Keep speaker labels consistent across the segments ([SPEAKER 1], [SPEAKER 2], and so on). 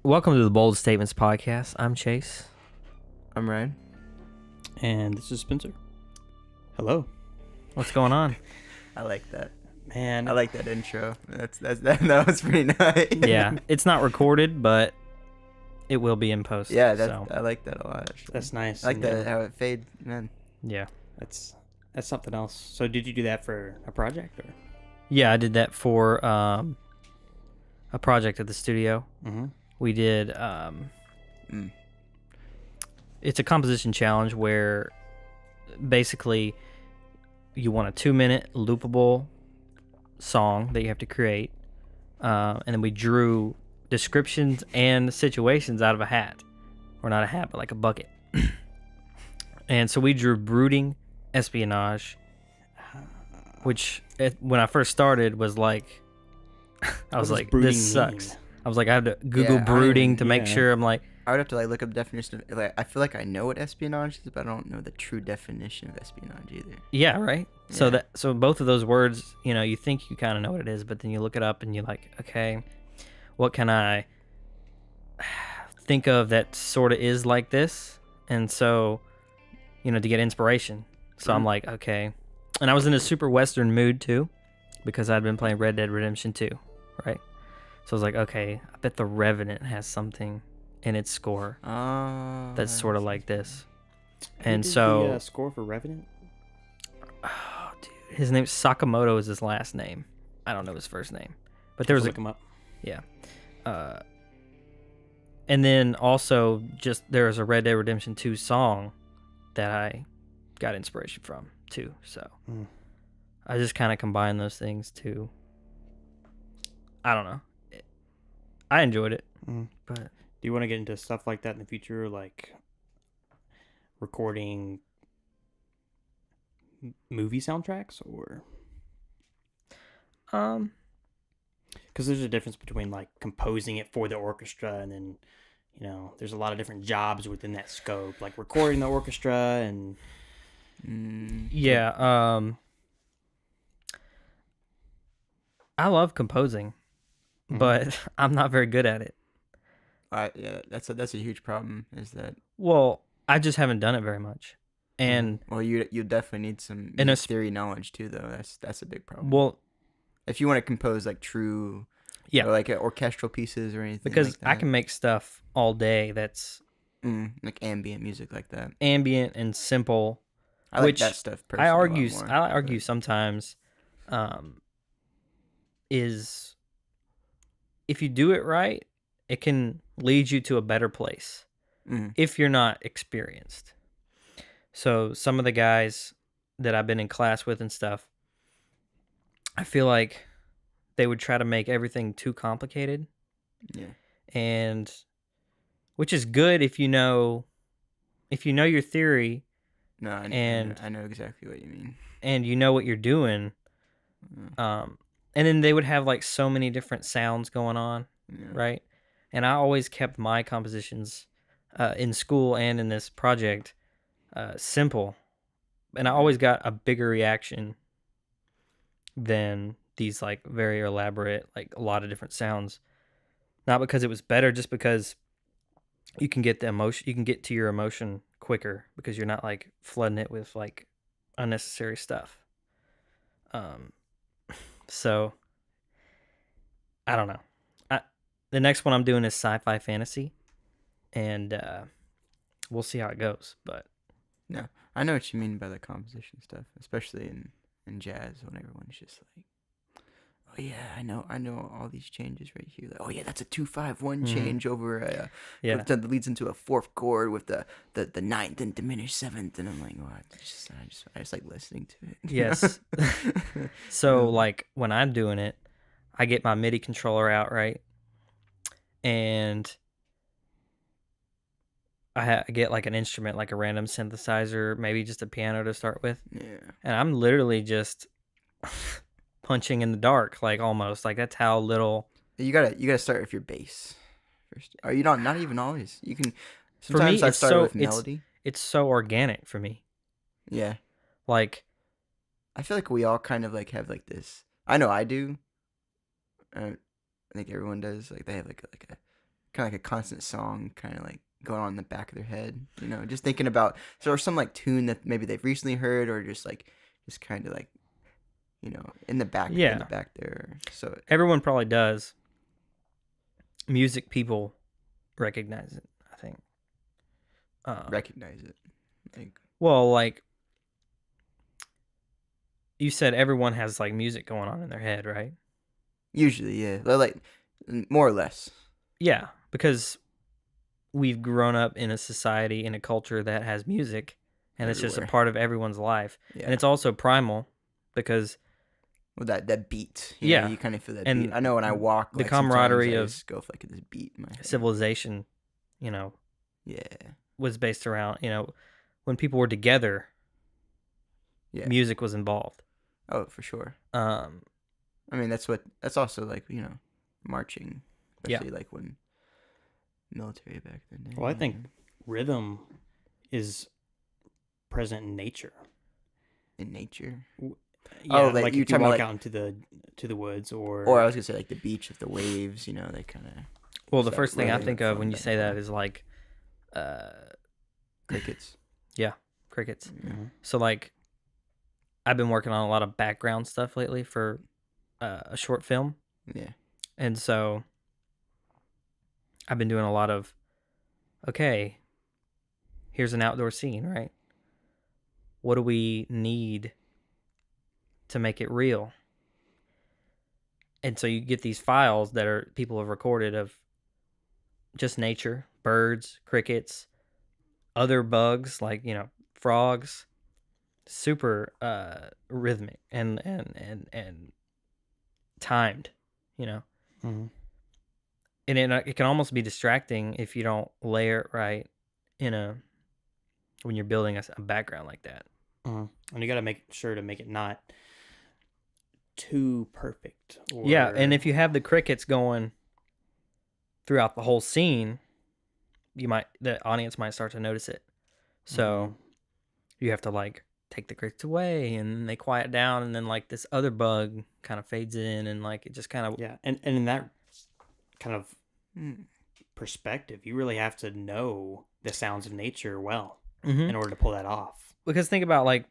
[SPEAKER 1] Welcome to the Bold Statements Podcast. I'm Chase.
[SPEAKER 2] I'm Ryan.
[SPEAKER 3] And this is Spencer. Hello.
[SPEAKER 1] What's going on?
[SPEAKER 2] I like that.
[SPEAKER 3] Man.
[SPEAKER 2] I like that intro. That was pretty nice.
[SPEAKER 1] Yeah, it's not recorded, but it will be in post.
[SPEAKER 2] Yeah,
[SPEAKER 1] so.
[SPEAKER 2] I like that a lot. Actually.
[SPEAKER 3] That's nice.
[SPEAKER 2] I like that how it fades, man.
[SPEAKER 1] Yeah.
[SPEAKER 3] That's something else. So did you do that for a project or?
[SPEAKER 1] Yeah, I did that for a project at the studio.
[SPEAKER 3] Mm-hmm.
[SPEAKER 1] We did it's a composition challenge where basically you want a 2-minute loopable song that you have to create, and then we drew descriptions and situations out of a hat, or not a hat but like a bucket. And so we drew brooding espionage, which when I first started was like I was like, this sucks mean? I was like, I have to Google brooding to make sure. I'm like,
[SPEAKER 2] I would have to like look up the definition of, like, I feel like I know what espionage is, but I don't know the true definition of espionage either.
[SPEAKER 1] Yeah, right. Yeah. So both of those words, you think you kind of know what it is, but then you look it up and you're like, okay, what can I think of that sort of is like this? And so, to get inspiration. So I'm like, okay. And I was in a super Western mood too, because I'd been playing Red Dead Redemption 2, right? So I was like, okay, I bet The Revenant has something in its score that's sort of like this. And
[SPEAKER 3] Who did
[SPEAKER 1] so
[SPEAKER 3] the score for Revenant?
[SPEAKER 1] Oh, dude, his name's Sakamoto is his last name. I don't know his first name, but there was
[SPEAKER 3] look him up.
[SPEAKER 1] Yeah. And then also just there was a Red Dead Redemption 2 song that I got inspiration from too. So I just kind of combine those things too. I don't know. I enjoyed it, but
[SPEAKER 3] do you want to get into stuff like that in the future, like recording movie soundtracks, or? Because there's a difference between like composing it for the orchestra, and then there's a lot of different jobs within that scope, like recording the orchestra and.
[SPEAKER 1] Yeah. I love composing, but I'm not very good at it.
[SPEAKER 2] Yeah, that's a huge problem. Is that?
[SPEAKER 1] Well, I just haven't done it very much, and
[SPEAKER 2] well, you definitely need some theory knowledge too, though. That's a big problem.
[SPEAKER 1] Well,
[SPEAKER 2] if you want to compose like true, or like orchestral pieces or anything,
[SPEAKER 1] because
[SPEAKER 2] like that.
[SPEAKER 1] I can make stuff all day that's
[SPEAKER 2] like ambient music like that,
[SPEAKER 1] ambient and simple.
[SPEAKER 2] I like that stuff personally.
[SPEAKER 1] I argue sometimes, is if you do it right, it can lead you to a better place if you're not experienced. So some of the guys that I've been in class with and stuff, I feel like they would try to make everything too complicated.
[SPEAKER 2] Yeah.
[SPEAKER 1] And which is good if you know your theory.
[SPEAKER 2] No, I know exactly what you mean.
[SPEAKER 1] And you know what you're doing. And then they would have like so many different sounds going on, right? And I always kept my compositions in school and in this project simple. And I always got a bigger reaction than these like very elaborate, like a lot of different sounds. Not because it was better, just because you can get the emotion, you can get to your emotion quicker because you're not like flooding it with like unnecessary stuff. So I don't know. The next one I'm doing is sci-fi fantasy, and we'll see how it goes. But
[SPEAKER 2] no, I know what you mean by the composition stuff, especially in jazz, when everyone's just like, oh yeah, I know all these changes right here. Like, oh yeah, that's a 2-5-1 change over that leads into a fourth chord with the ninth and diminished seventh, and I'm like, oh, I just like listening to it.
[SPEAKER 1] Yes. So like when I'm doing it, I get my MIDI controller out, right, and I get like an instrument, like a random synthesizer, maybe just a piano to start with.
[SPEAKER 2] Yeah.
[SPEAKER 1] And I'm literally just punching in the dark, like almost like that's how little.
[SPEAKER 2] You gotta start with your bass first. Are you not even always? You can.
[SPEAKER 1] For
[SPEAKER 2] Sometimes
[SPEAKER 1] me,
[SPEAKER 2] I start with melody.
[SPEAKER 1] It's so organic for me.
[SPEAKER 2] Yeah.
[SPEAKER 1] Like,
[SPEAKER 2] I feel like we all kind of like have like this. I know I do. I think everyone does. Like they have like a kind of like a constant song, kind of like going on in the back of their head. You know, just thinking about or some like tune that maybe they've recently heard, or just kind of like, you know, in the back there. So
[SPEAKER 1] everyone probably does. Music people recognize it, I think.
[SPEAKER 2] Recognize it. Like,
[SPEAKER 1] well, like you said, everyone has like music going on in their head, right?
[SPEAKER 2] usually, yeah. Like more or less.
[SPEAKER 1] Yeah, because we've grown up in a society, in a culture that has music, and it's just a
[SPEAKER 2] Everywhere.
[SPEAKER 1] part of everyone's life.
[SPEAKER 2] Yeah.
[SPEAKER 1] And it's also primal because
[SPEAKER 2] Well, that beat.
[SPEAKER 1] Yeah.
[SPEAKER 2] You kind of feel that
[SPEAKER 1] And
[SPEAKER 2] beat. I know when I walk,
[SPEAKER 1] the
[SPEAKER 2] like, sometimes
[SPEAKER 1] camaraderie
[SPEAKER 2] I
[SPEAKER 1] of
[SPEAKER 2] just go for like this beat in my head.
[SPEAKER 1] civilization, you know,
[SPEAKER 2] Yeah.
[SPEAKER 1] was based around, you know, when people were together,
[SPEAKER 2] Yeah.
[SPEAKER 1] music was involved.
[SPEAKER 2] Oh, for sure.
[SPEAKER 1] Um,
[SPEAKER 2] I mean, that's also like, you know, marching,
[SPEAKER 1] Yeah.
[SPEAKER 2] especially like when military back then.
[SPEAKER 3] Well, I think rhythm is present in nature.
[SPEAKER 2] in nature.
[SPEAKER 3] Yeah,
[SPEAKER 2] like,
[SPEAKER 3] like
[SPEAKER 2] you're
[SPEAKER 3] if you
[SPEAKER 2] talking
[SPEAKER 3] walk
[SPEAKER 2] about,
[SPEAKER 3] out into the woods,
[SPEAKER 2] or I was gonna say like the beach with the waves. You know, they kind of
[SPEAKER 1] well, the
[SPEAKER 2] So
[SPEAKER 1] first thing I
[SPEAKER 2] really
[SPEAKER 1] think
[SPEAKER 2] like
[SPEAKER 1] of when you
[SPEAKER 2] fun
[SPEAKER 1] say that
[SPEAKER 2] background.
[SPEAKER 1] is like
[SPEAKER 2] crickets.
[SPEAKER 1] crickets.
[SPEAKER 3] Mhm.
[SPEAKER 1] So like, I've been working on a lot of background stuff lately for a short film.
[SPEAKER 2] Yeah.
[SPEAKER 1] And so I've been doing a lot of, okay, here's an outdoor scene, right? What do we need to make it real? And so you get these files that are people have recorded of just nature, birds, crickets, other bugs like, you know, frogs, super rhythmic and timed, you know.
[SPEAKER 3] Mhm.
[SPEAKER 1] And it can almost be distracting if you don't layer it right when you're building a background like that.
[SPEAKER 3] And you got to make sure to make it not too perfect.
[SPEAKER 1] Yeah, and if you have the crickets going throughout the whole scene, the audience might start to notice it. So you have to like take the crickets away, and then they quiet down, and then like this other bug kind of fades in, and like it just kind of
[SPEAKER 3] and in that kind of
[SPEAKER 2] Mm.
[SPEAKER 3] perspective, you really have to know the sounds of nature well
[SPEAKER 1] Mhm.
[SPEAKER 3] in order to pull that off.
[SPEAKER 1] Because think about like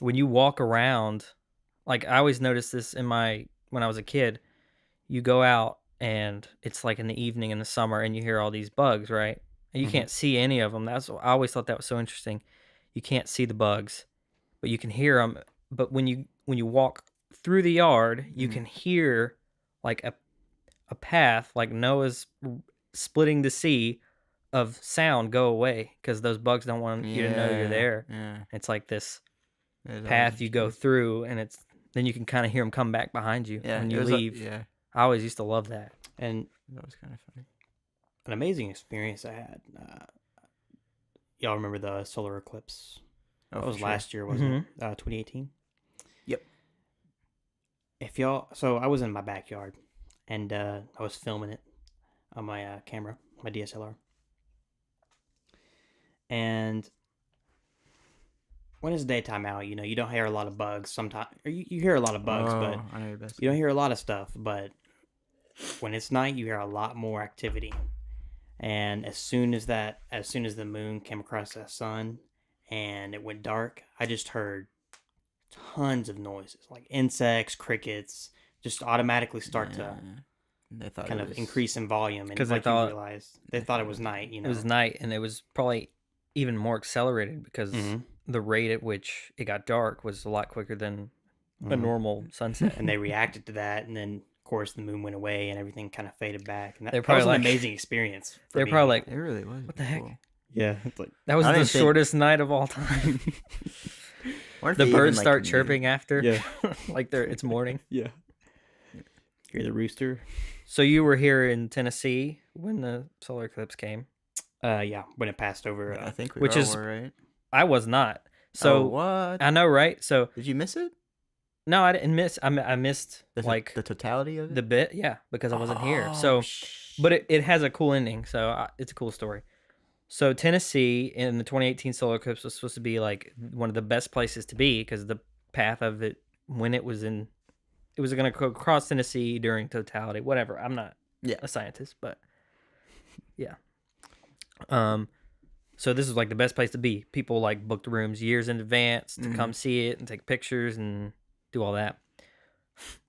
[SPEAKER 1] when you walk around, like I always noticed this when I was a kid, you go out and it's like in the evening in the summer and you hear all these bugs, right? And you
[SPEAKER 3] Mhm.
[SPEAKER 1] can't see any of them. I always thought that was so interesting. You can't see the bugs, but you can hear them. But when you walk through the yard, you can hear like a path, like Noah's splitting the sea of sound go away because those bugs don't want you to know you're there.
[SPEAKER 2] Yeah.
[SPEAKER 1] It's like this
[SPEAKER 2] That is always
[SPEAKER 1] path you go
[SPEAKER 2] interesting.
[SPEAKER 1] through, and then you can kind of hear them come back behind you
[SPEAKER 2] Yeah.
[SPEAKER 1] when
[SPEAKER 2] it
[SPEAKER 1] you
[SPEAKER 2] was
[SPEAKER 1] leave.
[SPEAKER 2] yeah.
[SPEAKER 1] I always used to love that.
[SPEAKER 3] And
[SPEAKER 2] That was kind of funny.
[SPEAKER 3] an amazing experience I had. Y'all remember the solar eclipse?
[SPEAKER 2] Oh,
[SPEAKER 3] That
[SPEAKER 2] for
[SPEAKER 3] was
[SPEAKER 2] sure.
[SPEAKER 3] last year, wasn't it? 2018.
[SPEAKER 2] Yep.
[SPEAKER 3] So I was in my backyard, and I was filming it on my camera, my DSLR. And when it's daytime out, you know, you don't hear a lot of bugs. Sometimes you hear a lot of bugs, but
[SPEAKER 2] I know your best.
[SPEAKER 3] you don't hear a lot of stuff. But when it's night, you hear a lot more activity. And as soon as the moon came across the sun and it went dark, I just heard tons of noises, like insects, crickets, just automatically start to
[SPEAKER 2] They thought
[SPEAKER 3] kind
[SPEAKER 2] it
[SPEAKER 3] of
[SPEAKER 2] was-
[SPEAKER 3] increase in volume. And
[SPEAKER 1] 'Cause they
[SPEAKER 3] like
[SPEAKER 1] thought-
[SPEAKER 3] you realized, they thought it was night. You know,
[SPEAKER 1] It was night, and it was probably even more accelerated because
[SPEAKER 3] Mhm.
[SPEAKER 1] the rate at which it got dark was a lot quicker than a
[SPEAKER 3] Mhm.
[SPEAKER 1] normal sunset.
[SPEAKER 3] And they reacted to that, and then of course the moon went away and everything kind of faded back. And
[SPEAKER 1] They're
[SPEAKER 3] that
[SPEAKER 1] probably
[SPEAKER 3] was an
[SPEAKER 1] like-
[SPEAKER 3] amazing experience. for
[SPEAKER 1] They're
[SPEAKER 3] me.
[SPEAKER 1] probably like,
[SPEAKER 2] It really was.
[SPEAKER 1] What the heck?
[SPEAKER 2] cool.
[SPEAKER 3] yeah, it's like
[SPEAKER 1] that was
[SPEAKER 2] I
[SPEAKER 1] the
[SPEAKER 2] didn't think-
[SPEAKER 1] shortest night of all time.
[SPEAKER 2] Wonder if
[SPEAKER 1] The
[SPEAKER 2] they even,
[SPEAKER 1] birds
[SPEAKER 2] like,
[SPEAKER 1] start
[SPEAKER 2] knew.
[SPEAKER 1] chirping after,
[SPEAKER 3] yeah,
[SPEAKER 1] like it's morning.
[SPEAKER 3] yeah. Hear the rooster?
[SPEAKER 1] So you were here in Tennessee when the solar eclipse came.
[SPEAKER 3] Yeah, when it passed over.
[SPEAKER 2] I think we
[SPEAKER 1] Which
[SPEAKER 2] all
[SPEAKER 1] is-
[SPEAKER 2] were, right.
[SPEAKER 1] I was not.
[SPEAKER 2] So
[SPEAKER 1] So
[SPEAKER 2] what?
[SPEAKER 1] I know, right? So
[SPEAKER 2] Did you miss it?
[SPEAKER 1] no, I didn't miss. I missed like
[SPEAKER 2] the totality of it.
[SPEAKER 1] the bit, yeah, because I wasn't here. So, but it has a cool ending, so it's a cool story. So Tennessee in the 2018 solar eclipse was supposed to be like one of the best places to be because the path of it when it was going to go across Tennessee during totality. Whatever. I'm not
[SPEAKER 2] Yeah.
[SPEAKER 1] a scientist, but Yeah. So this is like the best place to be. People like booked rooms years in advance to come see it and take pictures and do all that.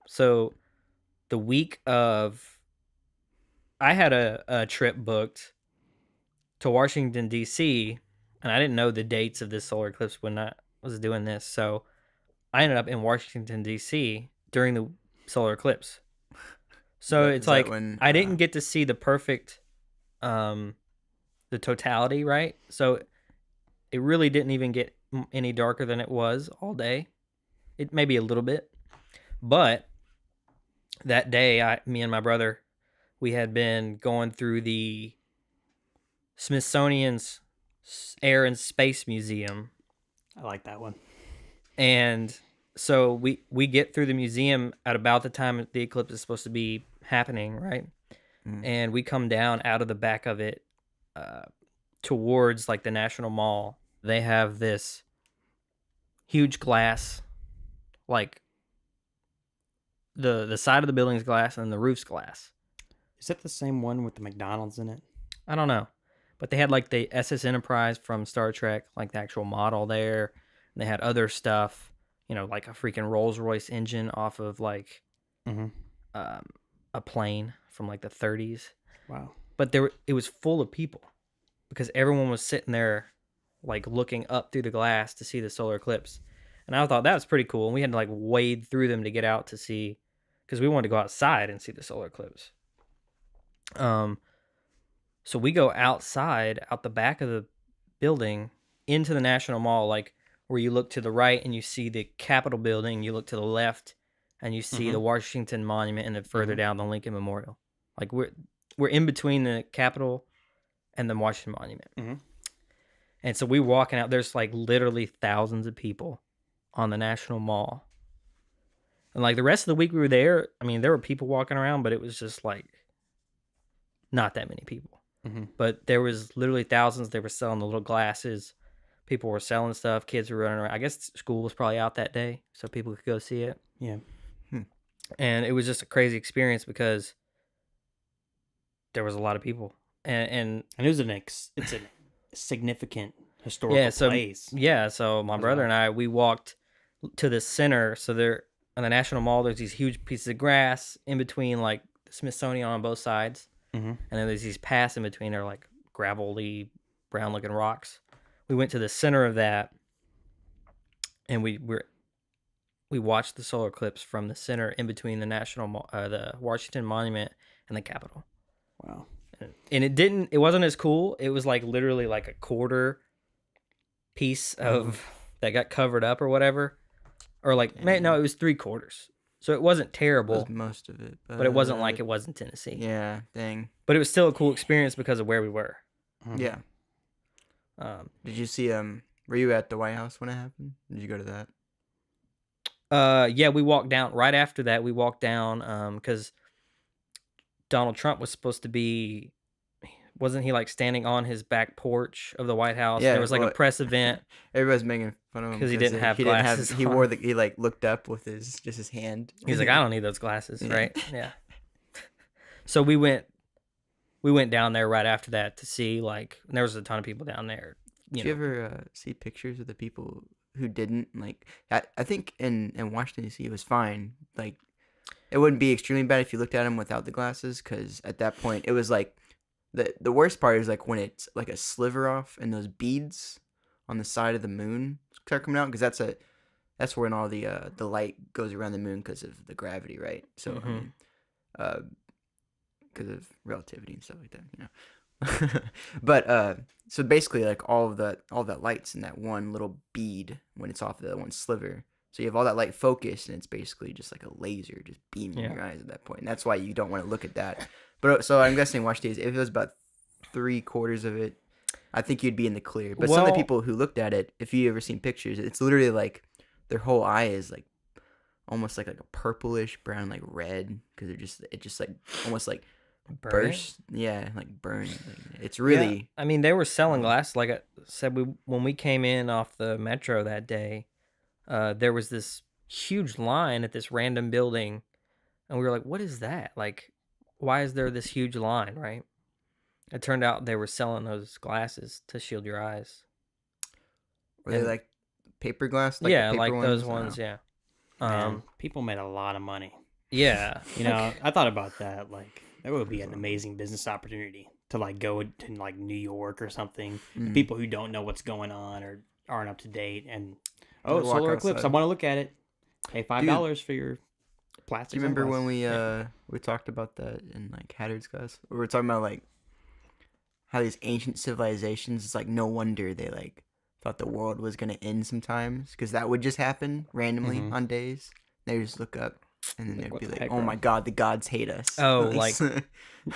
[SPEAKER 1] So the week of, I had a trip booked to Washington, D.C., and I didn't know the dates of this solar eclipse when I was doing this. So I ended up in Washington, D.C. during the solar eclipse. So it's like
[SPEAKER 2] when,
[SPEAKER 1] I didn't get to see the perfect, the totality, right? So it really didn't even get any darker than it was all day. It maybe a little bit, but that day, me and my brother, we had been going through the Smithsonian's Air and Space Museum.
[SPEAKER 3] I like that one.
[SPEAKER 1] And so we get through the museum at about the time the eclipse is supposed to be happening, right? And we come down out of the back of it towards like the National Mall. They have this huge glass, like the side of the building's glass and the roof's glass.
[SPEAKER 3] Is that the same one with the McDonald's in it?
[SPEAKER 1] I don't know. But they had like the SS Enterprise from Star Trek, like the actual model there. And they had other stuff, like a freaking Rolls Royce engine off of like a plane from like the 30s.
[SPEAKER 3] Wow.
[SPEAKER 1] But it was full of people because everyone was sitting there like looking up through the glass to see the solar eclipse. And I thought that was pretty cool. And we had to like wade through them to get out to see, because we wanted to go outside and see the solar eclipse. So we go outside, out the back of the building, into the National Mall, like where you look to the right and you see the Capitol building, you look to the left and you see the Washington Monument, and then further down the Lincoln Memorial. Like we're in between the Capitol and the Washington Monument. And so we walking out, there's like literally thousands of people on the National Mall. And like the rest of the week we were there, I mean, there were people walking around, but it was just like not that many people. But there was literally thousands. They were selling the little glasses. People were selling stuff. Kids were running around. I guess school was probably out that day, so people could go see it.
[SPEAKER 3] Yeah.
[SPEAKER 1] And it was just a crazy experience because there was a lot of people. And
[SPEAKER 3] it was it's a significant historical place.
[SPEAKER 1] Yeah, so my brother and I, we walked to the center. So there, on the National Mall, there's these huge pieces of grass in between, like the Smithsonian on both sides. And then there's these paths in between. They're like gravelly, brown-looking rocks. We went to the center of that, and we watched the solar eclipse from the center in between the the Washington Monument and the Capitol.
[SPEAKER 3] Wow!
[SPEAKER 1] And it wasn't as cool. It was like literally like a quarter piece of that got covered up or whatever, or like no, it was 3/4. So it wasn't terrible.
[SPEAKER 2] It was most of it.
[SPEAKER 1] But it wasn't like it was in Tennessee.
[SPEAKER 2] Yeah, dang.
[SPEAKER 1] But it was still a cool experience because of where we were.
[SPEAKER 2] Yeah. Did you see, were you at the White House when it happened? Did you go to that?
[SPEAKER 1] Yeah, we walked down. Right after that, we walked down because Donald Trump was supposed to be, wasn't he like standing on his back porch of the White House?
[SPEAKER 2] Yeah,
[SPEAKER 1] There was like a press event.
[SPEAKER 2] Everybody's making fun of him
[SPEAKER 1] because he didn't have glasses.
[SPEAKER 2] He wore he like looked up with his hand.
[SPEAKER 1] He's like, I don't need those glasses, right? Yeah. So we went down there right after that to see, like, and there was a ton of people down there.
[SPEAKER 2] Did you ever see pictures of the people who didn't? Like, I think in Washington D.C. it was fine. Like, it wouldn't be extremely bad if you looked at them without the glasses, because at that point it was like the worst part is like when it's like a sliver off and those beads on the side of the moon start coming out, because that's when all the light goes around the moon because of the gravity, right? So because of relativity and stuff like that, But so basically, like all that light's in that one little bead when it's off the one sliver. So you have all that light focused, and it's basically just like a laser just beaming your eyes at that point. And that's why you don't want to look at that. But so I'm guessing Washington, if it was about 3/4 of it, I think you'd be in the clear. But some of the people who looked at it, if you ever seen pictures, it's literally like their whole eye is like almost like a purplish brown, like red, because it just like almost like burst. Yeah, like burn. It's really.
[SPEAKER 1] Yeah. I mean, they were selling glass. Like I said, when we came in off the metro that day, there was this huge line at this random building, and we were like, "What is that? Like, why is there this huge line?" Right? It turned out they were selling those glasses to shield your eyes.
[SPEAKER 2] Were they
[SPEAKER 1] And-
[SPEAKER 2] like paper glass? Like
[SPEAKER 1] yeah,
[SPEAKER 2] the paper
[SPEAKER 1] like those
[SPEAKER 2] ones?
[SPEAKER 1] ones. Yeah.
[SPEAKER 3] Man, people made a lot of money.
[SPEAKER 1] Yeah.
[SPEAKER 3] You know, I thought about that. Like, that would be an amazing business opportunity to like go to like New York or something.
[SPEAKER 2] Mm.
[SPEAKER 3] People who don't know what's going on or aren't up to date, and
[SPEAKER 2] They walk
[SPEAKER 3] solar eclipse. I
[SPEAKER 2] outside.
[SPEAKER 3] want to look at it. Pay $5 for your plastic.
[SPEAKER 2] Do you remember when
[SPEAKER 3] sunglasses.
[SPEAKER 2] we talked about that in like Hattard's class? We were talking about like how these ancient civilizations. It's like no wonder they like thought the world was gonna end sometimes because that would just happen randomly
[SPEAKER 3] Mhm.
[SPEAKER 2] on days. They just look up and then
[SPEAKER 3] Like,
[SPEAKER 2] they'd
[SPEAKER 3] what
[SPEAKER 2] be
[SPEAKER 3] the
[SPEAKER 2] like,
[SPEAKER 3] heck,
[SPEAKER 2] "Oh
[SPEAKER 3] bro?"
[SPEAKER 2] my God, the gods hate us."
[SPEAKER 1] Oh,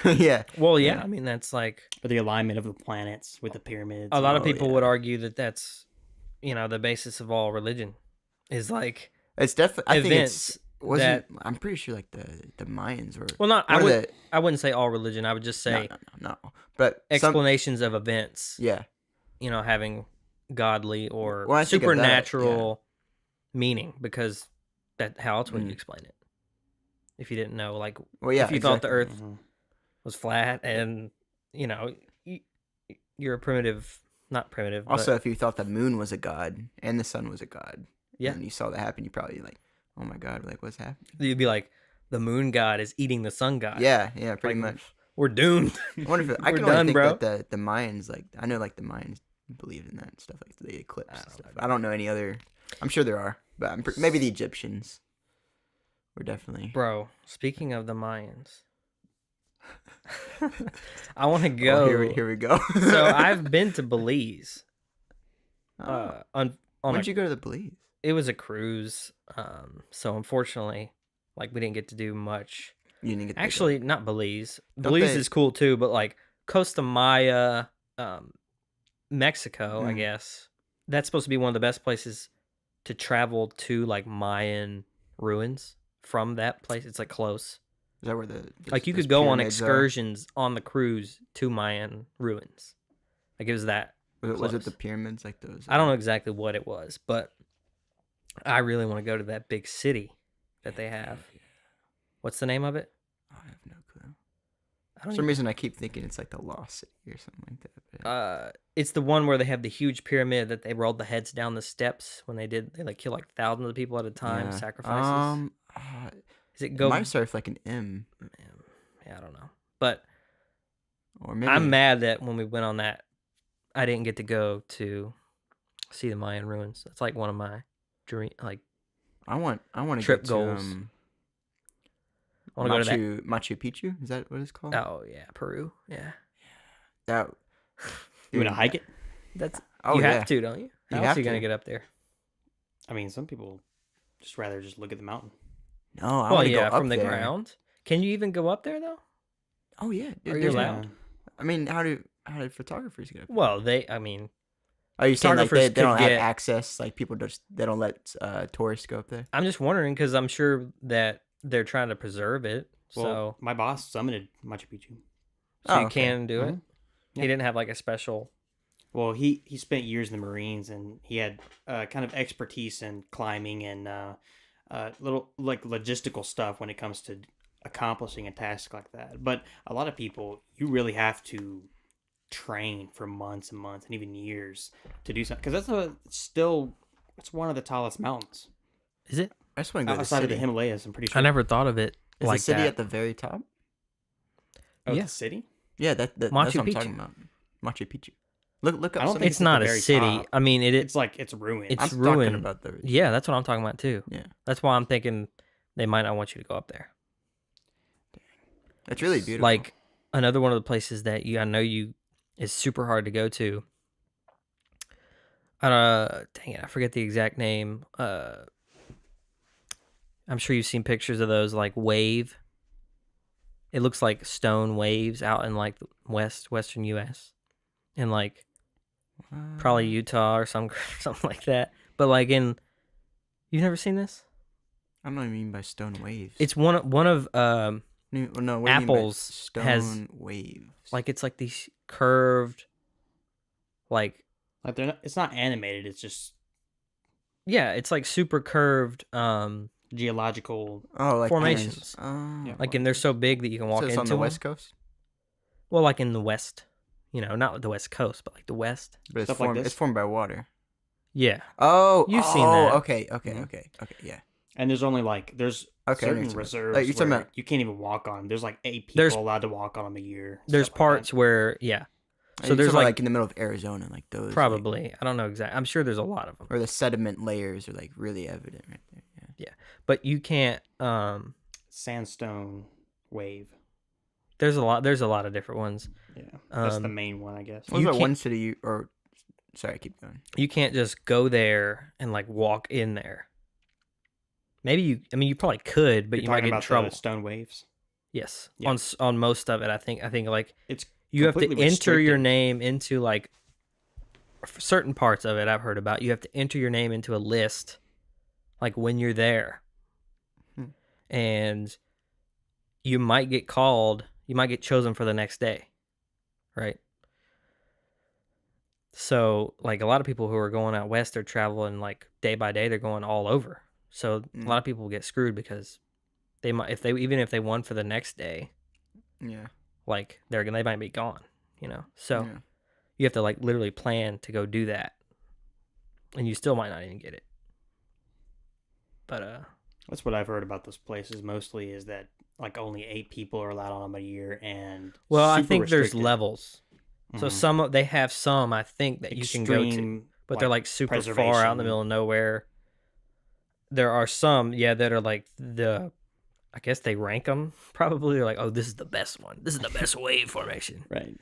[SPEAKER 2] yeah.
[SPEAKER 1] Well, yeah.
[SPEAKER 2] Yeah.
[SPEAKER 1] I mean, that's like
[SPEAKER 3] Or the alignment of the planets with the pyramids.
[SPEAKER 1] a lot of
[SPEAKER 2] Oh,
[SPEAKER 1] people
[SPEAKER 2] yeah.
[SPEAKER 1] would argue that that's, the basis of all religion, is like
[SPEAKER 2] It's definitely. I think
[SPEAKER 1] events
[SPEAKER 2] it's wasn't. I'm pretty sure like the Mayans were.
[SPEAKER 1] Well, not I
[SPEAKER 2] or
[SPEAKER 1] would.
[SPEAKER 2] the-
[SPEAKER 1] I wouldn't say all religion. I would just say
[SPEAKER 2] no. But some,
[SPEAKER 1] explanations of events.
[SPEAKER 2] yeah.
[SPEAKER 1] Having godly or
[SPEAKER 2] When I think of that,
[SPEAKER 1] supernatural meaning, because how else would you
[SPEAKER 2] Mm.
[SPEAKER 1] explain it? If you didn't know, like,
[SPEAKER 2] Well, yeah.
[SPEAKER 1] if you thought the
[SPEAKER 2] exactly.
[SPEAKER 1] Earth
[SPEAKER 3] Mhm.
[SPEAKER 1] was flat, and you're a primitive, not primitive,
[SPEAKER 2] Also,
[SPEAKER 1] but
[SPEAKER 2] if you thought the moon was a god and the sun was a god,
[SPEAKER 1] Yeah.
[SPEAKER 2] and you saw that happen, you probably like, oh my God, like what's happening?
[SPEAKER 1] you'd be like, the moon god is eating the sun god.
[SPEAKER 2] Yeah, pretty
[SPEAKER 1] Like,
[SPEAKER 2] much.
[SPEAKER 1] we're doomed.
[SPEAKER 2] I wonder if I
[SPEAKER 1] We're
[SPEAKER 2] can
[SPEAKER 1] done,
[SPEAKER 2] only think
[SPEAKER 1] bro.
[SPEAKER 2] that the Mayans, like I know, like the Mayans believed in that and stuff, like the eclipse
[SPEAKER 1] I
[SPEAKER 2] and
[SPEAKER 1] don't
[SPEAKER 2] stuff.
[SPEAKER 1] know.
[SPEAKER 2] I don't know any other. I'm sure there are, but maybe the Egyptians were definitely.
[SPEAKER 1] Bro, speaking of the Mayans, I want to
[SPEAKER 2] Oh,
[SPEAKER 1] go.
[SPEAKER 2] here we go.
[SPEAKER 1] So I've been to Belize.
[SPEAKER 2] Oh.
[SPEAKER 1] On
[SPEAKER 2] When'd you go to the Belize?
[SPEAKER 1] it was a cruise. So unfortunately, like, we didn't get to do much.
[SPEAKER 2] You didn't get to go.
[SPEAKER 1] Actually, not Belize.
[SPEAKER 2] Don't
[SPEAKER 1] Belize
[SPEAKER 2] they-
[SPEAKER 1] is cool too, but like Costa Maya, Mexico, I
[SPEAKER 2] Mm.
[SPEAKER 1] guess. That's supposed to be one of the best places to travel to, like, Mayan ruins from that place. It's like close.
[SPEAKER 2] Is that where the
[SPEAKER 1] Like, you
[SPEAKER 2] those
[SPEAKER 1] could go on
[SPEAKER 2] pyramids are?
[SPEAKER 1] excursions on the cruise to Mayan ruins. Like, it was that.
[SPEAKER 2] Was it the
[SPEAKER 1] close.
[SPEAKER 2] pyramids like those?
[SPEAKER 1] I don't know exactly what it was, but I really want to go to that big city that they have. What's the name of it?
[SPEAKER 2] I have no clue.
[SPEAKER 1] I
[SPEAKER 2] For
[SPEAKER 1] don't
[SPEAKER 2] some
[SPEAKER 1] even,
[SPEAKER 2] reason, I keep thinking it's like the Lost City or something like that. But
[SPEAKER 1] it's the one where they have the huge pyramid that they rolled the heads down the steps when they like kill like thousands of people at a time,
[SPEAKER 2] yeah.
[SPEAKER 1] sacrifices. Is it
[SPEAKER 2] It
[SPEAKER 1] go?
[SPEAKER 2] might start with like an M,
[SPEAKER 1] Yeah, I don't know, but
[SPEAKER 2] or maybe
[SPEAKER 1] I'm mad that when we went on that, I didn't get to go to see the Mayan ruins. That's like one of my dream, like,
[SPEAKER 2] I want to
[SPEAKER 1] trip
[SPEAKER 2] go to
[SPEAKER 1] goals. I want to go to that.
[SPEAKER 2] Machu Picchu. Is that what it's called?
[SPEAKER 1] Oh yeah, Peru. Yeah,
[SPEAKER 2] That.
[SPEAKER 3] You want to
[SPEAKER 2] Dude,
[SPEAKER 3] hike it?
[SPEAKER 1] that's
[SPEAKER 2] Oh
[SPEAKER 1] you
[SPEAKER 2] yeah.
[SPEAKER 1] have to, don't you?
[SPEAKER 2] You
[SPEAKER 1] How else
[SPEAKER 2] have
[SPEAKER 1] are you gonna
[SPEAKER 2] to.
[SPEAKER 1] get up there?
[SPEAKER 3] I mean, some people just rather just look at the mountain.
[SPEAKER 2] No, I
[SPEAKER 1] Well,
[SPEAKER 2] want to
[SPEAKER 1] yeah,
[SPEAKER 2] go up
[SPEAKER 1] from the
[SPEAKER 2] there.
[SPEAKER 1] ground. Can you even go up there though?
[SPEAKER 2] Oh yeah, dude,
[SPEAKER 1] Are you
[SPEAKER 2] there's-
[SPEAKER 1] allowed?
[SPEAKER 2] I mean, how do photographers get up?
[SPEAKER 1] Well, I mean,
[SPEAKER 2] Are you saying like
[SPEAKER 1] photographers
[SPEAKER 2] they don't
[SPEAKER 1] could
[SPEAKER 2] have
[SPEAKER 1] get-
[SPEAKER 2] access? Like people they don't let tourists go up there.
[SPEAKER 1] I'm just wondering because I'm sure that they're trying to preserve it,
[SPEAKER 3] Well,
[SPEAKER 1] so
[SPEAKER 3] my boss summited Machu Picchu.
[SPEAKER 1] you
[SPEAKER 2] okay.
[SPEAKER 1] can do it.
[SPEAKER 3] Mhm.
[SPEAKER 1] He
[SPEAKER 3] Yeah.
[SPEAKER 1] didn't have like a special.
[SPEAKER 3] Well, he spent years in the Marines, and he had kind of expertise in climbing and little like logistical stuff when it comes to accomplishing a task like that. But a lot of people, you really have to train for months and months and even years to do something, because it's one of the tallest mountains
[SPEAKER 1] Is it?
[SPEAKER 2] I just want to go to the
[SPEAKER 3] outside of the
[SPEAKER 2] city.
[SPEAKER 3] Himalayas. I'm pretty sure.
[SPEAKER 1] I never thought of it
[SPEAKER 2] Is
[SPEAKER 1] like
[SPEAKER 2] the city
[SPEAKER 1] that.
[SPEAKER 2] at the very top?
[SPEAKER 3] Oh,
[SPEAKER 1] Yeah.
[SPEAKER 3] the city.
[SPEAKER 2] Yeah, that's
[SPEAKER 1] Machu
[SPEAKER 2] what I'm
[SPEAKER 1] Picchu.
[SPEAKER 2] talking about. Machu Picchu. Look up.
[SPEAKER 3] I don't
[SPEAKER 2] some-
[SPEAKER 3] think
[SPEAKER 1] It's
[SPEAKER 3] at
[SPEAKER 1] not
[SPEAKER 3] the
[SPEAKER 1] a
[SPEAKER 3] very
[SPEAKER 1] city.
[SPEAKER 3] top.
[SPEAKER 1] I mean,
[SPEAKER 3] It's like it's ruined.
[SPEAKER 1] It's
[SPEAKER 2] I'm
[SPEAKER 1] ruined.
[SPEAKER 2] talking about the.
[SPEAKER 1] Yeah, that's what I'm talking about too.
[SPEAKER 2] Yeah,
[SPEAKER 1] That's why I'm thinking they might not want you to go up there.
[SPEAKER 2] it's really beautiful.
[SPEAKER 1] Like another one of the places that I know is super hard to go to. Dang it, I forget the exact name. I'm sure you've seen pictures of those, like wave. It looks like stone waves out in like the western U.S. and like probably Utah or something like that. But like you've never seen this?
[SPEAKER 2] I don't know what you mean by stone waves.
[SPEAKER 1] It's one of
[SPEAKER 2] No, what do you mean by
[SPEAKER 1] Apples
[SPEAKER 2] stone
[SPEAKER 1] has-
[SPEAKER 2] waves.
[SPEAKER 1] like it's like these curved, like
[SPEAKER 3] Like they're not, it's not animated. It's just
[SPEAKER 1] yeah, it's like super curved.
[SPEAKER 3] geological.
[SPEAKER 2] like
[SPEAKER 1] formations.
[SPEAKER 2] Oh,
[SPEAKER 3] Yeah.
[SPEAKER 1] Like, and they're so big that you can walk
[SPEAKER 2] so it's
[SPEAKER 1] into
[SPEAKER 2] on the
[SPEAKER 1] them.
[SPEAKER 2] west coast.
[SPEAKER 1] Well, like in the West, not the West Coast, but like the West.
[SPEAKER 2] But
[SPEAKER 3] Stuff like this?
[SPEAKER 2] it's formed by water.
[SPEAKER 1] Yeah.
[SPEAKER 2] Oh,
[SPEAKER 1] You've seen that.
[SPEAKER 2] Okay,
[SPEAKER 3] Mhm.
[SPEAKER 2] okay, yeah.
[SPEAKER 3] And there's only there's
[SPEAKER 2] Okay, I know
[SPEAKER 3] certain
[SPEAKER 2] what you're talking about.
[SPEAKER 3] reserves
[SPEAKER 2] Like, you're talking
[SPEAKER 3] where
[SPEAKER 2] about-
[SPEAKER 3] you can't even walk on. There's like 8 people
[SPEAKER 1] There's-
[SPEAKER 3] allowed to walk on them a year.
[SPEAKER 1] There's
[SPEAKER 3] stuff like
[SPEAKER 1] parts where, So there's
[SPEAKER 2] like in the middle of Arizona, like those. like-
[SPEAKER 1] probably, I don't know exactly. I'm sure there's a lot of them.
[SPEAKER 2] or the sediment layers are like really evident right there. Yeah.
[SPEAKER 1] But you can't,
[SPEAKER 3] that. Sandstone wave.
[SPEAKER 1] there's a lot of different ones.
[SPEAKER 3] Yeah, that's the
[SPEAKER 1] Um,
[SPEAKER 3] main one, I guess.
[SPEAKER 2] What was
[SPEAKER 1] You
[SPEAKER 2] that
[SPEAKER 1] can't-
[SPEAKER 2] one city sorry, keep going.
[SPEAKER 1] You can't just go there and like walk in there. Maybe you probably could, but
[SPEAKER 3] You're
[SPEAKER 1] you might
[SPEAKER 3] talking
[SPEAKER 1] get in
[SPEAKER 3] about
[SPEAKER 1] trouble.
[SPEAKER 3] the stone waves.
[SPEAKER 1] Yes.
[SPEAKER 3] Yeah.
[SPEAKER 1] On most of it, I think like
[SPEAKER 3] It's
[SPEAKER 1] you have to
[SPEAKER 3] completely
[SPEAKER 1] enter your
[SPEAKER 3] restricted.
[SPEAKER 1] name into like certain parts of it I've heard about. You have to enter your name into a list like when you're there.
[SPEAKER 2] Hmm.
[SPEAKER 1] And you might get chosen for the next day. Right? So, like a lot of people who are going out west, they're traveling like day by day, they're going all over. So, a lot of people get screwed because they might even if they won for the next day,
[SPEAKER 2] Yeah.
[SPEAKER 1] like they might be gone, So,
[SPEAKER 2] Yeah.
[SPEAKER 1] you have to like literally plan to go do that. And you still might not even get it. But
[SPEAKER 3] That's what I've heard about those places mostly is that like only 8 people are allowed on them a year and
[SPEAKER 1] well, I
[SPEAKER 3] super
[SPEAKER 1] think there's
[SPEAKER 3] restricted.
[SPEAKER 1] levels. So
[SPEAKER 3] Mhm.
[SPEAKER 1] they have some I think that you can go to,
[SPEAKER 3] Extreme,
[SPEAKER 1] but they're like super far out in the
[SPEAKER 3] preservation.
[SPEAKER 1] middle of nowhere. There are some, that are like I guess they rank them probably. They're like, oh, this is the best one. This is the best wave formation.
[SPEAKER 3] Right.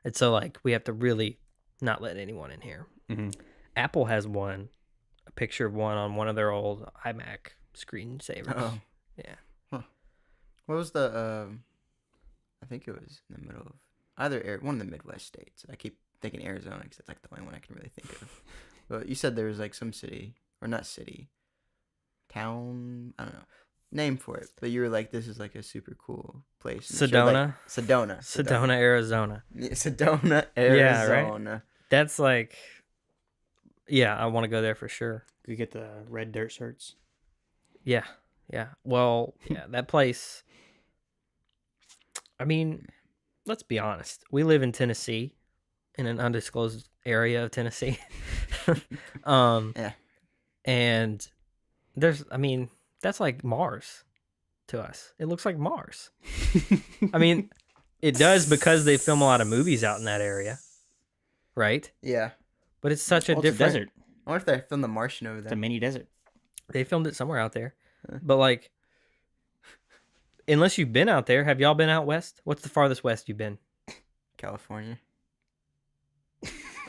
[SPEAKER 1] And so like we have to really not let anyone in here.
[SPEAKER 3] Mm-hmm.
[SPEAKER 1] Apple has a picture of one on one of their old iMac screensavers.
[SPEAKER 2] Oh.
[SPEAKER 1] Yeah.
[SPEAKER 2] What was the? I think it was in the middle of either one of the Midwest states. I keep thinking Arizona because it's like the only one I can really think of. But you said there was like some city or not city, town. I don't know name for it. But you were like, this is like a super cool place. And it showed, like-
[SPEAKER 1] Sedona.
[SPEAKER 2] Sedona.
[SPEAKER 1] Sedona, Arizona.
[SPEAKER 2] Yeah, Sedona, Arizona.
[SPEAKER 1] Yeah, right? That's like, I want to go there for sure.
[SPEAKER 3] You get the red dirt shirts.
[SPEAKER 1] Yeah. Well, that place. I mean, let's be honest. We live in Tennessee, in an undisclosed area of Tennessee.
[SPEAKER 2] Yeah.
[SPEAKER 1] And that's like Mars to us. It looks like Mars. I mean, it does because they film a lot of movies out in that area, right?
[SPEAKER 2] Yeah.
[SPEAKER 1] But it's such a
[SPEAKER 3] Well, it's a
[SPEAKER 1] different.
[SPEAKER 3] desert.
[SPEAKER 2] I wonder if they filmed The Martian over
[SPEAKER 3] It's a
[SPEAKER 2] there.
[SPEAKER 3] mini desert.
[SPEAKER 1] They filmed it somewhere out there,
[SPEAKER 2] Huh.
[SPEAKER 1] but like, unless you've been out there, have y'all been out west? What's the farthest west you've been?
[SPEAKER 2] California.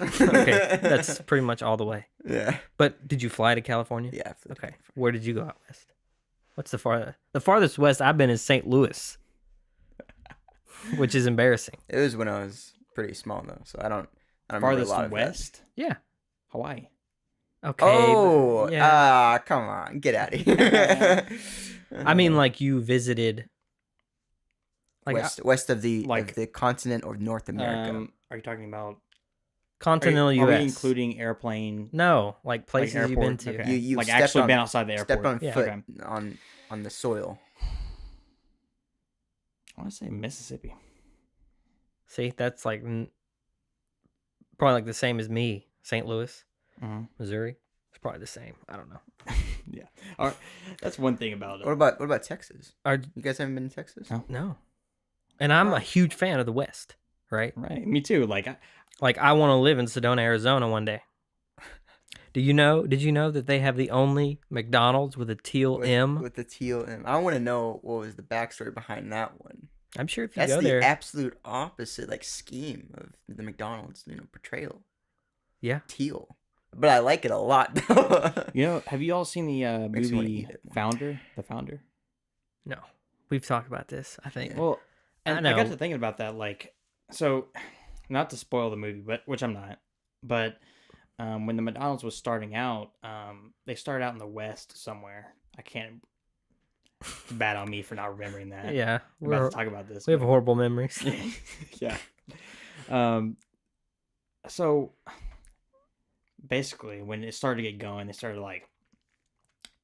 [SPEAKER 1] Okay, that's pretty much all the way.
[SPEAKER 2] Yeah.
[SPEAKER 1] But did you fly to California?
[SPEAKER 2] Yeah. I flew to
[SPEAKER 1] Okay.
[SPEAKER 2] California.
[SPEAKER 1] Where did you go out west? What's the farthest west I've been is St. Louis, which is embarrassing.
[SPEAKER 2] It was when I was pretty small though, so I don't remember
[SPEAKER 3] Farthest
[SPEAKER 2] a lot of that.
[SPEAKER 3] west,
[SPEAKER 1] Yeah.
[SPEAKER 3] Hawaii.
[SPEAKER 1] Okay.
[SPEAKER 2] Oh,
[SPEAKER 1] but- yeah.
[SPEAKER 2] come on, get out of here.
[SPEAKER 1] I mean, like you visited. Like
[SPEAKER 2] west of the
[SPEAKER 3] like-
[SPEAKER 2] continent of North America.
[SPEAKER 3] Are you talking about
[SPEAKER 1] continental
[SPEAKER 3] are
[SPEAKER 1] U.S.
[SPEAKER 3] we including airplane?
[SPEAKER 1] No, like places you've been
[SPEAKER 3] airport?
[SPEAKER 1] to.
[SPEAKER 3] Okay.
[SPEAKER 2] You
[SPEAKER 3] like
[SPEAKER 2] stepped
[SPEAKER 3] actually
[SPEAKER 2] on-
[SPEAKER 3] been outside the airport.
[SPEAKER 2] Stepped on
[SPEAKER 1] Yeah.
[SPEAKER 2] foot
[SPEAKER 3] Okay.
[SPEAKER 2] on the soil.
[SPEAKER 3] I want to say Mississippi.
[SPEAKER 1] See, that's like probably like the same as me. St. Louis,
[SPEAKER 3] Mm-hmm.
[SPEAKER 1] Missouri. It's probably the same. I don't know.
[SPEAKER 3] Yeah. All right. That's one thing about it.
[SPEAKER 2] What about Texas?
[SPEAKER 1] Are
[SPEAKER 2] You guys haven't been to Texas?
[SPEAKER 3] No.
[SPEAKER 1] no. And I'm a huge fan of the West, right?
[SPEAKER 3] Right. Me too. Like,
[SPEAKER 1] Like I want to live in Sedona, Arizona one day. Did you know that they have the only McDonald's with a teal M?
[SPEAKER 2] With the teal M. I want to know what was the backstory behind that one.
[SPEAKER 1] I'm sure if you
[SPEAKER 2] That's
[SPEAKER 1] go
[SPEAKER 2] the
[SPEAKER 1] there.
[SPEAKER 2] absolute opposite scheme of the McDonald's portrayal.
[SPEAKER 1] Yeah.
[SPEAKER 2] Teal. But I like it a lot.
[SPEAKER 3] have you all seen the
[SPEAKER 2] Makes me wanna
[SPEAKER 3] movie
[SPEAKER 2] eat it more.
[SPEAKER 3] Founder? The Founder.
[SPEAKER 1] No. We've talked about this, I think.
[SPEAKER 2] Yeah.
[SPEAKER 3] Well,
[SPEAKER 1] I
[SPEAKER 3] and I got
[SPEAKER 1] know.
[SPEAKER 3] to thinking about that. Like, so, not to spoil the movie, but which I'm not. But when the McDonald's was starting out, they started out in the West somewhere. I can't. It's bad on me for not remembering that.
[SPEAKER 1] Yeah.
[SPEAKER 3] I'm about to talk about this.
[SPEAKER 1] We have
[SPEAKER 3] but-
[SPEAKER 1] horrible memories.
[SPEAKER 3] yeah. So basically, when it started to get going, they started to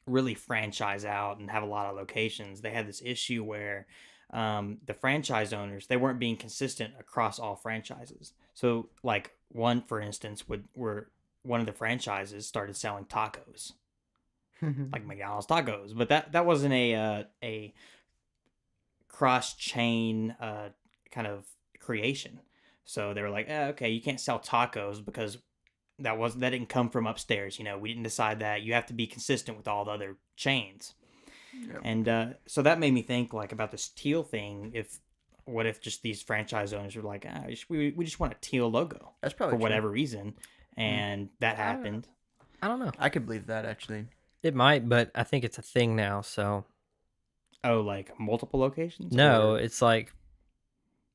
[SPEAKER 3] really franchise out and have a lot of locations. They had this issue where the franchise owners, they weren't being consistent across all franchises. So like one, for instance, where one of the franchises started selling tacos, like McDonald's tacos, but that wasn't a cross chain kind of creation. So they were like, okay, you can't sell tacos because that didn't come from upstairs. We didn't decide that. You have to be consistent with all the other chains. Yep. And so that made me think like about this teal thing. What if just these franchise owners were like, we just want a teal logo?
[SPEAKER 2] That's probably
[SPEAKER 3] for
[SPEAKER 2] true.
[SPEAKER 3] Whatever reason, and that happened.
[SPEAKER 1] I don't know.
[SPEAKER 2] I could believe that actually.
[SPEAKER 1] It might, but I think it's a thing now. So.
[SPEAKER 3] Oh, like multiple locations?
[SPEAKER 1] No, it's like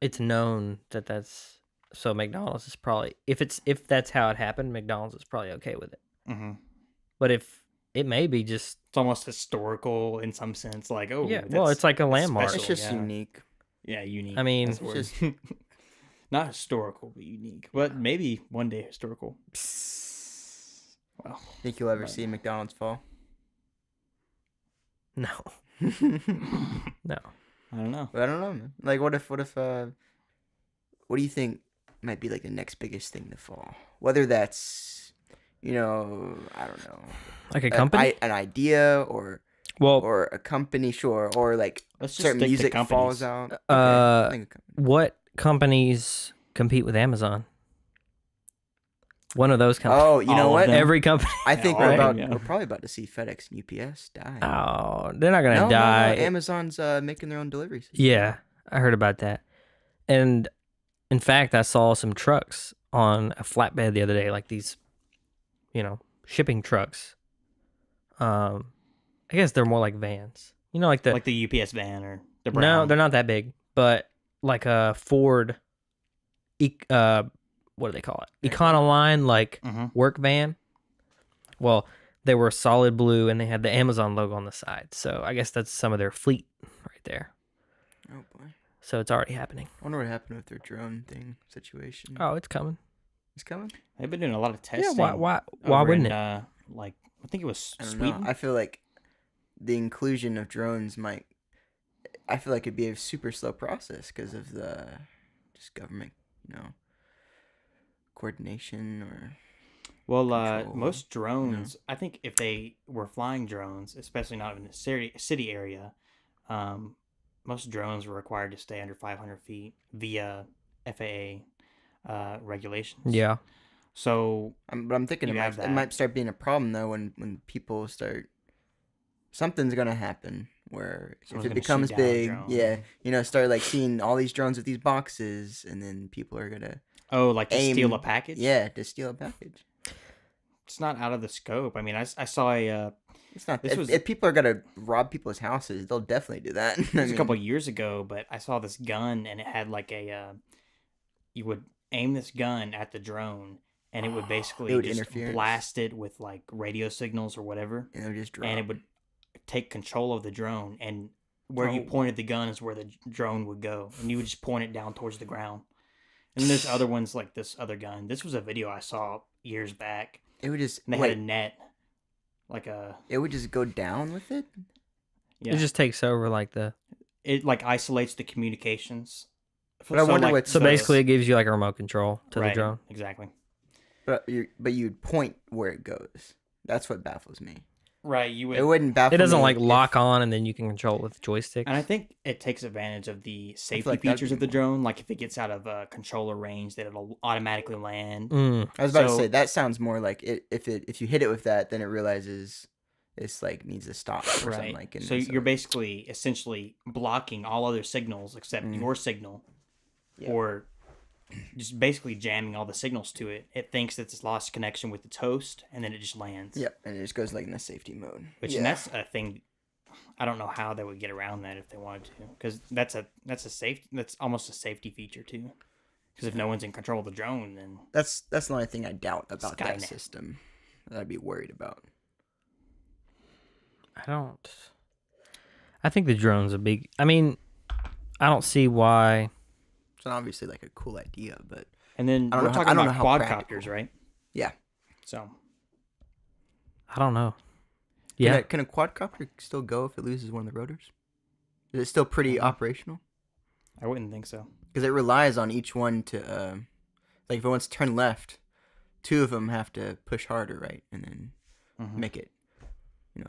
[SPEAKER 1] it's known that's so McDonald's is probably if that's how it happened, McDonald's is probably okay with it.
[SPEAKER 3] Mm-hmm.
[SPEAKER 1] But if it may be just
[SPEAKER 3] it's almost historical in some sense, like
[SPEAKER 1] yeah, well, it's like a landmark.
[SPEAKER 2] It's just unique.
[SPEAKER 3] Yeah, unique.
[SPEAKER 1] I mean,
[SPEAKER 2] it's just
[SPEAKER 3] not historical, but unique. But maybe one day historical.
[SPEAKER 2] Well, think you'll ever see McDonald's fall?
[SPEAKER 1] No. No.
[SPEAKER 3] I don't know.
[SPEAKER 2] But I don't know, man. Like, what if what do you think might be like the next biggest thing to fall? Whether that's, I don't know,
[SPEAKER 1] like a company,
[SPEAKER 2] an idea, or a company, sure, or like certain music falls out.
[SPEAKER 1] What companies compete with Amazon? One of those companies.
[SPEAKER 2] Oh, you know what?
[SPEAKER 1] Every company.
[SPEAKER 2] I think we're probably about to see FedEx and UPS die.
[SPEAKER 1] Oh, they're not gonna die.
[SPEAKER 2] No. Amazon's making their own deliveries.
[SPEAKER 1] Yeah, I heard about that. And in fact, I saw some trucks on a flatbed the other day, like these, shipping trucks. I guess they're more like vans. Like
[SPEAKER 3] the UPS van or the brown.
[SPEAKER 1] No, they're not that big, but like a Ford. What do they call it? Econoline, work van. Well, they were solid blue and they had the Amazon logo on the side. So I guess that's some of their fleet right there.
[SPEAKER 2] Oh boy.
[SPEAKER 1] So it's already happening.
[SPEAKER 2] I wonder what happened with their drone situation.
[SPEAKER 1] Oh, it's coming.
[SPEAKER 2] It's coming?
[SPEAKER 3] They've been doing a lot of testing.
[SPEAKER 1] Yeah, why wouldn't it?
[SPEAKER 3] I think it was Sweden.
[SPEAKER 2] I feel like the inclusion of drones I feel like it'd be a super slow process because of the just government, coordination or control.
[SPEAKER 3] Most drones, I think if they were flying drones, especially not in a city area, most drones were required to stay under 500 feet via FAA regulations.
[SPEAKER 1] Yeah.
[SPEAKER 2] So I'm thinking it might start being a problem though when people start. Something's gonna happen where if it becomes big, start like seeing all these drones with these boxes, and then people are gonna.
[SPEAKER 3] Oh, like to steal a package?
[SPEAKER 2] Yeah, to steal a package.
[SPEAKER 3] It's not out of the scope. I mean, I saw a.
[SPEAKER 2] It's not. If people are gonna rob people's houses, they'll definitely do that.
[SPEAKER 3] It was a couple of years ago, but I saw this gun, and it had like you would aim this gun at the drone, and it would basically just blast it with like radio signals or whatever,
[SPEAKER 2] and it would just drop.
[SPEAKER 3] And it would take control of the drone, and where you pointed the gun is where the drone would go, and you would just point it down towards the ground. And then there's other ones like this other gun. This was a video I saw years back.
[SPEAKER 2] It would just...
[SPEAKER 3] And they had a net.
[SPEAKER 2] It would just go down with it?
[SPEAKER 1] Yeah. It just takes over like the...
[SPEAKER 3] It like isolates the communications.
[SPEAKER 2] But I wonder what...
[SPEAKER 1] So basically it gives you like a remote control to the drone.
[SPEAKER 3] Exactly.
[SPEAKER 2] But you'd point where it goes. That's what baffles me.
[SPEAKER 3] Right, you would.
[SPEAKER 2] It wouldn't baffle me.
[SPEAKER 1] It doesn't like lock on and then you can control it with joysticks.
[SPEAKER 3] And I think it takes advantage of the safety features of the drone. Like if it gets out of controller range, that it'll automatically land.
[SPEAKER 2] I was about to say that sounds more like if you hit it with that, then it realizes it's like needs to stop or something like. And
[SPEAKER 3] so you're basically essentially blocking all other signals except your signal, or just basically jamming all the signals to it. It thinks that it's lost connection with its host, and then it just lands.
[SPEAKER 2] Yep, and it just goes like in a safety mode.
[SPEAKER 3] And that's a thing. I don't know how they would get around that if they wanted to, because that's almost a safety feature too. Because if no one's in control of the drone, then
[SPEAKER 2] that's the only thing I doubt about that system that I'd be worried about.
[SPEAKER 1] I think the drone's a big. I mean, I don't see why.
[SPEAKER 2] It's obviously like a cool idea, but
[SPEAKER 3] and then we're talking about quadcopters, right?
[SPEAKER 2] Yeah.
[SPEAKER 3] So
[SPEAKER 1] I don't know. Yeah.
[SPEAKER 2] Can a quadcopter still go if it loses one of the rotors? Is it still pretty operational?
[SPEAKER 3] I wouldn't think so.
[SPEAKER 2] Because it relies on each one to, like, if it wants to turn left, two of them have to push harder, right? And then make it,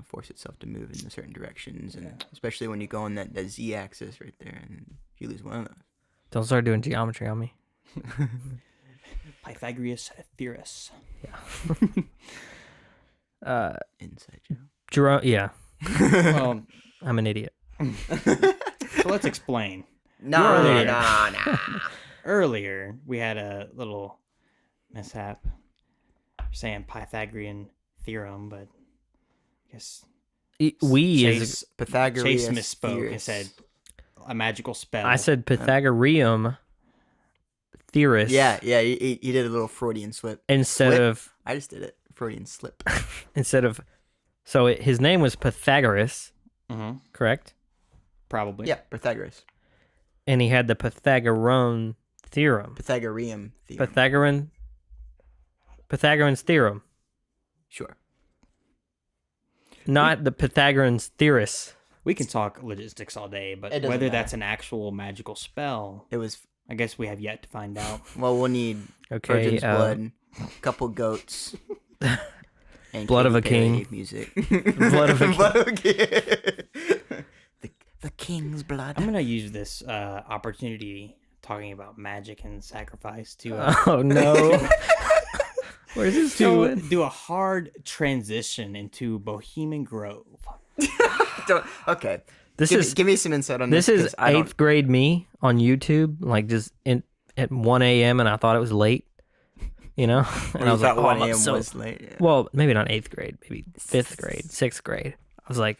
[SPEAKER 2] force itself to move in certain directions. And especially when you go on that Z-axis right there, and if you lose one of those.
[SPEAKER 1] Don't start doing geometry on me.
[SPEAKER 3] Pythagoras theorists.
[SPEAKER 2] Inside joke.
[SPEAKER 1] Jerome, yeah.
[SPEAKER 3] Well,
[SPEAKER 1] I'm an idiot.
[SPEAKER 3] so let's explain.
[SPEAKER 2] No.
[SPEAKER 3] Earlier, we had a little mishap saying Pythagorean theorem, but I guess
[SPEAKER 1] Chase
[SPEAKER 2] Pythagoras
[SPEAKER 3] misspoke and
[SPEAKER 2] theorist.
[SPEAKER 3] said a magical spell.
[SPEAKER 1] I said Pythagorean theorist.
[SPEAKER 2] Yeah, he did a little Freudian slip.
[SPEAKER 1] Instead
[SPEAKER 2] Slip?
[SPEAKER 1] of
[SPEAKER 2] I just did it. Freudian slip.
[SPEAKER 1] his name was Pythagoras, correct?
[SPEAKER 3] Probably.
[SPEAKER 2] Yeah, Pythagoras.
[SPEAKER 1] And he had the Pythagorean theorem.
[SPEAKER 2] Pythagorean theorem.
[SPEAKER 1] Pythagorean's theorem,
[SPEAKER 2] Sure.
[SPEAKER 1] not the Pythagorean's theorist.
[SPEAKER 3] We can talk logistics all day, but
[SPEAKER 2] It doesn't
[SPEAKER 3] whether
[SPEAKER 2] matter.
[SPEAKER 3] that's an actual magical spell,
[SPEAKER 2] It was,
[SPEAKER 3] I guess we have yet to find out.
[SPEAKER 2] well, we'll need
[SPEAKER 1] Okay,
[SPEAKER 2] virgin's blood, couple goats, and
[SPEAKER 1] Blood of
[SPEAKER 2] Katy
[SPEAKER 1] a king.
[SPEAKER 2] Perry music.
[SPEAKER 1] Blood of a king.
[SPEAKER 2] Blood of a king. the king's blood.
[SPEAKER 3] I'm gonna use this opportunity talking about magic and sacrifice to
[SPEAKER 1] Oh no. Where's this going?
[SPEAKER 3] do a hard transition into Bohemian Grove.
[SPEAKER 2] Okay.
[SPEAKER 1] This
[SPEAKER 2] Give me some insight on this.
[SPEAKER 1] This is
[SPEAKER 2] 'cause I don't-
[SPEAKER 1] 8th grade me on YouTube, like just at 1 a.m. and I thought it was late, and I
[SPEAKER 2] you
[SPEAKER 1] was like,
[SPEAKER 2] thought
[SPEAKER 1] oh,
[SPEAKER 2] 1
[SPEAKER 1] I'm
[SPEAKER 2] a.m.
[SPEAKER 1] so...
[SPEAKER 2] was late. Yeah.
[SPEAKER 1] Well, maybe not 8th grade, maybe 5th grade, 6th grade. I was like,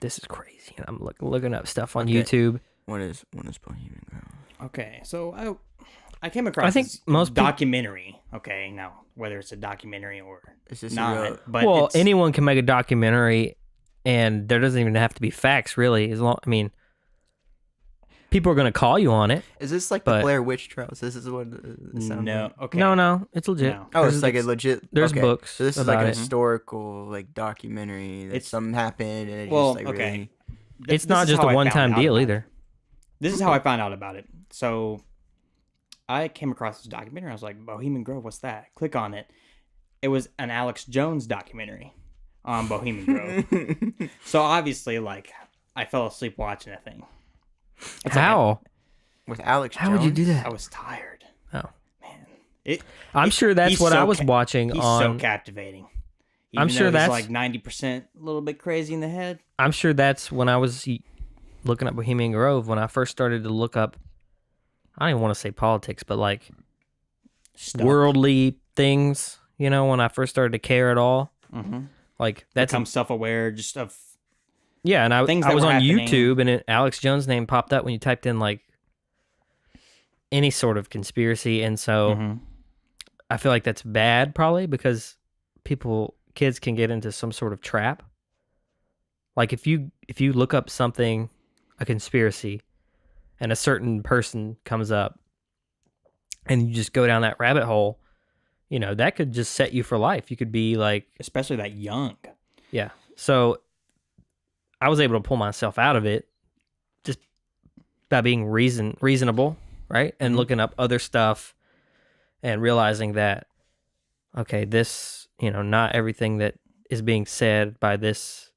[SPEAKER 1] this is crazy. And I'm looking up stuff on
[SPEAKER 2] Okay.
[SPEAKER 1] YouTube.
[SPEAKER 2] What is Bohemian Grove?
[SPEAKER 3] Okay, so I came across
[SPEAKER 1] I think
[SPEAKER 3] this
[SPEAKER 1] most peop-
[SPEAKER 3] documentary. Okay, now whether it's a documentary or
[SPEAKER 2] Is this a
[SPEAKER 3] not,
[SPEAKER 2] real-
[SPEAKER 3] but
[SPEAKER 1] Well,
[SPEAKER 3] it's,
[SPEAKER 1] anyone can make a documentary, and there doesn't even have to be facts, really. People are going to call you on it.
[SPEAKER 2] Is this like
[SPEAKER 1] But-
[SPEAKER 2] the Blair Witch Trials? This is what it sounds
[SPEAKER 3] no.
[SPEAKER 2] like.
[SPEAKER 3] Okay,
[SPEAKER 1] No, it's legit.
[SPEAKER 3] No.
[SPEAKER 2] Oh,
[SPEAKER 1] There's-
[SPEAKER 2] it's like a legit.
[SPEAKER 1] there's
[SPEAKER 2] okay.
[SPEAKER 1] books
[SPEAKER 2] So this is
[SPEAKER 1] about
[SPEAKER 2] like a
[SPEAKER 1] it.
[SPEAKER 2] historical like documentary that
[SPEAKER 3] It's-
[SPEAKER 2] something happened and it
[SPEAKER 3] Well,
[SPEAKER 2] just like
[SPEAKER 3] okay.
[SPEAKER 2] really.
[SPEAKER 1] It's
[SPEAKER 3] This
[SPEAKER 1] not
[SPEAKER 3] is
[SPEAKER 1] just
[SPEAKER 3] how
[SPEAKER 1] a
[SPEAKER 3] I found
[SPEAKER 1] one-time
[SPEAKER 3] out
[SPEAKER 1] deal
[SPEAKER 3] about it.
[SPEAKER 1] either.
[SPEAKER 3] This is how I found out about it. So I came across this documentary. I was like, Bohemian Grove, what's that? Click on it. It was an Alex Jones documentary on Bohemian Grove. So obviously, like, I fell asleep watching that thing. It's like
[SPEAKER 1] How?
[SPEAKER 2] With Alex
[SPEAKER 1] How would you
[SPEAKER 2] Jones?
[SPEAKER 1] do
[SPEAKER 3] I
[SPEAKER 1] that?
[SPEAKER 3] was tired.
[SPEAKER 1] Oh.
[SPEAKER 3] Man.
[SPEAKER 1] I'm sure that's
[SPEAKER 3] he's
[SPEAKER 1] what
[SPEAKER 3] so
[SPEAKER 1] I was watching
[SPEAKER 3] He's
[SPEAKER 1] on.
[SPEAKER 3] so captivating.
[SPEAKER 1] I'm
[SPEAKER 3] Even
[SPEAKER 1] sure
[SPEAKER 3] though he's
[SPEAKER 1] that's-
[SPEAKER 3] like 90% a little bit crazy in the head.
[SPEAKER 1] I'm sure that's when I was looking up Bohemian Grove, when I first started to look up, I don't even want to say politics, but like
[SPEAKER 3] Stuff.
[SPEAKER 1] worldly things, when I first started to care at all.
[SPEAKER 3] Mm-hmm.
[SPEAKER 1] Like that's
[SPEAKER 3] Become self-aware just of
[SPEAKER 1] yeah, and
[SPEAKER 3] things
[SPEAKER 1] I
[SPEAKER 3] that
[SPEAKER 1] was
[SPEAKER 3] were
[SPEAKER 1] on
[SPEAKER 3] happening.
[SPEAKER 1] YouTube, and Alex Jones' name popped up when you typed in like any sort of conspiracy, and so
[SPEAKER 3] Mhm.
[SPEAKER 1] I feel like that's bad probably because kids can get into some sort of trap. Like if you look up something, a conspiracy, and a certain person comes up, and you just go down that rabbit hole, that could just set you for life. You could be like,
[SPEAKER 3] especially that young.
[SPEAKER 1] yeah. So I was able to pull myself out of it just by being reasonable, right? And looking up other stuff and realizing that, okay, this, not everything that is being said by this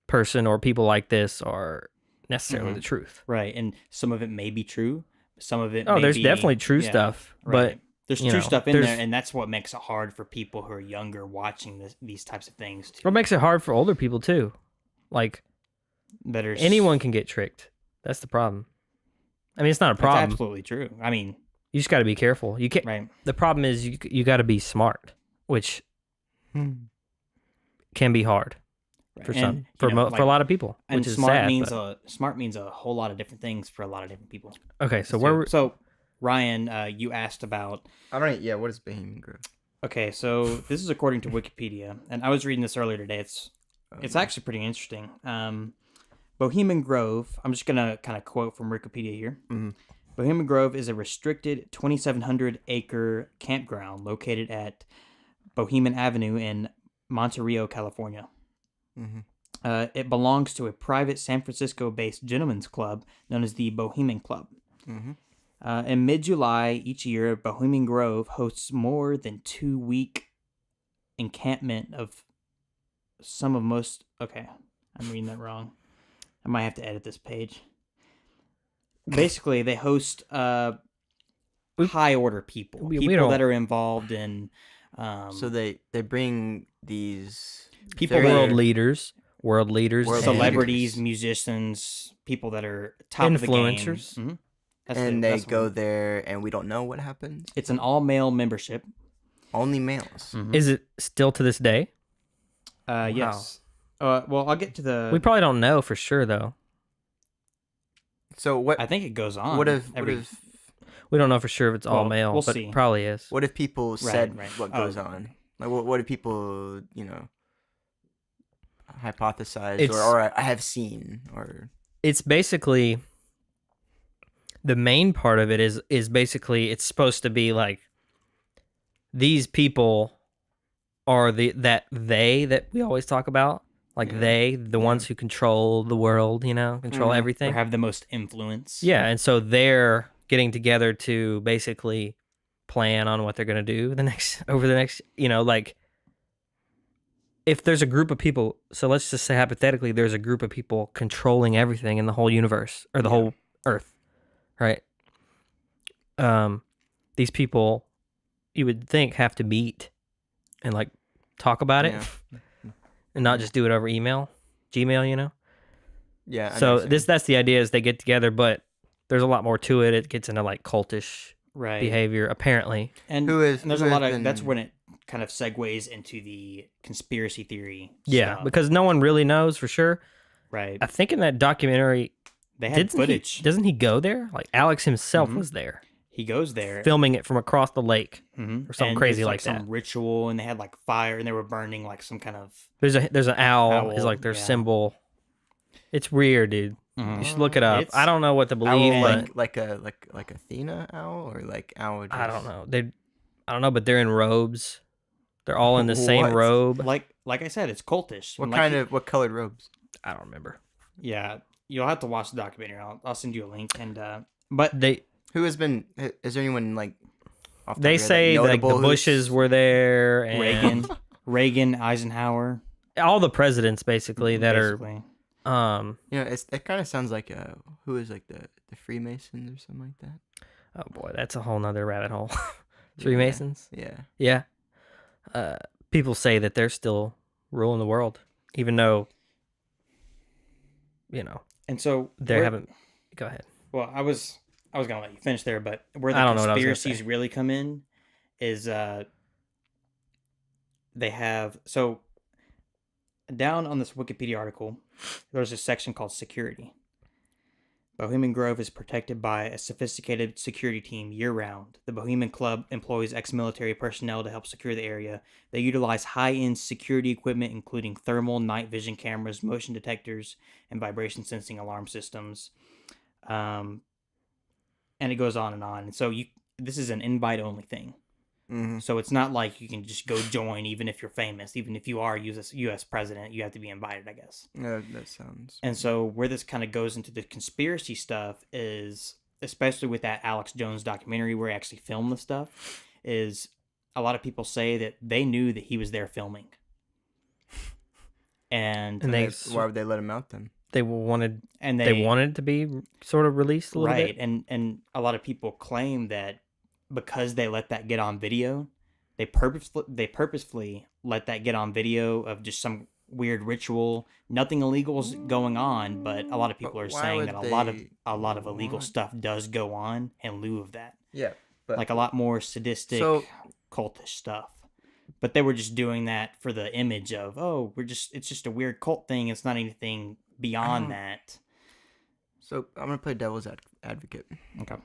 [SPEAKER 1] person or people like this are necessarily the truth.
[SPEAKER 3] Right, and some of it may be true. Some of it
[SPEAKER 1] Oh,
[SPEAKER 3] may
[SPEAKER 1] there's
[SPEAKER 3] be,
[SPEAKER 1] definitely true
[SPEAKER 3] yeah,
[SPEAKER 1] stuff,
[SPEAKER 3] right.
[SPEAKER 1] but
[SPEAKER 3] There's
[SPEAKER 1] you
[SPEAKER 3] true
[SPEAKER 1] know,
[SPEAKER 3] stuff in
[SPEAKER 1] there's-
[SPEAKER 3] there, and that's what makes it hard for people who are younger watching these types of things.
[SPEAKER 1] what makes it hard for older people too. Like
[SPEAKER 3] That are
[SPEAKER 1] anyone can get tricked. That's the problem. I mean, it's not a
[SPEAKER 3] That's
[SPEAKER 1] problem.
[SPEAKER 3] absolutely true. I mean,
[SPEAKER 1] You just got to be careful. You can't.
[SPEAKER 3] right.
[SPEAKER 1] The problem is you got to be smart, which can be hard for
[SPEAKER 3] And,
[SPEAKER 1] some
[SPEAKER 3] you
[SPEAKER 1] for
[SPEAKER 3] know,
[SPEAKER 1] for a lot of people,
[SPEAKER 3] And
[SPEAKER 1] which is
[SPEAKER 3] smart
[SPEAKER 1] sad.
[SPEAKER 3] means
[SPEAKER 1] but-
[SPEAKER 3] smart means a whole lot of different things for a lot of different people.
[SPEAKER 1] okay, so where
[SPEAKER 3] So Ryan, you asked about.
[SPEAKER 2] I don't. Yeah. What is Bohemian Grove?
[SPEAKER 3] Okay, so this is according to Wikipedia, and I was reading this earlier today. It's actually pretty interesting. Bohemian Grove. I'm just gonna kind of quote from Wikipedia here.
[SPEAKER 2] Mhm.
[SPEAKER 3] Bohemian Grove is a restricted 2,700-acre campground located at Bohemian Avenue in Monterey, California.
[SPEAKER 2] Mhm.
[SPEAKER 3] It belongs to a private San Francisco-based gentlemen's club known as the Bohemian Club. In mid-July each year, Bohemian Grove hosts more than 2-week encampment of some of most... Okay, I'm reading that wrong. I might have to edit this page. Basically, they host high-order people.
[SPEAKER 1] we
[SPEAKER 3] People
[SPEAKER 1] don't-
[SPEAKER 3] that are involved in...
[SPEAKER 2] So they bring these
[SPEAKER 3] People
[SPEAKER 2] very-
[SPEAKER 1] world leaders, and
[SPEAKER 3] celebrities, musicians, people that are top of the game.
[SPEAKER 1] Influencers.
[SPEAKER 3] Mhm.
[SPEAKER 2] and they
[SPEAKER 3] that's
[SPEAKER 2] go
[SPEAKER 3] what-
[SPEAKER 2] there, and we don't know what happens.
[SPEAKER 3] It's an all-male membership.
[SPEAKER 2] Only males.
[SPEAKER 1] Is it still to this day?
[SPEAKER 3] Yes. Well, I'll get to the...
[SPEAKER 1] We probably don't know for sure though.
[SPEAKER 2] So what?
[SPEAKER 3] I think it goes on.
[SPEAKER 2] What if?
[SPEAKER 1] We don't know for sure if it's all
[SPEAKER 3] Well,
[SPEAKER 1] male,
[SPEAKER 3] we'll
[SPEAKER 1] but
[SPEAKER 3] see.
[SPEAKER 1] it probably is.
[SPEAKER 2] What if people said
[SPEAKER 3] right.
[SPEAKER 2] what goes on? Like, what if people, hypothesize
[SPEAKER 1] It's-
[SPEAKER 2] or I have seen or
[SPEAKER 1] It's basically the main part of it is basically it's supposed to be like these people are that we always talk about, like the ones who control the world, control everything.
[SPEAKER 3] Or have the most influence.
[SPEAKER 1] Yeah, and so they're getting together to basically plan on what they're going to do over the next, like if there's a group of people, so let's just say hypothetically there's a group of people controlling everything in the whole universe or the whole earth, right? These people you would think have to meet and like talk about it and not just do it over Gmail,
[SPEAKER 2] yeah. I
[SPEAKER 1] So
[SPEAKER 2] know what you're
[SPEAKER 1] that's the idea is they get together, but there's a lot more to it. It gets into like cultish
[SPEAKER 3] Right.
[SPEAKER 1] behavior apparently.
[SPEAKER 3] And,
[SPEAKER 2] Who is-
[SPEAKER 3] and there's
[SPEAKER 2] who
[SPEAKER 3] a
[SPEAKER 2] has
[SPEAKER 3] lot of...
[SPEAKER 2] been-
[SPEAKER 3] That's when it kind of segues into the conspiracy theory
[SPEAKER 1] Yeah,
[SPEAKER 3] stuff.
[SPEAKER 1] because no one really knows for sure.
[SPEAKER 3] Right.
[SPEAKER 1] I think in that documentary,
[SPEAKER 3] They had footage.
[SPEAKER 1] doesn't he go there? Like Alex himself was there,
[SPEAKER 3] He goes there.
[SPEAKER 1] filming it from across the lake
[SPEAKER 3] Mhm.
[SPEAKER 1] or something
[SPEAKER 3] And
[SPEAKER 1] crazy
[SPEAKER 3] it's
[SPEAKER 1] like that.
[SPEAKER 3] some ritual, and they had like fire, and they were burning like some kind of...
[SPEAKER 1] There's an owl. Is
[SPEAKER 3] Owl,
[SPEAKER 1] like their
[SPEAKER 3] yeah.
[SPEAKER 1] symbol. It's weird, dude. You should look it up.
[SPEAKER 3] It's-
[SPEAKER 1] I don't know what to believe,
[SPEAKER 2] Owl
[SPEAKER 1] but
[SPEAKER 2] like Athena owl or like owl.
[SPEAKER 1] I don't know. I don't know, but they're in robes. They're all in the same
[SPEAKER 2] What?
[SPEAKER 1] robe.
[SPEAKER 3] Like I said, it's cultish.
[SPEAKER 2] What
[SPEAKER 3] And like
[SPEAKER 2] kind
[SPEAKER 3] you-
[SPEAKER 2] of what colored robes?
[SPEAKER 1] I don't remember.
[SPEAKER 3] Yeah, you'll have to watch the documentary. I'll send you a link. And but
[SPEAKER 1] They
[SPEAKER 2] Who has been? Is there anyone like? Off the
[SPEAKER 1] they
[SPEAKER 2] top of your head,
[SPEAKER 1] say like
[SPEAKER 2] notable
[SPEAKER 1] the
[SPEAKER 2] who's-
[SPEAKER 1] Bushes were there and
[SPEAKER 3] Reagan, Eisenhower,
[SPEAKER 1] all the presidents basically that
[SPEAKER 3] basically.
[SPEAKER 1] are
[SPEAKER 2] it kind of sounds like who is like the Freemasons or something like that.
[SPEAKER 1] oh boy, that's a whole nother rabbit hole. Freemasons.
[SPEAKER 2] Yeah.
[SPEAKER 1] Yeah. People say that they're still ruling the world, even though,
[SPEAKER 3] And so
[SPEAKER 1] they haven't. Go ahead.
[SPEAKER 3] Well, I was gonna let you finish there, but where
[SPEAKER 1] I
[SPEAKER 3] the
[SPEAKER 1] don't know what I was gonna
[SPEAKER 3] conspiracies
[SPEAKER 1] say.
[SPEAKER 3] really come in is they have so down on this Wikipedia article, there's a section called security. Bohemian Grove is protected by a sophisticated security team year-round. The Bohemian Club employs ex-military personnel to help secure the area. They utilize high-end security equipment, including thermal, night vision cameras, motion detectors, and vibration sensing alarm systems. And it goes on and on. And so this is an invite-only thing.
[SPEAKER 2] Mm-hmm.
[SPEAKER 3] So it's not like you can just go join, even if you're famous. Even if you are U.S. president, you have to be invited, I guess.
[SPEAKER 2] Yeah, that sounds.
[SPEAKER 3] And so where this kind of goes into the conspiracy stuff is, especially with that Alex Jones documentary where he actually filmed the stuff, is a lot of people say that they knew that he was there filming. And
[SPEAKER 2] Why would they let him out then?
[SPEAKER 1] They wanted
[SPEAKER 3] they
[SPEAKER 1] wanted to be sort of released a little
[SPEAKER 3] right,
[SPEAKER 1] bit.
[SPEAKER 3] and a lot of people claim that because they let that get on video, they purposefully let that get on video of just some weird ritual. Nothing illegal is going on, but a lot of people
[SPEAKER 2] But
[SPEAKER 3] are
[SPEAKER 2] why
[SPEAKER 3] saying
[SPEAKER 2] would
[SPEAKER 3] that
[SPEAKER 2] they
[SPEAKER 3] a lot of illegal
[SPEAKER 2] want-
[SPEAKER 3] stuff does go on in lieu of that,
[SPEAKER 2] Yeah, but
[SPEAKER 3] like a lot more sadistic, cultish stuff. But they were just doing that for the image of, oh, it's just a weird cult thing. It's not anything beyond that.
[SPEAKER 2] So I'm gonna play devil's advocate.
[SPEAKER 3] Okay.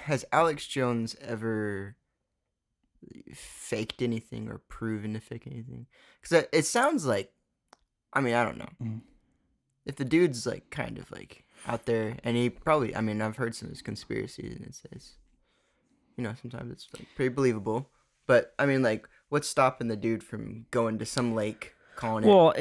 [SPEAKER 2] Has Alex Jones ever faked anything or proven to fake anything? Because it sounds like, I mean, I don't know.
[SPEAKER 3] Mhm.
[SPEAKER 2] If the dude's like kind of like out there, and he probably, I mean, I've heard some of his conspiracies, and it says, sometimes it's like pretty believable. But I mean, like, what's stopping the dude from going to some lake, calling it.
[SPEAKER 1] Well,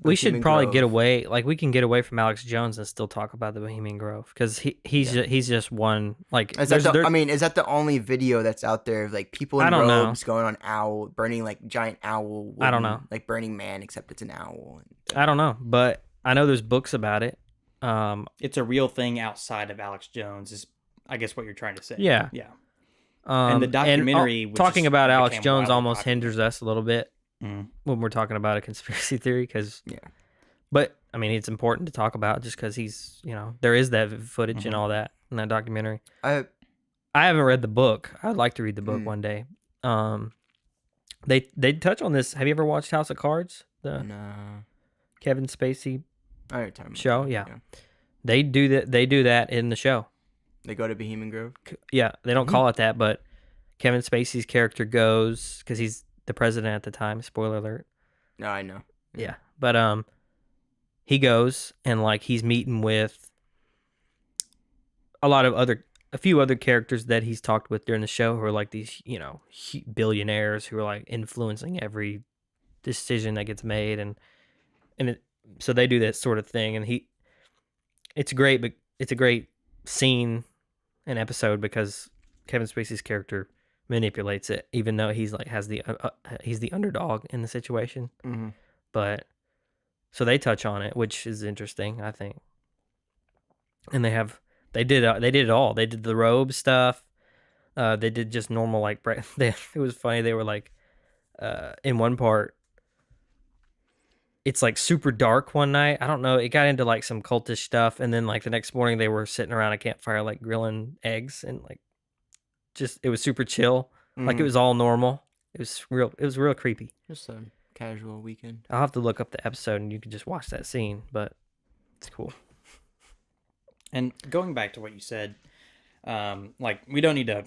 [SPEAKER 1] we should
[SPEAKER 2] Bohemian
[SPEAKER 1] probably
[SPEAKER 2] Grove.
[SPEAKER 1] get away. Like, we can get away from Alex Jones and still talk about the Bohemian Grove because he's just one. Like,
[SPEAKER 2] Is that is that the only video that's out there of like people
[SPEAKER 1] I
[SPEAKER 2] in
[SPEAKER 1] don't know.
[SPEAKER 2] robes going on owl, burning like giant owl?
[SPEAKER 1] I don't know.
[SPEAKER 2] Like Burning Man, except it's an owl.
[SPEAKER 1] I don't know, but I know there's books about it.
[SPEAKER 3] It's a real thing outside of Alex Jones, is I guess what you're trying to say.
[SPEAKER 1] Yeah.
[SPEAKER 3] Yeah. And the documentary, which
[SPEAKER 1] talking
[SPEAKER 3] just
[SPEAKER 1] about Alex
[SPEAKER 3] became
[SPEAKER 1] Jones
[SPEAKER 3] wildly
[SPEAKER 1] almost
[SPEAKER 3] popular.
[SPEAKER 1] hinders us a little bit
[SPEAKER 3] Mm.
[SPEAKER 1] when we're talking about a conspiracy theory, because
[SPEAKER 2] Yeah.
[SPEAKER 1] But I mean, it's important to talk about just because he's, there is that footage and all that in that documentary. I haven't read the book. I'd like to read the book one day. They touch on this. Have you ever watched House of Cards? The Kevin Spacey show? Yeah. They do that. They do that in the show.
[SPEAKER 2] They go to Bohemian Grove.
[SPEAKER 1] Yeah, they don't call it that, but Kevin Spacey's character goes because he's the president at the time. Spoiler alert.
[SPEAKER 2] No, I know.
[SPEAKER 1] Yeah, but he goes and like he's meeting with a few other characters that he's talked with during the show who are like these, billionaires who are like influencing every decision that gets made, so they do that sort of thing, and it's great, but it's a great scene and episode because Kevin Spacey's character manipulates it, even though he's like he's the underdog in the situation.
[SPEAKER 2] Mm-hmm.
[SPEAKER 1] But so they touch on it, which is interesting, I think. And they did it all. They did the robe stuff. They did just normal like it was funny. They were like in one part, it's like super dark one night. I don't know. It got into like some cultish stuff, and then like the next morning they were sitting around a campfire like grilling eggs and like just it was super chill. Like it was all normal. It was real creepy.
[SPEAKER 2] Just a casual weekend.
[SPEAKER 1] I'll have to look up the episode and you can just watch that scene, but it's cool.
[SPEAKER 3] And going back to what you said, like we don't need to.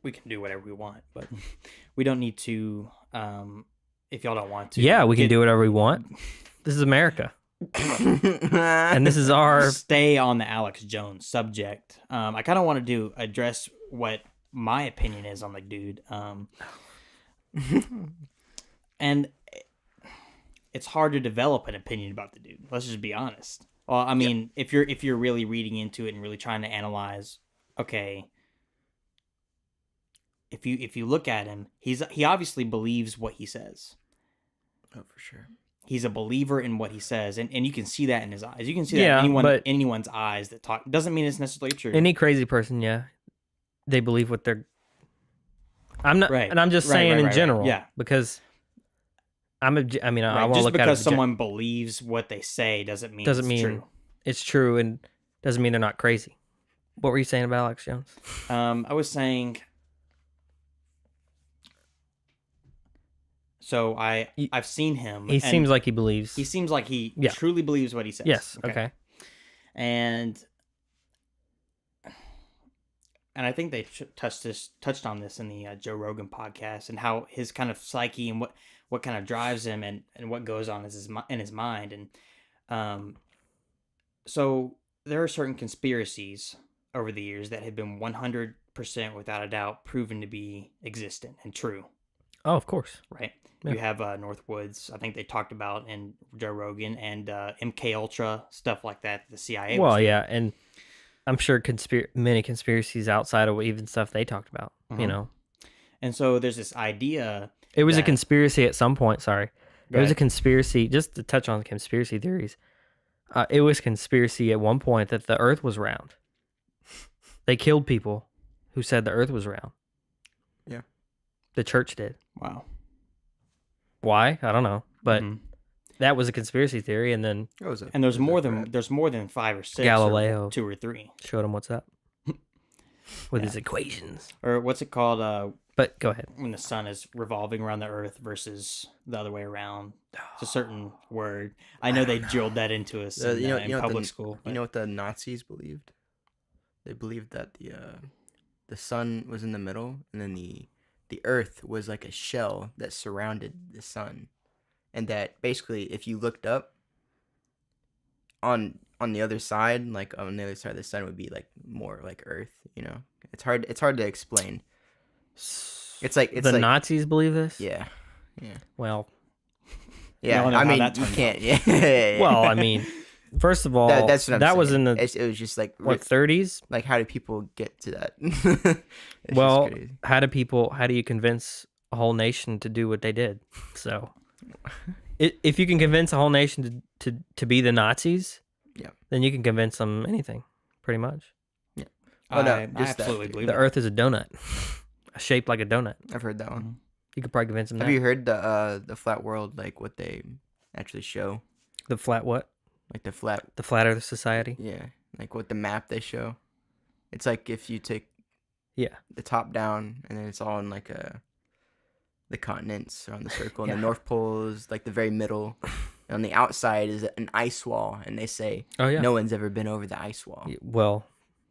[SPEAKER 3] We can do whatever we want, but we don't need to. If y'all don't want to,
[SPEAKER 1] yeah, we can do whatever we want. This is America, and this is our
[SPEAKER 3] stay on the Alex Jones subject. I kind of want to address what my opinion is on the dude. And it's hard to develop an opinion about the dude. Let's just be honest. Well, I mean, if you're really reading into it and really trying to analyze, okay, if you look at him, he obviously believes what he says.
[SPEAKER 2] Oh, for sure.
[SPEAKER 3] He's a believer in what he says, and you can see that in his eyes. You can see that in anyone's eyes that talk. Doesn't mean it's necessarily true.
[SPEAKER 1] Any crazy person, they believe what they're. I'm not, and I'm just saying in general, because I want to look at it.
[SPEAKER 3] Just because someone believes what they say doesn't mean true.
[SPEAKER 1] It's true, and doesn't mean they're not crazy. What were you saying about Alex Jones?
[SPEAKER 3] I was saying. So I've seen him.
[SPEAKER 1] He seems like he believes.
[SPEAKER 3] He seems like he truly believes what he says.
[SPEAKER 1] Yes. Okay.
[SPEAKER 3] And I think they touched on this in the Joe Rogan podcast, and how his kind of psyche and what kind of drives him and what goes on in his mind. And so there are certain conspiracies over the years that have been 100% without a doubt proven to be existent and true.
[SPEAKER 1] Oh, of course.
[SPEAKER 3] Right. Yeah. You have Northwoods. I think they talked about in Joe Rogan, and MK Ultra, stuff like that. The CIA.
[SPEAKER 1] Well, yeah, and I'm sure many conspiracies outside of even stuff they talked about.
[SPEAKER 3] And so there's this idea.
[SPEAKER 1] It was a conspiracy at some point. Sorry, it was a conspiracy. Just to touch on conspiracy theories, it was conspiracy at one point that the Earth was round. They killed people who said the Earth was round.
[SPEAKER 2] Yeah, the
[SPEAKER 1] church did.
[SPEAKER 3] Wow.
[SPEAKER 1] Why? I don't know, but that was a conspiracy theory, and then
[SPEAKER 3] there's more than 5 or 6.
[SPEAKER 1] Galileo,
[SPEAKER 3] or 2 or 3
[SPEAKER 1] showed him what's up with his equations,
[SPEAKER 3] or what's it called?
[SPEAKER 1] But go ahead.
[SPEAKER 3] When the sun is revolving around the Earth versus the other way around, it's a certain word. I know they drilled that into us in public school.
[SPEAKER 2] You know what the Nazis believed? They believed that the sun was in the middle, and then the Earth was like a shell that surrounded the sun, and that basically if you looked up on the other side, like on the other side of the sun would be like more like Earth. It's hard to explain. It's like
[SPEAKER 1] Nazis believe this.
[SPEAKER 2] Yeah.
[SPEAKER 1] Well,
[SPEAKER 2] Yeah,
[SPEAKER 3] all know
[SPEAKER 2] I
[SPEAKER 3] how
[SPEAKER 2] mean,
[SPEAKER 3] that
[SPEAKER 2] you
[SPEAKER 3] turned
[SPEAKER 2] can't.
[SPEAKER 3] out.
[SPEAKER 2] Yeah.
[SPEAKER 1] Well, I mean, first of all,
[SPEAKER 2] that's what I'm
[SPEAKER 1] that
[SPEAKER 2] saying.
[SPEAKER 1] was in the
[SPEAKER 2] It was just like
[SPEAKER 1] what 30s.
[SPEAKER 2] like how do people get to that? It's
[SPEAKER 1] Well,
[SPEAKER 2] just crazy.
[SPEAKER 1] how do you convince a whole nation to do what they did? So, if you can convince a whole nation to be the Nazis,
[SPEAKER 2] Yeah.
[SPEAKER 1] then you can convince them anything, pretty much.
[SPEAKER 2] Yeah. Oh, no,
[SPEAKER 3] I
[SPEAKER 2] just that,
[SPEAKER 3] absolutely
[SPEAKER 2] dude.
[SPEAKER 3] believe
[SPEAKER 1] The
[SPEAKER 3] that.
[SPEAKER 1] Earth is a donut, shaped like a donut.
[SPEAKER 2] I've heard that one.
[SPEAKER 3] Mhm.
[SPEAKER 1] You could probably convince them.
[SPEAKER 2] Have
[SPEAKER 1] that.
[SPEAKER 2] you heard the flat world, like what they actually show,
[SPEAKER 1] The flat what?
[SPEAKER 2] like the flat?
[SPEAKER 1] The Flat Earth Society.
[SPEAKER 2] Yeah, like what the map they show. It's like if you take
[SPEAKER 1] Yeah.
[SPEAKER 2] the top down and then it's all in like the continents around the circle, and
[SPEAKER 1] Yeah.
[SPEAKER 2] the North Pole is like the very middle. And on the outside is an ice wall, and they say
[SPEAKER 1] Oh yeah.
[SPEAKER 2] no one's ever been over the ice wall.
[SPEAKER 1] Well,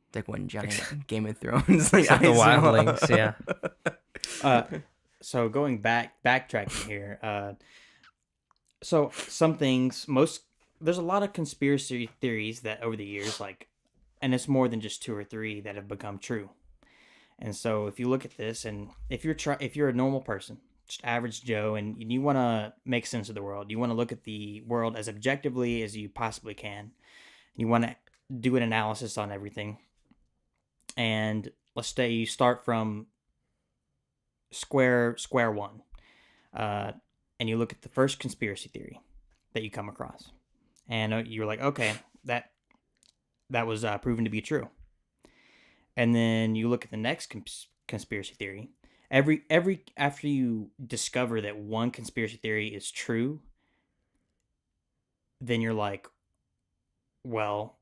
[SPEAKER 2] It's like one giant Game of Thrones, like
[SPEAKER 1] except the
[SPEAKER 2] ice wall.
[SPEAKER 1] wildlings. Yeah.
[SPEAKER 3] So backtracking here. So some things, there's a lot of conspiracy theories that over the years, like, and it's more than just 2 or 3 that have become true. And so if you look at this, and if you're a normal person, just average Joe, and you want to make sense of the world, you want to look at the world as objectively as you possibly can. You want to do an analysis on everything. And let's say you start from square one, and you look at the first conspiracy theory that you come across, and you're like, okay, that was proven to be true. And then you look at the next conspiracy theory. Every after you discover that one conspiracy theory is true, then you're like, well,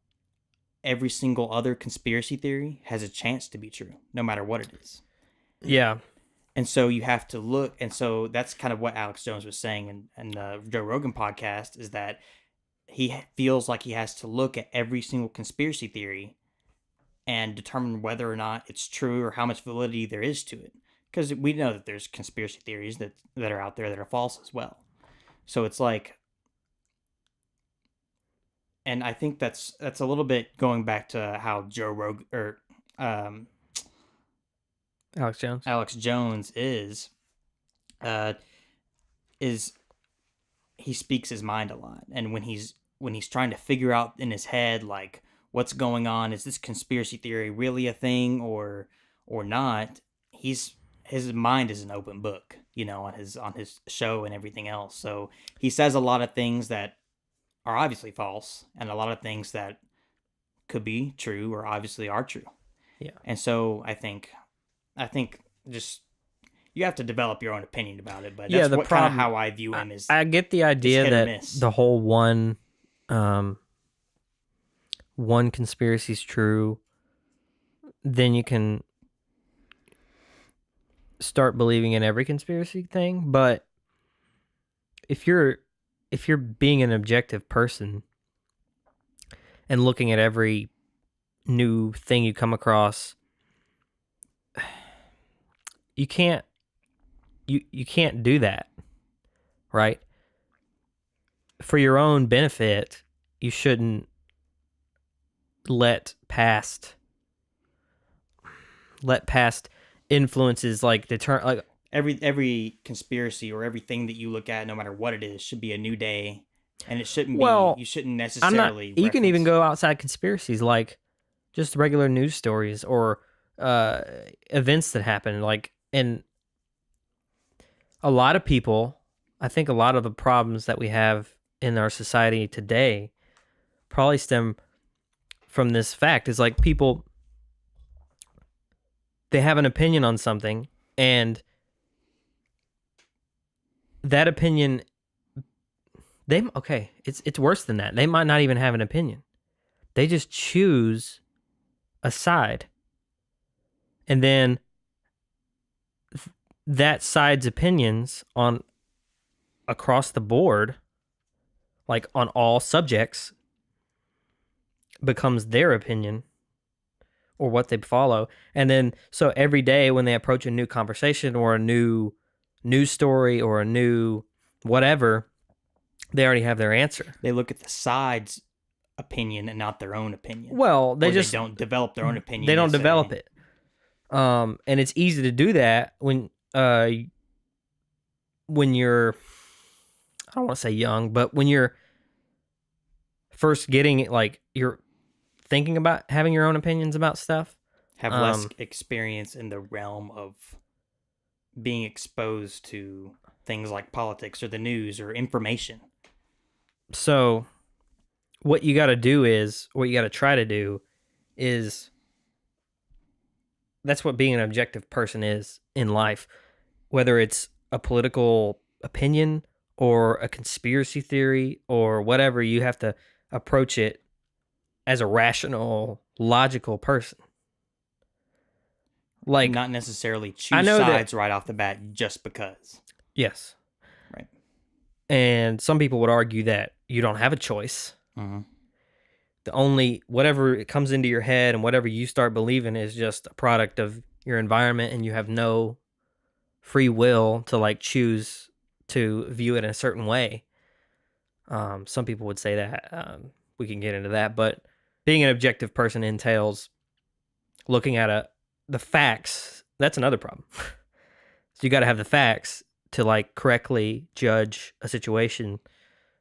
[SPEAKER 3] every single other conspiracy theory has a chance to be true, no matter what it is.
[SPEAKER 1] Yeah.
[SPEAKER 3] And so you have to look, and so that's kind of what Alex Jones was saying in the Joe Rogan podcast, is that he feels like he has to look at every single conspiracy theory and determine whether or not it's true or how much validity there is to it. Because we know that there's conspiracy theories that are out there that are false as well. So it's like, and I think that's a little bit going back to how Joe Rogan or
[SPEAKER 1] Alex Jones
[SPEAKER 3] is he speaks his mind a lot, and when he's trying to figure out in his head like what's going on, is this conspiracy theory really a thing or not, his mind is an open book, on his show and everything else. So he says a lot of things that are obviously false, and a lot of things that could be true or obviously are true.
[SPEAKER 1] Yeah.
[SPEAKER 3] And so I think just you have to develop your own opinion about it, but that's kind of how I view him. Is
[SPEAKER 1] I get the idea
[SPEAKER 3] hit or
[SPEAKER 1] that
[SPEAKER 3] miss.
[SPEAKER 1] the whole one conspiracy is true, then you can start believing in every conspiracy thing. But if you're being an objective person and looking at every new thing you come across, you can't do that, right? For your own benefit, you shouldn't let past influences like deter like
[SPEAKER 3] every conspiracy or everything that you look at, no matter what it is, should be a new day, and it shouldn't
[SPEAKER 1] Well,
[SPEAKER 3] be. You shouldn't
[SPEAKER 1] I'm
[SPEAKER 3] necessarily.
[SPEAKER 1] not. You can even
[SPEAKER 3] reference-
[SPEAKER 1] go outside conspiracies, like just regular news stories or events that happen. Like, and a lot of people, I think, a lot of the problems that we have in our society today probably stem from this fact. Is like people, they have an opinion on something, and that opinion, it's worse than that. They might not even have an opinion. They just choose a side. And then that side's opinions on across the board, like on all subjects, becomes their opinion or what they follow. And then so every day when they approach a new conversation or a new news story or a new whatever, they already have their answer.
[SPEAKER 3] They look at the side's opinion and not their own opinion.
[SPEAKER 1] Well,
[SPEAKER 3] Or
[SPEAKER 1] they just
[SPEAKER 3] don't develop their own opinion.
[SPEAKER 1] they don't
[SPEAKER 3] say-
[SPEAKER 1] develop it. And it's easy to do that when you're I don't want to say young, but when you're first getting it, like you're thinking about having your own opinions about stuff,
[SPEAKER 3] Have less experience in the realm of being exposed to things like politics or the news or information.
[SPEAKER 1] So what you got to do is, what you got to try to do is, that's what being an objective person is in life, whether it's a political opinion or a conspiracy theory or whatever. You have to approach it as a rational, logical person. Like,
[SPEAKER 3] not necessarily
[SPEAKER 1] I
[SPEAKER 3] choose
[SPEAKER 1] know
[SPEAKER 3] sides right off the bat just because.
[SPEAKER 1] yes.
[SPEAKER 3] Right.
[SPEAKER 1] And some people would argue that you don't have a choice.
[SPEAKER 3] Mm-hmm.
[SPEAKER 1] The only, whatever it comes into your head and whatever you start believing is just a product of your environment, and you have no free will to like choose to view it in a certain way. Some people would say that. We can get into that, but being an objective person entails looking at the facts. That's another problem. So you got to have the facts to like correctly judge a situation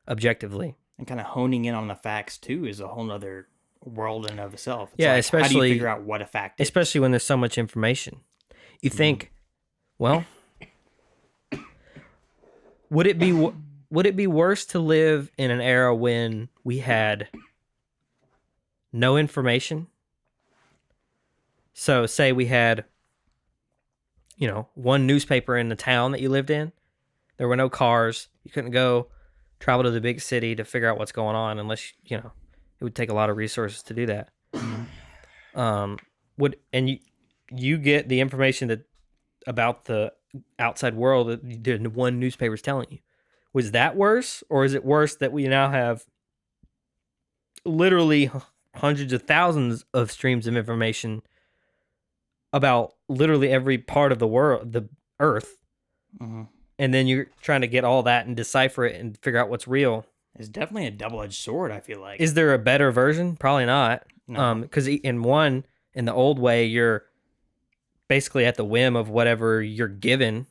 [SPEAKER 1] objectively.
[SPEAKER 3] And kind of honing in on the facts too is a whole nother world in and of itself. It's
[SPEAKER 1] Yeah,
[SPEAKER 3] like,
[SPEAKER 1] especially,
[SPEAKER 3] how do you figure out what a fact is?
[SPEAKER 1] especially when there's so much information. You think, well, would it be worse to live in an era when we had no information? So say we had, one newspaper in the town that you lived in. There were no cars. You couldn't go travel to the big city to figure out what's going on unless, it would take a lot of resources to do that. You get the information about the outside world that the one newspaper's telling you. Was that worse, or is it worse that we now have literally hundreds of thousands of streams of information about literally every part of the world, the earth, and then you're trying to get all that and decipher it and figure out what's real?
[SPEAKER 3] It's definitely a double-edged sword, I feel like.
[SPEAKER 1] Is there a better version? Probably not.
[SPEAKER 3] No.
[SPEAKER 1] Because in the old way, you're basically at the whim of whatever you're given,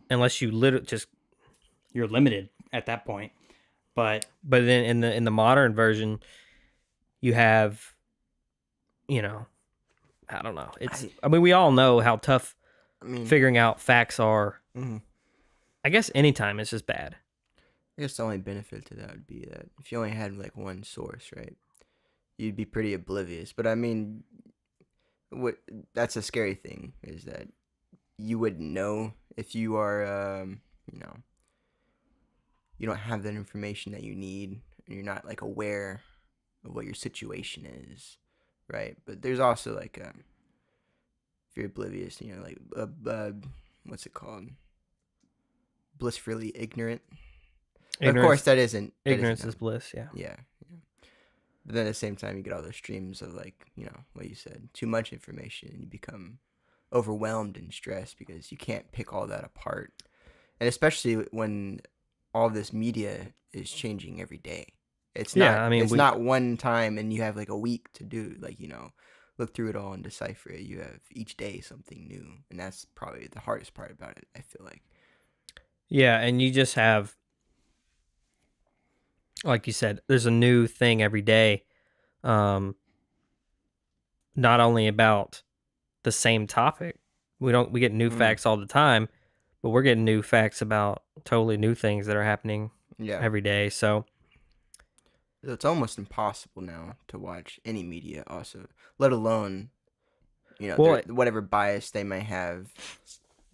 [SPEAKER 1] unless you literally just,
[SPEAKER 3] you're limited at that point. But
[SPEAKER 1] then in the modern version, you have, I don't know. We all know how tough figuring out facts are.
[SPEAKER 2] Mm-hmm.
[SPEAKER 1] I guess anytime it's just bad.
[SPEAKER 2] I guess the only benefit to that would be that if you only had like one source, right, you'd be pretty oblivious. But that's a scary thing, is that you wouldn't know if you are, you don't have that information that you need, and you're not like aware of what your situation is, right? But there's also like, if you're oblivious, like, what's it called? Blissfully ignorant. Of course, that isn't.
[SPEAKER 1] Ignorance is bliss, yeah.
[SPEAKER 2] Yeah. But then at the same time, you get all those streams of like, what you said, too much information, and you become overwhelmed and stressed because you can't pick all that apart. And especially when all this media is changing every day. It's not one time and you have like a week to do, like, look through it all and decipher it. You have each day something new, and that's probably the hardest part about it, I feel like.
[SPEAKER 1] Yeah, and you just have, like you said, there's a new thing every day. Not only about the same topic. We get new facts all the time, but we're getting new facts about totally new things that are happening every day. So
[SPEAKER 2] it's almost impossible now to watch any media also, let alone, whatever bias they may have.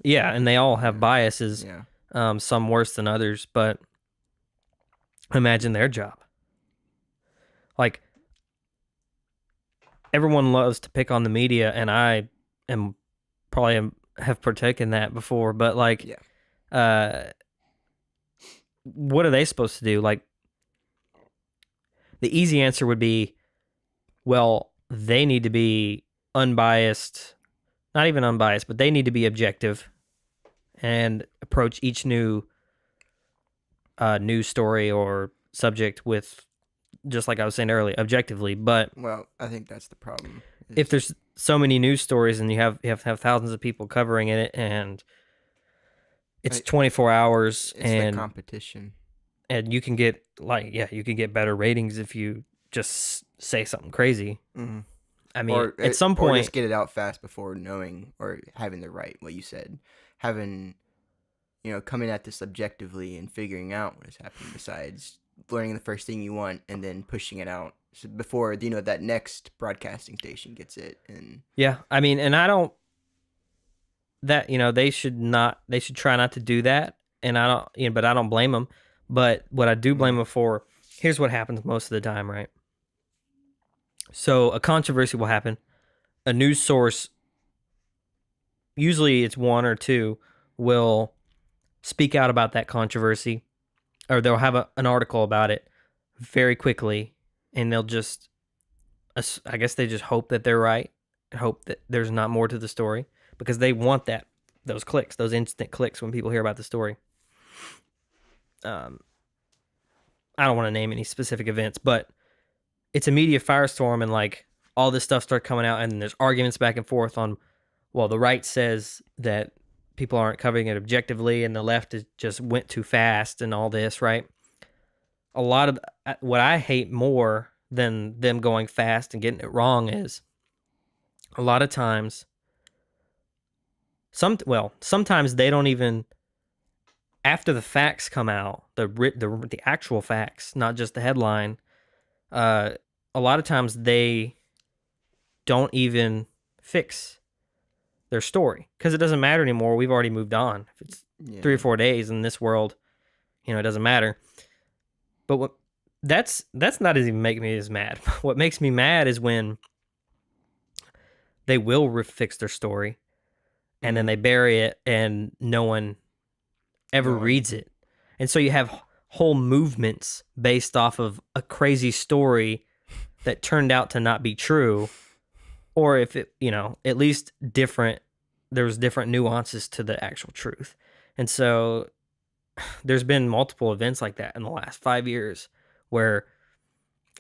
[SPEAKER 1] Yeah, and they all have biases.
[SPEAKER 2] Yeah.
[SPEAKER 1] Some worse than others, but imagine their job. Like, everyone loves to pick on the media, and I have partaken that before, but like, what are they supposed to do? Like, the easy answer would be, well, they need to be unbiased, not even unbiased, but they need to be objective and approach each new news story or subject with, just like I was saying earlier, objectively. But
[SPEAKER 2] well, I think that's the problem.
[SPEAKER 1] If there's so many news stories and you have thousands of people covering it, and it's 24 hours,
[SPEAKER 2] it's
[SPEAKER 1] and
[SPEAKER 2] the competition.
[SPEAKER 1] and you can get you can get better ratings if you just say something crazy.
[SPEAKER 2] Mm-hmm.
[SPEAKER 1] I mean, at some
[SPEAKER 2] or
[SPEAKER 1] point,
[SPEAKER 2] just get it out fast before knowing or having the right, what you said, having, coming at this objectively and figuring out what is happening besides learning the first thing you want and then pushing it out before, that next broadcasting station gets it. And
[SPEAKER 1] yeah, I mean, and I don't, that, they should try not to do that. And I don't, but I don't blame them. But what I do blame them for, here's what happens most of the time, right? So a controversy will happen. A news source, usually it's one or two, will speak out about that controversy, or they'll have an article about it very quickly, and they'll just, I guess they just hope that they're right, and hope that there's not more to the story, because they want those clicks, those instant clicks when people hear about the story. I don't want to name any specific events, but it's a media firestorm, and like all this stuff starts coming out, and then there's arguments back and forth on, well, the right says that people aren't covering it objectively, and the left just went too fast, and all this, right? A lot of what I hate more than them going fast and getting it wrong is a lot of times, sometimes they don't even, after the facts come out, the actual facts, not just the headline, a lot of times they don't even fix their story, because it doesn't matter anymore. We've already moved on. If it's 3 or 4 days in this world, it doesn't matter. But that's not even make me as mad. What makes me mad is when they will fix their story, and then they bury it, and no one ever reads it. And so you have whole movements based off of a crazy story that turned out to not be true, or if it, at least there was different nuances to the actual truth. And so there's been multiple events like that in the last 5 years where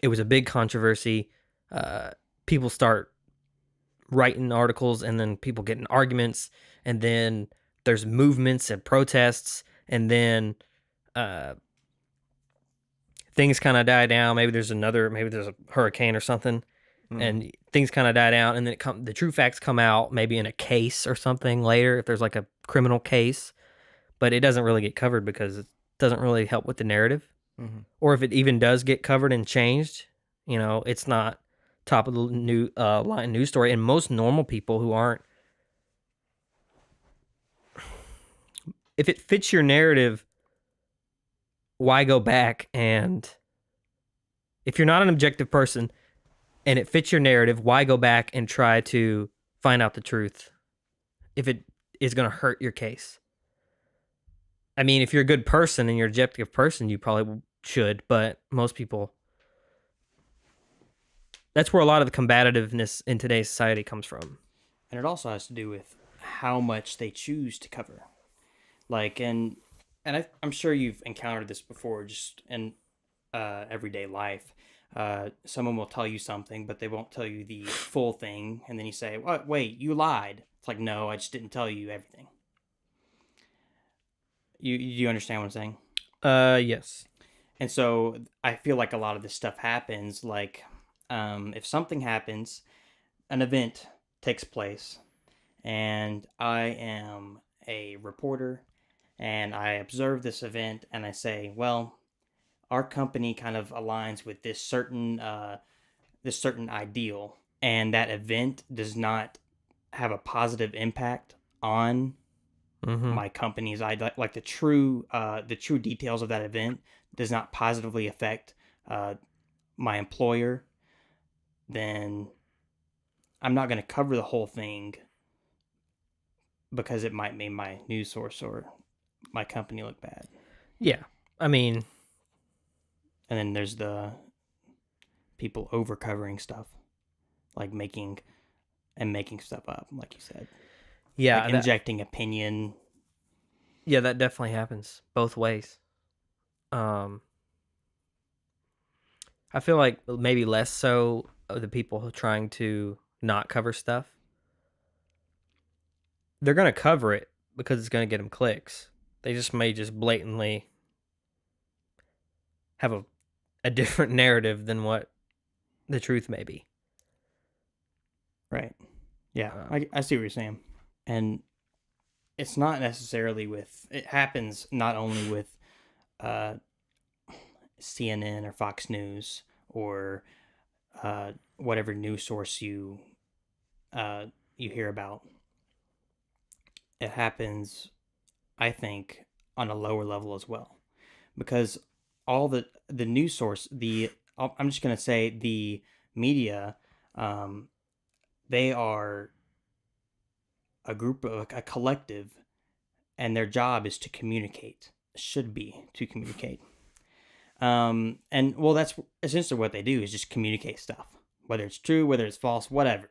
[SPEAKER 1] it was a big controversy. People start writing articles, and then people get in arguments, and then there's movements and protests, and then things kind of die down. Maybe there's a hurricane or something, and things kind of die down, and then the true facts come out, maybe in a case or something later, if there's like a criminal case, but it doesn't really get covered because it doesn't really help with the narrative. Or if it even does get covered and changed, it's not top of the line news story. And most normal people who aren't, if it fits your narrative, why go back? And if you're not an objective person and it fits your narrative, why go back and try to find out the truth if it is going to hurt your case? I mean, if you're a good person and you're an objective person, you probably should, but most people, that's where a lot of the combativeness in today's society comes from.
[SPEAKER 3] And it also has to do with how much they choose to cover. Like, and I'm sure you've encountered this before, just in everyday life. Someone will tell you something, but they won't tell you the full thing. And then you say, "What? Wait, you lied." It's like, no, I just didn't tell you everything. You understand what I'm saying?
[SPEAKER 1] Yes.
[SPEAKER 3] And so I feel like a lot of this stuff happens, like, if something happens, an event takes place, and I am a reporter, and I observe this event, and I say, well, our company kind of aligns with this certain ideal, and that event does not have a positive impact on my company's idea. Like the true details of that event does not positively affect my employer, then I'm not going to cover the whole thing because it might make my news source or my company look bad.
[SPEAKER 1] Yeah. I mean,
[SPEAKER 3] and then there's the people over covering stuff, like making stuff up, like you said.
[SPEAKER 1] Yeah.
[SPEAKER 3] Like injecting opinion.
[SPEAKER 1] Yeah, that definitely happens both ways. I feel like maybe less so of the people trying to not cover stuff. They're going to cover it because it's going to get them clicks. They just may just blatantly have a different narrative than what the truth may be.
[SPEAKER 3] Right. Yeah, I see what you're saying. And it's not necessarily it happens not only with CNN or Fox News or whatever news source you hear about. It happens, I think, on a lower level as well, because all the news source, I'm just gonna say the media, they are a group of a collective, and their job is to communicate. Should be to communicate. And well, that's essentially what they do, is just communicate stuff, whether it's true, whether it's false, whatever.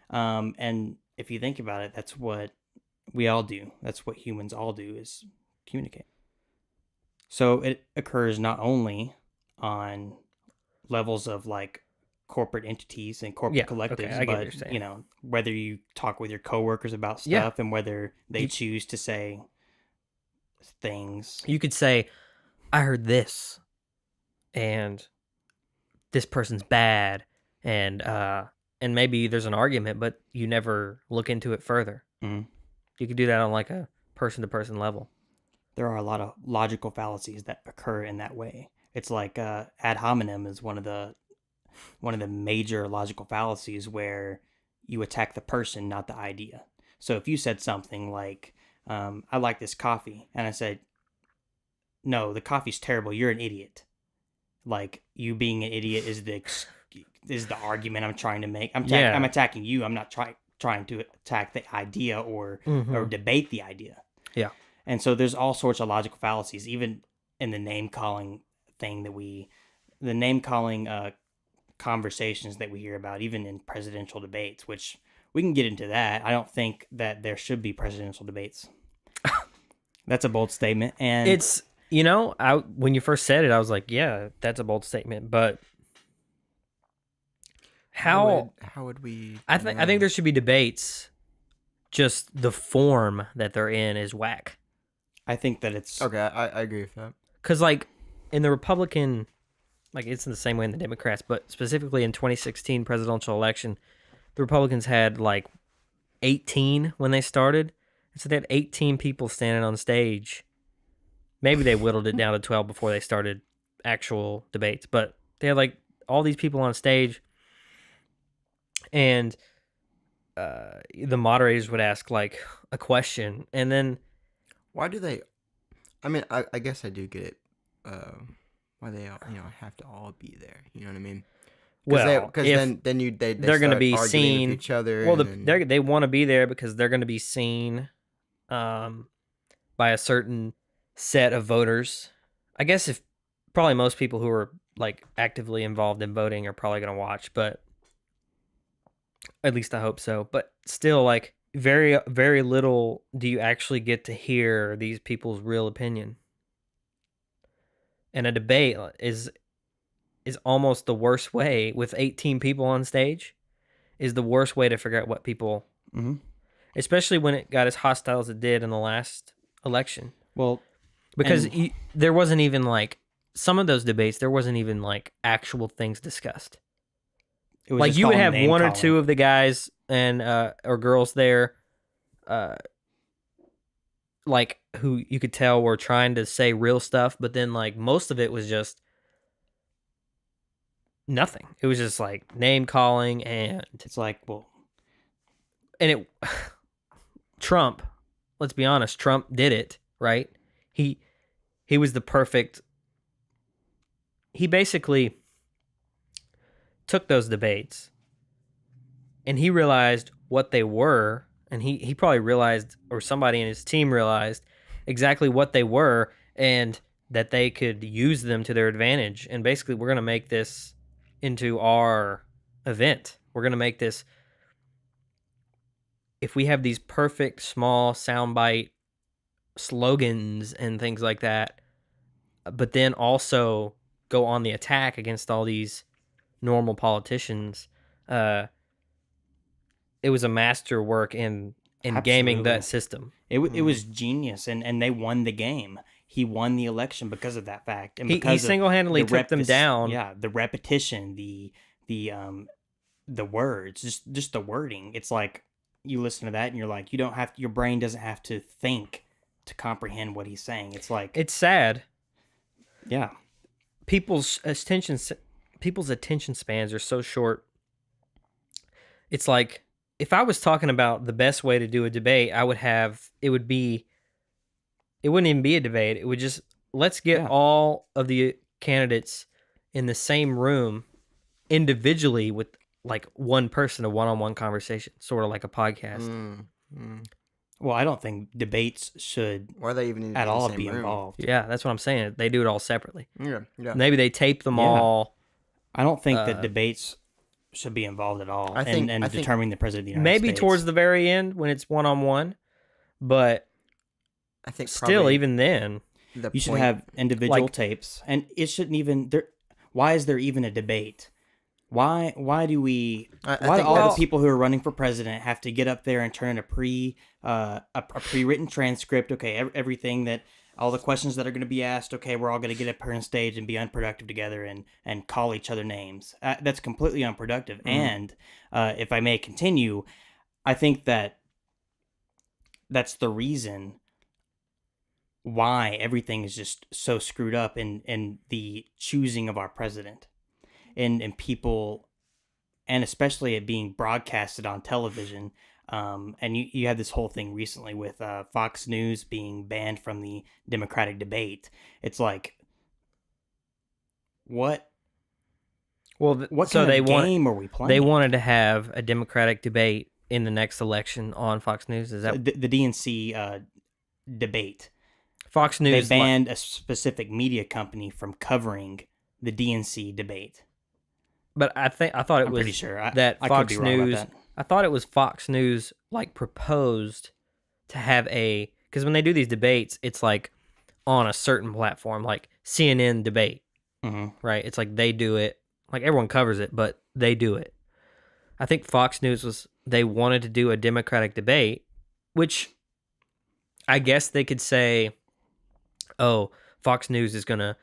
[SPEAKER 3] And if you think about it, that's what we all do. That's what humans all do, is communicate. So it occurs not only on levels of like corporate entities and corporate collectives, but whether you talk with your coworkers about stuff and whether they choose to say things.
[SPEAKER 1] You could say, I heard this, and this person's bad, and maybe there's an argument, but you never look into it further.
[SPEAKER 3] Mm-hmm.
[SPEAKER 1] You could do that on like a person-to-person level.
[SPEAKER 3] There are a lot of logical fallacies that occur in that way. It's like ad hominem is one of the major logical fallacies, where you attack the person, not the idea. So if you said something like, I like this coffee, and I said, no, the coffee's terrible, you're an idiot. Like, you being an idiot is the argument I'm trying to make. I'm attacking you. I'm not trying to attack the idea or debate the idea.
[SPEAKER 1] Yeah.
[SPEAKER 3] And so there's all sorts of logical fallacies, even in the name calling thing the name calling conversations that we hear about, even in presidential debates, which we can get into that. I don't think that there should be presidential debates. That's a bold statement. And
[SPEAKER 1] it's, when you first said it, I was like, yeah, that's a bold statement, but how
[SPEAKER 2] would we?
[SPEAKER 1] I think there should be debates. Just the form that they're in is whack.
[SPEAKER 3] I think that it's
[SPEAKER 2] okay. I agree with that.
[SPEAKER 1] Because like in the Republican, like it's in the same way in the Democrats, but specifically in 2016 presidential election, the Republicans had like 18 when they started. So they had 18 people standing on stage. Maybe they whittled it down to 12 before they started actual debates, but they had like all these people on stage, and the moderators would ask like a question, and then
[SPEAKER 2] why do they? I mean, I guess I do get it. Why they have to all be there? You know what I mean?
[SPEAKER 1] Well,
[SPEAKER 2] because then
[SPEAKER 1] they're going to be seen
[SPEAKER 2] with each other.
[SPEAKER 1] Well, they want to be there because they're going to be seen by a certain set of voters. I guess probably most people who are like actively involved in voting are probably going to watch, but at least I hope so. But still, like very, very little do you actually get to hear these people's real opinion. And a debate is almost the worst way, with 18 people on stage, is the worst way to figure out what people, especially when it got as hostile as it did in the last election.
[SPEAKER 3] Well,
[SPEAKER 1] because there wasn't even like, some of those debates, there wasn't even like actual things discussed.
[SPEAKER 3] It was
[SPEAKER 1] like
[SPEAKER 3] just
[SPEAKER 1] you would
[SPEAKER 3] calling
[SPEAKER 1] have
[SPEAKER 3] name
[SPEAKER 1] one or
[SPEAKER 3] calling.
[SPEAKER 1] two of the guys and or girls there, like who you could tell were trying to say real stuff, but then like most of it was just nothing. It was just like name calling, and
[SPEAKER 3] it's like, well,
[SPEAKER 1] and it Trump, let's be honest, Trump did it, right? He was the perfect. He basically took those debates and he realized what they were, and he probably realized, or somebody in his team realized exactly what they were, and that they could use them to their advantage. And basically, we're going to make this into our event. We're going to make this, if we have these perfect small soundbite slogans and things like that, but then also go on the attack against all these normal politicians, it was a masterwork in gaming that system.
[SPEAKER 3] It was genius, and they won the game. he won the election because of that fact, and
[SPEAKER 1] He
[SPEAKER 3] because of
[SPEAKER 1] single-handedly
[SPEAKER 3] the
[SPEAKER 1] took them down.
[SPEAKER 3] Yeah, the repetition, the words, just the wording. It's like you listen to that and you're like, your brain doesn't have to think to comprehend what he's saying. It's like,
[SPEAKER 1] It's sad.
[SPEAKER 3] yeah,
[SPEAKER 1] People's attention spans are so short. It's like, if I was talking about the best way to do a debate, it wouldn't even be a debate. It would just, let's get all of the candidates in the same room individually with like one person, a one-on-one conversation, sort of like a podcast.
[SPEAKER 3] Well, I don't think debates should
[SPEAKER 2] Why are they even
[SPEAKER 3] at
[SPEAKER 2] in the
[SPEAKER 3] all
[SPEAKER 2] same
[SPEAKER 3] be
[SPEAKER 2] room?
[SPEAKER 3] involved.
[SPEAKER 1] Yeah, that's what I'm saying. They do it all separately.
[SPEAKER 2] Yeah.
[SPEAKER 1] Maybe they tape them
[SPEAKER 3] Yeah.
[SPEAKER 1] all.
[SPEAKER 3] I don't think that debates should be involved at all
[SPEAKER 2] I think-
[SPEAKER 3] determining the president of the United
[SPEAKER 1] Maybe
[SPEAKER 3] States.
[SPEAKER 1] towards the very end when it's one-on-one, but
[SPEAKER 2] I think
[SPEAKER 1] still,
[SPEAKER 2] probably
[SPEAKER 1] even then,
[SPEAKER 3] You should
[SPEAKER 2] point-
[SPEAKER 3] have individual
[SPEAKER 1] like-
[SPEAKER 3] tapes, and it shouldn't even. Why is there even a debate? Why do we?
[SPEAKER 2] I
[SPEAKER 3] Why do
[SPEAKER 2] think
[SPEAKER 3] all
[SPEAKER 2] that's-
[SPEAKER 3] the people who are running for president have to get up there and turn in a pre-written transcript? Okay, everything that all the questions that are going to be asked. Okay, we're all going to get up here on stage and be unproductive together and call each other names. That's completely unproductive. And if I may continue, I think that's the reason why everything is just so screwed up in the choosing of our president and people, and especially it being broadcasted on television. And you had this whole thing recently with Fox News being banned from the Democratic debate. It's like, what
[SPEAKER 1] well,
[SPEAKER 3] kind of game are we playing?
[SPEAKER 1] They wanted to have a Democratic debate in the next election on Fox News. Is that
[SPEAKER 3] the DNC debate.
[SPEAKER 1] Fox
[SPEAKER 3] They
[SPEAKER 1] News?
[SPEAKER 3] banned a specific media company from covering the DNC debate.
[SPEAKER 1] But I thought it
[SPEAKER 3] I'm
[SPEAKER 1] was
[SPEAKER 3] pretty sure
[SPEAKER 1] that
[SPEAKER 3] I could
[SPEAKER 1] Fox
[SPEAKER 3] be wrong about
[SPEAKER 1] News.
[SPEAKER 3] that.
[SPEAKER 1] I thought it was Fox News like proposed to have because when they do these debates, it's like on a certain platform, like CNN debate, right? It's like they do it, like everyone covers it, but they do it. I think Fox News they wanted to do a Democratic debate, which I guess they could say, oh, Fox News is going to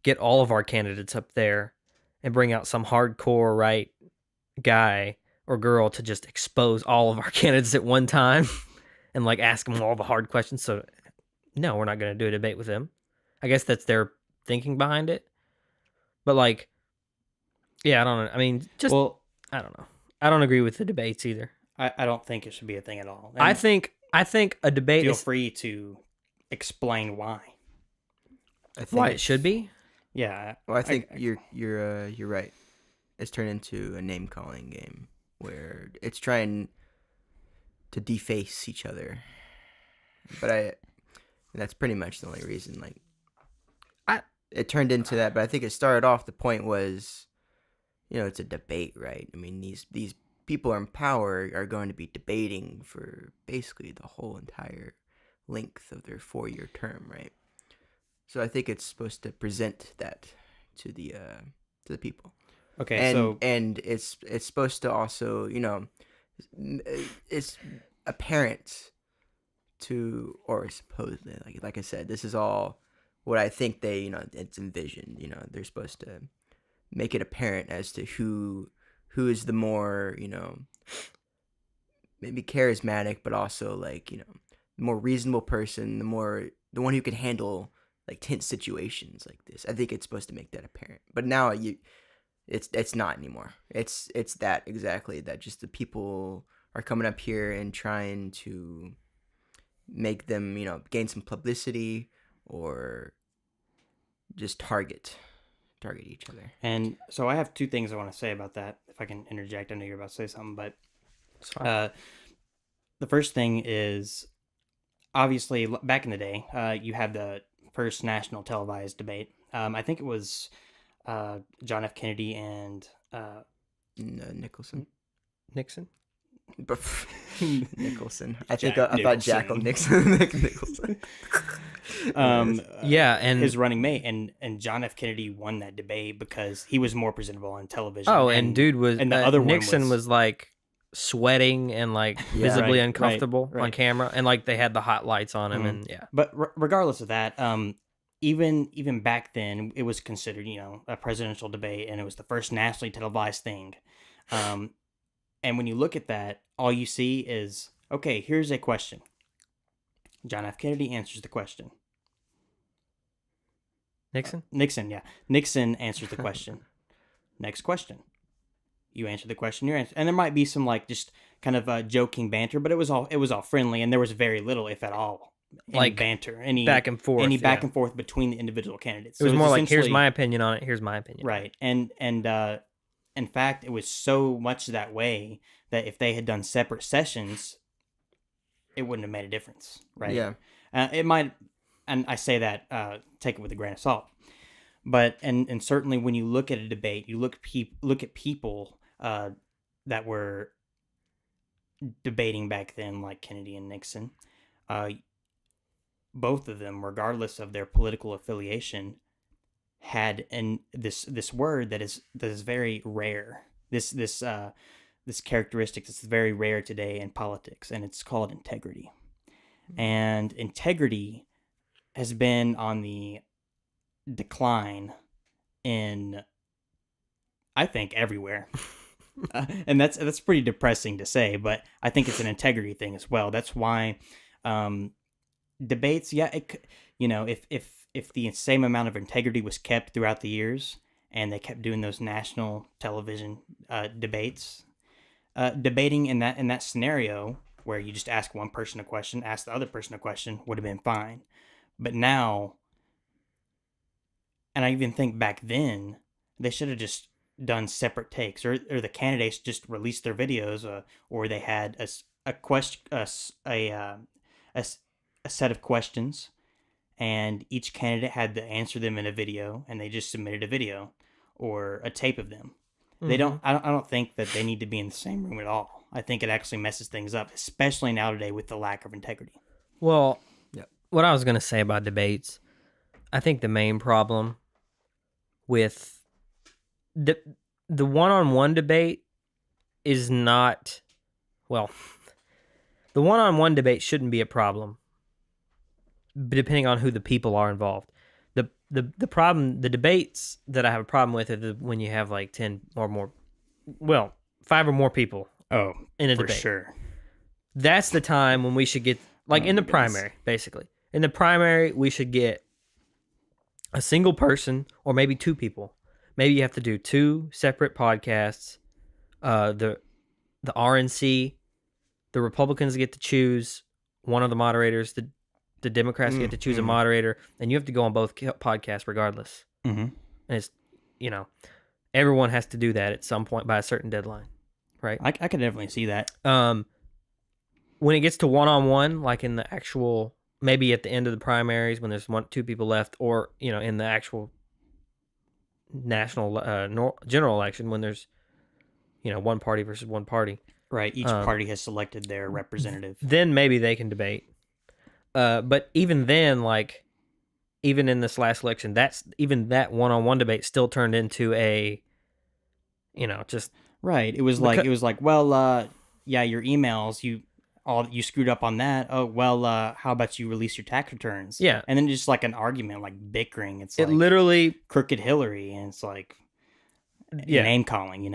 [SPEAKER 1] get all of our candidates up there and bring out some hardcore right guy or girl to just expose all of our candidates at one time and like ask them all the hard questions. So no, we're not going to do a debate with them. I guess that's their thinking behind it. But like, yeah, I don't know. I mean, just, I don't know. I don't agree with the debates either.
[SPEAKER 3] I don't think it should be a thing at all.
[SPEAKER 1] I think a debate
[SPEAKER 3] feel
[SPEAKER 1] is
[SPEAKER 3] free to explain why.
[SPEAKER 2] I think
[SPEAKER 1] why it should be.
[SPEAKER 3] Yeah.
[SPEAKER 2] Well, I think you're right. It's turned into a name calling game where it's trying to deface each other. But that's pretty much the only reason. Like, it turned into that. But I think it started off. The point was, it's a debate, right? I mean, these people in power are going to be debating for basically the whole entire length of their 4-year term, right? So I think it's supposed to present that to the people.
[SPEAKER 3] Okay,
[SPEAKER 2] and it's supposed to also, it's apparent to, or supposedly, like I said, this is all what I think they, it's envisioned. They're supposed to make it apparent as to who is the more, maybe charismatic, but also like, the more reasonable person, the one who can handle like tense situations like this. I think it's supposed to make that apparent. But now it's not anymore. It's that exactly that just the people are coming up here and trying to make them, gain some publicity or just target each other.
[SPEAKER 3] And so I have two things I want to say about that. If I can interject, I know you're about to say something, but the first thing is obviously back in the day, you had the first national televised debate. I think it was John F. Kennedy and
[SPEAKER 2] Nicholson.
[SPEAKER 1] Nixon.
[SPEAKER 2] Nicholson. I
[SPEAKER 3] Jack
[SPEAKER 2] thought Jackal Nixon. Nicholson.
[SPEAKER 1] Yeah, and
[SPEAKER 3] his running mate, and John F. Kennedy won that debate because he was more presentable on television.
[SPEAKER 1] Oh, and dude was
[SPEAKER 3] and the other one
[SPEAKER 1] Nixon was like sweating and like visibly uncomfortable
[SPEAKER 3] right.
[SPEAKER 1] on camera, and like they had the hot lights on him, and yeah.
[SPEAKER 3] But regardless of that, even back then, it was considered, a presidential debate, and it was the first nationally televised thing. And when you look at that, all you see is, okay, here's a question. John F. Kennedy answers the question.
[SPEAKER 1] Nixon?
[SPEAKER 3] Nixon, yeah. Nixon answers the question. Next question. You answer the question, you answer. And there might be some like just kind of joking banter, but it was all friendly, and there was very little, if at all, any banter, any
[SPEAKER 1] back and forth,
[SPEAKER 3] and forth between the individual candidates.
[SPEAKER 1] It was more like, here's my opinion on it, here's my opinion.
[SPEAKER 3] Right. And in fact, it was so much that way that if they had done separate sessions, it wouldn't have made a difference, right?
[SPEAKER 2] Yeah.
[SPEAKER 3] It might, and I say that, take it with a grain of salt. But, and certainly when you look at a debate, you look at people that were debating back then, like Kennedy and Nixon, both of them, regardless of their political affiliation, had this word that is very rare. This characteristic that's very rare today in politics, and it's called integrity. And integrity has been on the decline in, I think, everywhere. And that's pretty depressing to say, but I think it's an integrity thing as well. That's why debates, if the same amount of integrity was kept throughout the years, and they kept doing those national television debates, debating in that scenario where you just ask one person a question, ask the other person a question, would have been fine. But now, and I even think back then, they should have just done separate takes, or the candidates just released their videos, or they had a set of questions, and each candidate had to answer them in a video, and they just submitted a video or a tape of them. Mm-hmm. I don't think that they need to be in the same room at all. I think it actually messes things up, especially nowadays with the lack of integrity.
[SPEAKER 1] Well, what I was going to say about debates, I think the main problem with the one-on-one debate is not, well, the one-on-one debate shouldn't be a problem, depending on who the people are involved. The problem, the debates that I have a problem with are when you have like 10 or more, 5 or more people.
[SPEAKER 3] Oh,
[SPEAKER 1] in a
[SPEAKER 3] for
[SPEAKER 1] debate.
[SPEAKER 3] Sure.
[SPEAKER 1] That's the time when we should get, like, in the primary, basically. In the primary, we should get a single person or maybe 2 people. Maybe you have to do 2 separate podcasts. The RNC, the Republicans get to choose one of the moderators. The Democrats get to choose a moderator, and you have to go on both podcasts regardless.
[SPEAKER 3] Mm-hmm.
[SPEAKER 1] And it's, everyone has to do that at some point by a certain deadline. Right.
[SPEAKER 3] I could definitely see that.
[SPEAKER 1] When it gets to one-on-one, like in the actual, maybe at the end of the primaries when there's 2 people left, or in the actual national general election when there's one party versus one party.
[SPEAKER 3] Right. Each party has selected their representative.
[SPEAKER 1] Then maybe they can debate. But even then, like, even in this last election, that one-on-one debate still turned into a, just.
[SPEAKER 3] Right. It was like, your emails, you screwed up on that. Oh, well, how about you release your tax returns?
[SPEAKER 1] Yeah.
[SPEAKER 3] And then just like an argument, like bickering. It like
[SPEAKER 1] literally
[SPEAKER 3] crooked Hillary, and it's like name calling,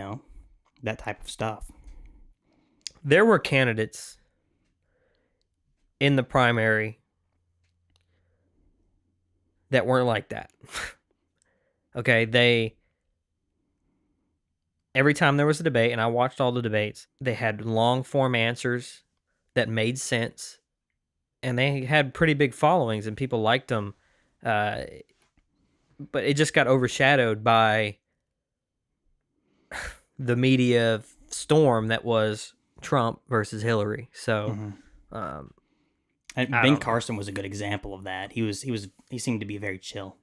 [SPEAKER 3] that type of stuff.
[SPEAKER 1] There were candidates in the primary that weren't like that. Okay, every time there was a debate, and I watched all the debates, they had long form answers that made sense, and they had pretty big followings, and people liked them. But it just got overshadowed by the media storm that was Trump versus Hillary. So,
[SPEAKER 3] and Ben Carson was a good example of that. He seemed to be very chill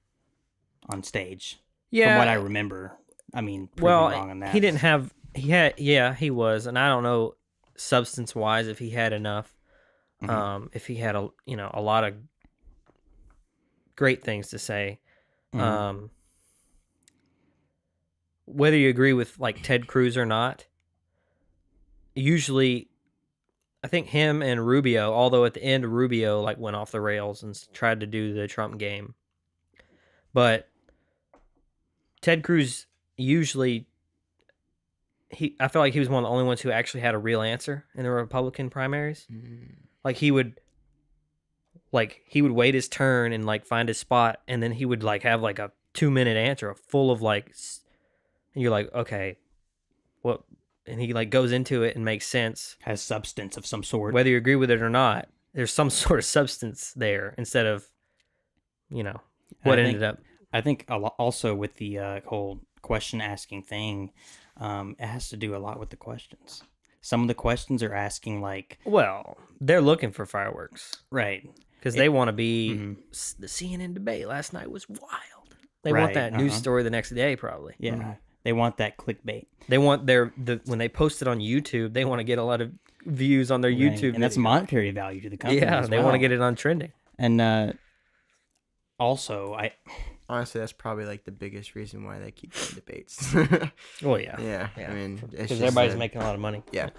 [SPEAKER 3] on stage.
[SPEAKER 1] Yeah,
[SPEAKER 3] from what I remember. I mean, wrong on that.
[SPEAKER 1] He didn't have. He was, and I don't know substance wise if he had enough. If he had a lot of great things to say. Whether you agree with like Ted Cruz or not, usually, I think him and Rubio, although at the end Rubio like went off the rails and tried to do the Trump game. But Ted Cruz usually, I felt like he was one of the only ones who actually had a real answer in the Republican primaries. Like he would wait his turn and like find his spot, and then he would like have like a 2-minute answer full of like, and you're like, okay, what? And he like goes into it and makes sense.
[SPEAKER 3] Has substance of some sort.
[SPEAKER 1] Whether you agree with it or not, there's some sort of substance there instead of, what ended up.
[SPEAKER 3] I think also with the whole question asking thing, it has to do a lot with the questions. Some of the questions are asking like,
[SPEAKER 1] well, they're looking for fireworks,
[SPEAKER 3] right?
[SPEAKER 1] Because they want to be the CNN debate last night was wild. They want that news story the next day, probably.
[SPEAKER 3] Yeah, they want that clickbait.
[SPEAKER 1] They want when they post it on YouTube, they want to get a lot of views on their YouTube,
[SPEAKER 3] and that's monetary value to the company.
[SPEAKER 1] Yeah, they want to get it on trending.
[SPEAKER 3] And also,
[SPEAKER 2] honestly, that's probably like the biggest reason why they keep doing debates.
[SPEAKER 1] Well, yeah.
[SPEAKER 2] Yeah. I mean,
[SPEAKER 1] because everybody's making a lot of money.
[SPEAKER 2] Yeah.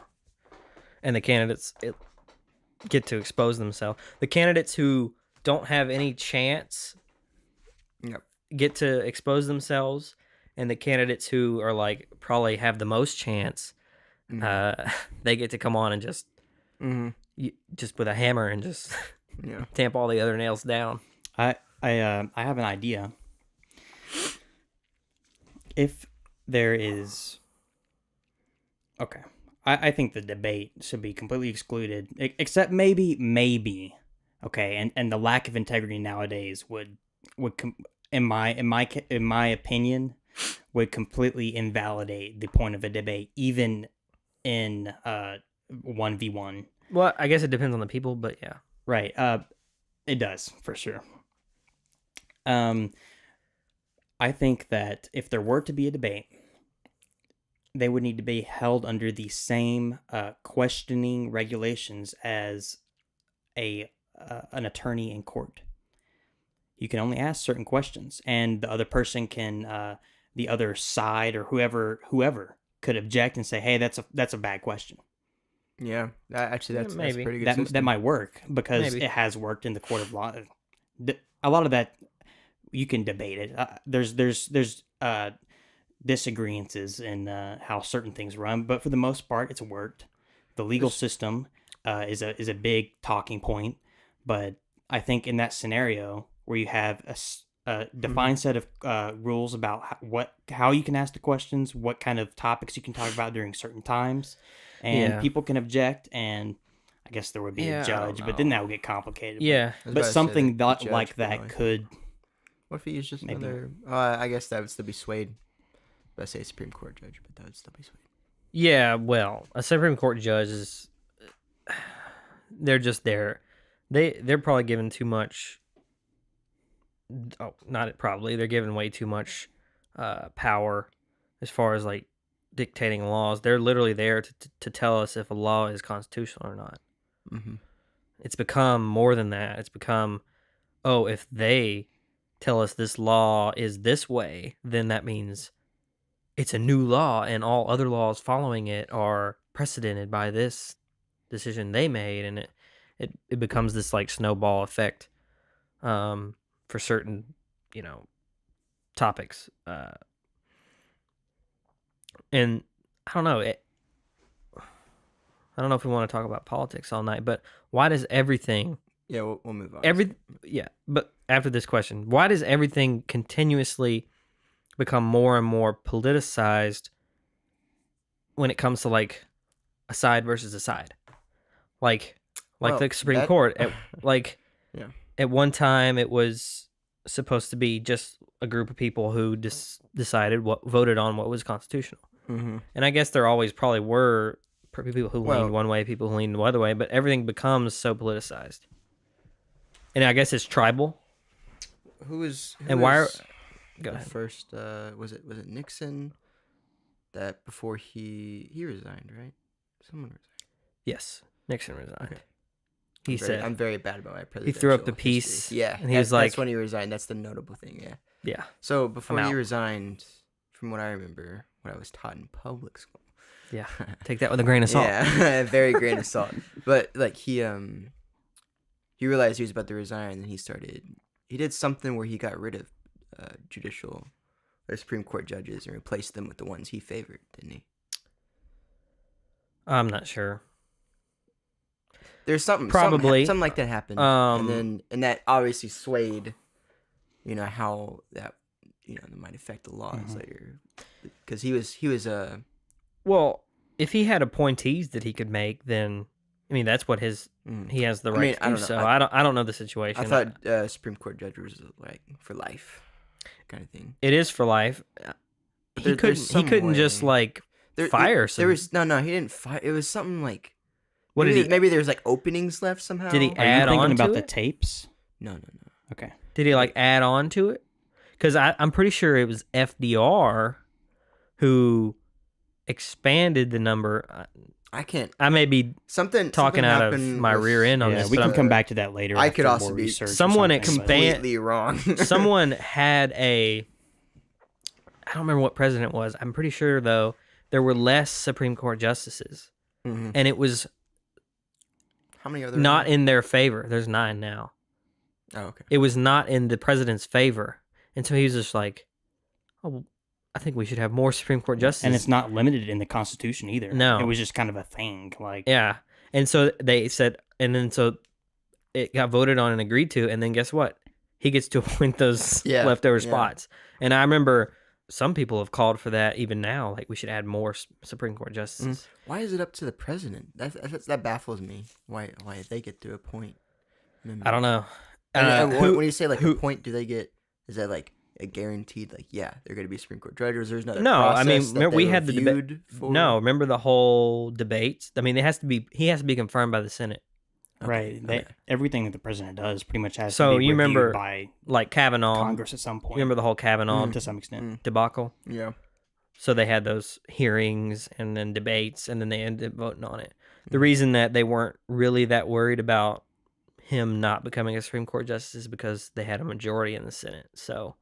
[SPEAKER 1] And the candidates get to expose themselves. The candidates who don't have any chance get to expose themselves, and the candidates who are like probably have the most chance, they get to come on and just with a hammer and just tamp all the other nails down.
[SPEAKER 3] I have an idea. If there is, okay, I think the debate should be completely excluded, except maybe, okay, and the lack of integrity nowadays would in my opinion, would completely invalidate the point of a debate, even in 1v1.
[SPEAKER 1] Well, I guess it depends on the people, but yeah,
[SPEAKER 3] right. It does for sure. I think that if there were to be a debate, they would need to be held under the same questioning regulations as an attorney in court. You can only ask certain questions, and the other person can, the other side or whoever could object and say, "Hey, that's a bad question."
[SPEAKER 2] Yeah, that's
[SPEAKER 1] maybe.
[SPEAKER 2] that's pretty good system.
[SPEAKER 3] That might work because it has worked in the court of law. A lot of that you can debate it. There's disagreements in how certain things run, but for the most part, it's worked. The legal system is a big talking point, but I think in that scenario where you have a defined set of rules about how you can ask the questions, what kind of topics you can talk about during certain times, and people can object, and I guess there would be a judge, but then that would get complicated.
[SPEAKER 1] Yeah,
[SPEAKER 3] but something like that could.
[SPEAKER 2] What if he is just another? I guess that would still be swayed. Let's say a Supreme Court judge, but that would still be swayed.
[SPEAKER 1] Yeah, well, a Supreme Court judge is. They're just there. They're probably given too much. Oh, not probably. They're given way too much power as far as like dictating laws. They're literally there to tell us if a law is constitutional or not.
[SPEAKER 2] Mm-hmm.
[SPEAKER 1] It's become more than that. It's become, if they tell us this law is this way, then that means it's a new law, and all other laws following it are precedented by this decision they made, and it becomes this like snowball effect for certain topics, and I don't know if we want to talk about politics all night, but why does everything
[SPEAKER 2] we'll move on.
[SPEAKER 1] But after this question, why does everything continuously become more and more politicized when it comes to like a side versus a side? Like the Supreme Court at one time it was supposed to be just a group of people who decided voted on what was constitutional.
[SPEAKER 2] Mm-hmm.
[SPEAKER 1] And I guess there always probably were people who leaned one way, people who leaned the other way, but everything becomes so politicized. And I guess it's tribal. Why? Go ahead.
[SPEAKER 2] First, was it Nixon? That before he resigned, right? Someone resigned.
[SPEAKER 1] Yes, Nixon resigned.
[SPEAKER 2] Okay.
[SPEAKER 1] He said,
[SPEAKER 2] "I'm very bad about my presidential."
[SPEAKER 1] He threw up the piece.
[SPEAKER 2] History. Yeah,
[SPEAKER 1] and he was like,
[SPEAKER 2] "That's when he resigned. That's the notable thing." Yeah.
[SPEAKER 1] Yeah.
[SPEAKER 2] So before he resigned, from what I remember, what I was taught in public school.
[SPEAKER 1] Yeah. Take that with a grain of salt.
[SPEAKER 2] Yeah, very grain of salt. But like he realized he was about to resign, and he did something where he got rid of judicial or Supreme Court judges and replaced them with the ones he favored, didn't he?
[SPEAKER 1] I'm not sure.
[SPEAKER 2] There's something
[SPEAKER 1] Probably.
[SPEAKER 2] something like that happened, and that obviously swayed, how that that might affect the laws later, because he was
[SPEAKER 1] Well, if he had appointees that he could make, then I mean that's what he has the right to do. So I don't know the situation.
[SPEAKER 2] I thought Supreme Court judge was like for life, kind of thing.
[SPEAKER 1] It is for life. He couldn't just like fire.
[SPEAKER 2] There was no, he didn't fire. It was something like.
[SPEAKER 1] What did he?
[SPEAKER 2] Maybe there's like openings left somehow.
[SPEAKER 1] Did he
[SPEAKER 3] Are
[SPEAKER 1] add
[SPEAKER 3] you thinking
[SPEAKER 1] on
[SPEAKER 3] about
[SPEAKER 1] to
[SPEAKER 3] the
[SPEAKER 1] it?
[SPEAKER 3] tapes?
[SPEAKER 2] No.
[SPEAKER 3] Okay.
[SPEAKER 1] Did he like add on to it? Because I'm pretty sure it was FDR who expanded the number.
[SPEAKER 2] I can't.
[SPEAKER 1] I may be talking out of my rear end on this.
[SPEAKER 3] We
[SPEAKER 1] but
[SPEAKER 3] can come back to that later.
[SPEAKER 2] I could also
[SPEAKER 3] more
[SPEAKER 2] be
[SPEAKER 3] research or
[SPEAKER 1] someone
[SPEAKER 3] something,
[SPEAKER 2] completely wrong.
[SPEAKER 1] Someone had I don't remember what president it was. I'm pretty sure though there were less Supreme Court justices, and it was.
[SPEAKER 2] How many are there?
[SPEAKER 1] Not in their favor. There's 9 now.
[SPEAKER 2] Oh, okay.
[SPEAKER 1] It was not in the president's favor. And so he was just like, oh, I think we should have more Supreme Court justices.
[SPEAKER 3] And it's not limited in the Constitution either.
[SPEAKER 1] No.
[SPEAKER 3] It was just kind of a thing. Like
[SPEAKER 1] Yeah. And so they said, and then so it got voted on and agreed to. And then guess what? He gets to appoint those leftover spots. And I remember some people have called for that even now. Like we should add more Supreme Court justices.
[SPEAKER 2] Why is it up to the president? That baffles me. Why they get to appoint members?
[SPEAKER 1] I don't know.
[SPEAKER 2] When you say like appoint, do they get? Is that like a guaranteed? Like they're going to be Supreme Court judges. There's another.
[SPEAKER 1] No, I mean
[SPEAKER 2] process that
[SPEAKER 1] we
[SPEAKER 2] they
[SPEAKER 1] had the
[SPEAKER 2] reviewed
[SPEAKER 1] debate.
[SPEAKER 2] for?
[SPEAKER 1] No, remember the whole debates. I mean, he has to be confirmed by the Senate.
[SPEAKER 3] Right. Everything that the president does pretty much has
[SPEAKER 1] So
[SPEAKER 3] to be
[SPEAKER 1] you
[SPEAKER 3] reviewed
[SPEAKER 1] remember,
[SPEAKER 3] by
[SPEAKER 1] like Kavanaugh,
[SPEAKER 3] Congress at some point.
[SPEAKER 1] You remember the whole Kavanaugh
[SPEAKER 3] to some extent.
[SPEAKER 1] debacle?
[SPEAKER 2] Yeah.
[SPEAKER 1] So they had those hearings and then debates, and then they ended up voting on it. The reason that they weren't really that worried about him not becoming a Supreme Court justice is because they had a majority in the Senate. So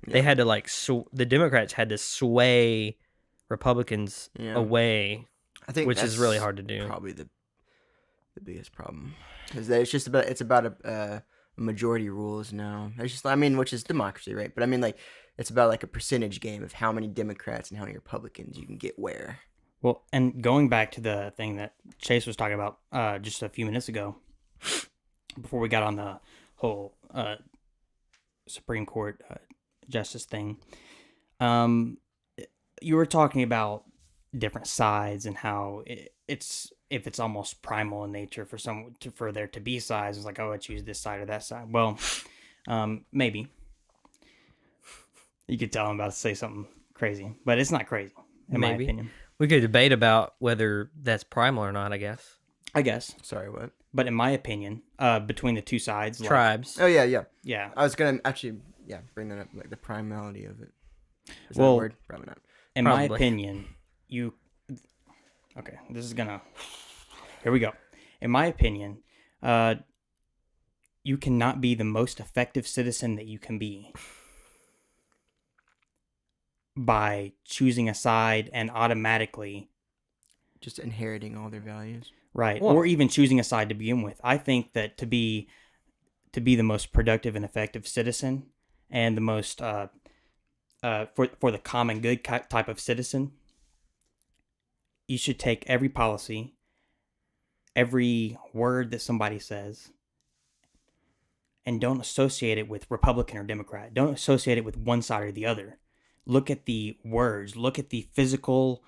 [SPEAKER 1] they had to the Democrats had to sway Republicans away,
[SPEAKER 2] I think
[SPEAKER 1] which is really hard to do.
[SPEAKER 2] Probably the biggest problem is that it's about a majority rules now. It's just which is democracy, right? But I mean like it's about like a percentage game of how many Democrats and how many Republicans you can get where.
[SPEAKER 3] Well, and going back to the thing that Chase was talking about just a few minutes ago, before we got on the whole Supreme Court justice thing, you were talking about different sides and how it's almost primal in nature for there to be sides. It's like, oh, I choose this side or that side. Well, maybe. You could tell I'm about to say something crazy, but it's not crazy, in my opinion.
[SPEAKER 1] We could debate about whether that's primal or not, I guess.
[SPEAKER 2] Sorry, what?
[SPEAKER 3] But in my opinion, between the two sides...
[SPEAKER 1] Tribes.
[SPEAKER 2] Oh, yeah.
[SPEAKER 3] Yeah.
[SPEAKER 2] I was going to actually, bring that up, like the primality of it. Is
[SPEAKER 3] that a
[SPEAKER 2] word? Probably not.
[SPEAKER 3] In my opinion, Okay, this is gonna... Here we go. In my opinion, you cannot be the most effective citizen that you can be by choosing a side and automatically
[SPEAKER 2] just inheriting all their values,
[SPEAKER 3] right? Well, or even choosing a side to begin with. I think that to be the most productive and effective citizen, and the most for the common good type of citizen, you should take every policy, every word that somebody says, and don't associate it with Republican or Democrat. Don't associate it with one side or the other. Look at the words. Look at the physical,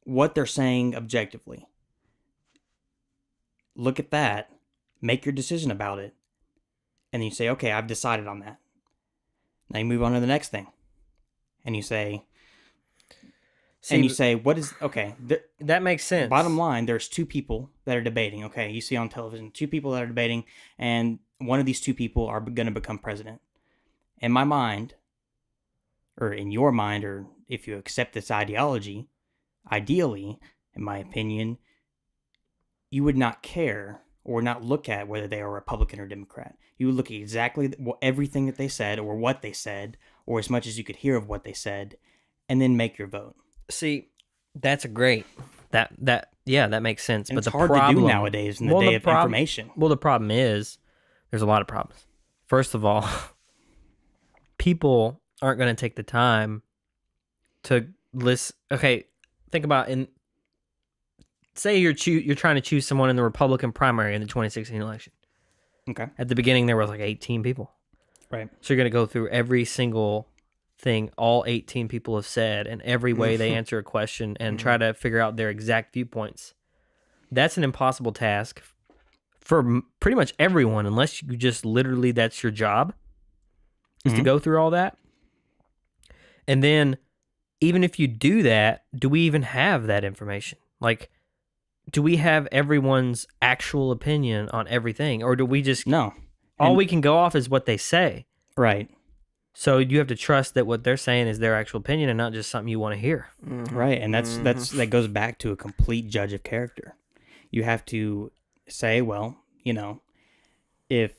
[SPEAKER 3] what they're saying objectively. Look at that. Make your decision about it. And then you say, okay, I've decided on that. Now you move on to the next thing. And you say, what is, okay.
[SPEAKER 1] That makes sense.
[SPEAKER 3] Bottom line, there's two people that are debating. Okay, you see on television, two people that are debating, and one of these two people are going to become president. In my mind, or in your mind, or if you accept this ideology, ideally, in my opinion, you would not care or not look at whether they are Republican or Democrat. You would look at exactly everything that they said or what they said, or as much as you could hear of what they said, and then make your vote.
[SPEAKER 1] See, that's great. That makes sense.
[SPEAKER 3] And
[SPEAKER 1] but
[SPEAKER 3] it's hard to do nowadays in the day of information.
[SPEAKER 1] Well, the problem is there's a lot of problems. First of all, people aren't going to take the time to list. Okay, think about say you're trying to choose someone in the Republican primary in the 2016 election.
[SPEAKER 3] Okay.
[SPEAKER 1] At the beginning, there was like 18 people.
[SPEAKER 3] Right.
[SPEAKER 1] So you're going to go through every single thing all 18 people have said and every way they answer a question and try to figure out their exact viewpoints. That's an impossible task for pretty much everyone, unless you just literally that's your job, is to go through all that. And then even if you do that, do we even have that information? Like, do we have everyone's actual opinion on everything? Or do we just...
[SPEAKER 3] No.
[SPEAKER 1] All we can go off is what they say.
[SPEAKER 3] Right.
[SPEAKER 1] So you have to trust that what they're saying is their actual opinion and not just something you want to hear.
[SPEAKER 3] Right. And that goes back to a complete judge of character. You have to say, well, you know, if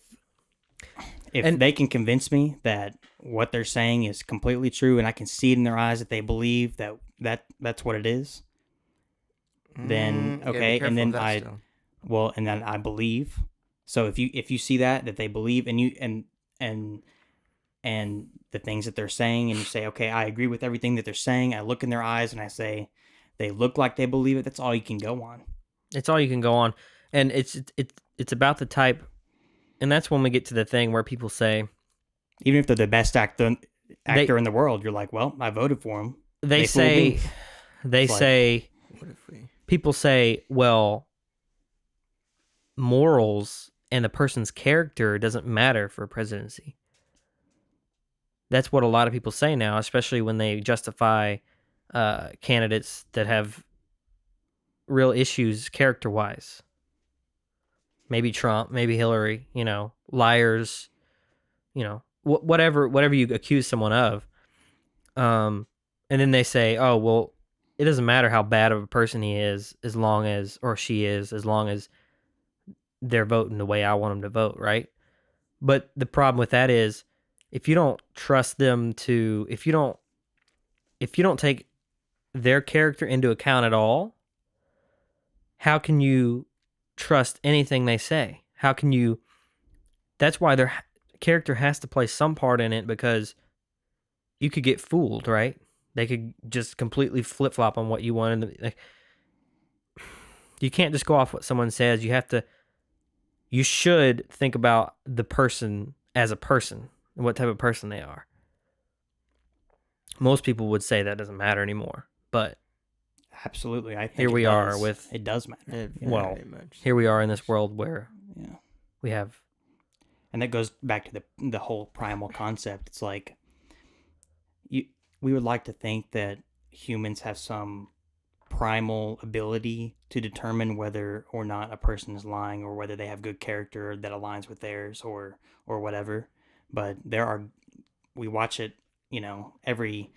[SPEAKER 3] they can convince me that what they're saying is completely true and I can see it in their eyes that they believe that's what it is, then okay, and then I believe. So if you see that they believe and you and the things that they're saying and you say, okay, I agree with everything that they're saying, I look in their eyes and I say they look like they believe it, that's all you can go on. It's
[SPEAKER 1] all you can go on. And it's about the type, and that's when we get to the thing where people say,
[SPEAKER 3] even if they're the best actor in the world, you're like, well, I voted for him.
[SPEAKER 1] People say, well, morals and the person's character doesn't matter for presidency. That's what a lot of people say now, especially when they justify candidates that have real issues character-wise. Maybe Trump, maybe Hillary, liars, whatever you accuse someone of. And then they say, oh, well, it doesn't matter how bad of a person he is as long as they're voting the way I want them to vote, right? But the problem with that is if you don't trust them if you don't take their character into account at all, how can you trust anything they say? That's why their character has to play some part in it, because you could get fooled, right? They could just completely flip-flop on what you wanted. You can't just go off what someone says. You should think about the person as a person and what type of person they are. Most people would say that doesn't matter anymore, but
[SPEAKER 3] absolutely, I think
[SPEAKER 1] here we are with
[SPEAKER 3] it does matter.
[SPEAKER 1] Here we are in this world where we have,
[SPEAKER 3] and that goes back to the whole primal concept. It's like we would like to think that humans have some primal ability to determine whether or not a person is lying or whether they have good character that aligns with theirs or whatever. But we watch it, every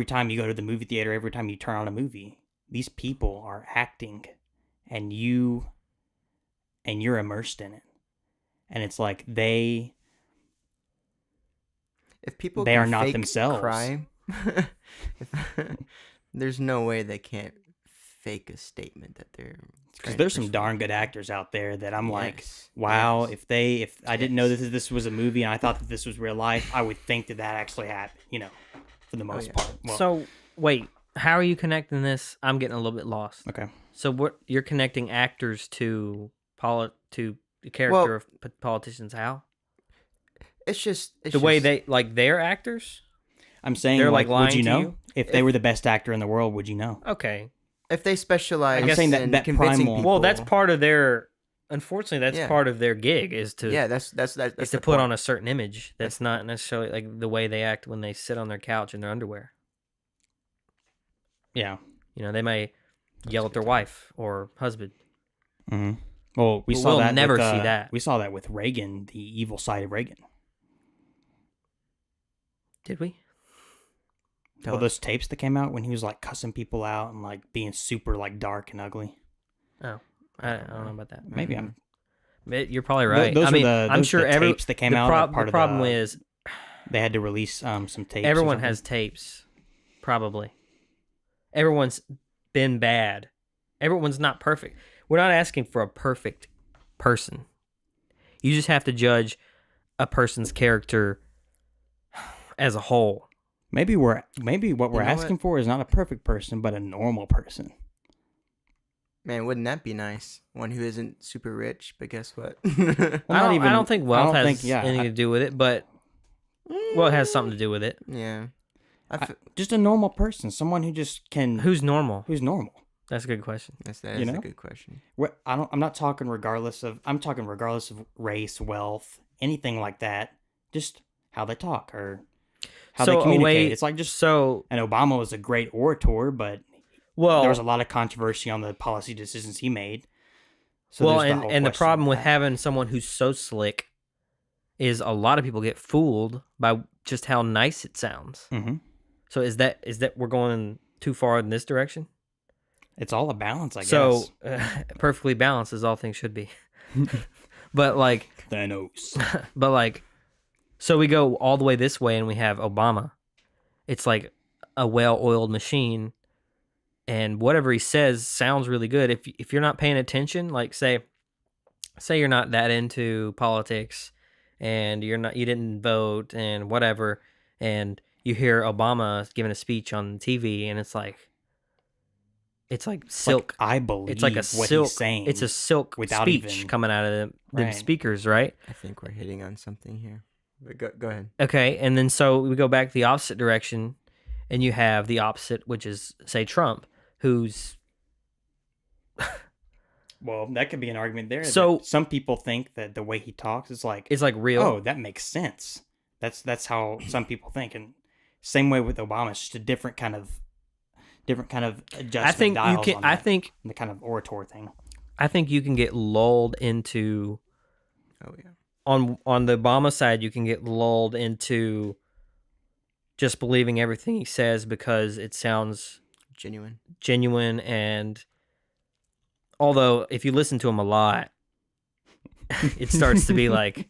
[SPEAKER 3] time you go to the movie theater, every time you turn on a movie, these people are acting and you're immersed in it. And it's like
[SPEAKER 2] if people
[SPEAKER 3] they
[SPEAKER 2] can
[SPEAKER 3] are not
[SPEAKER 2] fake
[SPEAKER 3] themselves.
[SPEAKER 2] Crime, there's no way they can't fake a statement that they're.
[SPEAKER 3] Because there's some darn good actors out there that I'm like, wow, if I didn't know this was a movie and I thought that this was real life, I would think that actually happened, for the most part. Well,
[SPEAKER 1] so wait, how are you connecting this? I'm getting a little bit lost.
[SPEAKER 3] Okay.
[SPEAKER 1] So what you're connecting actors to the character of politicians? How?
[SPEAKER 2] It's
[SPEAKER 1] the way they're actors.
[SPEAKER 3] I'm saying
[SPEAKER 1] they're like lying
[SPEAKER 3] would you
[SPEAKER 1] to
[SPEAKER 3] know
[SPEAKER 1] you?
[SPEAKER 3] If they were the best actor in the world? Would you know?
[SPEAKER 1] Okay.
[SPEAKER 2] If they specialize,
[SPEAKER 3] I'm saying that
[SPEAKER 2] convincing
[SPEAKER 3] primal.
[SPEAKER 2] people.
[SPEAKER 1] Well, that's part of their. Unfortunately, that's part of their gig is to.
[SPEAKER 2] Yeah, that's
[SPEAKER 1] to put on a certain image. That's not necessarily like the way they act when they sit on their couch in their underwear.
[SPEAKER 3] Yeah.
[SPEAKER 1] They may yell at their wife or husband.
[SPEAKER 3] Mm-hmm. Well,
[SPEAKER 1] we'll never see that.
[SPEAKER 3] We saw that with Reagan, the evil side of Reagan.
[SPEAKER 1] Did we?
[SPEAKER 3] Well, those tapes that came out when he was like cussing people out and like being super like dark and ugly.
[SPEAKER 1] Oh, I don't know about that.
[SPEAKER 3] Maybe
[SPEAKER 1] you're probably right.
[SPEAKER 3] I'm sure every tapes that came out.
[SPEAKER 1] The problem is
[SPEAKER 3] they had to release some tapes.
[SPEAKER 1] Everyone has tapes, probably. Everyone's been bad. Everyone's not perfect. We're not asking for a perfect person. You just have to judge a person's character. as a whole.
[SPEAKER 3] Maybe what we're
[SPEAKER 2] know
[SPEAKER 3] asking for is not a perfect person, but a normal person.
[SPEAKER 2] Man, wouldn't that be nice? One who isn't super rich, but guess what?
[SPEAKER 1] I don't think wealth has
[SPEAKER 3] think- yeah,
[SPEAKER 1] anything to do with it, but well, it has something to do with it.
[SPEAKER 2] Yeah.
[SPEAKER 3] Just a normal person, someone who just can.
[SPEAKER 1] Who's normal?
[SPEAKER 3] Who's normal?
[SPEAKER 1] That's a good question.
[SPEAKER 2] That
[SPEAKER 3] You
[SPEAKER 2] is
[SPEAKER 3] know?
[SPEAKER 2] a good question.
[SPEAKER 3] I'm not talking regardless of. I'm talking regardless of race, wealth, anything like that. Just how they talk or how they communicate. It's like just.
[SPEAKER 1] So,
[SPEAKER 3] And Obama was a great orator, but
[SPEAKER 1] well,
[SPEAKER 3] there was a lot of controversy on the policy decisions he made. So
[SPEAKER 1] well,
[SPEAKER 3] there's the whole
[SPEAKER 1] and the
[SPEAKER 3] question
[SPEAKER 1] problem
[SPEAKER 3] of
[SPEAKER 1] with
[SPEAKER 3] that.
[SPEAKER 1] having someone who's so slick is a lot of people get fooled by just how nice it sounds.
[SPEAKER 3] Mhm.
[SPEAKER 1] So is that we're going too far in this direction?
[SPEAKER 3] It's all a balance, I guess.
[SPEAKER 1] So perfectly balanced as all things should be. But like,
[SPEAKER 3] Thanos.
[SPEAKER 1] so we go all the way this way and we have Obama. It's like a well-oiled machine, and whatever he says sounds really good. If you're not paying attention, like say you're not that into politics, and you didn't vote and whatever, and you hear Obama giving a speech on TV, and it's like silk.
[SPEAKER 3] Like, I believe
[SPEAKER 1] It's like a
[SPEAKER 3] what
[SPEAKER 1] silk.
[SPEAKER 3] he's saying.
[SPEAKER 1] It's a silk
[SPEAKER 3] without
[SPEAKER 1] speech
[SPEAKER 3] even-
[SPEAKER 1] coming out of the
[SPEAKER 3] Right.
[SPEAKER 1] speakers, right?
[SPEAKER 2] I think we're hitting on something here. But go ahead.
[SPEAKER 1] Okay, and then so we go back the opposite direction, and you have the opposite, which is say Trump, who's
[SPEAKER 3] Well, that could be an argument there.
[SPEAKER 1] So-
[SPEAKER 3] that some people think that the way he talks is like,
[SPEAKER 1] real.
[SPEAKER 3] oh, that makes sense. That's how some people think, and same way with Obama. It's just a different kind of adjustment.
[SPEAKER 1] I think you
[SPEAKER 3] dials
[SPEAKER 1] can.
[SPEAKER 3] on
[SPEAKER 1] I
[SPEAKER 3] that,
[SPEAKER 1] think
[SPEAKER 3] the kind of orator thing.
[SPEAKER 1] I think you can get lulled into
[SPEAKER 2] Oh yeah.
[SPEAKER 1] on the Obama side. You can get lulled into just believing everything he says because it sounds
[SPEAKER 2] Genuine.
[SPEAKER 1] and although if you listen to him a lot, it starts to be like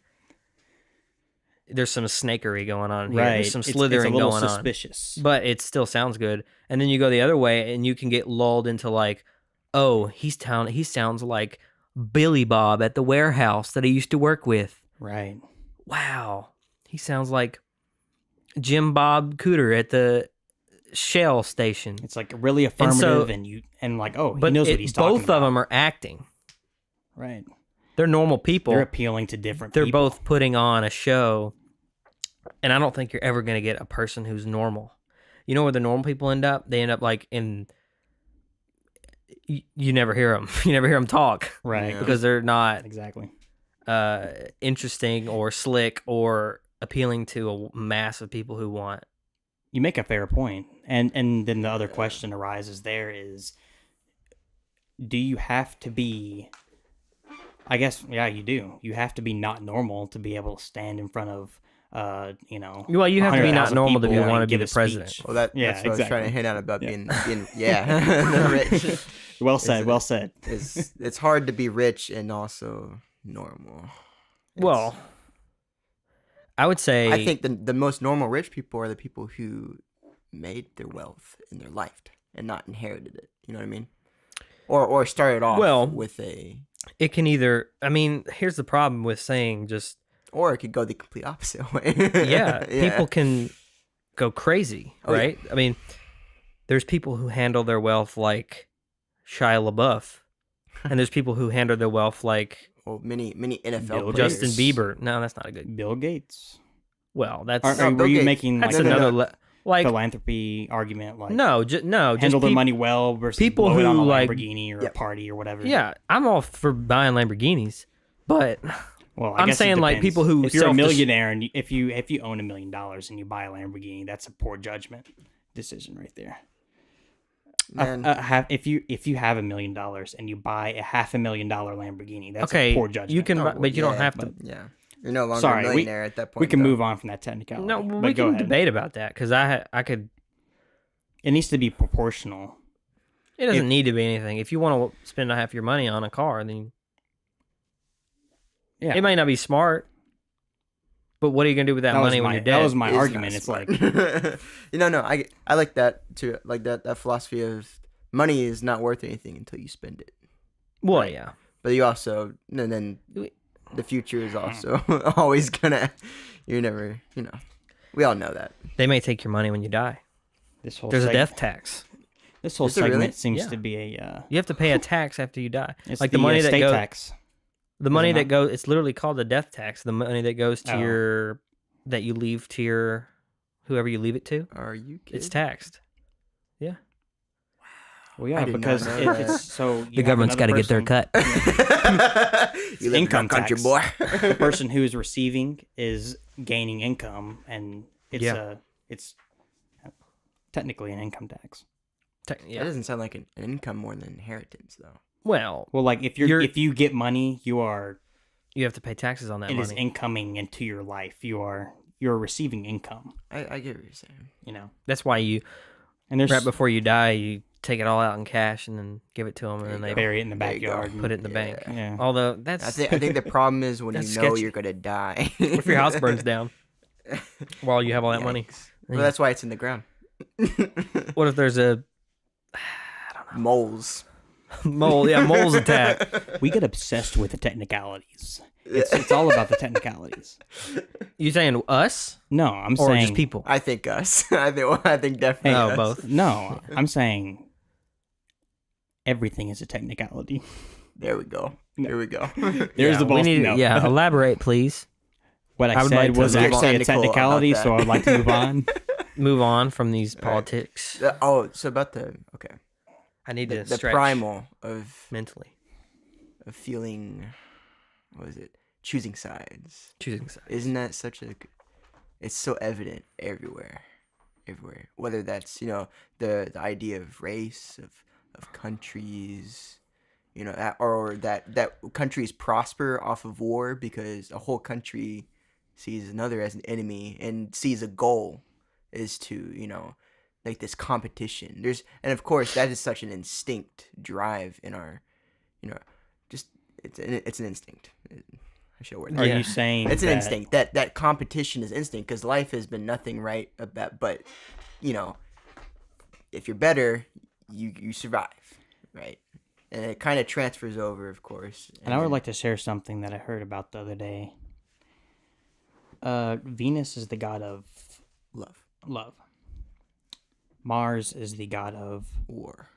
[SPEAKER 1] there's some snakery going on here.
[SPEAKER 3] Right.
[SPEAKER 1] There's some
[SPEAKER 3] It's
[SPEAKER 1] slithering
[SPEAKER 3] a little
[SPEAKER 1] going on.
[SPEAKER 3] suspicious.
[SPEAKER 1] But it still sounds good. And then you go the other way and you can get lulled into like, oh, he sounds like Billy Bob at the warehouse that I used to work with.
[SPEAKER 3] Right.
[SPEAKER 1] Wow. He sounds like Jim Bob Cooter at the Shell station.
[SPEAKER 3] It's like really affirmative, and like, oh, he
[SPEAKER 1] But
[SPEAKER 3] knows what he's talking
[SPEAKER 1] both
[SPEAKER 3] about.
[SPEAKER 1] of them are acting.
[SPEAKER 3] Right.
[SPEAKER 1] They're normal people.
[SPEAKER 3] They're appealing to different
[SPEAKER 1] They're
[SPEAKER 3] people.
[SPEAKER 1] both putting on a show. And I don't think you're ever going to get a person who's normal. You know where the normal people end up? They end up like in... You never hear them. You never hear them talk.
[SPEAKER 3] Right.
[SPEAKER 2] Yeah.
[SPEAKER 1] Because they're not
[SPEAKER 3] Exactly.
[SPEAKER 1] interesting or slick or appealing to a mass of people who want.
[SPEAKER 3] You make a fair point. And then the other question arises there is, do you have to be... I guess, yeah, you do. You have to be not normal to be able to stand in front of,
[SPEAKER 1] Well, you have to be not
[SPEAKER 3] 100,000
[SPEAKER 1] normal to be
[SPEAKER 3] people
[SPEAKER 1] want to
[SPEAKER 3] and
[SPEAKER 1] be
[SPEAKER 3] give
[SPEAKER 1] the
[SPEAKER 3] a
[SPEAKER 1] president.
[SPEAKER 3] speech.
[SPEAKER 2] Well, that's what I was trying to hint at about being the rich.
[SPEAKER 3] Well said, well said.
[SPEAKER 2] It's hard to be rich and also normal.
[SPEAKER 1] Well, I would say...
[SPEAKER 2] I think the most normal rich people are the people who made their wealth in their life and not inherited it. You know what I mean? Or started off with a...
[SPEAKER 1] It can either... I mean, here's the problem with saying just...
[SPEAKER 2] Or it could go the complete opposite way.
[SPEAKER 1] Yeah, people can go crazy,
[SPEAKER 2] Oh, yeah.
[SPEAKER 1] right? I mean, there's people who handle their wealth like Shia LaBeouf, and there's people who handle their wealth like
[SPEAKER 2] Well, many NFL
[SPEAKER 3] Bill
[SPEAKER 2] players.
[SPEAKER 1] Justin Bieber. No, that's not a good...
[SPEAKER 3] Bill Gates.
[SPEAKER 1] Well, that's...
[SPEAKER 3] Were
[SPEAKER 2] Bill
[SPEAKER 3] you
[SPEAKER 2] Gates.
[SPEAKER 3] making
[SPEAKER 1] that's
[SPEAKER 3] like
[SPEAKER 2] no,
[SPEAKER 1] another...
[SPEAKER 2] no.
[SPEAKER 1] Like,
[SPEAKER 3] philanthropy argument? Like
[SPEAKER 1] no, just
[SPEAKER 3] handle their
[SPEAKER 1] peop-
[SPEAKER 3] money well versus
[SPEAKER 1] people
[SPEAKER 3] blow it on
[SPEAKER 1] who,
[SPEAKER 3] a
[SPEAKER 1] like-
[SPEAKER 3] Lamborghini or a
[SPEAKER 2] Yep.
[SPEAKER 3] party or whatever.
[SPEAKER 1] Yeah, I'm all for buying Lamborghinis, but...
[SPEAKER 3] Well, I
[SPEAKER 1] I'm
[SPEAKER 3] guess it
[SPEAKER 1] saying, like,
[SPEAKER 3] depends.
[SPEAKER 1] people who
[SPEAKER 3] if you're a
[SPEAKER 1] self-dis-
[SPEAKER 3] millionaire and if you own $1 million and you buy a Lamborghini, that's a poor judgment decision right there.
[SPEAKER 2] Man,
[SPEAKER 3] If you have $1 million and you buy a $500,000 Lamborghini, that's
[SPEAKER 1] okay,
[SPEAKER 3] a poor judgment.
[SPEAKER 1] you can,
[SPEAKER 2] Oh,
[SPEAKER 1] buy, but you don't have to...
[SPEAKER 2] yeah. You're no longer
[SPEAKER 3] Sorry,
[SPEAKER 2] a millionaire at that point.
[SPEAKER 3] We can
[SPEAKER 2] though.
[SPEAKER 3] move on from that technicality.
[SPEAKER 1] No,
[SPEAKER 3] but
[SPEAKER 1] we
[SPEAKER 3] go
[SPEAKER 1] can
[SPEAKER 3] ahead.
[SPEAKER 1] debate about that because I could...
[SPEAKER 3] It needs to be proportional.
[SPEAKER 1] It doesn't need to be anything. If you want to spend half your money on a car, then
[SPEAKER 3] Yeah,
[SPEAKER 1] it might not be smart. But what are you gonna do with that,
[SPEAKER 3] That was
[SPEAKER 1] money when
[SPEAKER 3] my-
[SPEAKER 1] you're
[SPEAKER 3] that
[SPEAKER 1] dead?
[SPEAKER 3] was my
[SPEAKER 2] It's not
[SPEAKER 3] argument. It's
[SPEAKER 2] smart.
[SPEAKER 3] like
[SPEAKER 2] no, I like that too. Like that philosophy of money is not worth anything until you spend it.
[SPEAKER 1] well,
[SPEAKER 2] right.
[SPEAKER 1] yeah.
[SPEAKER 2] But you also, and then the future is also always gonna. You're never, We all know that.
[SPEAKER 1] They may take your money when you die.
[SPEAKER 3] This whole
[SPEAKER 1] There's a
[SPEAKER 3] segment,
[SPEAKER 1] death tax.
[SPEAKER 3] This whole
[SPEAKER 2] Is there really?
[SPEAKER 3] segment seems
[SPEAKER 1] Yeah.
[SPEAKER 3] to be a
[SPEAKER 1] You have to pay a tax after you die.
[SPEAKER 3] it's
[SPEAKER 1] Like the money that
[SPEAKER 3] state
[SPEAKER 1] goes,
[SPEAKER 3] tax.
[SPEAKER 1] the
[SPEAKER 3] Is
[SPEAKER 1] money
[SPEAKER 3] it
[SPEAKER 1] that
[SPEAKER 3] not?
[SPEAKER 1] goes. It's literally called the death tax. The money that goes to
[SPEAKER 3] Oh.
[SPEAKER 1] your, that you leave to your, whoever you leave it to.
[SPEAKER 2] Are you kidding?
[SPEAKER 1] It's taxed.
[SPEAKER 3] Well, yeah,
[SPEAKER 2] I did not
[SPEAKER 3] because
[SPEAKER 2] know
[SPEAKER 3] if
[SPEAKER 2] that.
[SPEAKER 3] it's so
[SPEAKER 1] The government's got to get their cut.
[SPEAKER 2] You live in
[SPEAKER 3] income
[SPEAKER 2] our country,
[SPEAKER 3] tax.
[SPEAKER 2] boy.
[SPEAKER 3] The person who is receiving is gaining income, and it's
[SPEAKER 1] Yeah.
[SPEAKER 3] it's technically an income tax.
[SPEAKER 2] That doesn't sound like an income more than inheritance, though.
[SPEAKER 1] Well,
[SPEAKER 3] Well, like if if you get money, you have
[SPEAKER 1] to pay taxes on that
[SPEAKER 3] it
[SPEAKER 1] money.
[SPEAKER 3] is incoming into your life. You're receiving income.
[SPEAKER 2] I get what you're saying.
[SPEAKER 3] You know,
[SPEAKER 1] That's why you,
[SPEAKER 3] and there's
[SPEAKER 1] right before you die, you take it all out in cash and then give it to them, and then they
[SPEAKER 3] bury it in the
[SPEAKER 2] There you go.
[SPEAKER 3] backyard.
[SPEAKER 1] put it in the
[SPEAKER 2] Yeah.
[SPEAKER 1] bank.
[SPEAKER 3] Yeah.
[SPEAKER 1] Although that's
[SPEAKER 2] I think the problem is when you know
[SPEAKER 1] That's sketchy.
[SPEAKER 2] you're gonna die.
[SPEAKER 1] what if your house burns down while you have all that money?
[SPEAKER 2] Well, that's why it's in the ground.
[SPEAKER 1] What if there's a
[SPEAKER 2] Moles.
[SPEAKER 1] mole? Yeah, moles attack.
[SPEAKER 3] We get obsessed with the technicalities. It's all about the technicalities.
[SPEAKER 1] You saying us
[SPEAKER 3] No, I'm
[SPEAKER 1] or
[SPEAKER 3] saying
[SPEAKER 1] just people?
[SPEAKER 2] I think us. I think definitely.
[SPEAKER 1] Oh,
[SPEAKER 2] us.
[SPEAKER 1] both.
[SPEAKER 3] No, I'm saying everything is a technicality.
[SPEAKER 2] There we go. There we go.
[SPEAKER 3] There's
[SPEAKER 1] Yeah,
[SPEAKER 3] the
[SPEAKER 1] we
[SPEAKER 3] ball.
[SPEAKER 1] need.
[SPEAKER 3] No.
[SPEAKER 1] Yeah, elaborate, please.
[SPEAKER 3] What I
[SPEAKER 1] I would
[SPEAKER 3] said
[SPEAKER 1] like to
[SPEAKER 3] was
[SPEAKER 1] move
[SPEAKER 3] actually
[SPEAKER 2] on.
[SPEAKER 3] a technicality,
[SPEAKER 2] About
[SPEAKER 3] so
[SPEAKER 2] that.
[SPEAKER 3] I'd like to move on.
[SPEAKER 1] Move on from these politics.
[SPEAKER 2] So about the
[SPEAKER 1] I need to
[SPEAKER 2] the
[SPEAKER 1] stretch
[SPEAKER 2] primal of
[SPEAKER 1] mentally.
[SPEAKER 2] feeling. What is it? Choosing sides.
[SPEAKER 1] Choosing sides.
[SPEAKER 2] Isn't that such a? It's so evident everywhere. Whether that's the idea of race of countries, that countries prosper off of war because a whole country sees another as an enemy and sees a goal is to like this competition. And of course that is such an instinct drive in our just it's an instinct. I should word that.
[SPEAKER 3] Are
[SPEAKER 1] Yeah.
[SPEAKER 3] you saying
[SPEAKER 2] It's an
[SPEAKER 3] that-
[SPEAKER 2] instinct. That competition is instinct because life has been nothing right about. But if you're better, you survive, right? And it kind of transfers over, of course.
[SPEAKER 3] And I would like to share something that I heard about the other day. Venus is the god of
[SPEAKER 2] love,
[SPEAKER 3] Mars is the god of
[SPEAKER 2] war.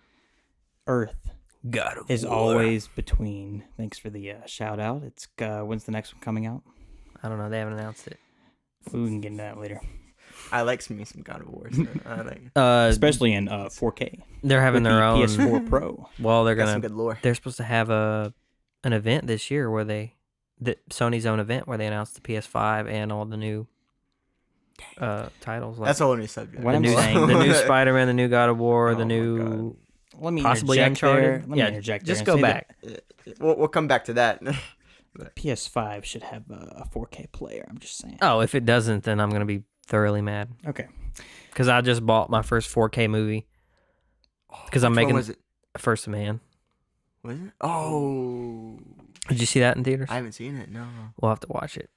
[SPEAKER 3] Earth
[SPEAKER 1] God of
[SPEAKER 3] is
[SPEAKER 1] war.
[SPEAKER 3] always between. Thanks for the shout out. It's when's the next one coming out?
[SPEAKER 1] I don't know. They haven't announced it.
[SPEAKER 3] We can get into that later,
[SPEAKER 2] I like me some God of War. So I like
[SPEAKER 3] especially in 4K.
[SPEAKER 1] They're having
[SPEAKER 3] with
[SPEAKER 1] their
[SPEAKER 3] the
[SPEAKER 1] own.
[SPEAKER 3] PS4 Pro.
[SPEAKER 1] Well, they're
[SPEAKER 2] got some
[SPEAKER 1] gonna.
[SPEAKER 2] good lore.
[SPEAKER 1] They're supposed to have an event this year where Sony's own event where they announced the PS5 and all the new titles. Like
[SPEAKER 2] That's a whole new subject.
[SPEAKER 3] What
[SPEAKER 1] the
[SPEAKER 3] I'm
[SPEAKER 1] new,
[SPEAKER 3] saying-
[SPEAKER 1] the new Spider-Man, the new God of War,
[SPEAKER 2] Oh
[SPEAKER 1] the
[SPEAKER 2] my
[SPEAKER 1] new
[SPEAKER 3] Let me
[SPEAKER 1] possibly
[SPEAKER 3] interject
[SPEAKER 1] Uncharted.
[SPEAKER 3] there. Let me
[SPEAKER 1] Yeah,
[SPEAKER 3] interject there
[SPEAKER 1] just
[SPEAKER 3] and
[SPEAKER 1] go
[SPEAKER 3] say that
[SPEAKER 1] back.
[SPEAKER 2] We'll come back to that.
[SPEAKER 3] PS5 should have a 4K player. I'm just saying.
[SPEAKER 1] Oh, if it doesn't, then I'm gonna be thoroughly mad
[SPEAKER 3] Okay.
[SPEAKER 1] because I just bought my first 4K movie because I'm
[SPEAKER 2] Which one
[SPEAKER 1] making
[SPEAKER 2] was it?
[SPEAKER 1] First Man.
[SPEAKER 2] Was it? Oh,
[SPEAKER 1] Did you see that in theaters?
[SPEAKER 2] I haven't seen it. No.
[SPEAKER 1] We'll have to watch it.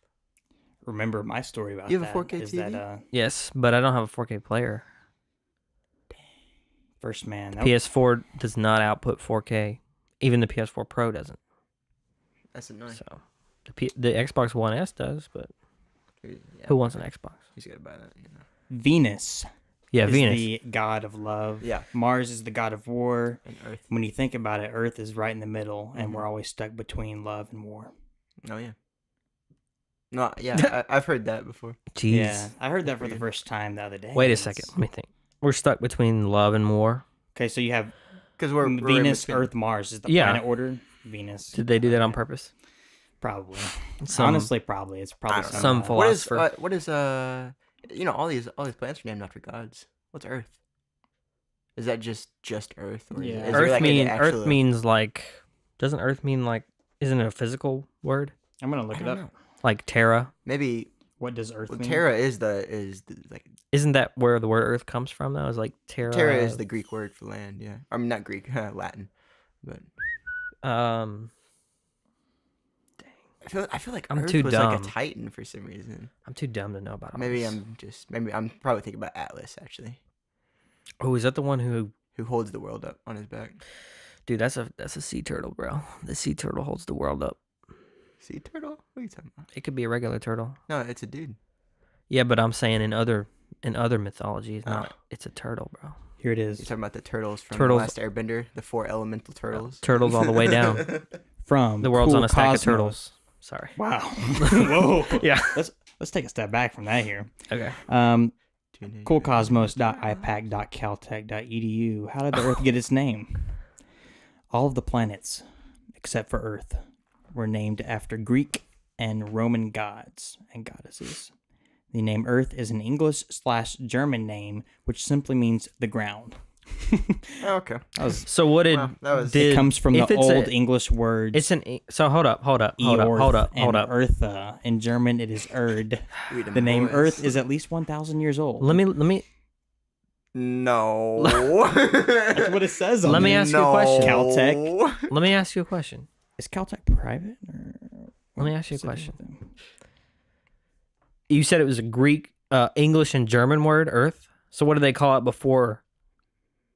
[SPEAKER 3] Remember my story about
[SPEAKER 2] You have a
[SPEAKER 3] that
[SPEAKER 2] 4K
[SPEAKER 3] is
[SPEAKER 2] TV?
[SPEAKER 3] that
[SPEAKER 1] Yes, but I don't have a 4K player.
[SPEAKER 3] First Man. That
[SPEAKER 1] PS4 does not output 4K. Even the PS4 Pro doesn't.
[SPEAKER 2] That's annoying.
[SPEAKER 1] So the Xbox One S does, but
[SPEAKER 2] Yeah,
[SPEAKER 1] who wants an Xbox?
[SPEAKER 2] He's got to buy that.
[SPEAKER 3] Venus
[SPEAKER 1] Yeah,
[SPEAKER 3] is
[SPEAKER 1] Venus.
[SPEAKER 3] the god of love.
[SPEAKER 2] Yeah.
[SPEAKER 3] Mars is the god of war.
[SPEAKER 2] And Earth.
[SPEAKER 3] When you think about it, Earth is right in the middle, and
[SPEAKER 2] Mhm.
[SPEAKER 3] we're always stuck between love and war.
[SPEAKER 2] Oh yeah. No, yeah, I've heard that before.
[SPEAKER 1] Jeez.
[SPEAKER 3] Yeah, I heard that for the first time the other day.
[SPEAKER 1] Wait a
[SPEAKER 3] It's-
[SPEAKER 1] second. Let me think. We're stuck between love and war.
[SPEAKER 3] Okay, so you have
[SPEAKER 2] Because we're in
[SPEAKER 3] Venus,
[SPEAKER 2] between.
[SPEAKER 3] Earth, Mars is the
[SPEAKER 1] Yeah.
[SPEAKER 3] planet order. Venus.
[SPEAKER 1] Did they do that on purpose?
[SPEAKER 3] Probably.
[SPEAKER 1] Some-
[SPEAKER 3] Honestly, probably. It's probably
[SPEAKER 2] I don't know.
[SPEAKER 1] some
[SPEAKER 3] philosophy.
[SPEAKER 1] philosopher.
[SPEAKER 2] What is all these planets are named after gods. What's Earth? Is that just Earth? Or
[SPEAKER 3] Yeah.
[SPEAKER 2] is there
[SPEAKER 1] Earth
[SPEAKER 2] like an
[SPEAKER 1] mean
[SPEAKER 2] actual-
[SPEAKER 1] Earth means like. Doesn't Earth mean like? Isn't it a physical word?
[SPEAKER 3] I'm gonna
[SPEAKER 2] I
[SPEAKER 3] look it
[SPEAKER 2] don't
[SPEAKER 3] up.
[SPEAKER 2] know.
[SPEAKER 1] Like Terra.
[SPEAKER 2] Maybe
[SPEAKER 3] What does Earth mean?
[SPEAKER 2] Terra is the like
[SPEAKER 1] Isn't that where the word Earth comes from? Though, is like Terra.
[SPEAKER 2] Terra is the Greek word for land. Yeah, I mean not Greek, Latin, but I feel like
[SPEAKER 1] I'm
[SPEAKER 2] Earth
[SPEAKER 1] too
[SPEAKER 2] was like
[SPEAKER 1] dumb.
[SPEAKER 2] a titan for some reason.
[SPEAKER 1] I'm too dumb to know about all
[SPEAKER 2] Maybe
[SPEAKER 1] this.
[SPEAKER 2] I'm probably thinking about Atlas actually,
[SPEAKER 1] Oh, is that the one who?
[SPEAKER 2] who holds the world up on his back.
[SPEAKER 1] Dude, that's a sea turtle, bro. The sea turtle holds the world up.
[SPEAKER 2] Sea turtle? What are you talking about?
[SPEAKER 1] It could be a regular turtle.
[SPEAKER 2] No, it's a dude.
[SPEAKER 1] Yeah, but I'm saying in other mythology, it's not. It's a turtle, bro.
[SPEAKER 3] Here it
[SPEAKER 2] You're
[SPEAKER 3] is.
[SPEAKER 2] talking about the turtles from
[SPEAKER 1] Turtles.
[SPEAKER 2] The Last Airbender, the 4 elemental turtles.
[SPEAKER 1] Turtles all the way down.
[SPEAKER 3] From
[SPEAKER 1] The world's
[SPEAKER 3] Cool
[SPEAKER 1] on a stack
[SPEAKER 3] Cosmos.
[SPEAKER 1] of turtles. Sorry.
[SPEAKER 3] Wow. Whoa.
[SPEAKER 1] Yeah.
[SPEAKER 3] Let's take a step back from that here.
[SPEAKER 1] Okay.
[SPEAKER 3] Coolcosmos.ipac.caltech.edu. How did the Earth get its name? All of the planets, except for Earth, were named after Greek and Roman gods and goddesses. The name Earth is an English/German name, which simply means the ground.
[SPEAKER 2] Okay.
[SPEAKER 1] So what did
[SPEAKER 2] Well, that was-
[SPEAKER 3] It comes from the
[SPEAKER 1] if it's
[SPEAKER 3] old English words.
[SPEAKER 1] It's so hold up.
[SPEAKER 3] Eorth and Eartha. In German, it is Erd.
[SPEAKER 2] Read 'em
[SPEAKER 3] The name
[SPEAKER 2] boys.
[SPEAKER 3] Earth is at least 1,000 years old.
[SPEAKER 1] Let me
[SPEAKER 2] No.
[SPEAKER 3] That's what it says on
[SPEAKER 1] Let me
[SPEAKER 3] it.
[SPEAKER 1] ask you a question.
[SPEAKER 3] Caltech.
[SPEAKER 1] let me ask you a question.
[SPEAKER 3] Is Caltech private?
[SPEAKER 1] Let me ask you a question. You said it was a Greek, English, and German word, Earth. So what did they call it before?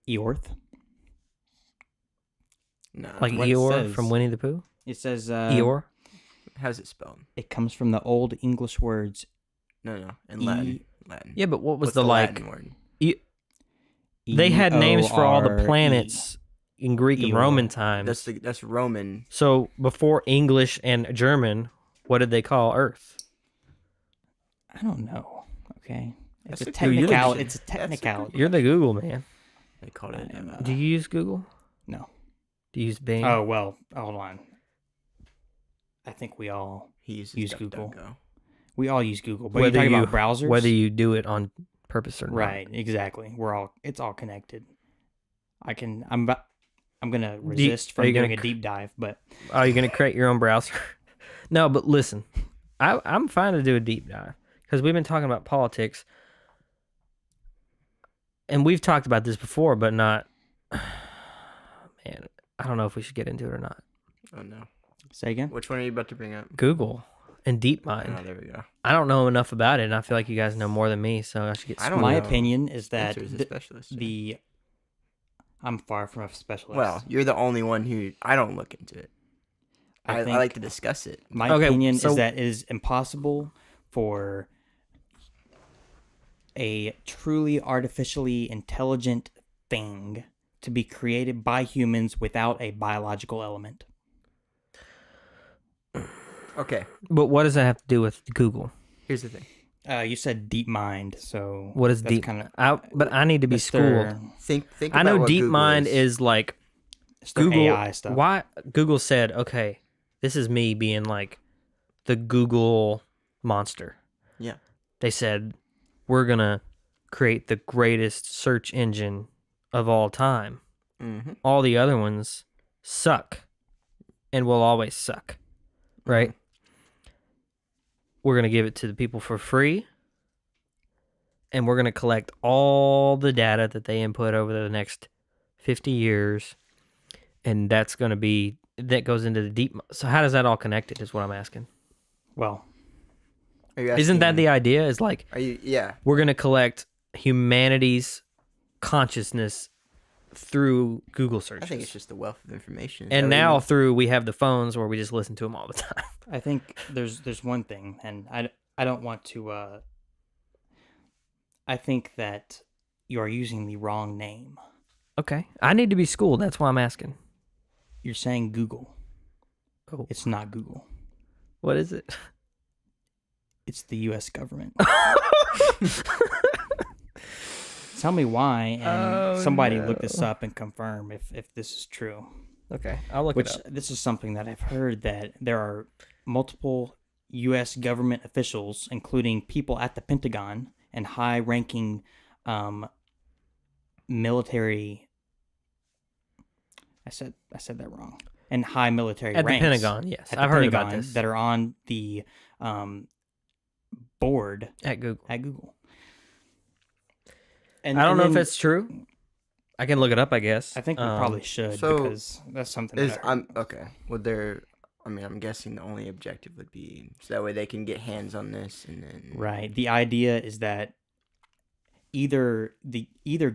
[SPEAKER 3] Eorth.
[SPEAKER 2] No.
[SPEAKER 1] Like
[SPEAKER 3] what it
[SPEAKER 1] Eeyore
[SPEAKER 3] says.
[SPEAKER 1] from Winnie the Pooh?
[SPEAKER 3] It says
[SPEAKER 1] Eeyore?
[SPEAKER 2] How's it spelled?
[SPEAKER 3] it comes from the old English words.
[SPEAKER 2] No. In Latin. Latin.
[SPEAKER 1] Yeah, but what was
[SPEAKER 2] What's
[SPEAKER 1] the like?
[SPEAKER 2] Latin word?
[SPEAKER 1] They had names for all the
[SPEAKER 3] E-O-R-E.
[SPEAKER 1] planets in Greek and
[SPEAKER 3] Eeyore.
[SPEAKER 1] Roman times.
[SPEAKER 2] That's Roman.
[SPEAKER 1] So before English and German, what did they call Earth?
[SPEAKER 3] I don't know. Okay. It's
[SPEAKER 2] That's
[SPEAKER 3] a
[SPEAKER 2] a
[SPEAKER 1] good
[SPEAKER 3] technical.
[SPEAKER 2] question.
[SPEAKER 3] It's a
[SPEAKER 2] That's a good
[SPEAKER 3] technicality.
[SPEAKER 1] You're the Google man.
[SPEAKER 2] They called it.
[SPEAKER 3] I am,
[SPEAKER 1] Do you use Google?
[SPEAKER 3] No.
[SPEAKER 1] Do you use Bing?
[SPEAKER 3] Oh well. Hold on. I think we all
[SPEAKER 2] He uses
[SPEAKER 3] Use Google.
[SPEAKER 2] DuckDuckGo.
[SPEAKER 3] use Google. But
[SPEAKER 1] Whether
[SPEAKER 3] you're talking
[SPEAKER 1] you-
[SPEAKER 3] about browsers,
[SPEAKER 1] Whether you do it on purpose or not.
[SPEAKER 3] right? Exactly. It's all connected. I'm gonna resist
[SPEAKER 1] are
[SPEAKER 3] from
[SPEAKER 1] you gonna
[SPEAKER 3] doing a deep dive, but
[SPEAKER 1] Are you going to create your own browser? No, but listen, I'm fine to do a deep dive because we've been talking about politics, and we've talked about this before, but not. Man, I don't know if we should get into it or not.
[SPEAKER 2] Oh no.
[SPEAKER 3] say again.
[SPEAKER 2] Which one are you about to bring up?
[SPEAKER 1] Google and DeepMind.
[SPEAKER 2] Oh, there we go.
[SPEAKER 1] I don't know enough about it, and I feel like you guys know more than me, so I should get.
[SPEAKER 2] I don't
[SPEAKER 3] My
[SPEAKER 2] know.
[SPEAKER 3] opinion is that
[SPEAKER 2] Spencer's a
[SPEAKER 3] the,
[SPEAKER 2] specialist.
[SPEAKER 3] the I'm far from a specialist.
[SPEAKER 2] Well, you're the only one who I don't look into it. I
[SPEAKER 3] think
[SPEAKER 2] like to discuss it.
[SPEAKER 3] my
[SPEAKER 1] Okay,
[SPEAKER 3] opinion
[SPEAKER 1] so-
[SPEAKER 3] is that it is impossible for a truly artificially intelligent thing to be created by humans without a biological element.
[SPEAKER 2] Okay,
[SPEAKER 1] But what does that have to do with Google?
[SPEAKER 2] here's the thing.
[SPEAKER 3] You said deep mind, so
[SPEAKER 1] What is
[SPEAKER 3] that's
[SPEAKER 1] deep?
[SPEAKER 3] Kind of,
[SPEAKER 1] But I need to be schooled.
[SPEAKER 2] Think
[SPEAKER 1] I
[SPEAKER 2] about
[SPEAKER 1] know
[SPEAKER 2] what Google
[SPEAKER 1] DeepMind is like
[SPEAKER 3] it's their
[SPEAKER 1] Google.
[SPEAKER 3] AI stuff.
[SPEAKER 1] Why Google said, okay, this is me being like the Google monster.
[SPEAKER 2] Yeah.
[SPEAKER 1] They said, we're going to create the greatest search engine of all time.
[SPEAKER 2] Mm-hmm.
[SPEAKER 1] All the other ones suck and will always suck. Right? We're going to give it to the people for free. And we're going to collect all the data that they input over the next 50 years. And that's going to be, that goes into the deep. So how does that all connect it is what I'm asking.
[SPEAKER 3] Well,
[SPEAKER 2] Are you
[SPEAKER 1] Isn't that
[SPEAKER 2] asking-
[SPEAKER 1] the idea? Is like,
[SPEAKER 2] Are you? Yeah.
[SPEAKER 1] we're going to collect humanity's consciousness through Google searches.
[SPEAKER 2] I think it's just the wealth of information. Is
[SPEAKER 1] And
[SPEAKER 2] that what you
[SPEAKER 1] now
[SPEAKER 2] mean?
[SPEAKER 1] through, we have the phones where we just listen to them all the time.
[SPEAKER 3] I think there's one thing, and I don't want to. I think that you are using the wrong name.
[SPEAKER 1] Okay. I need to be schooled. That's why I'm asking.
[SPEAKER 3] You're saying Google.
[SPEAKER 1] Oh.
[SPEAKER 3] It's not Google.
[SPEAKER 1] What is it?
[SPEAKER 3] It's the U.S. government. Tell me why, and somebody look this up and confirm if this is true.
[SPEAKER 1] Okay. I'll look
[SPEAKER 3] Which
[SPEAKER 1] it up.
[SPEAKER 3] this is something that I've heard that there are multiple U.S. government officials, including people at the Pentagon and high-ranking military. I said that wrong. And high military
[SPEAKER 1] At the
[SPEAKER 3] ranks
[SPEAKER 1] Pentagon, yes.
[SPEAKER 3] at
[SPEAKER 1] I've
[SPEAKER 3] the
[SPEAKER 1] heard about
[SPEAKER 3] Pentagon
[SPEAKER 1] this.
[SPEAKER 3] that are on the board
[SPEAKER 1] At Google.
[SPEAKER 3] at Google. And
[SPEAKER 1] I don't know if
[SPEAKER 3] then
[SPEAKER 1] that's true. I can look it up, I guess.
[SPEAKER 3] I think we probably should
[SPEAKER 2] so
[SPEAKER 3] because that's something
[SPEAKER 2] Is
[SPEAKER 3] that I heard.
[SPEAKER 2] okay. Would there? I mean, I'm guessing the only objective would be so that way they can get hands on this, and then
[SPEAKER 3] Right. The idea is that either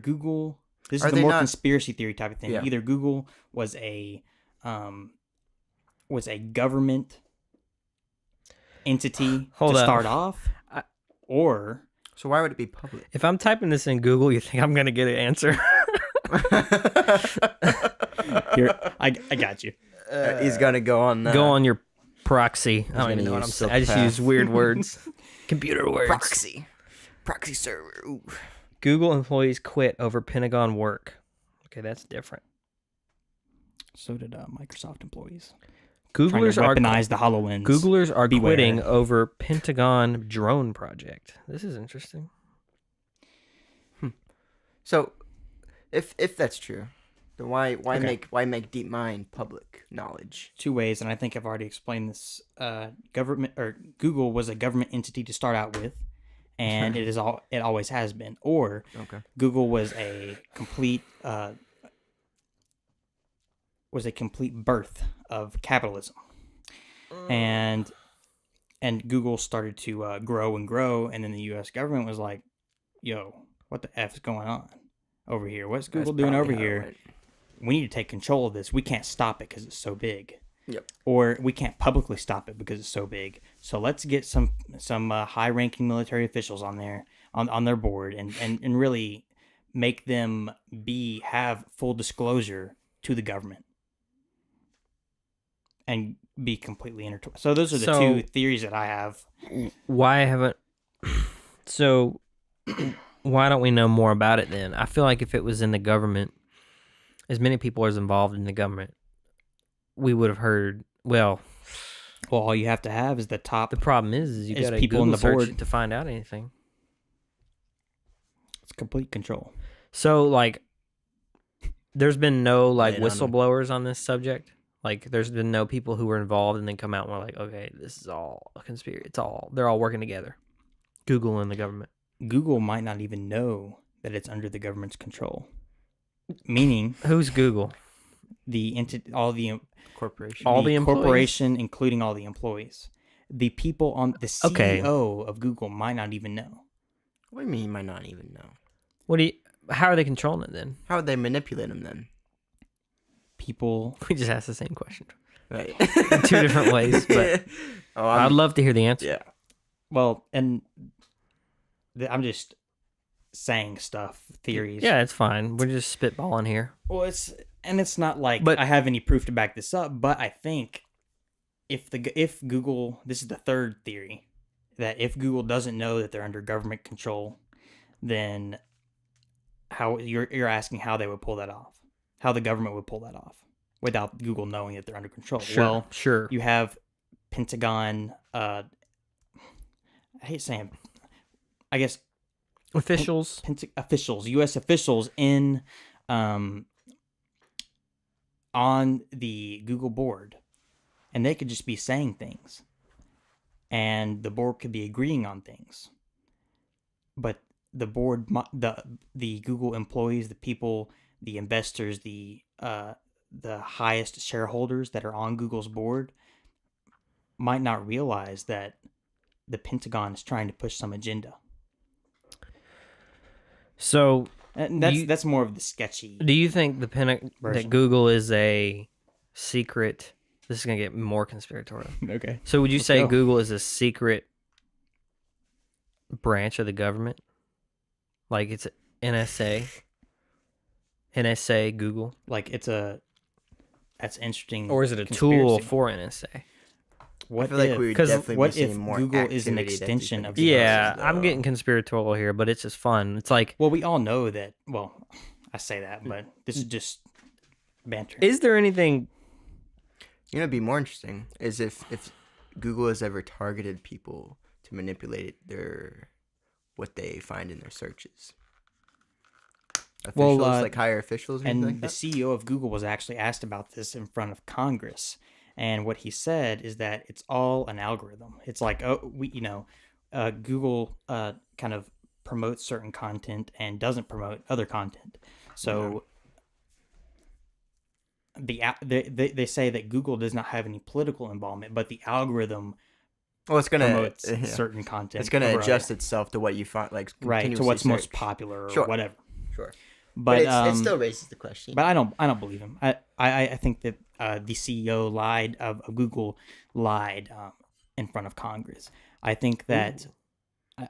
[SPEAKER 3] Google. This
[SPEAKER 2] Are
[SPEAKER 3] is the
[SPEAKER 2] they
[SPEAKER 3] more
[SPEAKER 2] not-
[SPEAKER 3] conspiracy theory type of thing.
[SPEAKER 2] Yeah.
[SPEAKER 3] Either Google was a government entity
[SPEAKER 1] Hold
[SPEAKER 3] to
[SPEAKER 1] up.
[SPEAKER 3] start off, Or
[SPEAKER 2] So why would it be public?
[SPEAKER 1] If I'm typing this in Google, you think I'm gonna get an answer?
[SPEAKER 3] here, I got you.
[SPEAKER 2] He's gonna go on.
[SPEAKER 1] Go on your proxy. I don't even
[SPEAKER 2] gonna
[SPEAKER 1] know what
[SPEAKER 2] use
[SPEAKER 1] I'm saying. I just
[SPEAKER 2] Silk
[SPEAKER 1] use
[SPEAKER 2] Path.
[SPEAKER 1] weird words. Computer words.
[SPEAKER 2] proxy server. Ooh.
[SPEAKER 1] Google employees quit over Pentagon work. Okay, that's different.
[SPEAKER 3] So did Microsoft employees.
[SPEAKER 1] Googlers
[SPEAKER 3] Trying
[SPEAKER 1] are
[SPEAKER 3] to weaponize the HoloLens.
[SPEAKER 1] Googlers are
[SPEAKER 3] Beware.
[SPEAKER 1] quitting over Pentagon drone project. This is interesting.
[SPEAKER 2] So, if that's true, then why
[SPEAKER 3] Okay.
[SPEAKER 2] make DeepMind public knowledge?
[SPEAKER 3] Two ways, and I think I've already explained this. Government or Google was a government entity to start out with, and it always has been. Or
[SPEAKER 2] Okay.
[SPEAKER 3] Google was a complete birth of capitalism, and Google started to grow and grow, and then the U.S. government was like, "Yo, what the f is going on over here? What's Google
[SPEAKER 2] That's
[SPEAKER 3] doing over
[SPEAKER 2] probably how it
[SPEAKER 3] here?
[SPEAKER 2] went.
[SPEAKER 3] We need to take control of this. We can't stop it because it's so big."
[SPEAKER 2] Yep.
[SPEAKER 3] Or we can't publicly stop it because it's so big. So let's get some high-ranking military officials on there on their board and really make them have full disclosure to the government and be completely intertwined. So those are the two theories that I have.
[SPEAKER 1] Why haven't? So, why don't we know more about it then? I feel like if it was in the government, as many people as involved in the government, we would have heard. Well,
[SPEAKER 3] all you have to have is the top.
[SPEAKER 1] the problem is you
[SPEAKER 3] Is
[SPEAKER 1] got to
[SPEAKER 3] people
[SPEAKER 1] Google
[SPEAKER 3] on the
[SPEAKER 1] search
[SPEAKER 3] board.
[SPEAKER 1] it to find out anything.
[SPEAKER 3] It's complete control.
[SPEAKER 1] So, like, there's been no like
[SPEAKER 2] Yeah, I don't know.
[SPEAKER 1] whistleblowers on this subject. Like, there's been no people who were involved and then come out and were like, okay, this is all a conspiracy. They're all working together. Google and the government.
[SPEAKER 3] Google might not even know that it's under the government's control. Meaning,
[SPEAKER 1] Who's Google?
[SPEAKER 2] Corporation.
[SPEAKER 1] All the employees?
[SPEAKER 3] corporation, including all the employees. The people on the CEO
[SPEAKER 1] Okay.
[SPEAKER 3] of Google might not even know.
[SPEAKER 2] What do you mean you might not even know?
[SPEAKER 1] How are they controlling it then?
[SPEAKER 2] How would they manipulate him then?
[SPEAKER 3] People,
[SPEAKER 1] We just asked the same question.
[SPEAKER 2] Right.
[SPEAKER 1] In two different ways, but I'd love to hear the answer.
[SPEAKER 2] Yeah.
[SPEAKER 3] well, and I'm just saying stuff, theories.
[SPEAKER 1] Yeah, it's fine. We're just spitballing here.
[SPEAKER 3] Well, it's not like
[SPEAKER 1] But-
[SPEAKER 3] I have any proof to back this up, but I think if Google, this is the third theory, that if Google doesn't know that they're under government control, then how you're asking how they would pull that off, how the government would pull that off without Google knowing that they're under control. Well,
[SPEAKER 1] Sure.
[SPEAKER 3] you have Pentagon. I hate saying, I guess
[SPEAKER 1] Officials.
[SPEAKER 3] officials, U.S. officials in on the Google board, and they could just be saying things, and the board could be agreeing on things, but the board, the Google employees, the people, the investors, the highest shareholders that are on Google's board might not realize that the Pentagon is trying to push some agenda.
[SPEAKER 1] So,
[SPEAKER 3] And that's more of the sketchy.
[SPEAKER 1] do you think that
[SPEAKER 3] Version.
[SPEAKER 1] Google is a secret? This is gonna get more conspiratorial.
[SPEAKER 3] Okay.
[SPEAKER 1] So, would you
[SPEAKER 3] Let's
[SPEAKER 1] say
[SPEAKER 3] go.
[SPEAKER 1] Google is a secret branch of the government? Like it's NSA Google,
[SPEAKER 3] Like that's interesting.
[SPEAKER 1] or is it a tool
[SPEAKER 3] conspiracy.
[SPEAKER 1] for NSA?
[SPEAKER 3] What
[SPEAKER 2] I feel like
[SPEAKER 3] if,
[SPEAKER 2] we would
[SPEAKER 1] 'cause
[SPEAKER 2] definitely
[SPEAKER 3] what
[SPEAKER 2] be seeing
[SPEAKER 3] if
[SPEAKER 2] more
[SPEAKER 3] Google is an
[SPEAKER 2] activity that
[SPEAKER 3] extension
[SPEAKER 2] these
[SPEAKER 3] of
[SPEAKER 2] things
[SPEAKER 1] Yeah,
[SPEAKER 2] versus,
[SPEAKER 1] I'm getting conspiratorial here, but it's just fun. It's like,
[SPEAKER 3] well, we all know that. Well, I say that, but this is just banter.
[SPEAKER 1] is there anything?
[SPEAKER 2] You know, it'd be more interesting is if Google has ever targeted people to manipulate what they find in their searches. Officials, like higher officials, or
[SPEAKER 3] and
[SPEAKER 2] anything like
[SPEAKER 3] the
[SPEAKER 2] that?
[SPEAKER 3] CEO of Google was actually asked about this in front of Congress, and what he said is that it's all an algorithm. It's like, Google kind of promotes certain content and doesn't promote other content. So they say that Google does not have any political involvement, but the algorithm
[SPEAKER 2] Well, it's gonna
[SPEAKER 3] promotes certain content.
[SPEAKER 2] it's gonna
[SPEAKER 3] over
[SPEAKER 2] adjust
[SPEAKER 3] other.
[SPEAKER 2] itself to what you find, like
[SPEAKER 3] Right, to
[SPEAKER 2] continuously
[SPEAKER 3] what's most
[SPEAKER 2] search.
[SPEAKER 3] popular or
[SPEAKER 2] Sure.
[SPEAKER 3] whatever.
[SPEAKER 2] Sure,
[SPEAKER 3] But
[SPEAKER 2] it still raises the question.
[SPEAKER 3] But I don't believe him. I think that the CEO of Google lied in front of Congress. I think that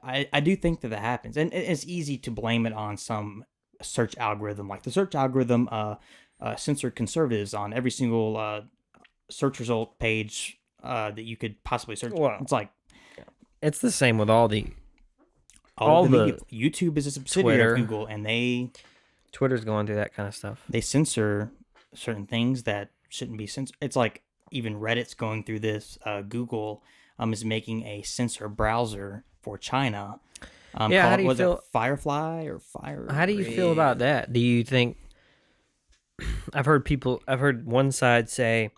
[SPEAKER 3] I do think that happens, and it's easy to blame it on some search algorithm, like the search algorithm censored conservatives on every single search result page that you could possibly search.
[SPEAKER 1] Wow.
[SPEAKER 3] It's like
[SPEAKER 1] It's the same with all the
[SPEAKER 3] media. YouTube is a subsidiary
[SPEAKER 1] Twitter.
[SPEAKER 3] of Google, and
[SPEAKER 1] Twitter's going through that kind of stuff.
[SPEAKER 3] they censor certain things that shouldn't be censored. It's like even Reddit's going through this. Google is making a censor browser for China.
[SPEAKER 1] Yeah, how do you
[SPEAKER 3] was
[SPEAKER 1] feel?
[SPEAKER 3] it Firefly or Fire?
[SPEAKER 1] How do you feel about that? Do you think? I've heard one side say,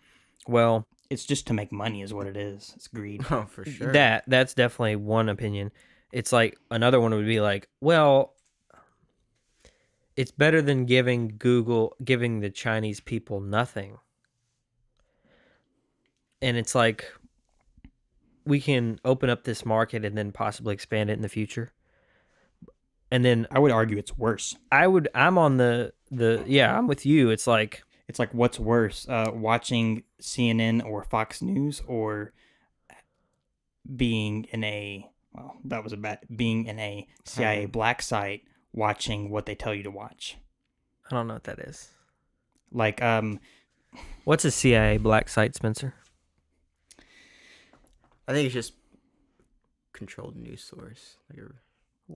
[SPEAKER 1] well,
[SPEAKER 3] It's just to make money, is what it is. It's greed.
[SPEAKER 2] Oh, for sure.
[SPEAKER 1] that's definitely one opinion. It's like another one would be like, well, it's better than giving the Chinese people nothing. And it's like, we can open up this market and then possibly expand it in the future. And then
[SPEAKER 3] I would argue it's worse.
[SPEAKER 1] I'm on I'm with you. It's like
[SPEAKER 3] what's worse, watching CNN or Fox News, or being in a CIA black site watching what they tell you to watch.
[SPEAKER 1] I don't know what that is.
[SPEAKER 3] Like
[SPEAKER 1] What's a CIA black site, Spencer?
[SPEAKER 2] I think it's just controlled news source. Like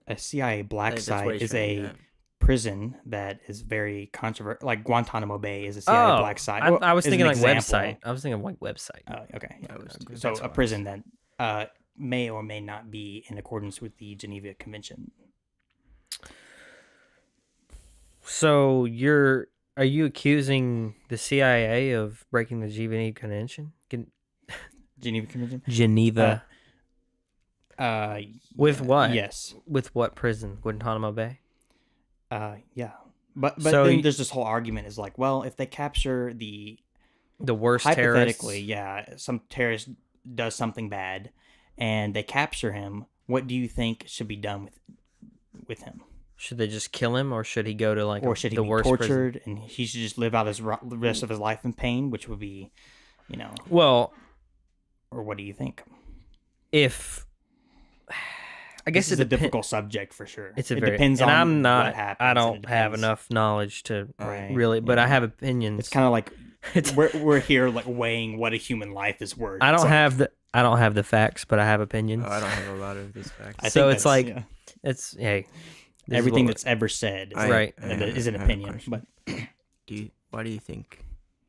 [SPEAKER 3] a CIA black
[SPEAKER 2] that's what
[SPEAKER 3] site
[SPEAKER 2] he's
[SPEAKER 3] is
[SPEAKER 2] trying to
[SPEAKER 3] a
[SPEAKER 2] get at.
[SPEAKER 3] prison that is very controversial. Like Guantanamo Bay is a CIA black site.
[SPEAKER 1] I was
[SPEAKER 3] As an
[SPEAKER 1] thinking like
[SPEAKER 3] example.
[SPEAKER 1] website. I was thinking like website.
[SPEAKER 3] Okay.
[SPEAKER 2] I was too.
[SPEAKER 3] So
[SPEAKER 2] That's
[SPEAKER 3] a
[SPEAKER 2] what I
[SPEAKER 3] prison that may or may not be in accordance with the Geneva Convention.
[SPEAKER 1] So are you accusing the CIA of breaking the Geneva Convention?
[SPEAKER 3] Geneva Convention?
[SPEAKER 1] Geneva. With
[SPEAKER 3] yeah,
[SPEAKER 1] what?
[SPEAKER 3] Yes.
[SPEAKER 1] With what prison? Guantanamo Bay?
[SPEAKER 3] Yeah. But
[SPEAKER 1] So
[SPEAKER 3] then there's this whole argument is like, well, if they capture the
[SPEAKER 1] worst
[SPEAKER 3] hypothetically,
[SPEAKER 1] terrorists?
[SPEAKER 3] some terrorist does something bad, and they capture him, what do you think should be done with him?
[SPEAKER 1] Should they just kill him, or should he go to
[SPEAKER 3] Or should he
[SPEAKER 1] the
[SPEAKER 3] be
[SPEAKER 1] worst
[SPEAKER 3] tortured
[SPEAKER 1] prison?
[SPEAKER 3] and he should just live out the rest of his life in pain, which would be,
[SPEAKER 1] Well,
[SPEAKER 3] or what do you think?
[SPEAKER 1] if I guess
[SPEAKER 3] This is a difficult subject for sure.
[SPEAKER 1] It
[SPEAKER 3] depends
[SPEAKER 1] and
[SPEAKER 3] on
[SPEAKER 1] I'm not.
[SPEAKER 3] what happens.
[SPEAKER 1] I
[SPEAKER 3] and
[SPEAKER 1] don't
[SPEAKER 3] it
[SPEAKER 1] have
[SPEAKER 3] depends.
[SPEAKER 1] enough knowledge to
[SPEAKER 3] Right,
[SPEAKER 1] really, but
[SPEAKER 3] yeah.
[SPEAKER 1] I have opinions.
[SPEAKER 3] It's kind of like
[SPEAKER 1] It's-
[SPEAKER 3] we're here like weighing what a human life is worth.
[SPEAKER 1] I
[SPEAKER 3] It's
[SPEAKER 1] don't
[SPEAKER 3] like-
[SPEAKER 1] have the facts, but I have opinions.
[SPEAKER 2] Oh, I don't have a lot of these facts.
[SPEAKER 3] I
[SPEAKER 1] So
[SPEAKER 3] think
[SPEAKER 1] it's
[SPEAKER 3] that's-
[SPEAKER 1] like-
[SPEAKER 3] yeah.
[SPEAKER 1] It's hey, this is
[SPEAKER 3] everything
[SPEAKER 1] what
[SPEAKER 3] that's ever said is,
[SPEAKER 1] Right.
[SPEAKER 3] is an
[SPEAKER 2] I have a
[SPEAKER 3] opinion.
[SPEAKER 2] question.
[SPEAKER 3] But
[SPEAKER 2] Why do you think?
[SPEAKER 1] we're-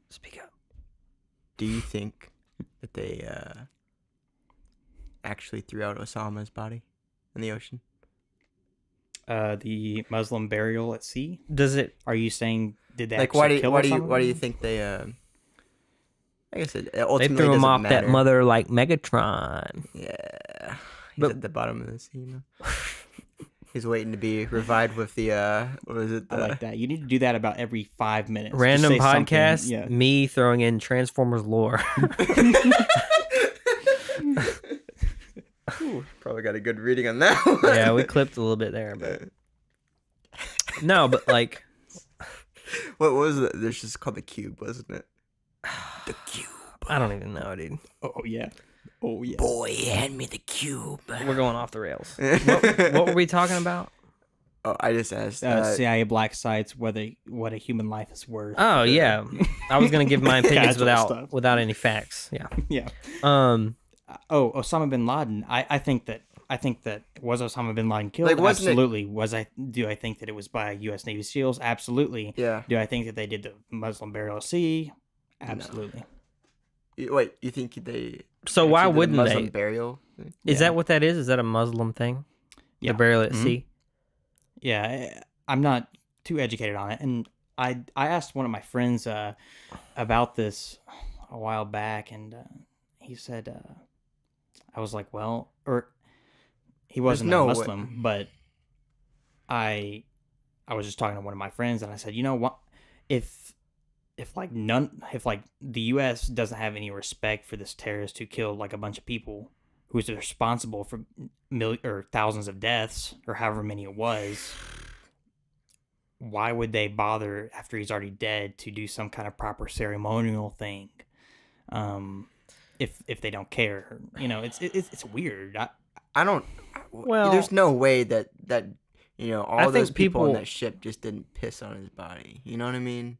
[SPEAKER 1] speak up.
[SPEAKER 2] Do you think that they actually threw out Osama's body in the ocean?
[SPEAKER 3] the Muslim burial at sea.
[SPEAKER 1] Does it?
[SPEAKER 3] Are you saying did they
[SPEAKER 2] Like,
[SPEAKER 3] actually kill
[SPEAKER 2] why do
[SPEAKER 3] Osama?
[SPEAKER 2] you think they? I guess it
[SPEAKER 1] They
[SPEAKER 2] ultimately
[SPEAKER 1] threw him
[SPEAKER 2] doesn't
[SPEAKER 1] off that
[SPEAKER 2] matter.
[SPEAKER 1] mother like Megatron.
[SPEAKER 2] Yeah, he's
[SPEAKER 1] But-
[SPEAKER 2] at the bottom of the sea. You know? He's waiting to be revived with the what was it?
[SPEAKER 3] I like that. You need to do that about every 5 minutes. Just
[SPEAKER 1] Random
[SPEAKER 3] say something,
[SPEAKER 1] podcast.
[SPEAKER 3] Yeah.
[SPEAKER 1] Me throwing in Transformers lore.
[SPEAKER 2] Ooh, probably got a good reading on that one.
[SPEAKER 1] Yeah, we clipped a little bit there, but no, but like
[SPEAKER 2] What was it? There's just called the cube, wasn't it? The cube.
[SPEAKER 1] I don't even know, dude.
[SPEAKER 3] Oh yeah. Oh yeah.
[SPEAKER 2] Boy, hand me the cube.
[SPEAKER 1] We're going off the rails. What were we talking about?
[SPEAKER 2] Oh, I just asked.
[SPEAKER 3] CIA black sites, what a human life is worth.
[SPEAKER 1] Oh yeah, I was gonna give my opinions
[SPEAKER 3] Casual stuff.
[SPEAKER 1] without any facts. Yeah.
[SPEAKER 3] Yeah.
[SPEAKER 1] Um.
[SPEAKER 3] Osama bin Laden. I think that was Osama bin Laden killed?
[SPEAKER 2] Like, wasn't it-
[SPEAKER 3] Absolutely. Do I think that it was by U.S. Navy SEALs? Absolutely.
[SPEAKER 2] Yeah.
[SPEAKER 3] Do I think that they did the Muslim burial at sea? Absolutely.
[SPEAKER 2] Wait, you think they?
[SPEAKER 1] So why
[SPEAKER 2] actually did a
[SPEAKER 1] wouldn't
[SPEAKER 2] Muslim
[SPEAKER 1] they?
[SPEAKER 2] burial?
[SPEAKER 1] Is that what that is? Is that a Muslim thing?
[SPEAKER 3] Yeah.
[SPEAKER 1] The burial at
[SPEAKER 3] Mhm.
[SPEAKER 1] sea.
[SPEAKER 3] Yeah, I'm not too educated on it, and I asked one of my friends about this a while back, and he said I was like, well, or he wasn't
[SPEAKER 2] no
[SPEAKER 3] a
[SPEAKER 2] way.
[SPEAKER 3] Muslim, but I was just talking to one of my friends, and I said, you know what, if the U.S. doesn't have any respect for this terrorist who killed like a bunch of people, who's responsible for thousands of deaths or however many it was, why would they bother after he's already dead to do some kind of proper ceremonial thing? If they don't care, it's weird.
[SPEAKER 2] I don't.
[SPEAKER 1] Well,
[SPEAKER 2] there's no way that all
[SPEAKER 1] I
[SPEAKER 2] those
[SPEAKER 1] think
[SPEAKER 2] people on
[SPEAKER 1] people-
[SPEAKER 2] that ship just didn't piss on his body. You know what I mean?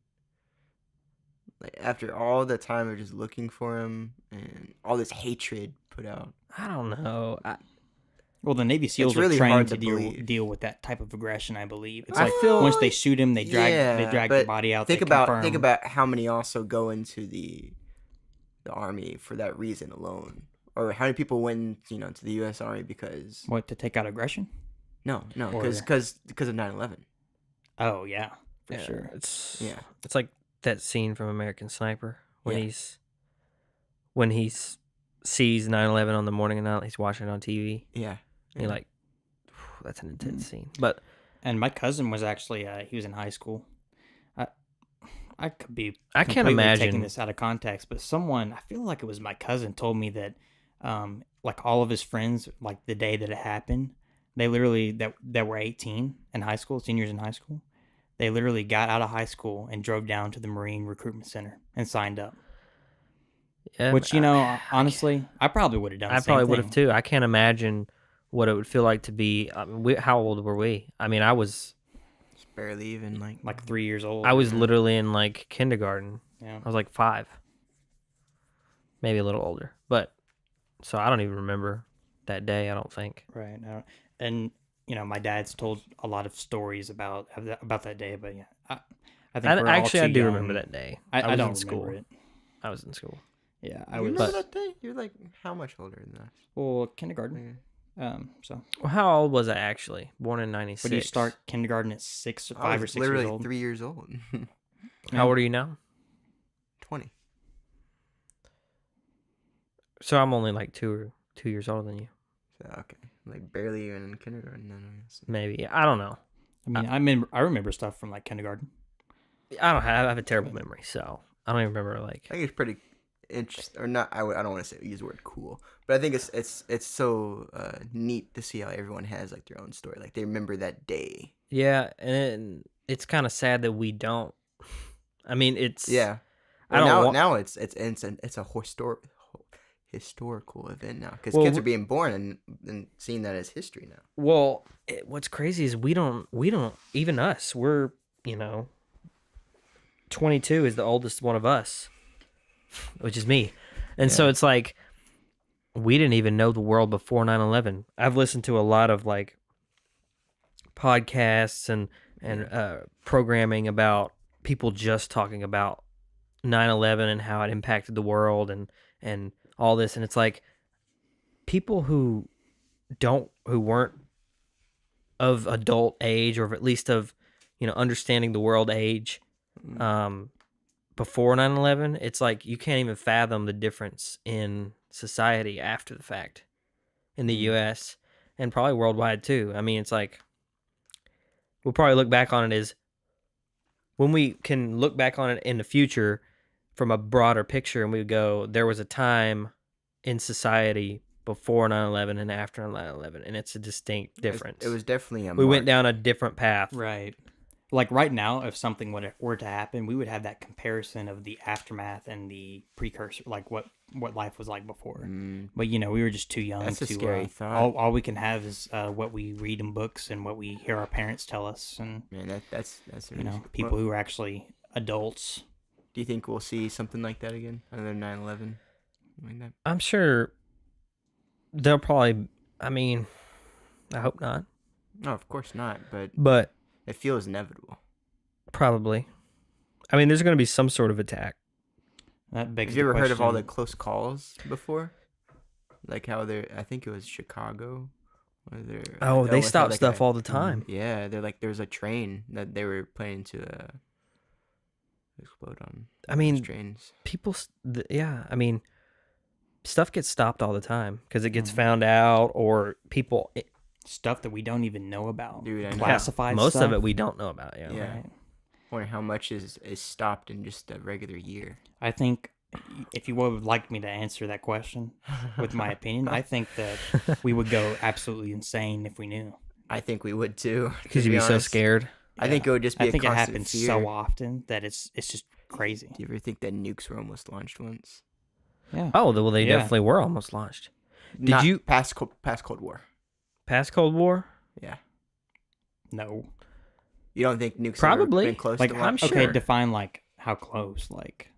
[SPEAKER 2] Like after all the time of just looking for him and all this hatred put out.
[SPEAKER 1] I don't know.
[SPEAKER 3] Well, the Navy SEALs
[SPEAKER 2] really
[SPEAKER 3] are trained
[SPEAKER 2] hard
[SPEAKER 3] to
[SPEAKER 2] to
[SPEAKER 3] deal,
[SPEAKER 2] believe.
[SPEAKER 3] deal with that type of aggression. I believe it's
[SPEAKER 1] I
[SPEAKER 3] like
[SPEAKER 1] feel
[SPEAKER 3] once they
[SPEAKER 2] like-
[SPEAKER 3] shoot him, they drag
[SPEAKER 2] but
[SPEAKER 3] their body out.
[SPEAKER 2] Think
[SPEAKER 3] they
[SPEAKER 2] about
[SPEAKER 3] confirm.
[SPEAKER 2] how many also go into the army for that reason alone, or how many people went to the U.S. Army because
[SPEAKER 3] What, to take out aggression.
[SPEAKER 2] no
[SPEAKER 3] Or-
[SPEAKER 2] because of 9/11.
[SPEAKER 3] Oh yeah, for
[SPEAKER 1] Yeah,
[SPEAKER 3] sure.
[SPEAKER 1] It's
[SPEAKER 2] Yeah.
[SPEAKER 1] It's like that scene from American Sniper when
[SPEAKER 2] Yeah.
[SPEAKER 1] he's sees 9/11 on the morning of night. He's watching it on TV.
[SPEAKER 2] Yeah.
[SPEAKER 1] And you're like, that's an intense scene. But
[SPEAKER 3] And my cousin was actually he was in high school. I could be
[SPEAKER 1] I can't
[SPEAKER 3] completely
[SPEAKER 1] imagine-
[SPEAKER 3] taking this out of context, but someone, I feel like it was my cousin, told me that like all of his friends, like the day that it happened, they literally that were 18 in high school, seniors in high school, they literally got out of high school and drove down to the Marine Recruitment Center and signed up.
[SPEAKER 1] yeah,
[SPEAKER 3] Which, honestly, I probably would have done.
[SPEAKER 1] I
[SPEAKER 3] the same
[SPEAKER 1] probably would have
[SPEAKER 3] thing.
[SPEAKER 1] too. I can't imagine what it would feel like to be. How old were we? I mean, I was
[SPEAKER 2] Just barely even
[SPEAKER 3] Like 3 years old.
[SPEAKER 1] I was literally in like kindergarten.
[SPEAKER 3] Yeah.
[SPEAKER 1] I was like 5, maybe a little older. But so I don't even remember that day. I don't think.
[SPEAKER 3] Right. And my dad's told a lot of stories about that day, but yeah, I think we're all
[SPEAKER 1] Actually, I
[SPEAKER 3] too
[SPEAKER 1] do
[SPEAKER 3] young.
[SPEAKER 1] remember that day.
[SPEAKER 3] I
[SPEAKER 1] was
[SPEAKER 3] don't
[SPEAKER 1] in school.
[SPEAKER 3] remember it.
[SPEAKER 1] I was in school.
[SPEAKER 3] Yeah, I
[SPEAKER 2] You
[SPEAKER 3] was.
[SPEAKER 2] remember that day? You're like how much older than us?
[SPEAKER 3] Well, kindergarten. So
[SPEAKER 1] Well, how old was I actually? Born in '96.
[SPEAKER 3] would you start kindergarten at 5 or 6
[SPEAKER 2] literally
[SPEAKER 3] years old?
[SPEAKER 2] 3 years old.
[SPEAKER 1] How old are you now?
[SPEAKER 2] 20.
[SPEAKER 1] So I'm only like 2 years older than you.
[SPEAKER 2] So, okay. Like barely even in kindergarten then, I guess.
[SPEAKER 1] Maybe. I don't know.
[SPEAKER 3] I mean, I remember stuff from like kindergarten.
[SPEAKER 1] I have a terrible memory, so I don't even remember like.
[SPEAKER 2] I think it's pretty interesting, or not. I don't want to use the word cool, but I think it's so neat to see how everyone has like their own story. Like they remember that day.
[SPEAKER 1] Yeah, and it's kind of sad that we don't. I mean, it's
[SPEAKER 2] Yeah.
[SPEAKER 1] I
[SPEAKER 2] Well,
[SPEAKER 1] don't
[SPEAKER 2] now
[SPEAKER 1] want-
[SPEAKER 2] it's a historical event now because
[SPEAKER 1] Well,
[SPEAKER 2] kids are being born and seeing that as history now.
[SPEAKER 1] Well, what's crazy is we don't even us. We're 22 is the oldest one of us, which is me, and so it's like we didn't even know the world before 9/11. I've listened to a lot of like podcasts and programming about people just talking about 9/11 and how it impacted the world and all this, and it's like people who weren't of adult age or at least of understanding the world age before 9/11, it's like you can't even fathom the difference in society after the fact in the US and probably worldwide too. I mean, it's like we'll probably look back on it as when we can look back on it in the future from a broader picture and we go, there was a time in society before 9/11 and after 9/11, and it's a distinct difference.
[SPEAKER 2] It was definitely
[SPEAKER 1] we went down a different path.
[SPEAKER 3] Right. Like right now, if something were to happen, we would have that comparison of the aftermath and the precursor, like what life was like before. But we were just too young.
[SPEAKER 2] That's
[SPEAKER 3] to,
[SPEAKER 2] a scary thought.
[SPEAKER 3] All we can have is what we read in books and what we hear our parents tell us, and
[SPEAKER 2] Man, that's
[SPEAKER 3] people who are actually adults.
[SPEAKER 2] Do you think we'll see something like that again? Another 9/11? Like that?
[SPEAKER 1] I'm sure they'll probably. I mean, I hope not,
[SPEAKER 2] No, of course not. But
[SPEAKER 1] but
[SPEAKER 2] it feels inevitable.
[SPEAKER 1] probably. I mean, there's going to be some sort of attack.
[SPEAKER 3] That begs
[SPEAKER 2] Have you
[SPEAKER 3] the
[SPEAKER 2] ever heard of all the
[SPEAKER 3] question-
[SPEAKER 2] close calls before? Like how I think it was Chicago.
[SPEAKER 1] Oh, they stop stuff all the time.
[SPEAKER 2] Yeah, they're like there's a train that they were planning to explode on.
[SPEAKER 1] I mean,
[SPEAKER 2] trains.
[SPEAKER 1] people. Yeah, I mean, stuff gets stopped all the time because it gets found out or people.
[SPEAKER 3] stuff that we don't even know about.
[SPEAKER 2] Dude, I know.
[SPEAKER 3] Classified
[SPEAKER 1] Most
[SPEAKER 3] stuff.
[SPEAKER 1] of it we don't know about. Yeah.
[SPEAKER 2] Yeah.
[SPEAKER 3] Right.
[SPEAKER 2] Wonder how much is stopped in just a regular year.
[SPEAKER 3] I think if you would like me to answer that question with my opinion, I think that we would go absolutely insane if we knew.
[SPEAKER 2] I think we would too.
[SPEAKER 1] Because you'd be so scared.
[SPEAKER 2] I think it would just be
[SPEAKER 3] I think
[SPEAKER 2] a
[SPEAKER 3] it
[SPEAKER 2] constant
[SPEAKER 3] happens
[SPEAKER 2] fear.
[SPEAKER 3] so often that it's just crazy.
[SPEAKER 2] Do you ever think that nukes were almost launched once?
[SPEAKER 3] Yeah.
[SPEAKER 1] Oh, well, they
[SPEAKER 3] Yeah.
[SPEAKER 1] definitely were almost launched.
[SPEAKER 2] Not
[SPEAKER 1] you
[SPEAKER 2] past Cold War?
[SPEAKER 1] pass Cold War?
[SPEAKER 2] Yeah.
[SPEAKER 3] No.
[SPEAKER 2] You don't think nukes
[SPEAKER 1] Probably.
[SPEAKER 2] have been close
[SPEAKER 3] Like,
[SPEAKER 2] to
[SPEAKER 1] I'm
[SPEAKER 2] war?
[SPEAKER 3] okay,
[SPEAKER 1] sure.
[SPEAKER 3] define like how close, like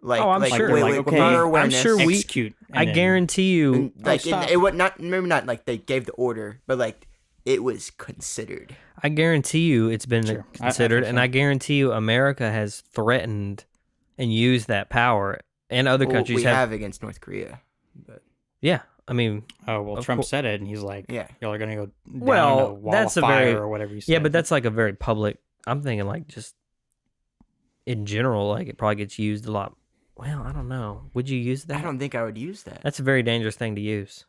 [SPEAKER 2] Like,
[SPEAKER 1] Oh, I'm
[SPEAKER 2] like,
[SPEAKER 1] sure.
[SPEAKER 2] wait,
[SPEAKER 3] Like,
[SPEAKER 2] wait,
[SPEAKER 3] okay,
[SPEAKER 2] our
[SPEAKER 3] I'm
[SPEAKER 2] awareness.
[SPEAKER 1] sure we-
[SPEAKER 3] execute.
[SPEAKER 1] I guarantee you.
[SPEAKER 2] And, like,
[SPEAKER 3] stop.
[SPEAKER 2] it was not maybe not like they gave the order, but like it was considered.
[SPEAKER 1] I guarantee you it's been
[SPEAKER 3] Sure. I
[SPEAKER 1] considered,
[SPEAKER 3] think
[SPEAKER 1] and
[SPEAKER 3] so.
[SPEAKER 1] I guarantee you America has threatened and used that power, and other
[SPEAKER 2] Well,
[SPEAKER 1] countries
[SPEAKER 2] we
[SPEAKER 1] have.
[SPEAKER 2] have against North Korea, but
[SPEAKER 1] Yeah, I mean,
[SPEAKER 3] Oh well,
[SPEAKER 1] Of
[SPEAKER 3] Trump
[SPEAKER 1] cour-
[SPEAKER 3] said it, and he's like,
[SPEAKER 2] yeah.
[SPEAKER 3] y'all are gonna go down
[SPEAKER 1] Well,
[SPEAKER 3] a wall
[SPEAKER 1] that's
[SPEAKER 3] of
[SPEAKER 1] a
[SPEAKER 3] fire
[SPEAKER 1] very-
[SPEAKER 3] or whatever you said.
[SPEAKER 1] yeah, but that's like a very public. I'm thinking like just in general, like it probably gets used a lot. Well, I don't know. Would you use that?
[SPEAKER 2] I don't think I would use that.
[SPEAKER 1] That's a very dangerous thing to use.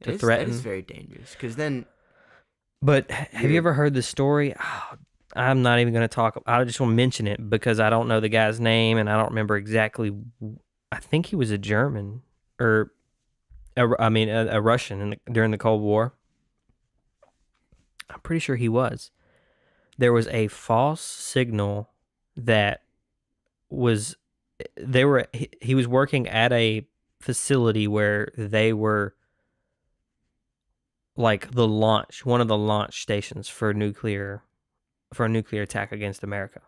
[SPEAKER 2] It
[SPEAKER 1] to
[SPEAKER 2] is-
[SPEAKER 1] threaten.
[SPEAKER 2] That is very dangerous because then
[SPEAKER 1] But have you
[SPEAKER 2] You're-
[SPEAKER 1] ever heard the story? Oh, I'm not even going to talk. I just want to mention it because I don't know the guy's name and I don't remember exactly. I think he was a German or, a Russian during the Cold War. I'm pretty sure he was. There was a false signal that was. He was working at a facility where they were like one of the launch stations for a nuclear attack against America.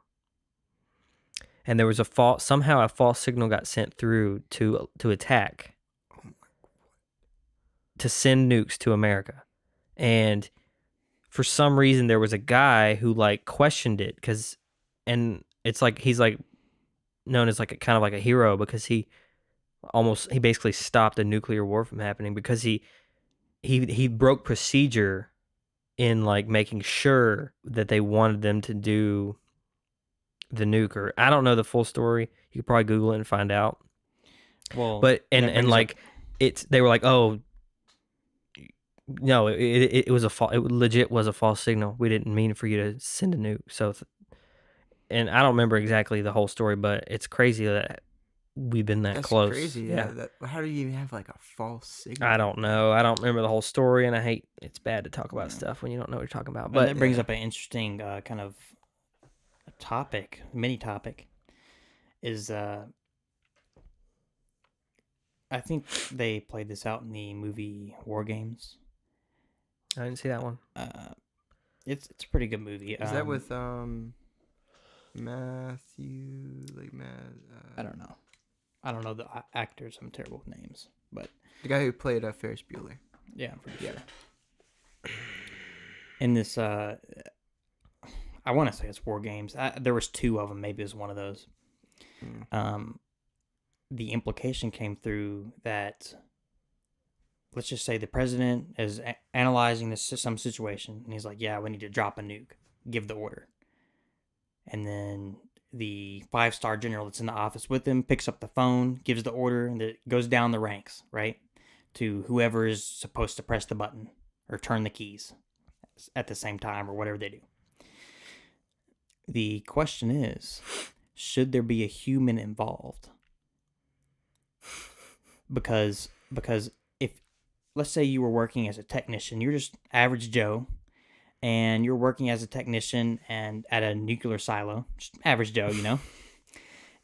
[SPEAKER 1] And there was somehow a false signal got sent through to attack, to send nukes to America. And for some reason there was a guy who like questioned it and it's like he's like known as like a kind of like a hero because he basically stopped a nuclear war from happening because he broke procedure in like making sure that they wanted them to do the nuke. Or I don't know the full story. You could probably Google it and find out.
[SPEAKER 3] well,
[SPEAKER 1] But
[SPEAKER 3] that
[SPEAKER 1] and
[SPEAKER 3] brings
[SPEAKER 1] like
[SPEAKER 3] up-
[SPEAKER 1] they were like, oh no, it was it legit was a false signal. We didn't mean for you to send a nuke. So and I don't remember exactly the whole story, but it's crazy that we've been that
[SPEAKER 2] that's
[SPEAKER 1] close.
[SPEAKER 2] crazy. Yeah. How do you even have like a false signal?
[SPEAKER 1] I don't know. I don't remember the whole story, and it's bad to talk about stuff when you don't know what you're talking about.
[SPEAKER 3] but
[SPEAKER 1] But
[SPEAKER 3] that brings up an interesting kind of mini topic. Is I think they played this out in the movie War Games.
[SPEAKER 1] I didn't see that one.
[SPEAKER 3] It's a pretty good movie.
[SPEAKER 2] Is that with Matthew
[SPEAKER 3] I don't know. I don't know the actors. I'm terrible with names, but
[SPEAKER 2] the guy who played Ferris Bueller?
[SPEAKER 3] yeah, I'm pretty sure. In this, I want to say it's War Games. There was two of them. Maybe it was one of those. The implication came through that, let's just say the president is analyzing some situation, and he's like, yeah, we need to drop a nuke. Give the order. And then the 5-star general that's in the office with him picks up the phone, gives the order, and it goes down the ranks, right? To whoever is supposed to press the button or turn the keys at the same time or whatever they do. The question is, should there be a human involved? Because if, let's say you were working as a technician, you're just average Joe, and you're working as a technician and at a nuclear silo, just average Joe,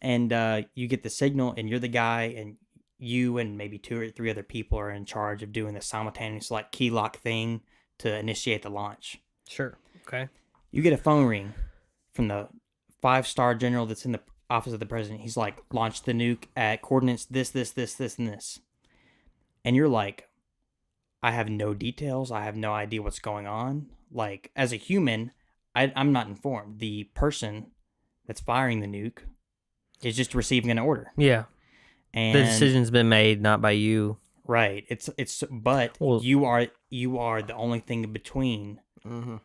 [SPEAKER 3] and you get the signal, and you're the guy, and you and maybe 2 or 3 other people are in charge of doing the simultaneous like key lock thing to initiate the launch.
[SPEAKER 1] Sure. Okay.
[SPEAKER 3] You get a phone ring from the 5-star general that's in the office of the president. He's like, launch the nuke at coordinates this, and this. And you're like, I have no details. I have no idea what's going on. Like, as a human, I'm not informed. The person that's firing the nuke is just receiving an order.
[SPEAKER 1] Yeah.
[SPEAKER 3] And
[SPEAKER 1] The decision's been made, not by you.
[SPEAKER 3] right. But
[SPEAKER 1] Well-
[SPEAKER 3] you are the only thing in between.
[SPEAKER 2] Mm-hmm.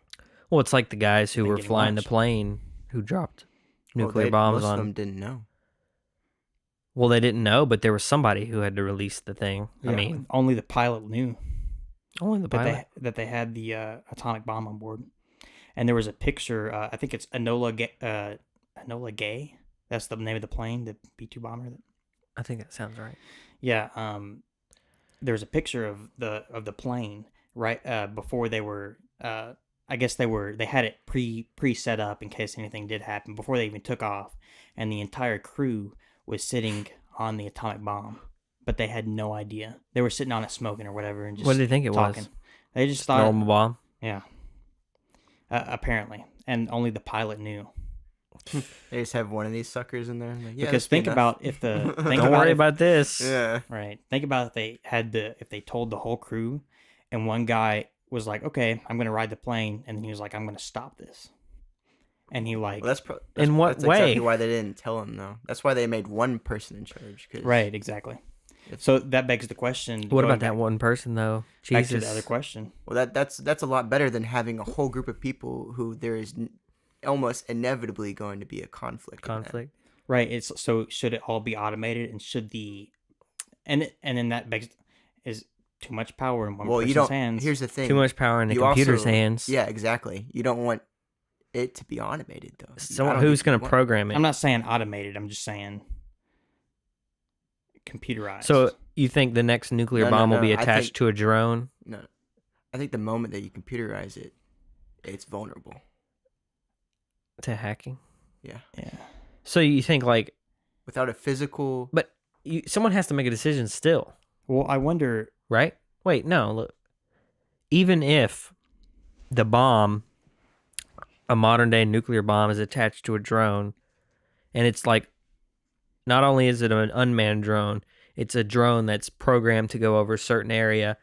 [SPEAKER 1] Well, it's like the guys who
[SPEAKER 3] They
[SPEAKER 1] were
[SPEAKER 3] get
[SPEAKER 1] flying the
[SPEAKER 3] launched.
[SPEAKER 1] plane who dropped nuclear bombs
[SPEAKER 2] most
[SPEAKER 1] on.
[SPEAKER 2] of them didn't know.
[SPEAKER 1] Well, they didn't know, but there was somebody who had to release the thing. I
[SPEAKER 2] Yeah.
[SPEAKER 1] mean,
[SPEAKER 3] Only the pilot knew
[SPEAKER 1] only the pilot.
[SPEAKER 3] that they had the atomic bomb on board. And there was a picture. I think it's Enola Gay. That's the name of the plane, the B-2 bomber.
[SPEAKER 1] I think that sounds right.
[SPEAKER 3] Yeah. There's a picture of the plane right before they were. I guess they had it pre set up in case anything did happen before they even took off, and the entire crew was sitting on the atomic bomb but they had no idea. They were sitting on it smoking or whatever and just
[SPEAKER 1] What did they think it
[SPEAKER 3] talking.
[SPEAKER 1] was?
[SPEAKER 3] They just thought,
[SPEAKER 1] Normal bomb.
[SPEAKER 3] yeah, apparently, and only the pilot knew.
[SPEAKER 2] They just have one of these suckers in there. Like, yeah,
[SPEAKER 3] Because
[SPEAKER 2] that's good
[SPEAKER 3] think
[SPEAKER 2] enough.
[SPEAKER 3] about if the think
[SPEAKER 1] Don't
[SPEAKER 3] about
[SPEAKER 1] worry
[SPEAKER 3] if-
[SPEAKER 1] about this.
[SPEAKER 2] Yeah.
[SPEAKER 3] right. Think about if they told the whole crew, and one guy was like, "Okay, I'm gonna ride the plane," and then he was like, "I'm gonna stop this," and he like,
[SPEAKER 2] Well, that's
[SPEAKER 1] In what
[SPEAKER 2] that's exactly
[SPEAKER 1] way?
[SPEAKER 2] why they didn't tell him though. That's why they made one person in charge. 'Cause
[SPEAKER 3] right, exactly.
[SPEAKER 2] If-
[SPEAKER 3] So that begs the question:
[SPEAKER 1] What
[SPEAKER 3] going
[SPEAKER 1] about that
[SPEAKER 3] back-
[SPEAKER 1] one person though?
[SPEAKER 3] Back
[SPEAKER 1] Jesus.
[SPEAKER 3] to the other question.
[SPEAKER 2] Well, that's a lot better than having a whole group of people who there is almost inevitably going to be a conflict. in that.
[SPEAKER 1] Conflict.
[SPEAKER 3] Right. It's so should it all be automated, and should the and then that begs is too much power in one
[SPEAKER 2] Well,
[SPEAKER 3] person's
[SPEAKER 2] you don't.
[SPEAKER 3] hands.
[SPEAKER 2] Here's the thing.
[SPEAKER 1] Too much power in the
[SPEAKER 2] You
[SPEAKER 1] computer's
[SPEAKER 2] also-
[SPEAKER 1] hands.
[SPEAKER 2] Yeah, exactly. You don't want it to be automated though. I
[SPEAKER 1] So
[SPEAKER 2] don't
[SPEAKER 1] who's
[SPEAKER 2] think you
[SPEAKER 1] going to
[SPEAKER 2] want-
[SPEAKER 1] program it?
[SPEAKER 3] I'm not saying automated. I'm just saying computerized.
[SPEAKER 1] So you think the next nuclear
[SPEAKER 2] No, no,
[SPEAKER 1] bomb will
[SPEAKER 2] no,
[SPEAKER 1] be
[SPEAKER 2] I
[SPEAKER 1] attached
[SPEAKER 2] think-
[SPEAKER 1] to a drone?
[SPEAKER 2] No, I think the moment that you computerize it, it's vulnerable.
[SPEAKER 1] To hacking?
[SPEAKER 2] Yeah,
[SPEAKER 3] yeah.
[SPEAKER 1] So you think like,
[SPEAKER 2] without a physical.
[SPEAKER 1] but someone has to make a decision still,
[SPEAKER 3] Well, I wonder.
[SPEAKER 1] right? Wait, no. Look, even if the bomb, a modern day nuclear bomb, is attached to a drone, and it's like, not only is it an unmanned drone, it's a drone that's programmed to go over a certain area,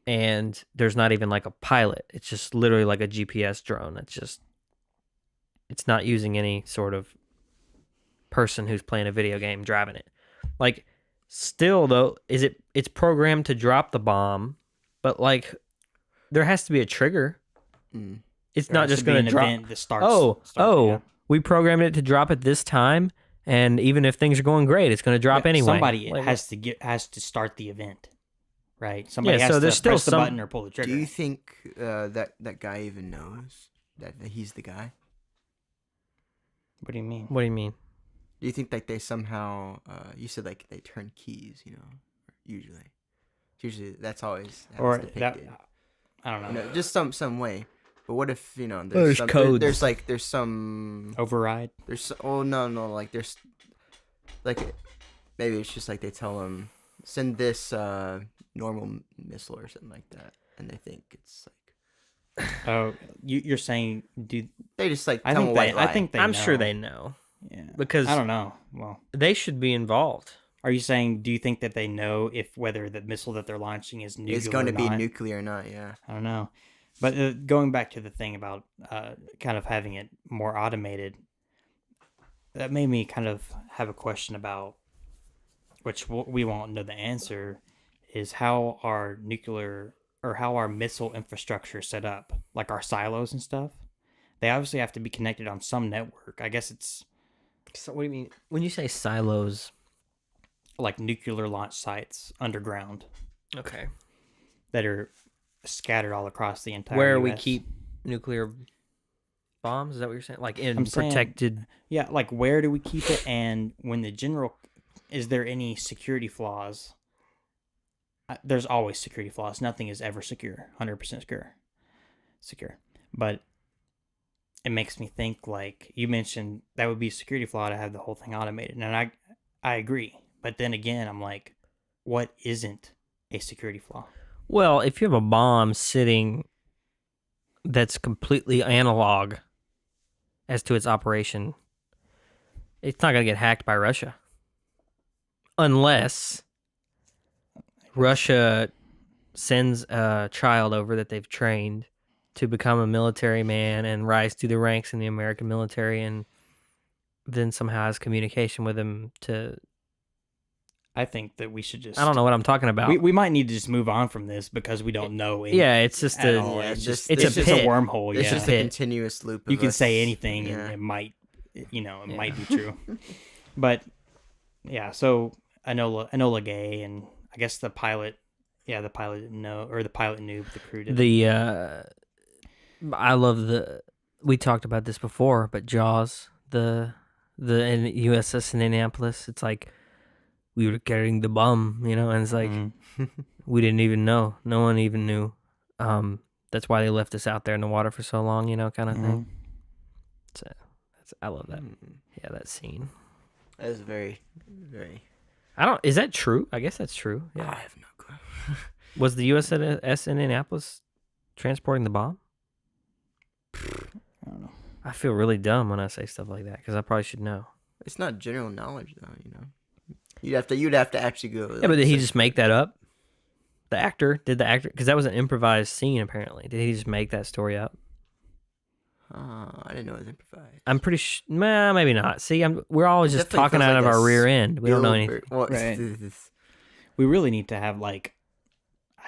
[SPEAKER 1] and there's not even like a pilot. It's just literally like a GPS drone. It's not using any sort of person who's playing a video game driving it. Like, still though, it's programmed to drop the bomb, but like, there has to be a trigger.
[SPEAKER 2] Mm.
[SPEAKER 1] It's
[SPEAKER 3] There
[SPEAKER 1] not
[SPEAKER 3] has
[SPEAKER 1] just
[SPEAKER 3] to be
[SPEAKER 1] going
[SPEAKER 3] an
[SPEAKER 1] to drop.
[SPEAKER 3] event that starts.
[SPEAKER 1] Oh,
[SPEAKER 3] yeah.
[SPEAKER 1] we programmed it to drop at this time, and even if things are going great, it's going to drop
[SPEAKER 3] Yeah,
[SPEAKER 1] anyway.
[SPEAKER 3] Somebody
[SPEAKER 1] Like,
[SPEAKER 3] has to start the event, right? Somebody
[SPEAKER 1] Yeah,
[SPEAKER 3] has
[SPEAKER 1] so
[SPEAKER 3] to
[SPEAKER 1] there's still
[SPEAKER 3] press the
[SPEAKER 1] some-
[SPEAKER 3] button or pull the trigger.
[SPEAKER 2] Do you think that guy even knows that he's the guy?
[SPEAKER 3] What do you mean?
[SPEAKER 1] What do you mean?
[SPEAKER 2] Do you think like they somehow? You said like they turn keys, usually. Usually that's always how
[SPEAKER 3] Or
[SPEAKER 2] it's
[SPEAKER 3] that?
[SPEAKER 2] depicted.
[SPEAKER 3] I don't know.
[SPEAKER 2] Just some way. But what if there's
[SPEAKER 1] There's
[SPEAKER 2] some,
[SPEAKER 1] codes.
[SPEAKER 2] there's some
[SPEAKER 3] Override.
[SPEAKER 2] oh no like there's like maybe it's just like they tell them send this normal missile or something like that, and they think it's like
[SPEAKER 3] Oh, you're saying, dude?
[SPEAKER 2] they just like
[SPEAKER 3] I
[SPEAKER 2] tell them
[SPEAKER 3] think
[SPEAKER 2] a white
[SPEAKER 3] I
[SPEAKER 2] lie.
[SPEAKER 3] think they.
[SPEAKER 1] I'm
[SPEAKER 3] know.
[SPEAKER 1] sure they know
[SPEAKER 3] Yeah.
[SPEAKER 1] because
[SPEAKER 3] I don't know. Well,
[SPEAKER 1] they should be involved.
[SPEAKER 3] are you saying? Do you think that they know if whether the missile that they're launching is nuclear?
[SPEAKER 2] it's going to
[SPEAKER 3] or
[SPEAKER 2] be
[SPEAKER 3] not?
[SPEAKER 2] nuclear or not. Yeah.
[SPEAKER 3] I don't know. But going back to the thing about kind of having it more automated, that made me kind of have a question about, which we won't know the answer, is how our nuclear or how our missile infrastructure is set up, like our silos and stuff. They obviously have to be connected on some network. I guess it's
[SPEAKER 1] So what do you mean when you say silos?
[SPEAKER 3] like nuclear launch sites underground
[SPEAKER 1] Okay.
[SPEAKER 3] that are scattered all across the entire
[SPEAKER 1] Where we
[SPEAKER 3] US.
[SPEAKER 1] keep nuclear bombs? Is that what you're saying? Like in
[SPEAKER 3] I'm saying-
[SPEAKER 1] protected?
[SPEAKER 3] Yeah, like where do we keep it, and when the general, is there any security flaws? There's always security flaws. Nothing is ever secure, 100% secure. But it makes me think, like you mentioned, that would be a security flaw to have the whole thing automated, and I agree. But then again, I'm like, what isn't a security flaw?
[SPEAKER 1] Well, if you have a bomb sitting that's completely analog as to its operation, it's not going to get hacked by Russia. Unless Russia sends a child over that they've trained to become a military man and rise through the ranks in the American military, and then somehow has communication with him to...
[SPEAKER 3] I think that we should just.
[SPEAKER 1] I don't know what I'm talking about.
[SPEAKER 3] We might need to just move on from this because we don't know.
[SPEAKER 1] Yeah, it's just
[SPEAKER 3] at
[SPEAKER 1] a...
[SPEAKER 3] all.
[SPEAKER 2] Yeah,
[SPEAKER 3] It's
[SPEAKER 2] just-
[SPEAKER 3] just
[SPEAKER 1] it's a
[SPEAKER 3] just a
[SPEAKER 1] pit.
[SPEAKER 3] wormhole.
[SPEAKER 2] It's
[SPEAKER 3] Yeah,
[SPEAKER 2] just a
[SPEAKER 1] Pit.
[SPEAKER 2] continuous loop.
[SPEAKER 3] you
[SPEAKER 2] of
[SPEAKER 3] can
[SPEAKER 2] us-
[SPEAKER 3] say anything
[SPEAKER 2] yeah.
[SPEAKER 3] and it might, it
[SPEAKER 1] Yeah.
[SPEAKER 3] might be true. But yeah, so Enola Gay, and I guess the pilot. Yeah, the pilot didn't know, or the pilot knew, but the crew didn't.
[SPEAKER 1] I love we talked about this before, but JAWS, the USS Indianapolis, it's like we were carrying the bomb, and it's like
[SPEAKER 3] Mhm.
[SPEAKER 1] we didn't even know. No one even knew. That's why they left us out there in the water for so long, kind of thing. I love that.
[SPEAKER 2] Mm.
[SPEAKER 1] Yeah, that scene.
[SPEAKER 2] That is very, very
[SPEAKER 1] I don't. Is that true? I guess that's true.
[SPEAKER 2] I
[SPEAKER 1] Yeah.
[SPEAKER 2] have no clue.
[SPEAKER 1] Was the USS Indianapolis transporting the bomb?
[SPEAKER 3] I don't know.
[SPEAKER 1] I feel really dumb when I say stuff like that because I probably should know.
[SPEAKER 2] It's not general knowledge though, you know. You'd have to actually go.
[SPEAKER 1] Yeah, but did he just make that up? The actor because that was an improvised scene apparently. Did he just make that story up?
[SPEAKER 2] I didn't know it was improvised.
[SPEAKER 1] I'm pretty maybe not. See, we're always just
[SPEAKER 2] Definitely
[SPEAKER 1] talking
[SPEAKER 2] feels
[SPEAKER 1] out
[SPEAKER 2] like
[SPEAKER 1] of
[SPEAKER 2] a
[SPEAKER 1] our rear end. We don't know anything.
[SPEAKER 2] Well,
[SPEAKER 3] Right. We really need to have like.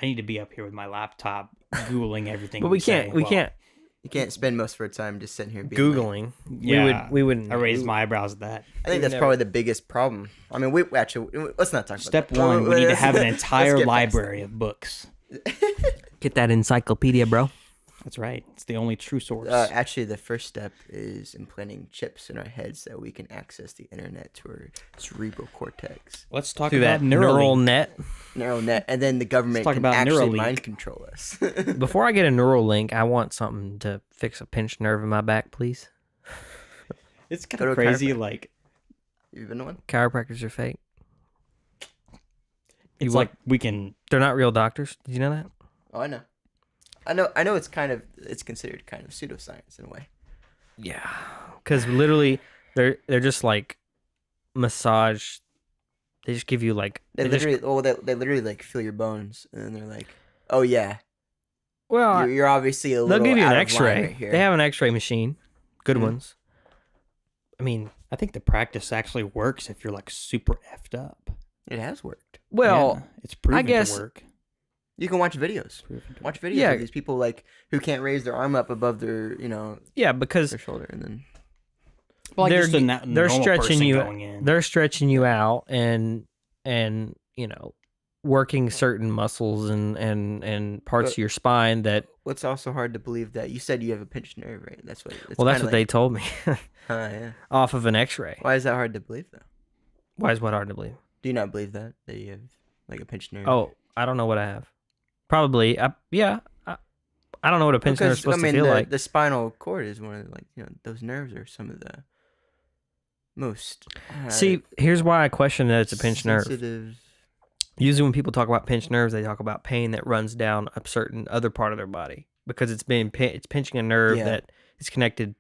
[SPEAKER 3] I need to be up here with my laptop googling everything.
[SPEAKER 1] But we can't.
[SPEAKER 2] You can't spend most of our time just sitting here being like-
[SPEAKER 1] Googling.
[SPEAKER 3] Yeah,
[SPEAKER 1] We wouldn't.
[SPEAKER 3] I raised my eyebrows at that.
[SPEAKER 2] I think that's probably the biggest problem. I mean, we actually let's not talk
[SPEAKER 3] Step
[SPEAKER 2] about that.
[SPEAKER 3] one: we need to have an
[SPEAKER 2] Let's
[SPEAKER 3] entire
[SPEAKER 2] get past
[SPEAKER 3] library of books.
[SPEAKER 1] Get that encyclopedia, bro.
[SPEAKER 3] That's right. It's the only true source.
[SPEAKER 2] Actually, the first step is implanting chips in our heads so we can access the internet to our cerebral cortex,
[SPEAKER 3] Let's talk
[SPEAKER 1] Through
[SPEAKER 3] about
[SPEAKER 1] that neural
[SPEAKER 3] Neuralink.
[SPEAKER 1] net.
[SPEAKER 2] neural net, and then the government
[SPEAKER 3] talk
[SPEAKER 2] can
[SPEAKER 3] about
[SPEAKER 2] actually
[SPEAKER 3] Neuralink.
[SPEAKER 2] mind control us.
[SPEAKER 1] Before I get a neural link, I want something to fix a pinched nerve in my back, please.
[SPEAKER 3] It's kind
[SPEAKER 2] Go to
[SPEAKER 3] of
[SPEAKER 2] a
[SPEAKER 3] crazy.
[SPEAKER 2] chiropractor.
[SPEAKER 3] Like
[SPEAKER 2] You been to one?
[SPEAKER 1] Chiropractors are fake.
[SPEAKER 3] it's
[SPEAKER 1] You
[SPEAKER 3] like we can.
[SPEAKER 1] They're not real doctors. Did you know that?
[SPEAKER 2] Oh, I know. It's considered kind of pseudoscience in a way.
[SPEAKER 1] Yeah, because literally, they're just like massage. They just give you like
[SPEAKER 2] They
[SPEAKER 1] just-
[SPEAKER 2] literally like feel your bones, and then they're like, "Oh yeah,
[SPEAKER 1] well,
[SPEAKER 2] you're obviously a
[SPEAKER 1] they'll
[SPEAKER 2] little
[SPEAKER 1] give you an
[SPEAKER 2] out of line
[SPEAKER 1] X-ray.
[SPEAKER 2] right here."
[SPEAKER 1] They have an X-ray machine, good
[SPEAKER 2] Mhm.
[SPEAKER 1] ones. I mean,
[SPEAKER 3] I think the practice actually works if you're like super effed up.
[SPEAKER 2] It has worked.
[SPEAKER 1] well,
[SPEAKER 3] Yeah, it's proven
[SPEAKER 1] guess-
[SPEAKER 3] to work.
[SPEAKER 2] You can watch videos. Watch videos
[SPEAKER 1] Yeah.
[SPEAKER 2] of these people like who can't raise their arm up above their
[SPEAKER 1] yeah, because
[SPEAKER 2] their shoulder, and then
[SPEAKER 3] Well, like
[SPEAKER 1] they're
[SPEAKER 3] just a
[SPEAKER 1] they're
[SPEAKER 3] normal
[SPEAKER 1] stretching
[SPEAKER 3] person
[SPEAKER 1] you.
[SPEAKER 3] going in.
[SPEAKER 1] They're stretching you out and working certain muscles and parts
[SPEAKER 2] But-
[SPEAKER 1] of your spine that.
[SPEAKER 2] what's also hard to believe that you said you have a pinched nerve, right? That's what.
[SPEAKER 1] Well, that's what they told me
[SPEAKER 2] Yeah.
[SPEAKER 1] off of an X-ray.
[SPEAKER 2] Why is that hard to believe though?
[SPEAKER 1] Why is what hard to believe?
[SPEAKER 2] Do you not believe that you have like a pinched nerve?
[SPEAKER 1] Oh, I don't know what I have. Probably, yeah. I don't know what a pinched nerve is supposed to feel like.
[SPEAKER 2] the spinal cord is one of the, those nerves are some of the most.
[SPEAKER 1] See, here's why I question that it's a pinched nerve.
[SPEAKER 2] sensitive-
[SPEAKER 1] Usually, when people talk about pinched nerves, they talk about pain that runs down a certain other part of their body because it's pinching a nerve
[SPEAKER 2] Yeah.
[SPEAKER 1] that is connected.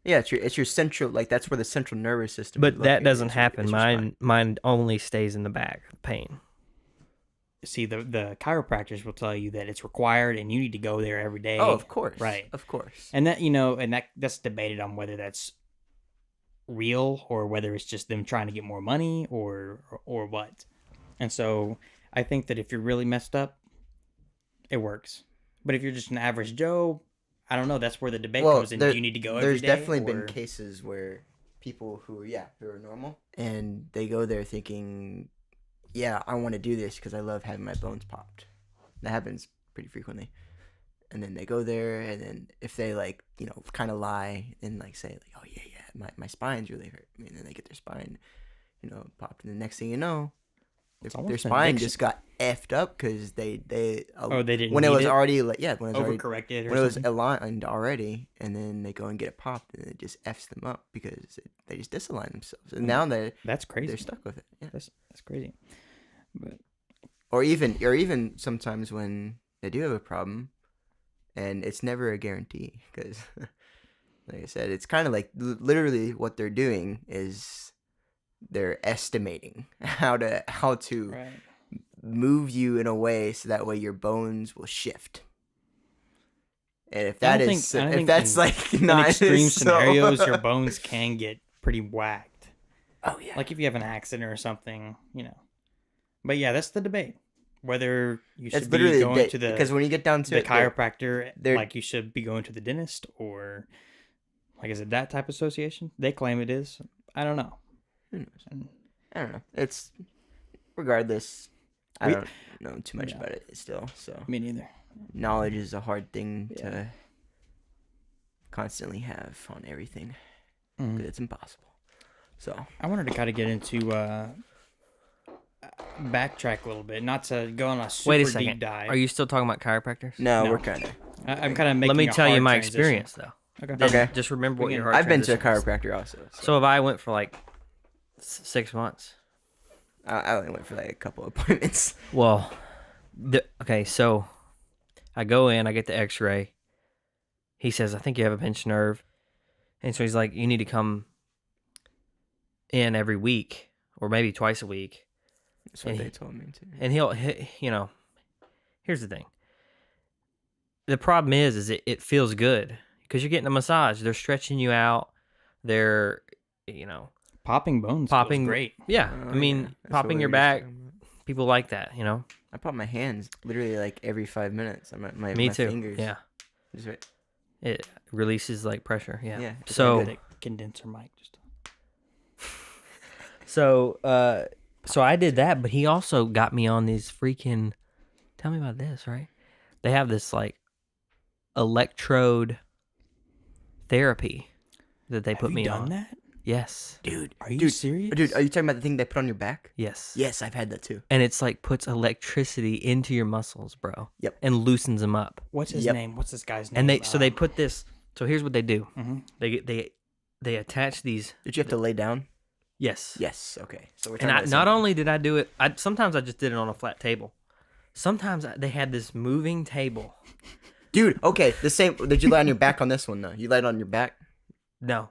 [SPEAKER 2] Yeah, it's your central, like that's where the central nervous system.
[SPEAKER 1] But
[SPEAKER 2] is
[SPEAKER 1] that
[SPEAKER 2] located.
[SPEAKER 1] doesn't
[SPEAKER 2] It's your
[SPEAKER 1] happen.
[SPEAKER 2] spine.
[SPEAKER 1] Mine only stays in the back. Pain.
[SPEAKER 3] See, the chiropractors will tell you that it's required and you need to go there every day.
[SPEAKER 2] Oh, of course.
[SPEAKER 3] Right.
[SPEAKER 2] Of course.
[SPEAKER 3] And that's debated on whether that's real or whether it's just them trying to get more money or what. And so I think that if you're really messed up, it works. But if you're just an average Joe, I don't know. That's where the debate comes in. Do you need to go every
[SPEAKER 2] There's
[SPEAKER 3] day?
[SPEAKER 2] definitely been
[SPEAKER 3] or-
[SPEAKER 2] cases where people who are normal and they go there thinking, yeah, I want to do this because I love having my bones popped. That happens pretty frequently. And then they go there, and then if they kind of lie and say oh yeah, my spine's really hurt. I mean, then they get their spine, popped, and the next thing you know,
[SPEAKER 3] It's
[SPEAKER 2] their
[SPEAKER 3] almost an
[SPEAKER 2] spine
[SPEAKER 3] addiction.
[SPEAKER 2] just got effed up because they
[SPEAKER 3] they didn't
[SPEAKER 2] when it
[SPEAKER 3] need
[SPEAKER 2] was
[SPEAKER 3] it?
[SPEAKER 2] already when it was already
[SPEAKER 3] Overcorrected or
[SPEAKER 2] when it was
[SPEAKER 3] something.
[SPEAKER 2] aligned already, and then they go and get it popped, and it just f's them up because they just disalign themselves, and now
[SPEAKER 3] That's crazy.
[SPEAKER 2] they're stuck with it. Yeah.
[SPEAKER 3] That's crazy. But
[SPEAKER 2] Or even sometimes when they do have a problem, and it's never a guarantee because, like I said, it's kind of like literally what they're doing is they're estimating how to
[SPEAKER 3] right.
[SPEAKER 2] move you in a way so that way your bones will shift. And if
[SPEAKER 3] I
[SPEAKER 2] that
[SPEAKER 3] don't
[SPEAKER 2] is
[SPEAKER 3] think- I don't
[SPEAKER 2] if
[SPEAKER 3] think
[SPEAKER 2] that's like
[SPEAKER 3] In
[SPEAKER 2] not
[SPEAKER 3] extreme
[SPEAKER 2] so-
[SPEAKER 3] scenarios, your bones can get pretty whacked.
[SPEAKER 2] Oh yeah.
[SPEAKER 3] Like if you have an accident or something, But yeah, that's the debate. Whether you
[SPEAKER 2] That's
[SPEAKER 3] should be
[SPEAKER 2] literally
[SPEAKER 3] going to
[SPEAKER 2] because when you get down to
[SPEAKER 3] the
[SPEAKER 2] it,
[SPEAKER 3] chiropractor,
[SPEAKER 2] they're-
[SPEAKER 3] like you should be going to the dentist, or like is it that type of association? They claim it is. I don't know.
[SPEAKER 2] who knows?
[SPEAKER 3] And
[SPEAKER 2] I don't know. It's regardless. I
[SPEAKER 3] We-
[SPEAKER 2] don't know too much
[SPEAKER 3] Yeah.
[SPEAKER 2] about it still. So
[SPEAKER 3] me neither.
[SPEAKER 2] knowledge is a hard thing
[SPEAKER 3] Yeah.
[SPEAKER 2] to constantly have on everything,
[SPEAKER 3] Mm.
[SPEAKER 2] but it's impossible. So
[SPEAKER 3] I wanted to kind of get into backtrack a little bit, not to go on a super
[SPEAKER 1] Wait a
[SPEAKER 3] deep
[SPEAKER 1] second.
[SPEAKER 3] dive.
[SPEAKER 1] Are you still talking about chiropractors?
[SPEAKER 2] no,
[SPEAKER 3] No.
[SPEAKER 2] we're kind of.
[SPEAKER 3] I'm kind of making.
[SPEAKER 1] Let me
[SPEAKER 3] a
[SPEAKER 1] tell you
[SPEAKER 3] hard
[SPEAKER 1] my
[SPEAKER 3] transition.
[SPEAKER 1] experience though.
[SPEAKER 3] Okay.
[SPEAKER 1] Then
[SPEAKER 2] Okay.
[SPEAKER 1] Just remember what
[SPEAKER 3] We
[SPEAKER 1] your
[SPEAKER 3] can-
[SPEAKER 1] hard
[SPEAKER 2] I've been to a
[SPEAKER 1] transition is.
[SPEAKER 2] chiropractor also.
[SPEAKER 1] So if I went for like 6 months,
[SPEAKER 2] I only went for like a couple appointments.
[SPEAKER 1] Well, okay, so I go in, I get the X-ray. He says, "I think you have a pinched nerve," and so he's like, "You need to come in every week, or maybe twice a week."
[SPEAKER 2] That's what they told me too.
[SPEAKER 1] And here's the thing. The problem is it feels good because you're getting a massage. They're stretching you out. They're,
[SPEAKER 3] Popping bones
[SPEAKER 1] Popping-
[SPEAKER 3] feels great.
[SPEAKER 1] yeah.
[SPEAKER 2] Oh,
[SPEAKER 1] I mean,
[SPEAKER 2] yeah. That's
[SPEAKER 1] popping
[SPEAKER 2] what
[SPEAKER 1] your
[SPEAKER 2] we were just
[SPEAKER 1] back.
[SPEAKER 2] talking about.
[SPEAKER 1] People like that,
[SPEAKER 2] I pop my hands literally like every 5 minits. My
[SPEAKER 1] Me too.
[SPEAKER 2] Fingers.
[SPEAKER 1] Yeah.
[SPEAKER 2] Just right.
[SPEAKER 1] It releases like pressure. Yeah.
[SPEAKER 2] Yeah, it's
[SPEAKER 1] So,
[SPEAKER 2] really
[SPEAKER 3] The condenser mic just.
[SPEAKER 1] so I did that, but he also got me on these freaking. Tell me about this, right? They have this like electrode therapy that they put
[SPEAKER 3] Have
[SPEAKER 1] me
[SPEAKER 3] you done
[SPEAKER 1] on.
[SPEAKER 3] that?
[SPEAKER 1] Yes.
[SPEAKER 2] Dude,
[SPEAKER 3] Are you serious?
[SPEAKER 2] Dude, are you talking about the thing they put on your back?
[SPEAKER 1] Yes.
[SPEAKER 2] Yes, I've had that too.
[SPEAKER 1] And it's like puts electricity into your muscles, bro.
[SPEAKER 2] Yep.
[SPEAKER 1] And loosens them up.
[SPEAKER 3] What's his
[SPEAKER 2] Yep.
[SPEAKER 3] name? What's this guy's name?
[SPEAKER 1] And they put this. So here's what they do.
[SPEAKER 3] Mhm.
[SPEAKER 1] They attach these.
[SPEAKER 2] Did you have to lay down?
[SPEAKER 1] Yes.
[SPEAKER 2] Yes. Okay. So we're
[SPEAKER 1] And
[SPEAKER 2] talking about
[SPEAKER 1] not
[SPEAKER 2] something.
[SPEAKER 1] only did I do it, sometimes I just did it on a flat table. Sometimes they had this moving table.
[SPEAKER 2] Dude, okay, the same. Did you lie on your back on this one though? You lied on your back.
[SPEAKER 1] No.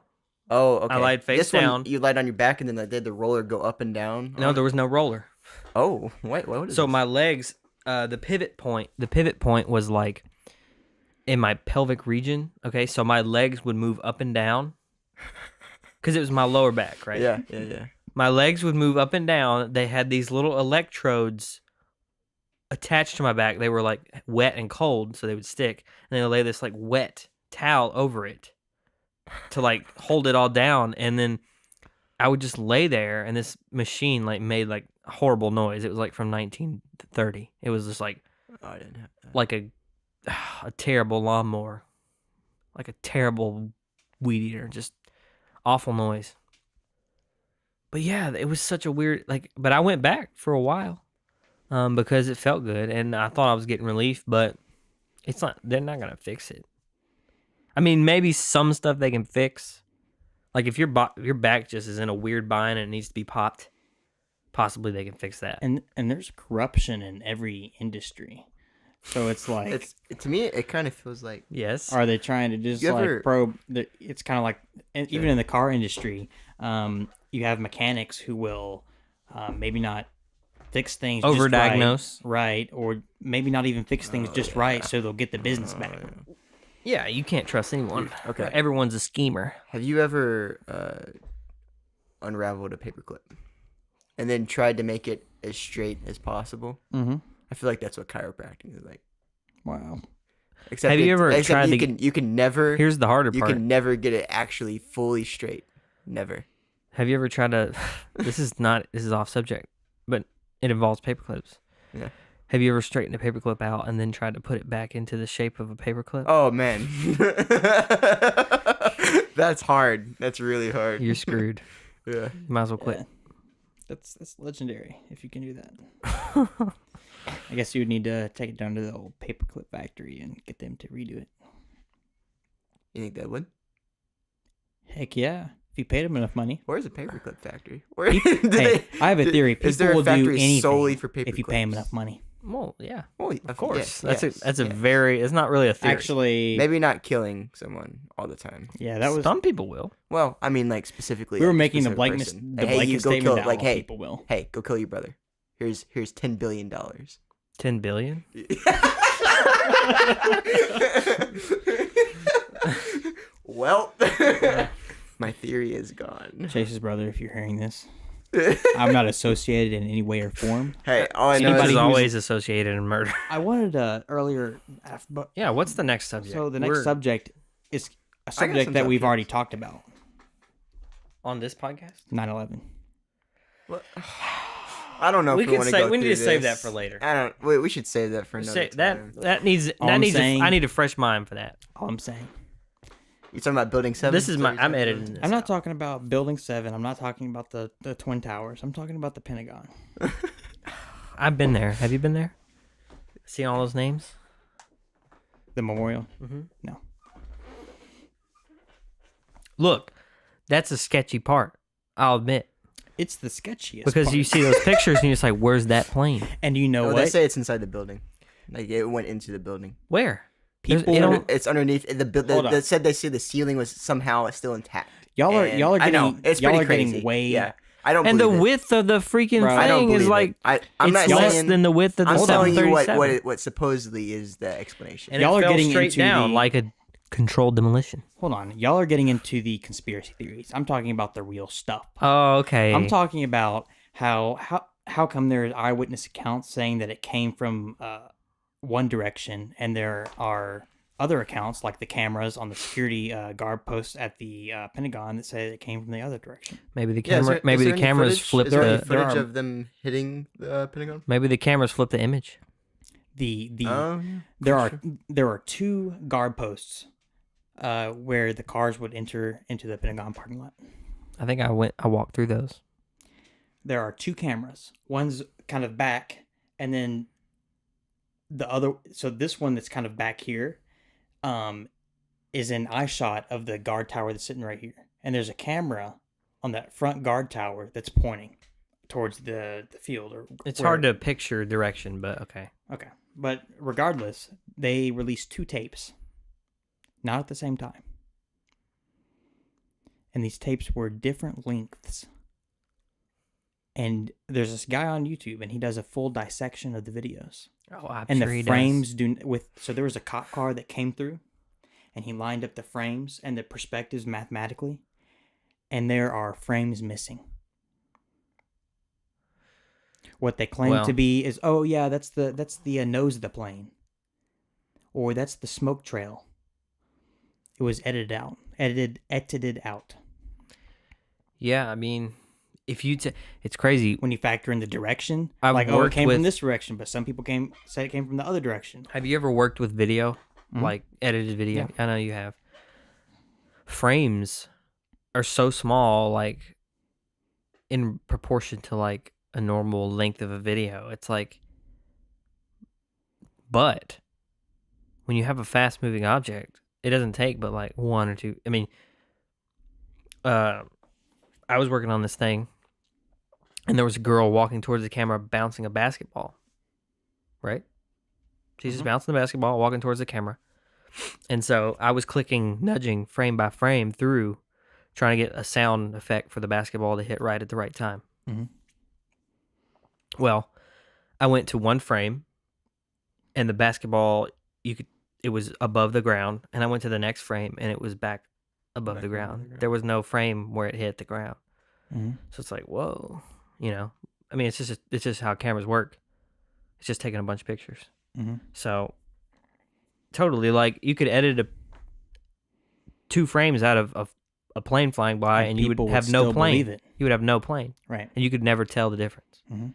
[SPEAKER 2] Oh, okay.
[SPEAKER 1] I lied face
[SPEAKER 2] this
[SPEAKER 1] down.
[SPEAKER 2] One, you lied on your back, and then they did the roller go up and down.
[SPEAKER 1] No, there was no roller.
[SPEAKER 2] Oh, wait, what is
[SPEAKER 1] So
[SPEAKER 2] this?
[SPEAKER 1] my legs, the pivot point was like in my pelvic region. Okay, so my legs would move up and down because it was my lower back, right?
[SPEAKER 2] Yeah.
[SPEAKER 1] My legs would move up and down. They had these little electrodes attached to my back. They were like wet and cold, so they would stick. And they would lay this like wet towel over it to like hold it all down. And then I would just lay there, and this machine like made like horrible noise. It was like from 1930. It was just like
[SPEAKER 2] Oh, I didn't have that.
[SPEAKER 1] like a terrible lawnmower, like a terrible weed eater, just awful noise. But yeah, it was such a weird but I went back for a while because it felt good and I thought I was getting relief, but they're not going to fix it. I mean, maybe some stuff they can fix. Like if your back just is in a weird bind and it needs to be popped, possibly they can fix that.
[SPEAKER 3] And there's corruption in every industry, so it's like
[SPEAKER 2] To me, it kind of feels like
[SPEAKER 1] Yes.
[SPEAKER 3] are they trying to just
[SPEAKER 2] You
[SPEAKER 3] like
[SPEAKER 2] ever-
[SPEAKER 3] probe? It's kind of like even in the car industry, you have mechanics who will maybe not fix things just
[SPEAKER 1] Overdiagnose.
[SPEAKER 3] right, or maybe not even fix things just right, so they'll get the business back.
[SPEAKER 1] Yeah, you can't trust anyone.
[SPEAKER 2] Okay.
[SPEAKER 1] Everyone's a schemer.
[SPEAKER 2] Have you ever unraveled a paperclip and then tried to make it as straight as possible?
[SPEAKER 3] Mm-hmm.
[SPEAKER 2] I feel like that's what chiropractic is like.
[SPEAKER 3] Wow.
[SPEAKER 2] Except
[SPEAKER 1] Have you ever
[SPEAKER 2] except
[SPEAKER 1] tried
[SPEAKER 2] you
[SPEAKER 1] to
[SPEAKER 2] can you can never
[SPEAKER 1] Here's the harder
[SPEAKER 2] you
[SPEAKER 1] part.
[SPEAKER 2] can never get it actually fully straight. Never.
[SPEAKER 1] Have you ever tried to this is off subject, but it involves paperclips.
[SPEAKER 2] Yeah.
[SPEAKER 1] Have you ever straightened a paperclip out and then tried to put it back into the shape of a paperclip?
[SPEAKER 2] Oh man. That's hard. That's really hard.
[SPEAKER 1] You're screwed.
[SPEAKER 2] Yeah.
[SPEAKER 1] You might as well quit.
[SPEAKER 3] Yeah. That's legendary if you can do that. I guess you would need to take it down to the old paperclip factory and get them to redo it.
[SPEAKER 2] You think that would?
[SPEAKER 3] Heck yeah. If you paid them enough money.
[SPEAKER 2] Where's a paperclip factory? Where,
[SPEAKER 3] Hey, I have a theory. People
[SPEAKER 2] is there a
[SPEAKER 3] will do
[SPEAKER 2] factory
[SPEAKER 3] anything
[SPEAKER 2] solely for paper
[SPEAKER 3] if you pay them
[SPEAKER 2] clips?
[SPEAKER 3] enough money.
[SPEAKER 1] Well, yeah.
[SPEAKER 2] Well,
[SPEAKER 1] Of course.
[SPEAKER 2] yes,
[SPEAKER 1] That's a
[SPEAKER 2] yes.
[SPEAKER 1] very it's not really a theory.
[SPEAKER 3] Actually,
[SPEAKER 2] Maybe not killing someone all the time.
[SPEAKER 3] yeah, that was.
[SPEAKER 1] Some people will.
[SPEAKER 2] Well, I mean, like specifically.
[SPEAKER 3] We were
[SPEAKER 2] a
[SPEAKER 3] making the
[SPEAKER 2] specific
[SPEAKER 3] blanket,
[SPEAKER 2] person.
[SPEAKER 3] the
[SPEAKER 2] Hey,
[SPEAKER 3] blanket
[SPEAKER 2] you go
[SPEAKER 3] statement
[SPEAKER 2] kill.
[SPEAKER 3] that
[SPEAKER 2] Like,
[SPEAKER 3] all
[SPEAKER 2] hey,
[SPEAKER 3] people will.
[SPEAKER 2] hey, go kill your brother. Here's $10 billion.
[SPEAKER 1] 10 billion?
[SPEAKER 2] Well, my theory is gone.
[SPEAKER 3] Chase's brother, if you're hearing this, I'm not associated in any way or form.
[SPEAKER 2] Hey, all I know
[SPEAKER 1] Anybody
[SPEAKER 2] is
[SPEAKER 1] is
[SPEAKER 3] who's-
[SPEAKER 1] always associated in murder.
[SPEAKER 3] I wanted earlier, but
[SPEAKER 1] Yeah, what's the next subject?
[SPEAKER 3] so the next
[SPEAKER 1] We're
[SPEAKER 3] subject is a
[SPEAKER 2] some
[SPEAKER 3] subject that we've
[SPEAKER 2] subjects.
[SPEAKER 3] already talked about.
[SPEAKER 1] on this podcast?
[SPEAKER 3] 9/11.
[SPEAKER 2] I don't know.
[SPEAKER 1] We
[SPEAKER 2] if
[SPEAKER 1] could
[SPEAKER 2] wanna
[SPEAKER 1] say-
[SPEAKER 2] go
[SPEAKER 1] we need
[SPEAKER 2] through
[SPEAKER 1] to save
[SPEAKER 2] this.
[SPEAKER 1] that for later.
[SPEAKER 2] I don't. Wait, we should save that for another
[SPEAKER 1] Say,
[SPEAKER 2] time.
[SPEAKER 1] that needs
[SPEAKER 3] All I'm saying-
[SPEAKER 1] I need a fresh mind for that.
[SPEAKER 3] All I'm saying.
[SPEAKER 2] You talking about Building 7?
[SPEAKER 1] This is my I'm editing this.
[SPEAKER 3] I'm not
[SPEAKER 1] out.
[SPEAKER 3] talking about Building 7. I'm not talking about the Twin Towers. I'm talking about the Pentagon.
[SPEAKER 1] I've been there. Have you been there? See all those names?
[SPEAKER 3] The memorial.
[SPEAKER 1] Mm-hmm.
[SPEAKER 3] No.
[SPEAKER 1] Look, that's a sketchy part. I'll admit.
[SPEAKER 3] It's the sketchiest
[SPEAKER 1] because
[SPEAKER 3] part.
[SPEAKER 1] you see those pictures and you're just like, where's that plane?
[SPEAKER 3] And you know
[SPEAKER 2] Oh,
[SPEAKER 3] what?
[SPEAKER 2] they say it's inside the building. Like it went into the building.
[SPEAKER 1] Where?
[SPEAKER 3] People,
[SPEAKER 2] It's underneath
[SPEAKER 3] Hold on.
[SPEAKER 2] They said they see the ceiling was somehow still intact.
[SPEAKER 3] y'all are
[SPEAKER 2] And I know,
[SPEAKER 3] getting
[SPEAKER 2] it's
[SPEAKER 3] y'all
[SPEAKER 2] pretty
[SPEAKER 3] are getting
[SPEAKER 2] crazy.
[SPEAKER 3] way
[SPEAKER 2] Yeah, I don't.
[SPEAKER 1] And the
[SPEAKER 2] believe it.
[SPEAKER 1] width of the freaking
[SPEAKER 3] Bro,
[SPEAKER 2] I don't
[SPEAKER 1] thing is
[SPEAKER 2] believe
[SPEAKER 1] like
[SPEAKER 2] it. I'm not
[SPEAKER 1] less
[SPEAKER 2] saying,
[SPEAKER 1] than the width of the
[SPEAKER 2] I'm telling you
[SPEAKER 1] 737.
[SPEAKER 2] what supposedly is the explanation.
[SPEAKER 1] And
[SPEAKER 3] Y'all
[SPEAKER 1] it
[SPEAKER 3] are
[SPEAKER 1] fell
[SPEAKER 3] getting
[SPEAKER 1] straight
[SPEAKER 3] into
[SPEAKER 1] down
[SPEAKER 3] the-
[SPEAKER 1] like a controlled demolition.
[SPEAKER 3] Hold on. Y'all are getting into the conspiracy theories. I'm talking about the real stuff.
[SPEAKER 1] Oh, okay.
[SPEAKER 3] I'm talking about how come there's eyewitness accounts saying that it came from one direction, and there are other accounts like the cameras on the security guard posts at the Pentagon that say it came from the other direction.
[SPEAKER 1] Maybe the
[SPEAKER 2] Yeah, is
[SPEAKER 1] camera.
[SPEAKER 2] there-
[SPEAKER 1] maybe
[SPEAKER 2] is
[SPEAKER 1] the
[SPEAKER 2] there any
[SPEAKER 1] cameras
[SPEAKER 2] footage?
[SPEAKER 1] flip
[SPEAKER 2] Is there any
[SPEAKER 1] the.
[SPEAKER 2] footage
[SPEAKER 3] are-
[SPEAKER 2] of them hitting the Pentagon?
[SPEAKER 1] Maybe the cameras flip the image.
[SPEAKER 3] The
[SPEAKER 2] Oh, yeah.
[SPEAKER 3] there are two guard posts where the cars would enter into the Pentagon parking lot.
[SPEAKER 1] I think I walked through those.
[SPEAKER 3] There are two cameras. One's kind of back, and then the other. So this one that's kind of back here, is an eye shot of the guard tower that's sitting right here. And there's a camera on that front guard tower that's pointing towards the field. Or
[SPEAKER 1] It's hard to picture direction, but okay.
[SPEAKER 3] Okay, but regardless, they released two tapes, not at the same time. And these tapes were different lengths. And there's this guy on YouTube, and he does a full dissection of the videos.
[SPEAKER 1] Oh, I'm
[SPEAKER 3] And
[SPEAKER 1] sure
[SPEAKER 3] the
[SPEAKER 1] he does.
[SPEAKER 3] frames so there was a cop car that came through, and he lined up the frames and the perspectives mathematically, and there are frames missing. What they claim to be is, oh yeah, that's the nose of the plane, or that's the smoke trail. It was edited out.
[SPEAKER 1] Yeah, I mean, if you it's crazy.
[SPEAKER 3] When you factor in the direction,
[SPEAKER 1] I've
[SPEAKER 3] it
[SPEAKER 1] worked
[SPEAKER 3] came
[SPEAKER 1] with-
[SPEAKER 3] from this direction, but some people said it came from the other direction.
[SPEAKER 1] Have you ever worked with video,
[SPEAKER 3] Mhm.
[SPEAKER 1] like edited video?
[SPEAKER 3] Yeah.
[SPEAKER 1] I know you have. Frames are so small, like in proportion to like a normal length of a video. It's like, but when you have a fast moving object, it doesn't take but like one or two. I mean, I was working on this thing, and there was a girl walking towards the camera bouncing a basketball. Right? She's just bouncing the basketball, walking towards the camera. And so I was nudging frame by frame through, trying to get a sound effect for the basketball to hit right at the right time.
[SPEAKER 3] Mhm.
[SPEAKER 1] Well, I went to one frame, and the basketball, it was above the ground, and I went to the next frame, and it was back above the ground. There was no frame where it hit the ground.
[SPEAKER 3] Mhm.
[SPEAKER 1] So it's like, whoa, I mean, it's just how cameras work. It's just taking a bunch of pictures.
[SPEAKER 3] Mhm.
[SPEAKER 1] So totally, like, you could edit two frames out of a plane flying by, and you would
[SPEAKER 3] people
[SPEAKER 1] have no
[SPEAKER 3] still
[SPEAKER 1] plane.
[SPEAKER 3] believe it.
[SPEAKER 1] You would have no plane,
[SPEAKER 3] Right.
[SPEAKER 1] and you could never tell the difference
[SPEAKER 3] Mhm.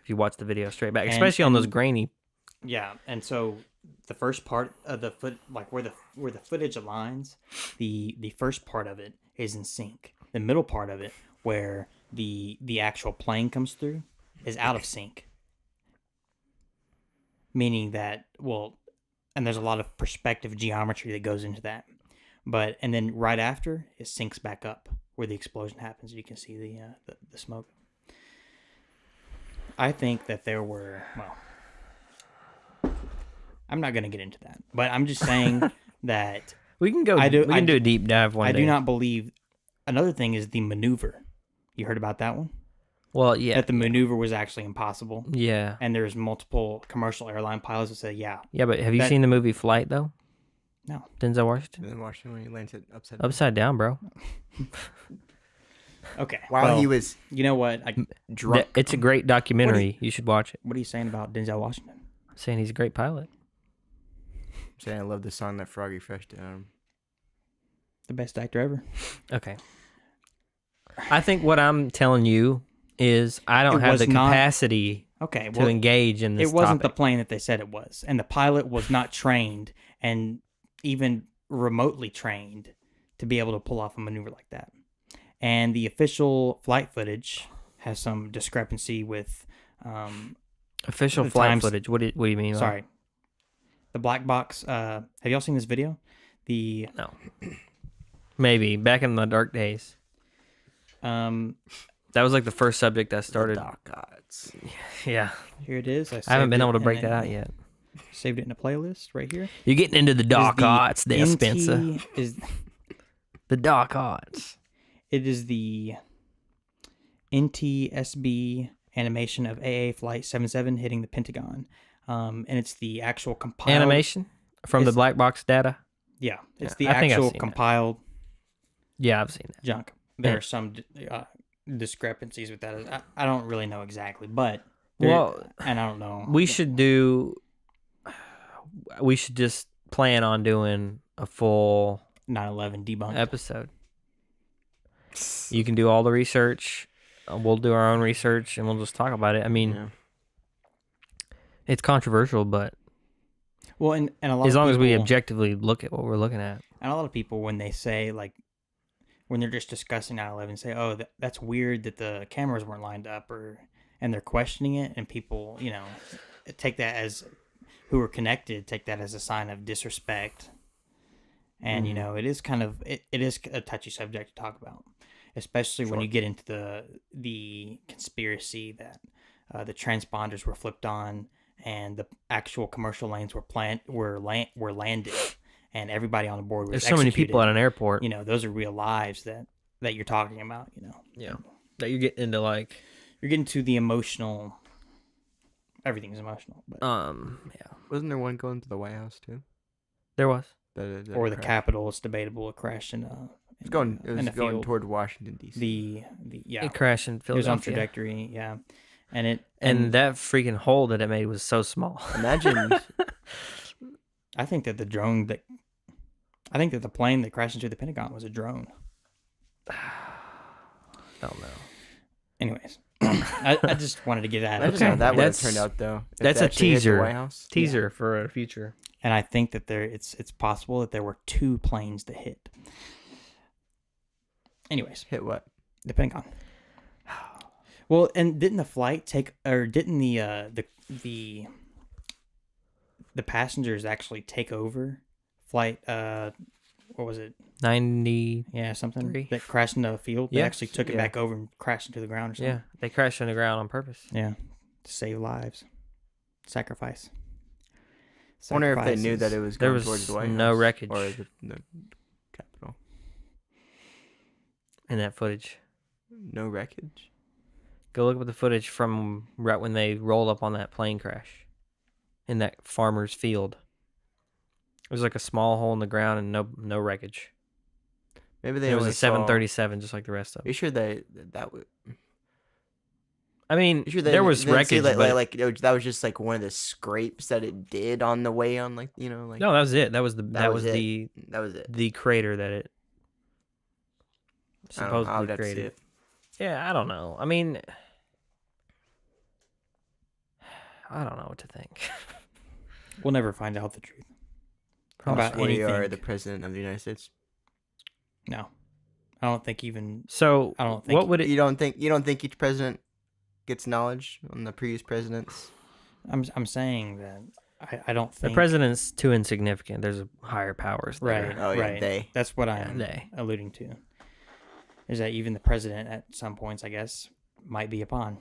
[SPEAKER 1] if you watch the video straight back,
[SPEAKER 3] And-
[SPEAKER 1] especially on those
[SPEAKER 3] and-
[SPEAKER 1] grainy.
[SPEAKER 3] Yeah, and so the first part of the foot, like where the footage aligns, the first part of it is in sync. The middle part of it, where the actual plane comes through, is out of sync. Meaning that, and there's a lot of perspective geometry that goes into that. And then right after, it syncs back up where the explosion happens. You can see the smoke. I think that there were, I'm not going to get into that, but I'm just saying that
[SPEAKER 1] We can go.
[SPEAKER 3] I do-
[SPEAKER 1] We can do a deep dive one
[SPEAKER 3] I
[SPEAKER 1] day.
[SPEAKER 3] do not believe. Another thing is the maneuver. You heard about that one?
[SPEAKER 1] Well, yeah,
[SPEAKER 3] That the maneuver was actually impossible.
[SPEAKER 1] yeah,
[SPEAKER 3] And there's multiple commercial airline pilots that said, yeah.
[SPEAKER 1] yeah. But have you
[SPEAKER 3] That-
[SPEAKER 1] seen the movie Flight though?
[SPEAKER 3] No.
[SPEAKER 1] Denzel Washington,
[SPEAKER 2] And then Washington when he landed upside down.
[SPEAKER 1] upside down, bro.
[SPEAKER 3] Okay.
[SPEAKER 2] While
[SPEAKER 3] well,
[SPEAKER 2] he was
[SPEAKER 3] You know what?
[SPEAKER 2] drunk.
[SPEAKER 1] It's a great documentary. You should watch it.
[SPEAKER 3] What are you saying about Denzel Washington?
[SPEAKER 1] Saying he's a great pilot.
[SPEAKER 2] Saying I love the song that Froggy Fresh did on him.
[SPEAKER 3] The best actor ever?
[SPEAKER 1] Okay. I think what I'm telling you is I don't
[SPEAKER 3] It
[SPEAKER 1] have
[SPEAKER 3] was
[SPEAKER 1] the
[SPEAKER 3] not-
[SPEAKER 1] capacity
[SPEAKER 3] Okay.
[SPEAKER 1] to engage in this
[SPEAKER 3] it wasn't
[SPEAKER 1] topic.
[SPEAKER 3] the plane that they said it was. And the pilot was not trained and even remotely trained to be able to pull off a maneuver like that. And the official flight footage has some discrepancy with
[SPEAKER 1] Official
[SPEAKER 3] the
[SPEAKER 1] flight
[SPEAKER 3] times-
[SPEAKER 1] footage. What do you mean? by-
[SPEAKER 3] sorry, the black box. Have y'all seen this video?
[SPEAKER 1] No. Maybe back in the dark days. That was like the first subject I
[SPEAKER 2] The
[SPEAKER 1] started.
[SPEAKER 2] dark arts.
[SPEAKER 1] Yeah.
[SPEAKER 3] Here it is.
[SPEAKER 1] I haven't been able to
[SPEAKER 3] saved it
[SPEAKER 1] break
[SPEAKER 3] in
[SPEAKER 1] that
[SPEAKER 3] a-
[SPEAKER 1] out yet.
[SPEAKER 3] Saved it in a playlist right here.
[SPEAKER 1] You're getting into the dark arts there, Spencer. The dark arts.
[SPEAKER 3] It is the NTSB animation of AA Flight 77 hitting the Pentagon. And it's the actual compiled...
[SPEAKER 1] Animation from the
[SPEAKER 3] It's-
[SPEAKER 1] black box data.
[SPEAKER 3] Yeah, it's
[SPEAKER 1] Yeah,
[SPEAKER 3] the
[SPEAKER 1] I think I've
[SPEAKER 3] actual
[SPEAKER 1] seen that.
[SPEAKER 3] compiled
[SPEAKER 1] Yeah, I've seen that.
[SPEAKER 3] junk. There
[SPEAKER 1] Yeah.
[SPEAKER 3] are some discrepancies with that. I don't really know exactly, but... there-
[SPEAKER 1] Well,
[SPEAKER 3] and I don't know.
[SPEAKER 1] we should just plan on doing a full
[SPEAKER 3] 9/11 debunked.
[SPEAKER 1] episode. You can do all the research. We'll do our own research, and we'll just talk about it. I mean,
[SPEAKER 2] Yeah.
[SPEAKER 1] it's controversial, but
[SPEAKER 3] Well, and a lot
[SPEAKER 1] as
[SPEAKER 3] of
[SPEAKER 1] long as we
[SPEAKER 3] people-
[SPEAKER 1] objectively look at what we're looking at.
[SPEAKER 3] And a lot of people, when they say, like, when they're just discussing 9/11, say, oh, that's weird that the cameras weren't lined up, and they're questioning it, and people, take that as, who are connected, take that as a sign of disrespect. And, it is kind of, it is a touchy subject to talk about, especially when
[SPEAKER 2] Sure.
[SPEAKER 3] you get into the conspiracy that the transponders were flipped on and the actual commercial lanes were landed, and everybody on the board was
[SPEAKER 1] There's so many people at
[SPEAKER 3] executed.
[SPEAKER 1] an airport.
[SPEAKER 3] Those are real lives that you're talking about.
[SPEAKER 1] Yeah. That you're getting into, like,
[SPEAKER 3] You're getting to the emotional. Everything's emotional, but
[SPEAKER 1] yeah.
[SPEAKER 2] Wasn't there one going to the White House too?
[SPEAKER 1] There was.
[SPEAKER 2] That
[SPEAKER 3] or the
[SPEAKER 2] crashed?
[SPEAKER 3] Capitol. It's debatable. It crashed in a.
[SPEAKER 2] It was
[SPEAKER 3] in a
[SPEAKER 2] going
[SPEAKER 3] field.
[SPEAKER 2] toward Washington D.C.
[SPEAKER 3] Yeah.
[SPEAKER 1] It crashed in
[SPEAKER 3] It was on
[SPEAKER 1] Philadelphia.
[SPEAKER 3] trajectory. Yeah, and
[SPEAKER 1] that freaking hole that it made was so small.
[SPEAKER 2] Imagine.
[SPEAKER 3] I think that the plane that crashed into the Pentagon was a drone.
[SPEAKER 1] Don't know.
[SPEAKER 3] Anyways, I just wanted to get that.
[SPEAKER 2] Imagine
[SPEAKER 1] Okay.
[SPEAKER 2] how that would have
[SPEAKER 1] That's-
[SPEAKER 2] turned out though. if
[SPEAKER 1] that's
[SPEAKER 2] they
[SPEAKER 1] a
[SPEAKER 2] actually hit the
[SPEAKER 1] teaser.
[SPEAKER 2] White House.
[SPEAKER 1] Teaser for a future.
[SPEAKER 3] And I think that it's possible that there were two planes that hit. Anyways,
[SPEAKER 2] Hit what?
[SPEAKER 3] the Pentagon. Well, and didn't the flight didn't the passengers actually take over flight? What was it?
[SPEAKER 1] 90.
[SPEAKER 3] Yeah, something
[SPEAKER 1] 3.
[SPEAKER 3] that crashed into a field. They
[SPEAKER 1] Yeah.
[SPEAKER 3] actually took it
[SPEAKER 2] Yeah.
[SPEAKER 3] back over and crashed into the ground or something.
[SPEAKER 1] Yeah, they crashed on the ground on purpose.
[SPEAKER 3] Yeah, to save lives, sacrifice.
[SPEAKER 2] I wonder if they knew
[SPEAKER 3] Sacrifices.
[SPEAKER 2] that it was
[SPEAKER 1] There
[SPEAKER 2] going
[SPEAKER 1] was
[SPEAKER 2] towards the White
[SPEAKER 1] no
[SPEAKER 2] House
[SPEAKER 1] wreckage.
[SPEAKER 2] or the Capitol.
[SPEAKER 1] In that footage.
[SPEAKER 2] No wreckage.
[SPEAKER 1] Go look at the footage from right when they rolled up on that plane crash in that farmer's field. It was like a small hole in the ground and no wreckage.
[SPEAKER 2] Maybe they
[SPEAKER 1] It was
[SPEAKER 2] only
[SPEAKER 1] a 737 just like the rest of them.
[SPEAKER 2] You sure that would?
[SPEAKER 1] I mean,
[SPEAKER 2] You sure
[SPEAKER 1] there was
[SPEAKER 2] they didn't see,
[SPEAKER 1] wreckage, but
[SPEAKER 2] that was just like one of the scrapes that it did on the way on, like like
[SPEAKER 1] no, that was it. That was
[SPEAKER 2] That was
[SPEAKER 1] the
[SPEAKER 2] that was it.
[SPEAKER 1] the crater that it
[SPEAKER 2] I don't know, I
[SPEAKER 1] supposedly
[SPEAKER 2] would have to see
[SPEAKER 1] created.
[SPEAKER 2] it.
[SPEAKER 1] Yeah, I don't know. I mean, I don't know what to think.
[SPEAKER 3] We'll never find out the truth
[SPEAKER 1] Probably.
[SPEAKER 3] about
[SPEAKER 2] We
[SPEAKER 3] anything.
[SPEAKER 2] are the president of the United States.
[SPEAKER 3] No, I don't think even.
[SPEAKER 1] So,
[SPEAKER 3] I don't think
[SPEAKER 1] what would it?
[SPEAKER 2] You don't think each president gets knowledge on the previous presidents?
[SPEAKER 3] I'm saying that I don't
[SPEAKER 1] The
[SPEAKER 3] think
[SPEAKER 1] president's too insignificant. There's higher powers. there.
[SPEAKER 3] Right.
[SPEAKER 2] Oh yeah,
[SPEAKER 3] right.
[SPEAKER 2] they.
[SPEAKER 3] That's what I'm
[SPEAKER 1] They.
[SPEAKER 3] alluding to. Is that even the president at some points, I guess, might be a pawn,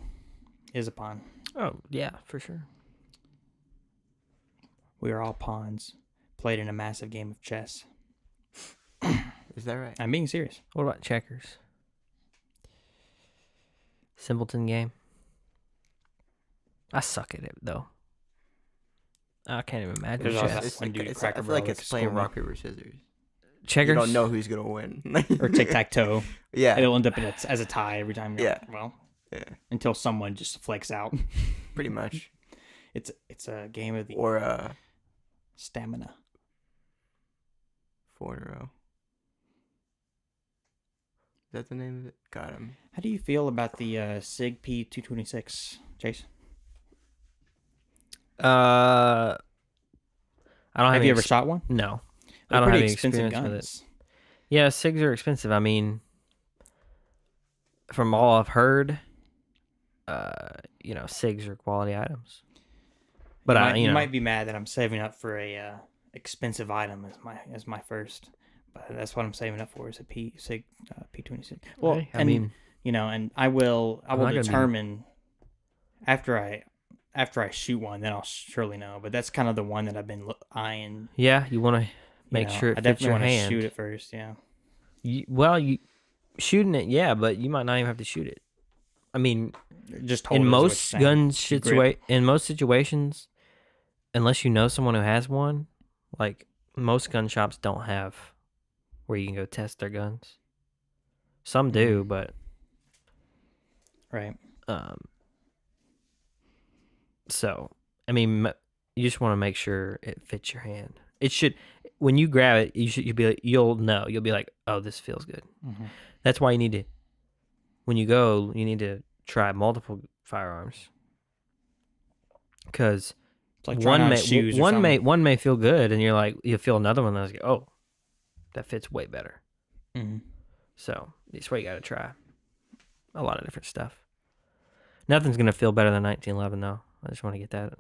[SPEAKER 3] is a pawn.
[SPEAKER 1] Oh yeah, for sure.
[SPEAKER 3] We are all pawns, played in a massive game of chess.
[SPEAKER 2] Is that right?
[SPEAKER 3] I'm being serious.
[SPEAKER 1] What about checkers? Simpleton game. I suck at it though. I can't even imagine
[SPEAKER 3] There's also
[SPEAKER 1] chess.
[SPEAKER 3] that one dude at
[SPEAKER 2] I
[SPEAKER 3] Cracker
[SPEAKER 2] feel like
[SPEAKER 3] Barrel
[SPEAKER 2] it's
[SPEAKER 3] that
[SPEAKER 2] playing
[SPEAKER 3] scored me.
[SPEAKER 2] rock paper scissors.
[SPEAKER 1] Checkers.
[SPEAKER 2] You don't know who's gonna win.
[SPEAKER 3] Or tic tac toe.
[SPEAKER 2] Yeah.
[SPEAKER 3] It'll end up as a tie every time.
[SPEAKER 2] Yeah.
[SPEAKER 3] Well,
[SPEAKER 2] Yeah.
[SPEAKER 3] until someone just flakes out.
[SPEAKER 2] Pretty much.
[SPEAKER 3] It's a game of the
[SPEAKER 2] Or
[SPEAKER 3] stamina.
[SPEAKER 2] 4 in a row. Is that the name of it? Got him.
[SPEAKER 3] How do you feel about the Sig P226, Chase?
[SPEAKER 1] I don't have
[SPEAKER 3] Have
[SPEAKER 1] any
[SPEAKER 3] you ever shot one?
[SPEAKER 1] No,
[SPEAKER 3] They're
[SPEAKER 1] I don't have
[SPEAKER 3] pretty
[SPEAKER 1] any
[SPEAKER 3] expensive
[SPEAKER 1] experience with it.
[SPEAKER 3] guns.
[SPEAKER 1] Yeah, SIGs are expensive. I mean, from all I've heard, SIGs are quality items. But
[SPEAKER 3] you might be mad that I'm saving up for a expensive item as my first. But that's what I'm saving up for is a Sig P26. Well,
[SPEAKER 1] Okay, I
[SPEAKER 3] and
[SPEAKER 1] mean,
[SPEAKER 3] and I will
[SPEAKER 1] not gonna be-
[SPEAKER 3] determine after I shoot one, then I'll surely know. But that's kind of the one that I've been eyeing.
[SPEAKER 1] Yeah, you want to make sure it
[SPEAKER 3] I
[SPEAKER 1] fits
[SPEAKER 3] definitely
[SPEAKER 1] your
[SPEAKER 3] want to
[SPEAKER 1] hand.
[SPEAKER 3] shoot it first. Yeah.
[SPEAKER 1] You shooting it, yeah, but you might not even have to shoot it. I mean,
[SPEAKER 3] Just hold
[SPEAKER 1] in
[SPEAKER 3] it is what
[SPEAKER 1] most
[SPEAKER 3] you're saying.
[SPEAKER 1] in most situations, unless you know someone who has one, like most gun shops don't have where you can go test their guns. Some do, but
[SPEAKER 3] Right.
[SPEAKER 1] So I mean, you just want to make sure it fits your hand. It should. When you grab it, you'll know. You'll be like, oh, this feels good.
[SPEAKER 3] Mm-hmm.
[SPEAKER 1] That's why you need to. When you go, you need to try multiple firearms. Because
[SPEAKER 3] It's like trying on shoes or something.
[SPEAKER 1] one may feel good, and you'll feel another one that's like, oh, that fits way better.
[SPEAKER 3] Mm-hmm.
[SPEAKER 1] So that's why you got to try a lot of different stuff. Nothing's gonna feel better than 1911, though. I just want to get that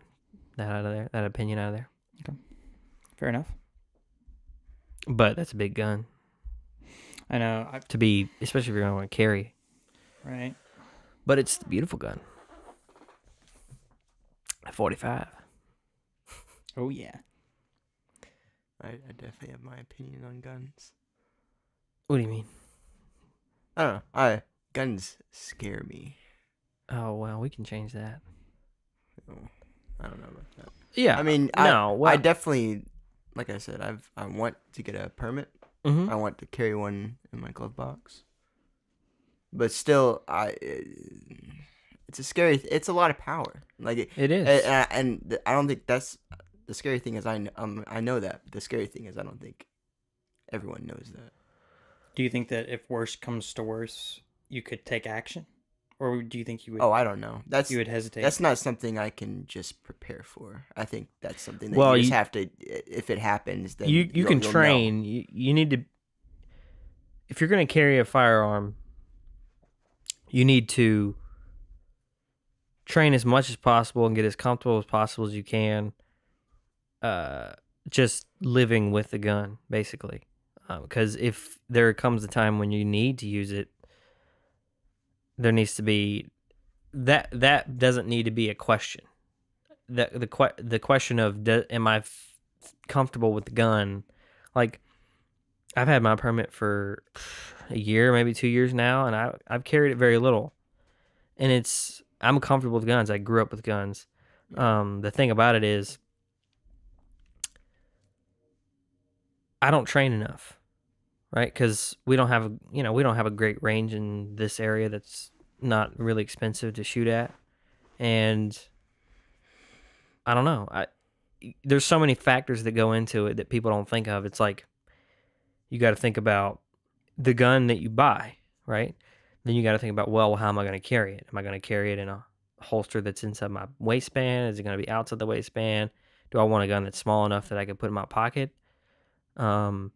[SPEAKER 1] out of there, that opinion out of there.
[SPEAKER 3] Okay. Fair enough.
[SPEAKER 1] But that's a big gun
[SPEAKER 3] I know.
[SPEAKER 1] to be, especially if you're gonna want to carry.
[SPEAKER 3] Right.
[SPEAKER 1] But it's a beautiful gun. 45.
[SPEAKER 3] Oh yeah.
[SPEAKER 2] I definitely have my opinion on guns.
[SPEAKER 1] What do you mean?
[SPEAKER 2] I don't know. Guns scare me.
[SPEAKER 1] Oh well, we can change that.
[SPEAKER 2] I don't know about that.
[SPEAKER 1] Yeah.
[SPEAKER 2] I mean, I definitely, like I said, I want to get a permit.
[SPEAKER 1] Mm-hmm.
[SPEAKER 2] I want to carry one in my glove box. But still, it's a scary. It's a lot of power. Like
[SPEAKER 1] It is.
[SPEAKER 2] and I don't think that's the scary thing. Is I know that. But the scary thing is I don't think everyone knows that.
[SPEAKER 3] Do you think that if worse comes to worse, you could take action, or do you think you would?
[SPEAKER 2] Oh, I don't know.
[SPEAKER 3] You would hesitate.
[SPEAKER 2] That's not something I can just prepare for. I think that's something that
[SPEAKER 1] Well,
[SPEAKER 2] you just have to. If it happens, then
[SPEAKER 1] you can
[SPEAKER 2] you'll
[SPEAKER 1] train.
[SPEAKER 2] know.
[SPEAKER 1] You need to. If you're going to carry a firearm, you need to train as much as possible and get as comfortable as possible as you can. Just living with the gun, basically, because if there comes a time when you need to use it, there needs to be that doesn't need to be a question. The question of am I comfortable with the gun? Like, I've had my permit for a year, maybe 2 years now, and I've carried it very little. And I'm comfortable with guns. I grew up with guns. The thing about it is, I don't train enough, right? Because we don't have a great range in this area that's not really expensive to shoot at, and I don't know. There's so many factors that go into it that people don't think of. It's like you got to think about the gun that you buy, right? Then you got to think about, well, how am I going to carry it? Am I going to carry it in a holster that's inside my waistband? Is it going to be outside the waistband? Do I want a gun that's small enough that I can put in my pocket?
[SPEAKER 3] And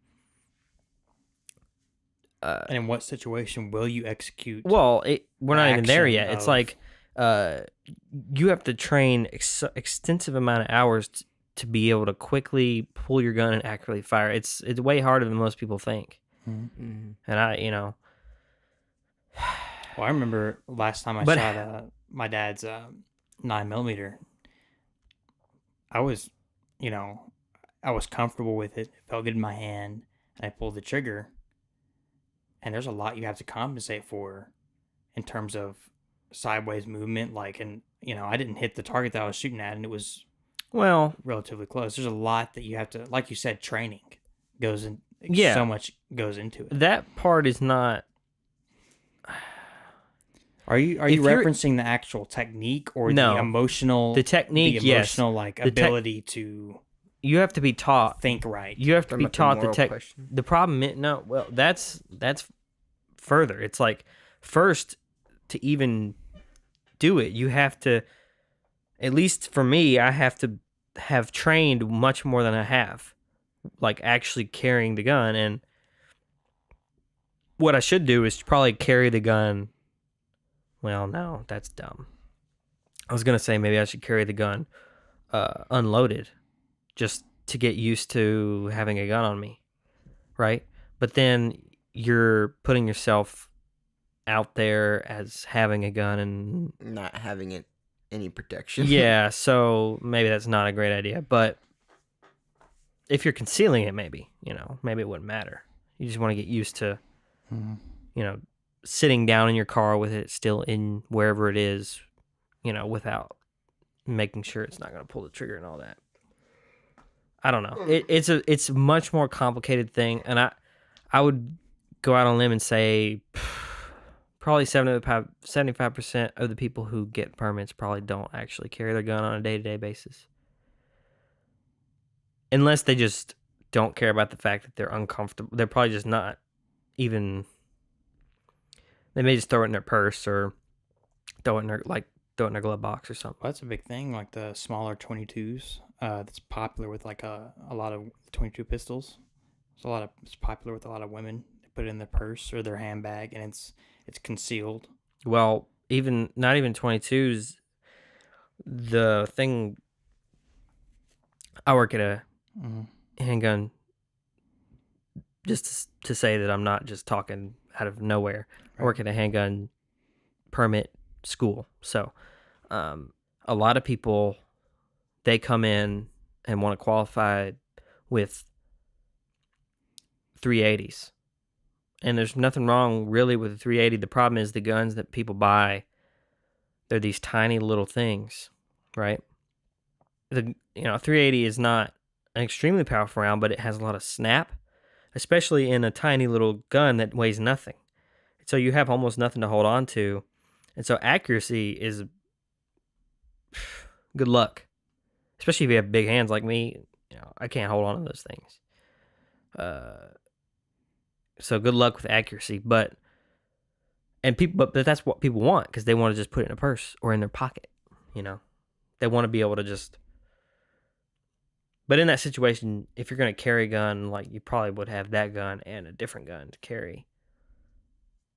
[SPEAKER 3] in what situation will you execute?
[SPEAKER 1] Well, we're not even there
[SPEAKER 3] action
[SPEAKER 1] yet. It's
[SPEAKER 3] of-
[SPEAKER 1] like you have to train extensive amount of hours to be able to quickly pull your gun and accurately fire. It's way harder than most people think.
[SPEAKER 3] Mhm.
[SPEAKER 1] And
[SPEAKER 3] Well, I remember last time I
[SPEAKER 1] But-
[SPEAKER 3] shot my dad's 9mm. I was comfortable with it. It felt good in my hand, and I pulled the trigger. And there's a lot you have to compensate for in terms of sideways movement. I didn't hit the target that I was shooting at, and it was
[SPEAKER 1] well,
[SPEAKER 3] relatively close. There's a lot that you have to, like you said, training goes in.
[SPEAKER 1] Yeah.
[SPEAKER 3] So much goes into it.
[SPEAKER 1] that part is not.
[SPEAKER 3] Are you
[SPEAKER 1] If you're-
[SPEAKER 3] referencing the actual technique or
[SPEAKER 1] No.
[SPEAKER 3] the emotional?
[SPEAKER 1] The technique,
[SPEAKER 3] the
[SPEAKER 1] yes.
[SPEAKER 3] emotional
[SPEAKER 1] The
[SPEAKER 3] ability to
[SPEAKER 1] You have to be taught.
[SPEAKER 3] think right.
[SPEAKER 1] You have to
[SPEAKER 2] Talking
[SPEAKER 1] be
[SPEAKER 2] about the
[SPEAKER 1] taught the
[SPEAKER 2] moral
[SPEAKER 1] tech.
[SPEAKER 2] question.
[SPEAKER 1] The problem is, no, well, that's further. It's like, first, to even do it, you have to, at least for me, I have to have trained much more than I have, like actually carrying the gun. And what I should do is probably carry the gun. Well, no, that's dumb. I was going to say maybe I should carry the gun unloaded just to get used to having a gun on me, right? But then you're putting yourself out there as having a gun, and
[SPEAKER 2] Not having it any protection.
[SPEAKER 1] yeah, so maybe that's not a great idea. But if you're concealing it, maybe it wouldn't matter. You just want to get used to, sitting down in your car with it still in wherever it is, without making sure it's not going to pull the trigger and all that. I don't know. It's a much more complicated thing, and I would go out on a limb and say probably 75% of the people who get permits probably don't actually carry their gun on a day-to-day basis. Unless they just don't care about the fact that they're uncomfortable. They're probably just not even... They may just throw it in their purse or throw it in their glove box or something.
[SPEAKER 3] Well, that's a big thing, like the smaller 22s. That's popular with like a lot of 22 pistols. It's popular with a lot of women. They put it in their purse or their handbag, and it's concealed.
[SPEAKER 1] Well, not even 22s. The thing, I work at a handgun. Just to say that I'm not just talking out of nowhere. I work at a handgun permit school. So, a lot of people, they come in and want to qualify with 380s. And there's nothing wrong really with the 380. The problem is the guns that people buy, they're these tiny little things, right? 380 is not an extremely powerful round, but it has a lot of snap, especially in a tiny little gun that weighs nothing. So you have almost nothing to hold on to. And so accuracy is good luck. Especially if you have big hands like me. I can't hold on to those things. So good luck with accuracy. But that's what people want, because they want to just put it in a purse or in their pocket. They want to be able to just... But in that situation, if you're going to carry a gun, like, you probably would have that gun and a different gun to carry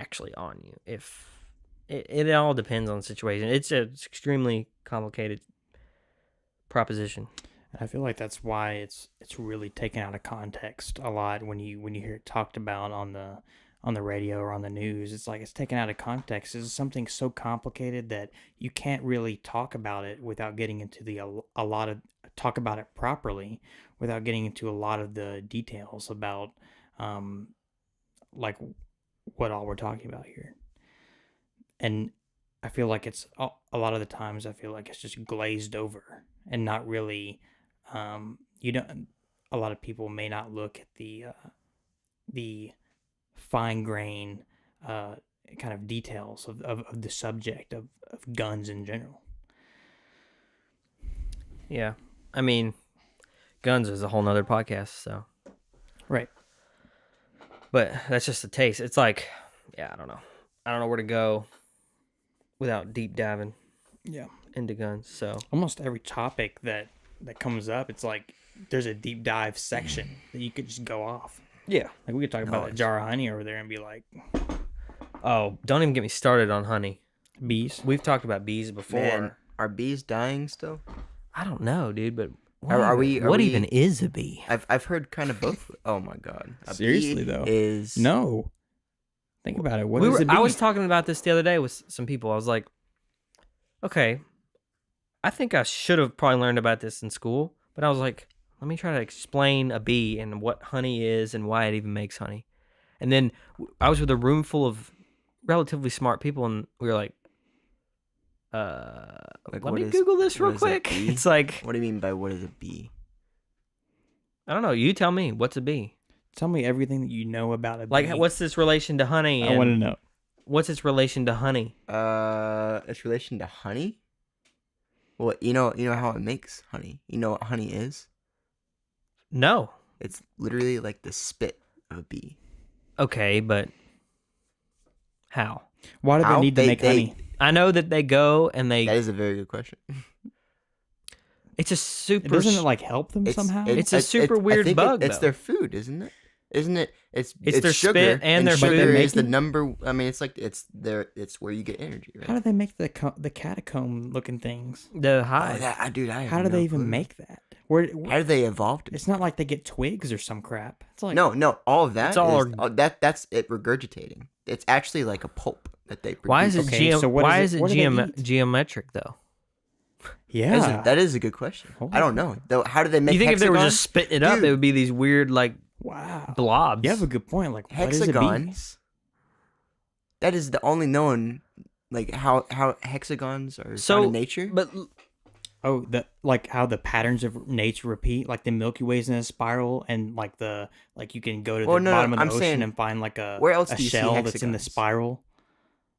[SPEAKER 1] actually on you. If it all depends on the situation. It's an extremely complicated proposition.
[SPEAKER 3] I feel like that's why it's really taken out of context a lot when you hear it talked about on the radio or on the news. It's like it's taken out of context. It's something so complicated that you can't really talk about it without getting into talk about it properly without getting into a lot of the details about like what all we're talking about here. And I feel like it's a lot of the times I feel like it's just glazed over and not really a lot of people may not look at the fine grain kind of details of the subject of guns in general.
[SPEAKER 1] Yeah. I mean, guns is a whole nother podcast, so.
[SPEAKER 3] Right.
[SPEAKER 1] But that's just a taste. It's like, I don't know. I don't know where to go without deep diving into guns. So
[SPEAKER 3] almost every topic that comes up, it's like there's a deep dive section that you could just go off.
[SPEAKER 1] Yeah.
[SPEAKER 3] Like we could talk about a jar of honey over there and be like,
[SPEAKER 1] oh, don't even get me started on honey.
[SPEAKER 3] Bees.
[SPEAKER 1] We've talked about bees before.
[SPEAKER 2] Man, are bees dying still?
[SPEAKER 1] I don't know, dude, but
[SPEAKER 2] what
[SPEAKER 1] even is a bee?
[SPEAKER 2] I've heard kind of both. Oh my god.
[SPEAKER 3] Seriously though. No. Think about it. What is a bee?
[SPEAKER 1] I was talking about this the other day with some people. I was like, okay, I think I should have probably learned about this in school, but I was like, let me try to explain a bee and what honey is and why it even makes honey. And then I was with a room full of relatively smart people, and we were like, let me Google this real quick. It's like,
[SPEAKER 2] what do you mean by what is a bee?
[SPEAKER 1] I don't know. You tell me. What's a bee?
[SPEAKER 3] Tell me everything that you know about a bee.
[SPEAKER 1] Like, what's this relation to honey?
[SPEAKER 3] I want to know.
[SPEAKER 1] What's its relation to honey?
[SPEAKER 2] Its relation to honey? Well, you know how it makes honey. You know what honey is?
[SPEAKER 1] No.
[SPEAKER 2] It's literally like the spit of a bee.
[SPEAKER 1] Okay, but how?
[SPEAKER 3] Why do they need to make honey?
[SPEAKER 1] I know that they go and they...
[SPEAKER 2] That is a very good question.
[SPEAKER 1] It's a super...
[SPEAKER 3] Doesn't it like help them somehow?
[SPEAKER 1] It's a super weird bug,
[SPEAKER 2] It's their food, isn't it? Isn't it? It's
[SPEAKER 1] their
[SPEAKER 2] sugar,
[SPEAKER 1] spit and their
[SPEAKER 2] sugar
[SPEAKER 1] food.
[SPEAKER 2] is the number. I mean, it's where you get energy. Right?
[SPEAKER 3] How do they make the catacomb looking things?
[SPEAKER 1] The hive.
[SPEAKER 3] How do they even make that?
[SPEAKER 2] How do they evolve?
[SPEAKER 3] It's not like they get twigs or some crap. It's like
[SPEAKER 2] no, all of that.
[SPEAKER 1] It's all
[SPEAKER 2] that's it regurgitating. It's actually like a pulp. that they produce.
[SPEAKER 1] Why is it
[SPEAKER 3] Okay, so what is it- what do they eat?
[SPEAKER 1] geometric though?
[SPEAKER 3] Yeah.
[SPEAKER 2] That is a good question. I don't know. Though, how do they make
[SPEAKER 1] You think if they were just
[SPEAKER 2] hexagons?
[SPEAKER 1] spitting it up,
[SPEAKER 2] Dude.
[SPEAKER 1] it would be these weird like
[SPEAKER 3] Wow.
[SPEAKER 1] blobs?
[SPEAKER 3] You have a good point. Like, what is a bee?
[SPEAKER 2] Hexagons? That is the only known, like, how hexagons are found in nature.
[SPEAKER 1] But
[SPEAKER 3] Oh, like how the patterns of nature repeat, like the Milky Way's in a spiral, and like you can go to the bottom of the ocean and find like a
[SPEAKER 2] where else do you see
[SPEAKER 3] shell that's in the
[SPEAKER 2] hexagons?
[SPEAKER 3] spiral.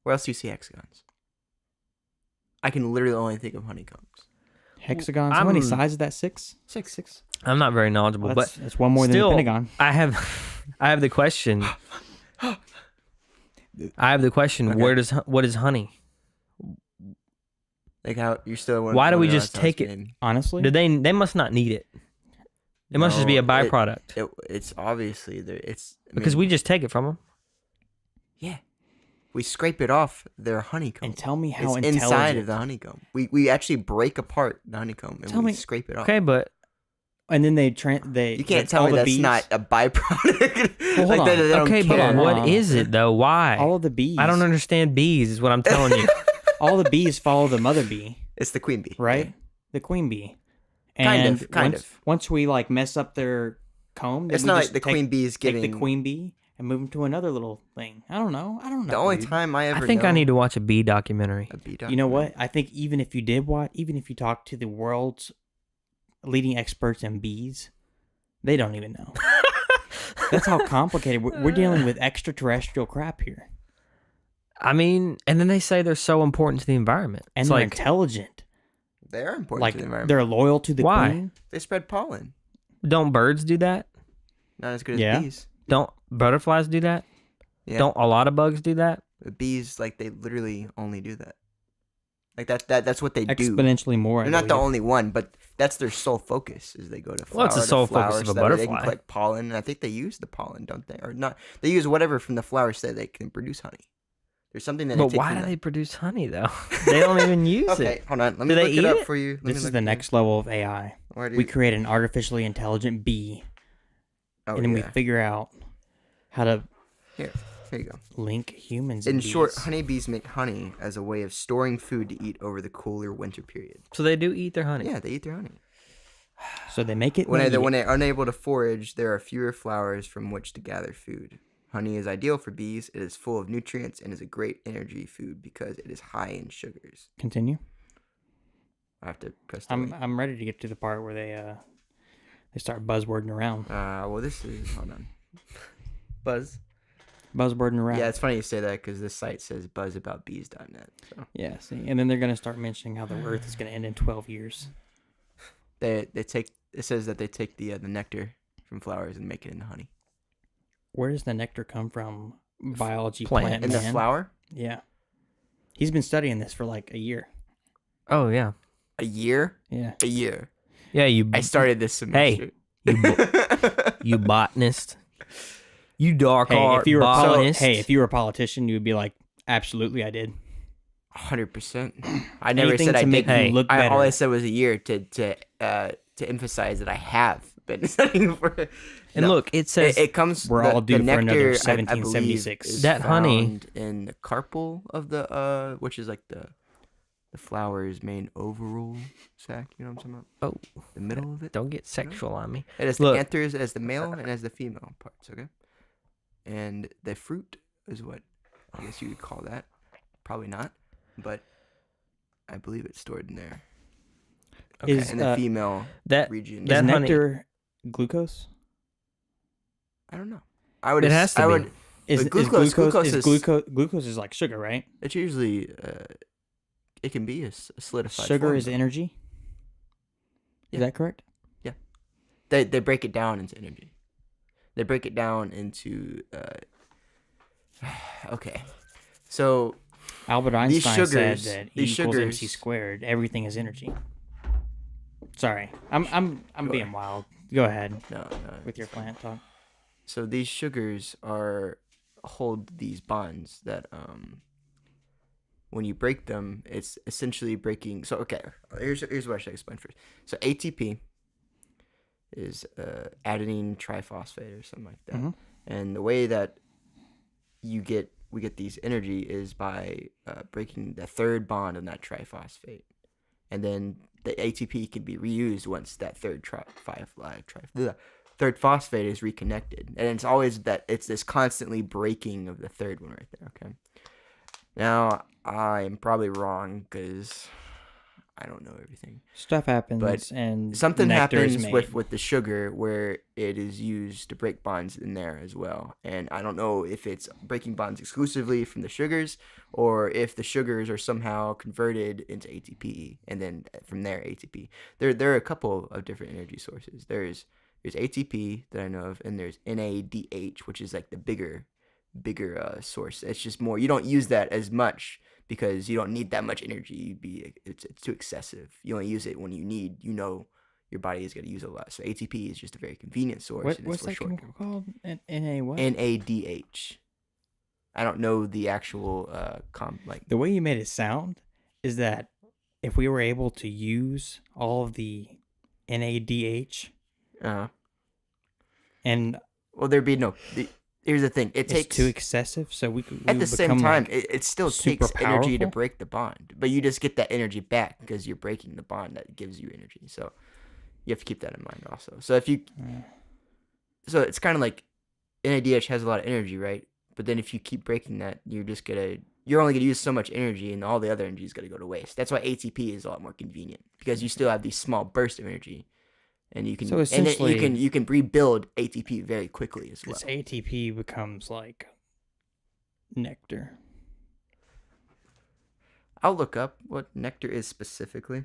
[SPEAKER 2] Where else do you see hexagons? I can literally only think of honeycombs.
[SPEAKER 3] Hexagons. How many sides is that? Six.
[SPEAKER 1] I'm not very knowledgeable,
[SPEAKER 3] Well,
[SPEAKER 1] but
[SPEAKER 3] that's one more
[SPEAKER 1] still,
[SPEAKER 3] than the Pentagon.
[SPEAKER 1] I have the question.
[SPEAKER 2] Okay.
[SPEAKER 1] What is honey?
[SPEAKER 2] Like how you're still.
[SPEAKER 1] Why do we just take it?
[SPEAKER 3] Honestly,
[SPEAKER 1] They must not need it. It must just be a byproduct.
[SPEAKER 2] It's obviously there.
[SPEAKER 1] Because we just take it from them.
[SPEAKER 2] Yeah, we scrape it off their honeycomb.
[SPEAKER 3] and tell me how
[SPEAKER 2] It's
[SPEAKER 3] intelligent.
[SPEAKER 2] inside of the honeycomb. We actually break apart the honeycomb and we scrape it off.
[SPEAKER 1] Okay, but
[SPEAKER 3] And then they
[SPEAKER 2] You can't tell me
[SPEAKER 3] the
[SPEAKER 2] that's
[SPEAKER 3] bees,
[SPEAKER 2] not a byproduct.
[SPEAKER 3] Well, hold on.
[SPEAKER 2] They don't
[SPEAKER 1] okay,
[SPEAKER 2] care.
[SPEAKER 1] but what is it though? Why?
[SPEAKER 3] all of the bees.
[SPEAKER 1] I don't understand bees. Is what I'm telling you.
[SPEAKER 3] All the bees follow the mother bee,
[SPEAKER 2] It's the queen bee,
[SPEAKER 3] right?
[SPEAKER 2] Yeah.
[SPEAKER 3] The queen bee.
[SPEAKER 2] Kind
[SPEAKER 3] And
[SPEAKER 2] of, kind of.
[SPEAKER 3] Once we like mess up their comb, then
[SPEAKER 2] It's
[SPEAKER 3] we
[SPEAKER 2] not
[SPEAKER 3] just
[SPEAKER 2] like the queen bee is
[SPEAKER 3] take
[SPEAKER 2] getting.
[SPEAKER 3] the queen bee and move them to another little thing. I don't know.
[SPEAKER 2] The only
[SPEAKER 3] dude.
[SPEAKER 2] time I ever.
[SPEAKER 1] I think
[SPEAKER 2] know
[SPEAKER 1] I need to watch a bee documentary.
[SPEAKER 2] a bee
[SPEAKER 3] You know
[SPEAKER 2] documentary.
[SPEAKER 3] what? I think even if you talk to the world's leading experts in bees, they don't even know. That's how complicated we're dealing with extraterrestrial crap here,
[SPEAKER 1] I mean, and then they say they're so important to the environment.
[SPEAKER 3] and
[SPEAKER 1] It's
[SPEAKER 3] they're
[SPEAKER 1] like,
[SPEAKER 3] intelligent.
[SPEAKER 2] They are important
[SPEAKER 3] Like
[SPEAKER 2] to the environment.
[SPEAKER 3] they're loyal to the
[SPEAKER 1] Why?
[SPEAKER 3] queen.
[SPEAKER 2] They spread pollen.
[SPEAKER 1] don't birds do that?
[SPEAKER 2] Not as good as
[SPEAKER 3] Yeah.
[SPEAKER 2] bees.
[SPEAKER 1] Don't butterflies do that?
[SPEAKER 2] Yeah.
[SPEAKER 1] Don't a lot of bugs do that?
[SPEAKER 2] The bees, like, they literally only do that. Like that's what they do.
[SPEAKER 3] Exponentially more.
[SPEAKER 2] They're not the only one, but that's their sole focus. Is they go to flower
[SPEAKER 1] What's the
[SPEAKER 2] to
[SPEAKER 1] sole
[SPEAKER 2] flower
[SPEAKER 1] focus of a
[SPEAKER 2] so that way They
[SPEAKER 1] butterfly?
[SPEAKER 2] can collect pollen, and I think they use the pollen, don't they? Or not? They use whatever from the flowers so that they can produce honey. There's something that.
[SPEAKER 1] But
[SPEAKER 2] they take
[SPEAKER 1] why
[SPEAKER 2] from
[SPEAKER 1] do
[SPEAKER 2] the-
[SPEAKER 1] they produce honey though? They don't even use
[SPEAKER 2] Okay,
[SPEAKER 1] it.
[SPEAKER 2] hold on. Let
[SPEAKER 1] Do
[SPEAKER 2] me
[SPEAKER 1] they
[SPEAKER 2] look it
[SPEAKER 1] eat
[SPEAKER 2] up
[SPEAKER 1] it?
[SPEAKER 2] for you. Let me
[SPEAKER 3] This is
[SPEAKER 2] look
[SPEAKER 3] the
[SPEAKER 2] it up.
[SPEAKER 3] next level of AI.
[SPEAKER 2] Where do
[SPEAKER 3] We
[SPEAKER 2] you-
[SPEAKER 3] create an artificially intelligent bee,
[SPEAKER 2] Oh,
[SPEAKER 3] and then we
[SPEAKER 2] yeah.
[SPEAKER 3] figure out how to
[SPEAKER 2] Here you go.
[SPEAKER 3] link humans.
[SPEAKER 2] In
[SPEAKER 3] and
[SPEAKER 2] short,
[SPEAKER 3] bees.
[SPEAKER 2] honeybees make honey as a way of storing food to eat over the cooler winter period.
[SPEAKER 1] So they do eat their honey.
[SPEAKER 2] Yeah, they eat their honey.
[SPEAKER 3] So they make it.
[SPEAKER 2] When
[SPEAKER 3] and they eat it.
[SPEAKER 2] they're unable to forage, there are fewer flowers from which to gather food. Honey is ideal for bees. It is full of nutrients and is a great energy food because it is high in sugars.
[SPEAKER 3] Continue.
[SPEAKER 2] I have to press the
[SPEAKER 3] I'm
[SPEAKER 2] link.
[SPEAKER 3] I'm ready to get to the part where they start buzzwording around.
[SPEAKER 2] Well, this is hold on.
[SPEAKER 1] Buzz.
[SPEAKER 3] Buzzwording around.
[SPEAKER 2] Yeah, it's funny you say that because this site says buzzaboutbees.net. So
[SPEAKER 3] Yeah. See, and then they're gonna start mentioning how the Earth is gonna end in 12 years.
[SPEAKER 2] they take it says that they take the nectar from flowers and make it into honey.
[SPEAKER 3] Where does the nectar come from? Biology,
[SPEAKER 1] Plant.
[SPEAKER 3] plant
[SPEAKER 2] In the
[SPEAKER 3] man?
[SPEAKER 2] flower?
[SPEAKER 3] Yeah. He's been studying this for like a year.
[SPEAKER 1] Oh yeah.
[SPEAKER 2] A year?
[SPEAKER 3] Yeah.
[SPEAKER 2] A year.
[SPEAKER 1] Yeah, you
[SPEAKER 2] I started this semester.
[SPEAKER 1] you botanist. You dark
[SPEAKER 3] Hey,
[SPEAKER 1] art
[SPEAKER 3] if you were
[SPEAKER 1] botanist.
[SPEAKER 3] if you were a politician, you would be like, absolutely, I did.
[SPEAKER 2] 100%. I never
[SPEAKER 3] Anything
[SPEAKER 2] said I
[SPEAKER 3] to make
[SPEAKER 2] didn't.
[SPEAKER 3] you look
[SPEAKER 2] All
[SPEAKER 3] better.
[SPEAKER 2] I said was a year to emphasize that I have been studying for.
[SPEAKER 1] And
[SPEAKER 2] No.
[SPEAKER 1] look, it says
[SPEAKER 2] It comes.
[SPEAKER 3] We're
[SPEAKER 2] the,
[SPEAKER 3] all due
[SPEAKER 2] the
[SPEAKER 3] for another
[SPEAKER 2] nectar, I believe,
[SPEAKER 3] 1776.
[SPEAKER 2] is
[SPEAKER 1] That honey-
[SPEAKER 2] found in the carpel of the which is like the flower's main overall sac. You know what I'm talking about?
[SPEAKER 1] oh,
[SPEAKER 2] The middle of it.
[SPEAKER 1] don't get sexual on me.
[SPEAKER 2] It has
[SPEAKER 1] Look.
[SPEAKER 2] the anthers as the male and as the female parts. Okay. And the fruit is what I guess you would call that. Probably not, but I believe it's stored in there.
[SPEAKER 1] Okay.
[SPEAKER 3] Is,
[SPEAKER 2] And the female
[SPEAKER 1] That
[SPEAKER 2] region.
[SPEAKER 1] that
[SPEAKER 3] Is
[SPEAKER 1] honey-
[SPEAKER 3] nectar glucose?
[SPEAKER 2] I don't know. I would.
[SPEAKER 1] It has to
[SPEAKER 2] I
[SPEAKER 1] be.
[SPEAKER 2] would.
[SPEAKER 3] Is
[SPEAKER 2] But glucose is-
[SPEAKER 3] glucose is like sugar, right?
[SPEAKER 2] It's usually. It can be a solidified.
[SPEAKER 3] Sugar
[SPEAKER 2] form,
[SPEAKER 3] is
[SPEAKER 2] though.
[SPEAKER 3] energy.
[SPEAKER 2] Yeah.
[SPEAKER 3] Is that correct?
[SPEAKER 2] They break it down into energy. They break it down into. Okay, so
[SPEAKER 3] Albert
[SPEAKER 2] These
[SPEAKER 3] Einstein
[SPEAKER 2] sugars-
[SPEAKER 3] said that E
[SPEAKER 2] these
[SPEAKER 3] equals MC
[SPEAKER 2] sugars-
[SPEAKER 3] squared. Everything is energy. Sorry, I'm
[SPEAKER 2] Sure.
[SPEAKER 3] being wild. Go ahead
[SPEAKER 2] no.
[SPEAKER 3] with your plant talk.
[SPEAKER 2] So these sugars hold these bonds that when you break them, it's essentially breaking. So okay, here's what I should explain first. So ATP is adenine triphosphate or something like that,
[SPEAKER 3] Mhm.
[SPEAKER 2] and the way that you get we get these energy is by breaking the third bond on that triphosphate, and then the ATP can be reused once that third third phosphate is reconnected, and it's always it's this constantly breaking of the third one right there. Okay. Now I'm probably wrong because I don't know everything.
[SPEAKER 3] Stuff happens,
[SPEAKER 2] But
[SPEAKER 3] and
[SPEAKER 2] Something
[SPEAKER 3] nectar is
[SPEAKER 2] happens
[SPEAKER 3] made.
[SPEAKER 2] with the sugar where it is used to break bonds in there as well. And I don't know if it's breaking bonds exclusively from the sugars or if the sugars are somehow converted into ATP and then from there ATP. There are a couple of different energy sources. There's ATP that I know of, and there's NADH, which is like the bigger source. It's just more, you don't use that as much because you don't need that much energy. It's too excessive. You only use it when your body is going to use it a lot. So ATP is just a very convenient source.
[SPEAKER 3] What's that chemical called? NA what?
[SPEAKER 2] NADH. I don't know the actual
[SPEAKER 3] The way you made it sound is that if we were able to use all of the NADH and
[SPEAKER 2] well, there'd be here's the thing. It
[SPEAKER 3] it's
[SPEAKER 2] takes
[SPEAKER 3] too excessive, so we
[SPEAKER 2] at the same time,
[SPEAKER 3] like,
[SPEAKER 2] it still
[SPEAKER 3] super
[SPEAKER 2] takes energy to
[SPEAKER 3] powerful?
[SPEAKER 2] break the bond, but you just get that energy back because you're breaking the bond that gives you energy. So you have to keep that in mind also. So so it's kind of like NADH has a lot of energy, right? But then if you keep breaking that, you're only gonna use so much energy, and all the other energy is gonna go to waste. That's why ATP is a lot more convenient because you still have these small bursts of energy, and you can
[SPEAKER 3] So essentially,
[SPEAKER 2] you can rebuild ATP very quickly as well.
[SPEAKER 3] this ATP becomes like nectar.
[SPEAKER 2] I'll look up what nectar is specifically.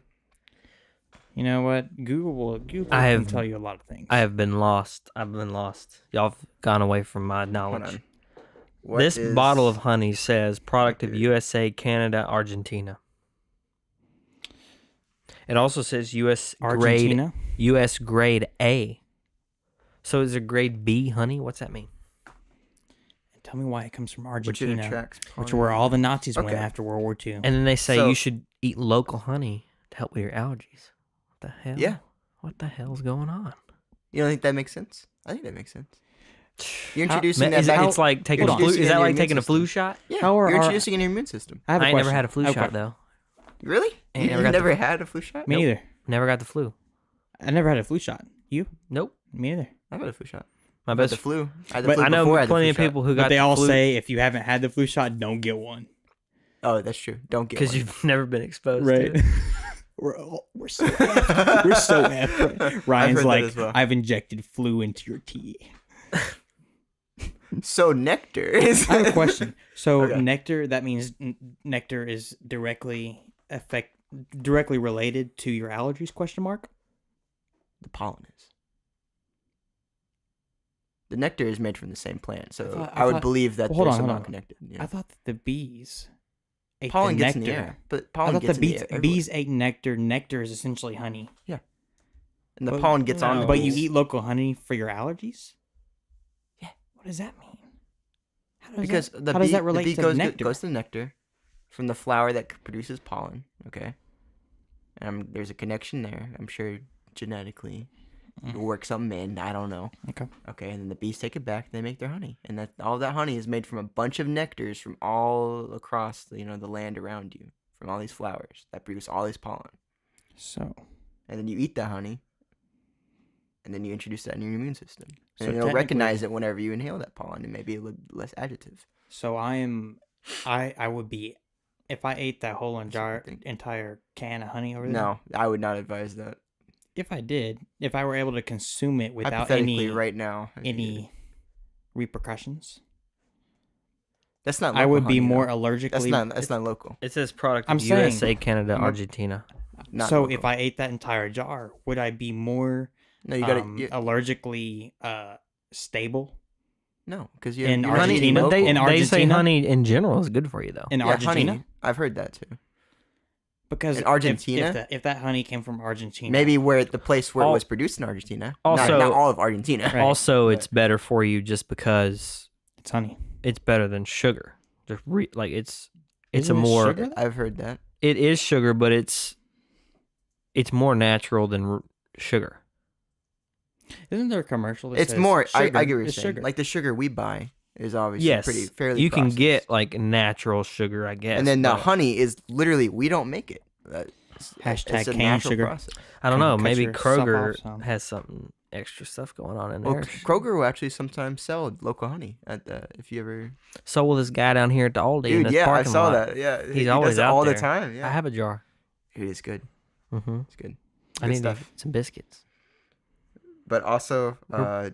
[SPEAKER 3] You know what? Google
[SPEAKER 1] I
[SPEAKER 3] can
[SPEAKER 1] have-
[SPEAKER 3] tell you a lot of things.
[SPEAKER 1] I have been lost. I've been lost. Y'all have gone away from my
[SPEAKER 2] Hold
[SPEAKER 1] knowledge.
[SPEAKER 2] on. What
[SPEAKER 1] This
[SPEAKER 2] is-
[SPEAKER 1] bottle of honey says product of
[SPEAKER 2] nectar?
[SPEAKER 1] USA, Canada, Argentina. It also says
[SPEAKER 3] Argentina.
[SPEAKER 1] US grade A. So is it grade B honey? What's that mean?
[SPEAKER 3] Tell me why it comes from
[SPEAKER 2] which it
[SPEAKER 3] Argentina,
[SPEAKER 2] attracts
[SPEAKER 3] which were all the Nazis went
[SPEAKER 2] Okay.
[SPEAKER 3] after World War II.
[SPEAKER 1] And then they say
[SPEAKER 2] So-
[SPEAKER 1] you should eat local honey to help with your allergies. What the hell?
[SPEAKER 2] Yeah.
[SPEAKER 1] What the hell's going on?
[SPEAKER 2] You don't think that makes sense? I think that makes sense. You're
[SPEAKER 3] How-
[SPEAKER 2] introducing
[SPEAKER 1] Is
[SPEAKER 2] that back.
[SPEAKER 1] it's like taking a
[SPEAKER 2] Hold on.
[SPEAKER 1] flu? Is
[SPEAKER 2] Introducing
[SPEAKER 1] that
[SPEAKER 2] it in
[SPEAKER 1] like
[SPEAKER 2] your
[SPEAKER 1] taking a
[SPEAKER 2] immune
[SPEAKER 1] flu
[SPEAKER 2] system.
[SPEAKER 1] shot?
[SPEAKER 2] Yeah,
[SPEAKER 3] How are
[SPEAKER 2] you're
[SPEAKER 3] our-
[SPEAKER 2] introducing it in your immune system.
[SPEAKER 3] I have a
[SPEAKER 1] I ain't never
[SPEAKER 3] question.
[SPEAKER 1] had a flu
[SPEAKER 3] I have
[SPEAKER 1] shot
[SPEAKER 3] question.
[SPEAKER 1] though.
[SPEAKER 2] Really?
[SPEAKER 1] Ain't
[SPEAKER 2] You
[SPEAKER 1] never got the-
[SPEAKER 2] never had a flu shot?
[SPEAKER 3] Me
[SPEAKER 1] Nope.
[SPEAKER 3] neither.
[SPEAKER 1] Never got the flu.
[SPEAKER 3] I never had a flu shot. You?
[SPEAKER 1] Nope.
[SPEAKER 3] Me neither.
[SPEAKER 2] I've had a flu shot.
[SPEAKER 1] My
[SPEAKER 2] I've had
[SPEAKER 1] best.
[SPEAKER 2] the flu. I had the
[SPEAKER 3] But
[SPEAKER 2] flu
[SPEAKER 1] I know
[SPEAKER 2] before I had the
[SPEAKER 1] plenty
[SPEAKER 2] flu
[SPEAKER 1] of
[SPEAKER 2] shot.
[SPEAKER 1] people who
[SPEAKER 3] But
[SPEAKER 1] got
[SPEAKER 3] they
[SPEAKER 1] the
[SPEAKER 3] all
[SPEAKER 1] flu
[SPEAKER 3] say if you haven't had the flu shot, don't get one.
[SPEAKER 2] Oh, that's true. Don't get
[SPEAKER 1] because
[SPEAKER 2] one.
[SPEAKER 1] you've never been exposed to
[SPEAKER 3] Right.
[SPEAKER 1] it.
[SPEAKER 3] We're so effed. We're so effed. Ryan's
[SPEAKER 2] heard that
[SPEAKER 3] like,
[SPEAKER 2] as well.
[SPEAKER 3] I've injected flu into your tea.
[SPEAKER 2] So nectar is.
[SPEAKER 3] I have a question. So
[SPEAKER 2] Okay.
[SPEAKER 3] nectar, that means nectar is directly related to your allergies? Question mark.
[SPEAKER 2] The pollen is. The nectar is made from the same plant, so
[SPEAKER 3] I
[SPEAKER 2] I would
[SPEAKER 3] thought-
[SPEAKER 2] believe that
[SPEAKER 3] well, hold
[SPEAKER 2] they're
[SPEAKER 3] on, hold
[SPEAKER 2] somehow
[SPEAKER 3] on.
[SPEAKER 2] connected. Yeah.
[SPEAKER 3] I thought that the bees ate
[SPEAKER 2] Pollen
[SPEAKER 3] the
[SPEAKER 2] gets
[SPEAKER 3] nectar.
[SPEAKER 2] in the air, but
[SPEAKER 3] I
[SPEAKER 2] pollen
[SPEAKER 3] thought
[SPEAKER 2] gets
[SPEAKER 3] the
[SPEAKER 2] in the air. everywhere.
[SPEAKER 3] bees ate nectar. Nectar is essentially honey.
[SPEAKER 2] And the
[SPEAKER 3] But-
[SPEAKER 2] pollen gets on the
[SPEAKER 3] But
[SPEAKER 2] bees.
[SPEAKER 3] you eat local honey for your allergies?
[SPEAKER 2] Yeah.
[SPEAKER 3] What does that mean? How does
[SPEAKER 2] Because
[SPEAKER 3] that,
[SPEAKER 2] the
[SPEAKER 3] how
[SPEAKER 2] bee,
[SPEAKER 3] does that relate
[SPEAKER 2] the bee
[SPEAKER 3] to
[SPEAKER 2] goes,
[SPEAKER 3] nectar?
[SPEAKER 2] goes to the nectar from the flower that produces pollen. Okay, there's a connection there. I'm sure genetically it works something in. I don't know.
[SPEAKER 3] Okay.
[SPEAKER 2] Okay, and then the bees take it back. They make their honey, and that all that honey is made from a bunch of nectars from all across the land around you, from all these flowers that produce all this pollen.
[SPEAKER 3] So,
[SPEAKER 2] And then you eat that honey, and then you introduce that in your immune system, and
[SPEAKER 3] So
[SPEAKER 2] then it'll
[SPEAKER 3] technically-
[SPEAKER 2] recognize it whenever you inhale that pollen, and maybe a little less adjective.
[SPEAKER 3] I would be, if I ate that whole
[SPEAKER 2] That's what I think.
[SPEAKER 3] entire can of honey over there.
[SPEAKER 2] No, I would not advise that.
[SPEAKER 3] If I did, if I were able to consume it without
[SPEAKER 2] Hypothetically,
[SPEAKER 3] any
[SPEAKER 2] right now, if you did.
[SPEAKER 3] any repercussions,
[SPEAKER 2] That's not.
[SPEAKER 3] I
[SPEAKER 2] Local
[SPEAKER 3] would be
[SPEAKER 2] honey,
[SPEAKER 3] more
[SPEAKER 2] though.
[SPEAKER 3] allergically.
[SPEAKER 2] That's not local.
[SPEAKER 1] It says product of
[SPEAKER 3] I'm saying-
[SPEAKER 1] USA, Canada,
[SPEAKER 2] Mm.
[SPEAKER 1] Argentina.
[SPEAKER 2] Not
[SPEAKER 3] So
[SPEAKER 2] local.
[SPEAKER 3] if I ate that entire jar, would I be more
[SPEAKER 2] no, you gotta
[SPEAKER 3] allergically stable
[SPEAKER 2] no, because
[SPEAKER 3] in
[SPEAKER 2] you're
[SPEAKER 1] Honey,
[SPEAKER 3] Argentina?
[SPEAKER 1] but they,
[SPEAKER 3] In
[SPEAKER 1] they say
[SPEAKER 3] Argentina?
[SPEAKER 1] honey in general is good for you though.
[SPEAKER 3] in
[SPEAKER 2] Yeah,
[SPEAKER 3] Argentina?
[SPEAKER 2] honey. I've heard that too.
[SPEAKER 3] Because
[SPEAKER 2] In Argentina?
[SPEAKER 3] if that honey came from Argentina,
[SPEAKER 2] Maybe where the place where it
[SPEAKER 1] Al-
[SPEAKER 2] was produced in Argentina.
[SPEAKER 1] Also-
[SPEAKER 2] not all of Argentina.
[SPEAKER 3] Right.
[SPEAKER 1] Also,
[SPEAKER 2] But-
[SPEAKER 1] it's better for you just because
[SPEAKER 3] it's honey.
[SPEAKER 1] it's better than sugar. Just it's
[SPEAKER 3] Isn't
[SPEAKER 1] a
[SPEAKER 3] it
[SPEAKER 1] more
[SPEAKER 3] sugar?
[SPEAKER 2] I've heard that.
[SPEAKER 1] it is sugar, but it's more natural than sugar.
[SPEAKER 3] Isn't there a commercial that
[SPEAKER 2] It's
[SPEAKER 3] says
[SPEAKER 2] more. I
[SPEAKER 3] sugar
[SPEAKER 2] get what you're
[SPEAKER 3] is
[SPEAKER 2] saying.
[SPEAKER 3] sugar?
[SPEAKER 2] Like the sugar we buy is obviously
[SPEAKER 1] Yes,
[SPEAKER 2] fairly
[SPEAKER 1] you can
[SPEAKER 2] processed.
[SPEAKER 1] get like natural sugar, I guess.
[SPEAKER 2] And then the
[SPEAKER 1] but
[SPEAKER 2] honey is literally, we don't make it.
[SPEAKER 3] Hashtag
[SPEAKER 2] it's a
[SPEAKER 3] cane
[SPEAKER 2] natural
[SPEAKER 3] sugar.
[SPEAKER 2] process.
[SPEAKER 1] I don't know.
[SPEAKER 3] cut
[SPEAKER 1] Maybe
[SPEAKER 3] yourself off
[SPEAKER 1] Kroger
[SPEAKER 3] some.
[SPEAKER 1] has something extra stuff going on in
[SPEAKER 2] Well,
[SPEAKER 1] there.
[SPEAKER 2] Kroger will actually sometimes sell local honey at the, if you ever.
[SPEAKER 1] So will this guy down here at the Aldi in
[SPEAKER 2] Dude,
[SPEAKER 1] this
[SPEAKER 2] yeah, I
[SPEAKER 1] parking
[SPEAKER 2] saw
[SPEAKER 1] lot.
[SPEAKER 2] that. Yeah,
[SPEAKER 1] He's
[SPEAKER 2] he
[SPEAKER 1] always
[SPEAKER 2] does it
[SPEAKER 1] out
[SPEAKER 2] all
[SPEAKER 1] there.
[SPEAKER 2] the time. Yeah,
[SPEAKER 1] I have a jar.
[SPEAKER 2] Dude, it's good.
[SPEAKER 1] Mm-hmm.
[SPEAKER 2] It's good.
[SPEAKER 1] I
[SPEAKER 2] Good
[SPEAKER 1] need
[SPEAKER 2] stuff.
[SPEAKER 1] some biscuits.
[SPEAKER 2] But also,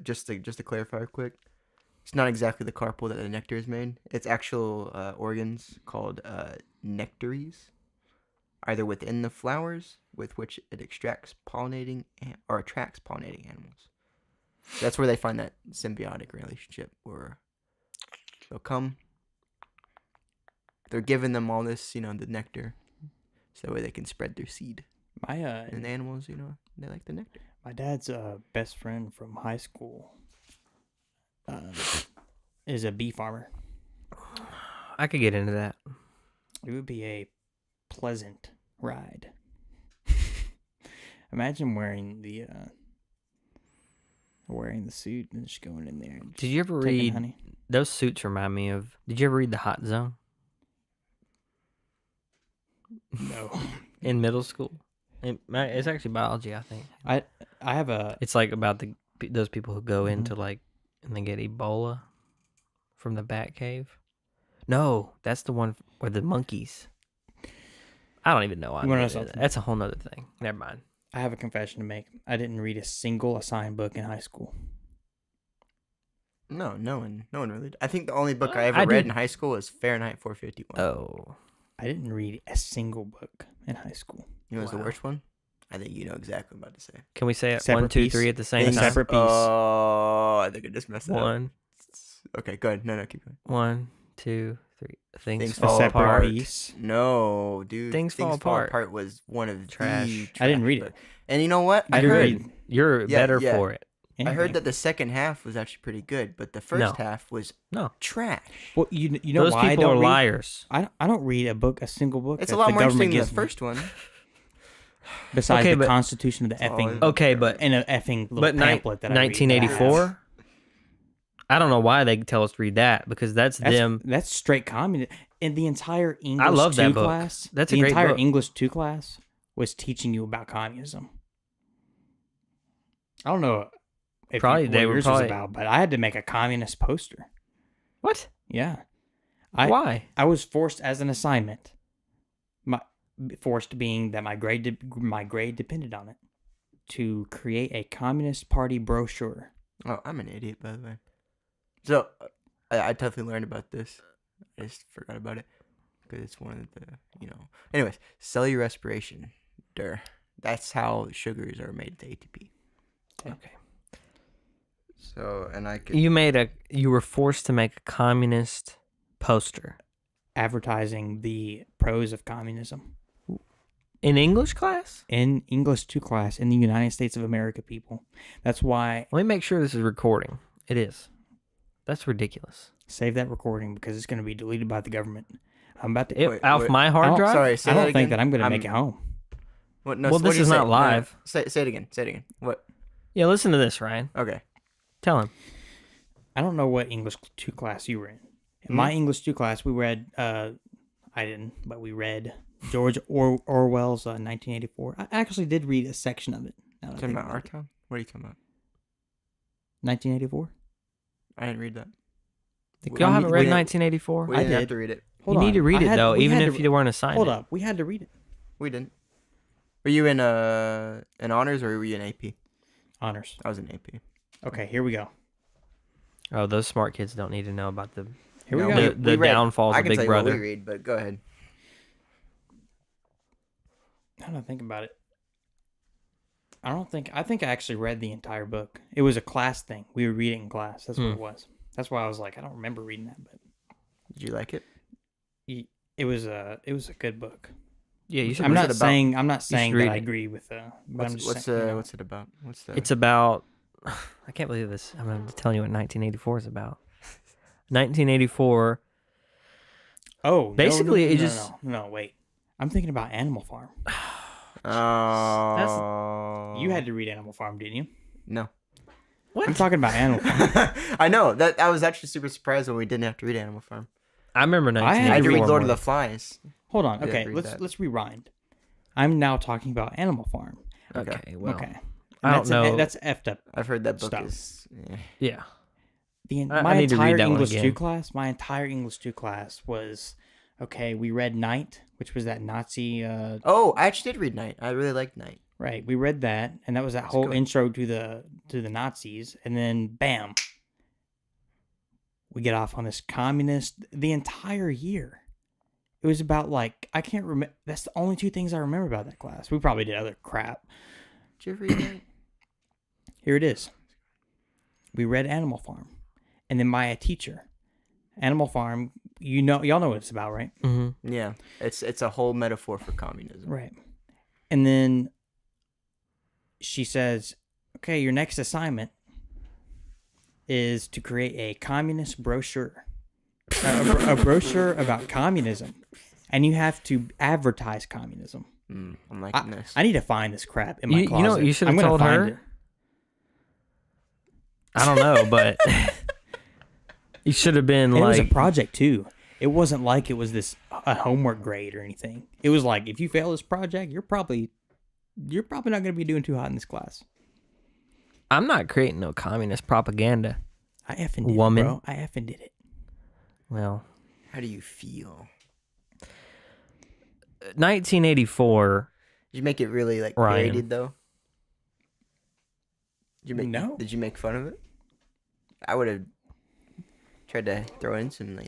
[SPEAKER 2] just to clarify quick, it's not exactly the carpel that the nectar is made. It's actual organs called nectaries, either within the flowers with which it extracts pollinating or attracts pollinating animals. That's where they find that symbiotic relationship where they'll come. They're giving them all this, the nectar, so that way they can spread their seed. And the animals, they like the nectar.
[SPEAKER 3] My dad's best friend from high school is a bee farmer.
[SPEAKER 1] I could get into that.
[SPEAKER 3] It would be a pleasant ride. Imagine wearing the suit and just going in there. And
[SPEAKER 1] Did you ever
[SPEAKER 3] taking
[SPEAKER 1] read
[SPEAKER 3] honey.
[SPEAKER 1] those suits? Remind me of. Did you ever read The Hot Zone
[SPEAKER 3] No,
[SPEAKER 1] in middle school? It's actually biology, I think.
[SPEAKER 3] I have a.
[SPEAKER 1] It's like about those people who go into like and they get Ebola from the bat cave. No, that's the one where the monkeys. I don't even know why.
[SPEAKER 3] You wanna know something?
[SPEAKER 1] That's a whole nother thing. Never mind.
[SPEAKER 3] I have a confession to make. I didn't read a single assigned book in high school.
[SPEAKER 2] No one really did. I think the only book I ever
[SPEAKER 1] I
[SPEAKER 2] read
[SPEAKER 1] did.
[SPEAKER 2] in high school was Fahrenheit 451.
[SPEAKER 1] Oh,
[SPEAKER 3] I didn't read a single book in high school.
[SPEAKER 2] You know what's the
[SPEAKER 1] Wow.
[SPEAKER 2] worst one? I think you know exactly what I'm about to say.
[SPEAKER 1] can we say it
[SPEAKER 3] Separate
[SPEAKER 1] 1, 2,
[SPEAKER 3] piece.
[SPEAKER 1] 3 at the same
[SPEAKER 3] Things
[SPEAKER 1] time?
[SPEAKER 3] separate piece.
[SPEAKER 2] Oh, I think I just messed that up.
[SPEAKER 1] 1,
[SPEAKER 2] Okay, go ahead. No, keep going.
[SPEAKER 1] 1, 2, 3. Things
[SPEAKER 2] Things
[SPEAKER 3] A
[SPEAKER 1] fall
[SPEAKER 3] separate
[SPEAKER 1] apart.
[SPEAKER 3] piece.
[SPEAKER 2] No, dude.
[SPEAKER 1] Things Fall Apart.
[SPEAKER 2] was one of
[SPEAKER 1] Trash.
[SPEAKER 2] the
[SPEAKER 3] I didn't read
[SPEAKER 2] trash
[SPEAKER 3] it.
[SPEAKER 2] books. And you know what? I
[SPEAKER 3] didn't
[SPEAKER 2] heard,
[SPEAKER 3] read
[SPEAKER 1] You're
[SPEAKER 2] Yeah,
[SPEAKER 1] better
[SPEAKER 2] yeah.
[SPEAKER 1] for it.
[SPEAKER 2] I heard
[SPEAKER 3] anything.
[SPEAKER 2] that the second half was actually pretty good, but the first
[SPEAKER 1] No.
[SPEAKER 2] half was
[SPEAKER 1] No,
[SPEAKER 2] trash.
[SPEAKER 3] Well, you know
[SPEAKER 1] those
[SPEAKER 3] why I
[SPEAKER 1] people
[SPEAKER 3] don't
[SPEAKER 1] are
[SPEAKER 3] read?
[SPEAKER 1] liars.
[SPEAKER 3] I don't read a single book.
[SPEAKER 2] It's
[SPEAKER 3] that
[SPEAKER 2] a lot
[SPEAKER 3] the
[SPEAKER 2] more interesting
[SPEAKER 3] government
[SPEAKER 2] than the
[SPEAKER 3] gives me,
[SPEAKER 2] first one.
[SPEAKER 3] besides
[SPEAKER 1] Okay,
[SPEAKER 3] the
[SPEAKER 1] but-
[SPEAKER 3] Constitution of the
[SPEAKER 2] That's all
[SPEAKER 3] effing
[SPEAKER 2] it-
[SPEAKER 1] Okay, but
[SPEAKER 3] and a effing little
[SPEAKER 1] but
[SPEAKER 3] pamphlet that I read.
[SPEAKER 1] 1984. I don't know why they tell us to read that because that's them.
[SPEAKER 3] That's straight communism. And the entire English
[SPEAKER 1] love
[SPEAKER 3] 2
[SPEAKER 1] that book.
[SPEAKER 3] class.
[SPEAKER 1] That's a
[SPEAKER 3] the
[SPEAKER 1] great
[SPEAKER 3] entire
[SPEAKER 1] book.
[SPEAKER 3] English 2 class was teaching you about communism. I don't know if
[SPEAKER 1] Probably
[SPEAKER 3] what
[SPEAKER 1] they were
[SPEAKER 3] yours
[SPEAKER 1] probably-
[SPEAKER 3] was about, but I had to make a communist poster.
[SPEAKER 1] What?
[SPEAKER 3] Yeah,
[SPEAKER 1] Why?
[SPEAKER 3] I was forced as an assignment. Forced being that my grade depended on it, to create a Communist Party brochure.
[SPEAKER 2] Oh, I'm an idiot, by the way. So, I definitely learned about this. I just forgot about it. Because it's one of the, Anyways, cellular respiration. That's how sugars are made to ATP.
[SPEAKER 1] Okay.
[SPEAKER 2] So, and I could...
[SPEAKER 1] You were forced to make a communist poster
[SPEAKER 3] Advertising the pros of communism.
[SPEAKER 1] in English class.
[SPEAKER 3] In English 2 class in the United States of America, people. That's why
[SPEAKER 1] Let me make sure this is recording. It is. That's ridiculous.
[SPEAKER 3] save that recording because it's going to be deleted by the government. I'm about to.
[SPEAKER 2] Wait,
[SPEAKER 1] Off
[SPEAKER 2] wait.
[SPEAKER 1] my
[SPEAKER 3] I
[SPEAKER 1] hard
[SPEAKER 3] don't-
[SPEAKER 1] drive.
[SPEAKER 2] Sorry, say
[SPEAKER 3] I
[SPEAKER 2] that
[SPEAKER 3] don't think
[SPEAKER 2] again.
[SPEAKER 3] that I'm going to make it home.
[SPEAKER 2] What? No,
[SPEAKER 1] Well,
[SPEAKER 2] so
[SPEAKER 1] this
[SPEAKER 2] what do you
[SPEAKER 1] is
[SPEAKER 2] say?
[SPEAKER 1] not
[SPEAKER 2] No,
[SPEAKER 1] live.
[SPEAKER 2] say it again. Say it again. What?
[SPEAKER 1] Yeah, listen to this, Ryan.
[SPEAKER 2] Okay.
[SPEAKER 1] Tell him.
[SPEAKER 3] I don't know what English 2 class you were in. In my English 2 class, we read. I didn't, but we read George Orwell's 1984. I actually did read a section of it. now that I
[SPEAKER 2] Talking
[SPEAKER 3] think
[SPEAKER 2] about
[SPEAKER 3] about
[SPEAKER 2] our
[SPEAKER 3] it.
[SPEAKER 2] town? What are you talking about?
[SPEAKER 3] 1984.
[SPEAKER 2] I didn't read that.
[SPEAKER 1] Y'all haven't read
[SPEAKER 2] didn't-
[SPEAKER 1] 1984?
[SPEAKER 2] We
[SPEAKER 3] I
[SPEAKER 2] didn't have
[SPEAKER 3] did.
[SPEAKER 2] to read it.
[SPEAKER 3] Hold
[SPEAKER 1] You need
[SPEAKER 3] on.
[SPEAKER 1] to read it though,
[SPEAKER 3] we
[SPEAKER 1] even
[SPEAKER 3] had
[SPEAKER 1] if
[SPEAKER 3] to-
[SPEAKER 1] you weren't assigned.
[SPEAKER 3] Hold
[SPEAKER 1] it.
[SPEAKER 3] up, we had to read it.
[SPEAKER 2] We didn't. Were you in an honors or were you in AP?
[SPEAKER 3] Honors.
[SPEAKER 2] I was in AP.
[SPEAKER 3] Okay, here we go.
[SPEAKER 1] Oh, those smart kids don't need to know about the.
[SPEAKER 3] Here
[SPEAKER 2] No,
[SPEAKER 3] we go.
[SPEAKER 1] The
[SPEAKER 2] read-
[SPEAKER 1] downfalls
[SPEAKER 2] I
[SPEAKER 1] of
[SPEAKER 2] can
[SPEAKER 1] Big
[SPEAKER 2] tell you
[SPEAKER 1] Brother.
[SPEAKER 2] what we read, but go ahead.
[SPEAKER 3] How do I think about it? I think I actually read the entire book. It was a class thing. We would read it in class. That's what it was. That's why I was like, I don't remember reading that, but
[SPEAKER 2] Did you like it?
[SPEAKER 3] it was a good book.
[SPEAKER 1] Yeah, you should.
[SPEAKER 3] I'm
[SPEAKER 2] What's
[SPEAKER 3] not
[SPEAKER 2] it about?
[SPEAKER 3] saying
[SPEAKER 1] read
[SPEAKER 3] that I
[SPEAKER 1] it.
[SPEAKER 3] agree with but I'm just
[SPEAKER 2] What's
[SPEAKER 3] saying, you know.
[SPEAKER 2] what's it about? What's the?
[SPEAKER 1] It's about. I can't believe this. I'm going to tell you what 1984 is about. 1984.
[SPEAKER 3] Oh,
[SPEAKER 1] Basically, it just-
[SPEAKER 3] no, wait. I'm thinking about Animal Farm.
[SPEAKER 2] Oh.
[SPEAKER 3] You had to read Animal Farm, didn't you?
[SPEAKER 2] No.
[SPEAKER 3] I'm talking about Animal Farm.
[SPEAKER 2] I know that I was actually super surprised when we didn't have to read Animal Farm.
[SPEAKER 1] I remember
[SPEAKER 3] I
[SPEAKER 2] I had to
[SPEAKER 1] 1984.
[SPEAKER 2] read Lord of
[SPEAKER 1] more.
[SPEAKER 2] the Flies.
[SPEAKER 3] Hold on.
[SPEAKER 2] Yeah,
[SPEAKER 3] Okay,
[SPEAKER 2] read that.
[SPEAKER 3] let's rewind. I'm now talking about Animal Farm.
[SPEAKER 1] Okay, well,
[SPEAKER 3] Okay.
[SPEAKER 1] I don't know.
[SPEAKER 3] That's effed up.
[SPEAKER 2] I've heard that book
[SPEAKER 3] Stuff.
[SPEAKER 2] is.
[SPEAKER 1] Yeah.
[SPEAKER 3] My
[SPEAKER 1] I need to read
[SPEAKER 3] entire
[SPEAKER 1] that one
[SPEAKER 3] English 2
[SPEAKER 1] again.
[SPEAKER 3] class, was, okay, we read Night, which was that Nazi,
[SPEAKER 2] Oh, I actually did read Night. I really liked Night.
[SPEAKER 3] right, we read that, and that was that whole
[SPEAKER 2] good.
[SPEAKER 3] intro to the Nazis, and then, bam, we get off on this communist, the entire year. It was about, like, I can't remember, that's the only 2 things I remember about that class. We probably did other crap.
[SPEAKER 2] Did you ever read Night?
[SPEAKER 3] Here it is. We read Animal Farm. And then my teacher, Animal Farm, y'all know what it's about, right?
[SPEAKER 1] Mm-hmm.
[SPEAKER 2] Yeah, it's a whole metaphor for communism.
[SPEAKER 3] Right. And then she says, okay, your next assignment is to create a communist brochure. A brochure about communism. And you have to advertise communism.
[SPEAKER 2] I'm liking this.
[SPEAKER 3] I need to find this crap in my
[SPEAKER 1] You
[SPEAKER 3] closet.
[SPEAKER 1] know what you should have
[SPEAKER 3] I'm gonna
[SPEAKER 1] told
[SPEAKER 3] find
[SPEAKER 1] her?
[SPEAKER 3] it.
[SPEAKER 1] I don't know, but you should have been
[SPEAKER 3] And it was a
[SPEAKER 1] like,
[SPEAKER 3] project too. It wasn't like it was a homework grade or anything. It was like, if you fail this project, you're probably not going to be doing too hot in this class.
[SPEAKER 1] I'm not creating no communist propaganda.
[SPEAKER 3] I effing did
[SPEAKER 1] Woman.
[SPEAKER 3] it, bro. I effing did it.
[SPEAKER 1] Well,
[SPEAKER 2] How do you feel?
[SPEAKER 1] 1984.
[SPEAKER 2] Did you make it really like
[SPEAKER 1] Ryan.
[SPEAKER 2] created though?
[SPEAKER 3] No.
[SPEAKER 2] Did you make fun of it? I would have tried to throw in some.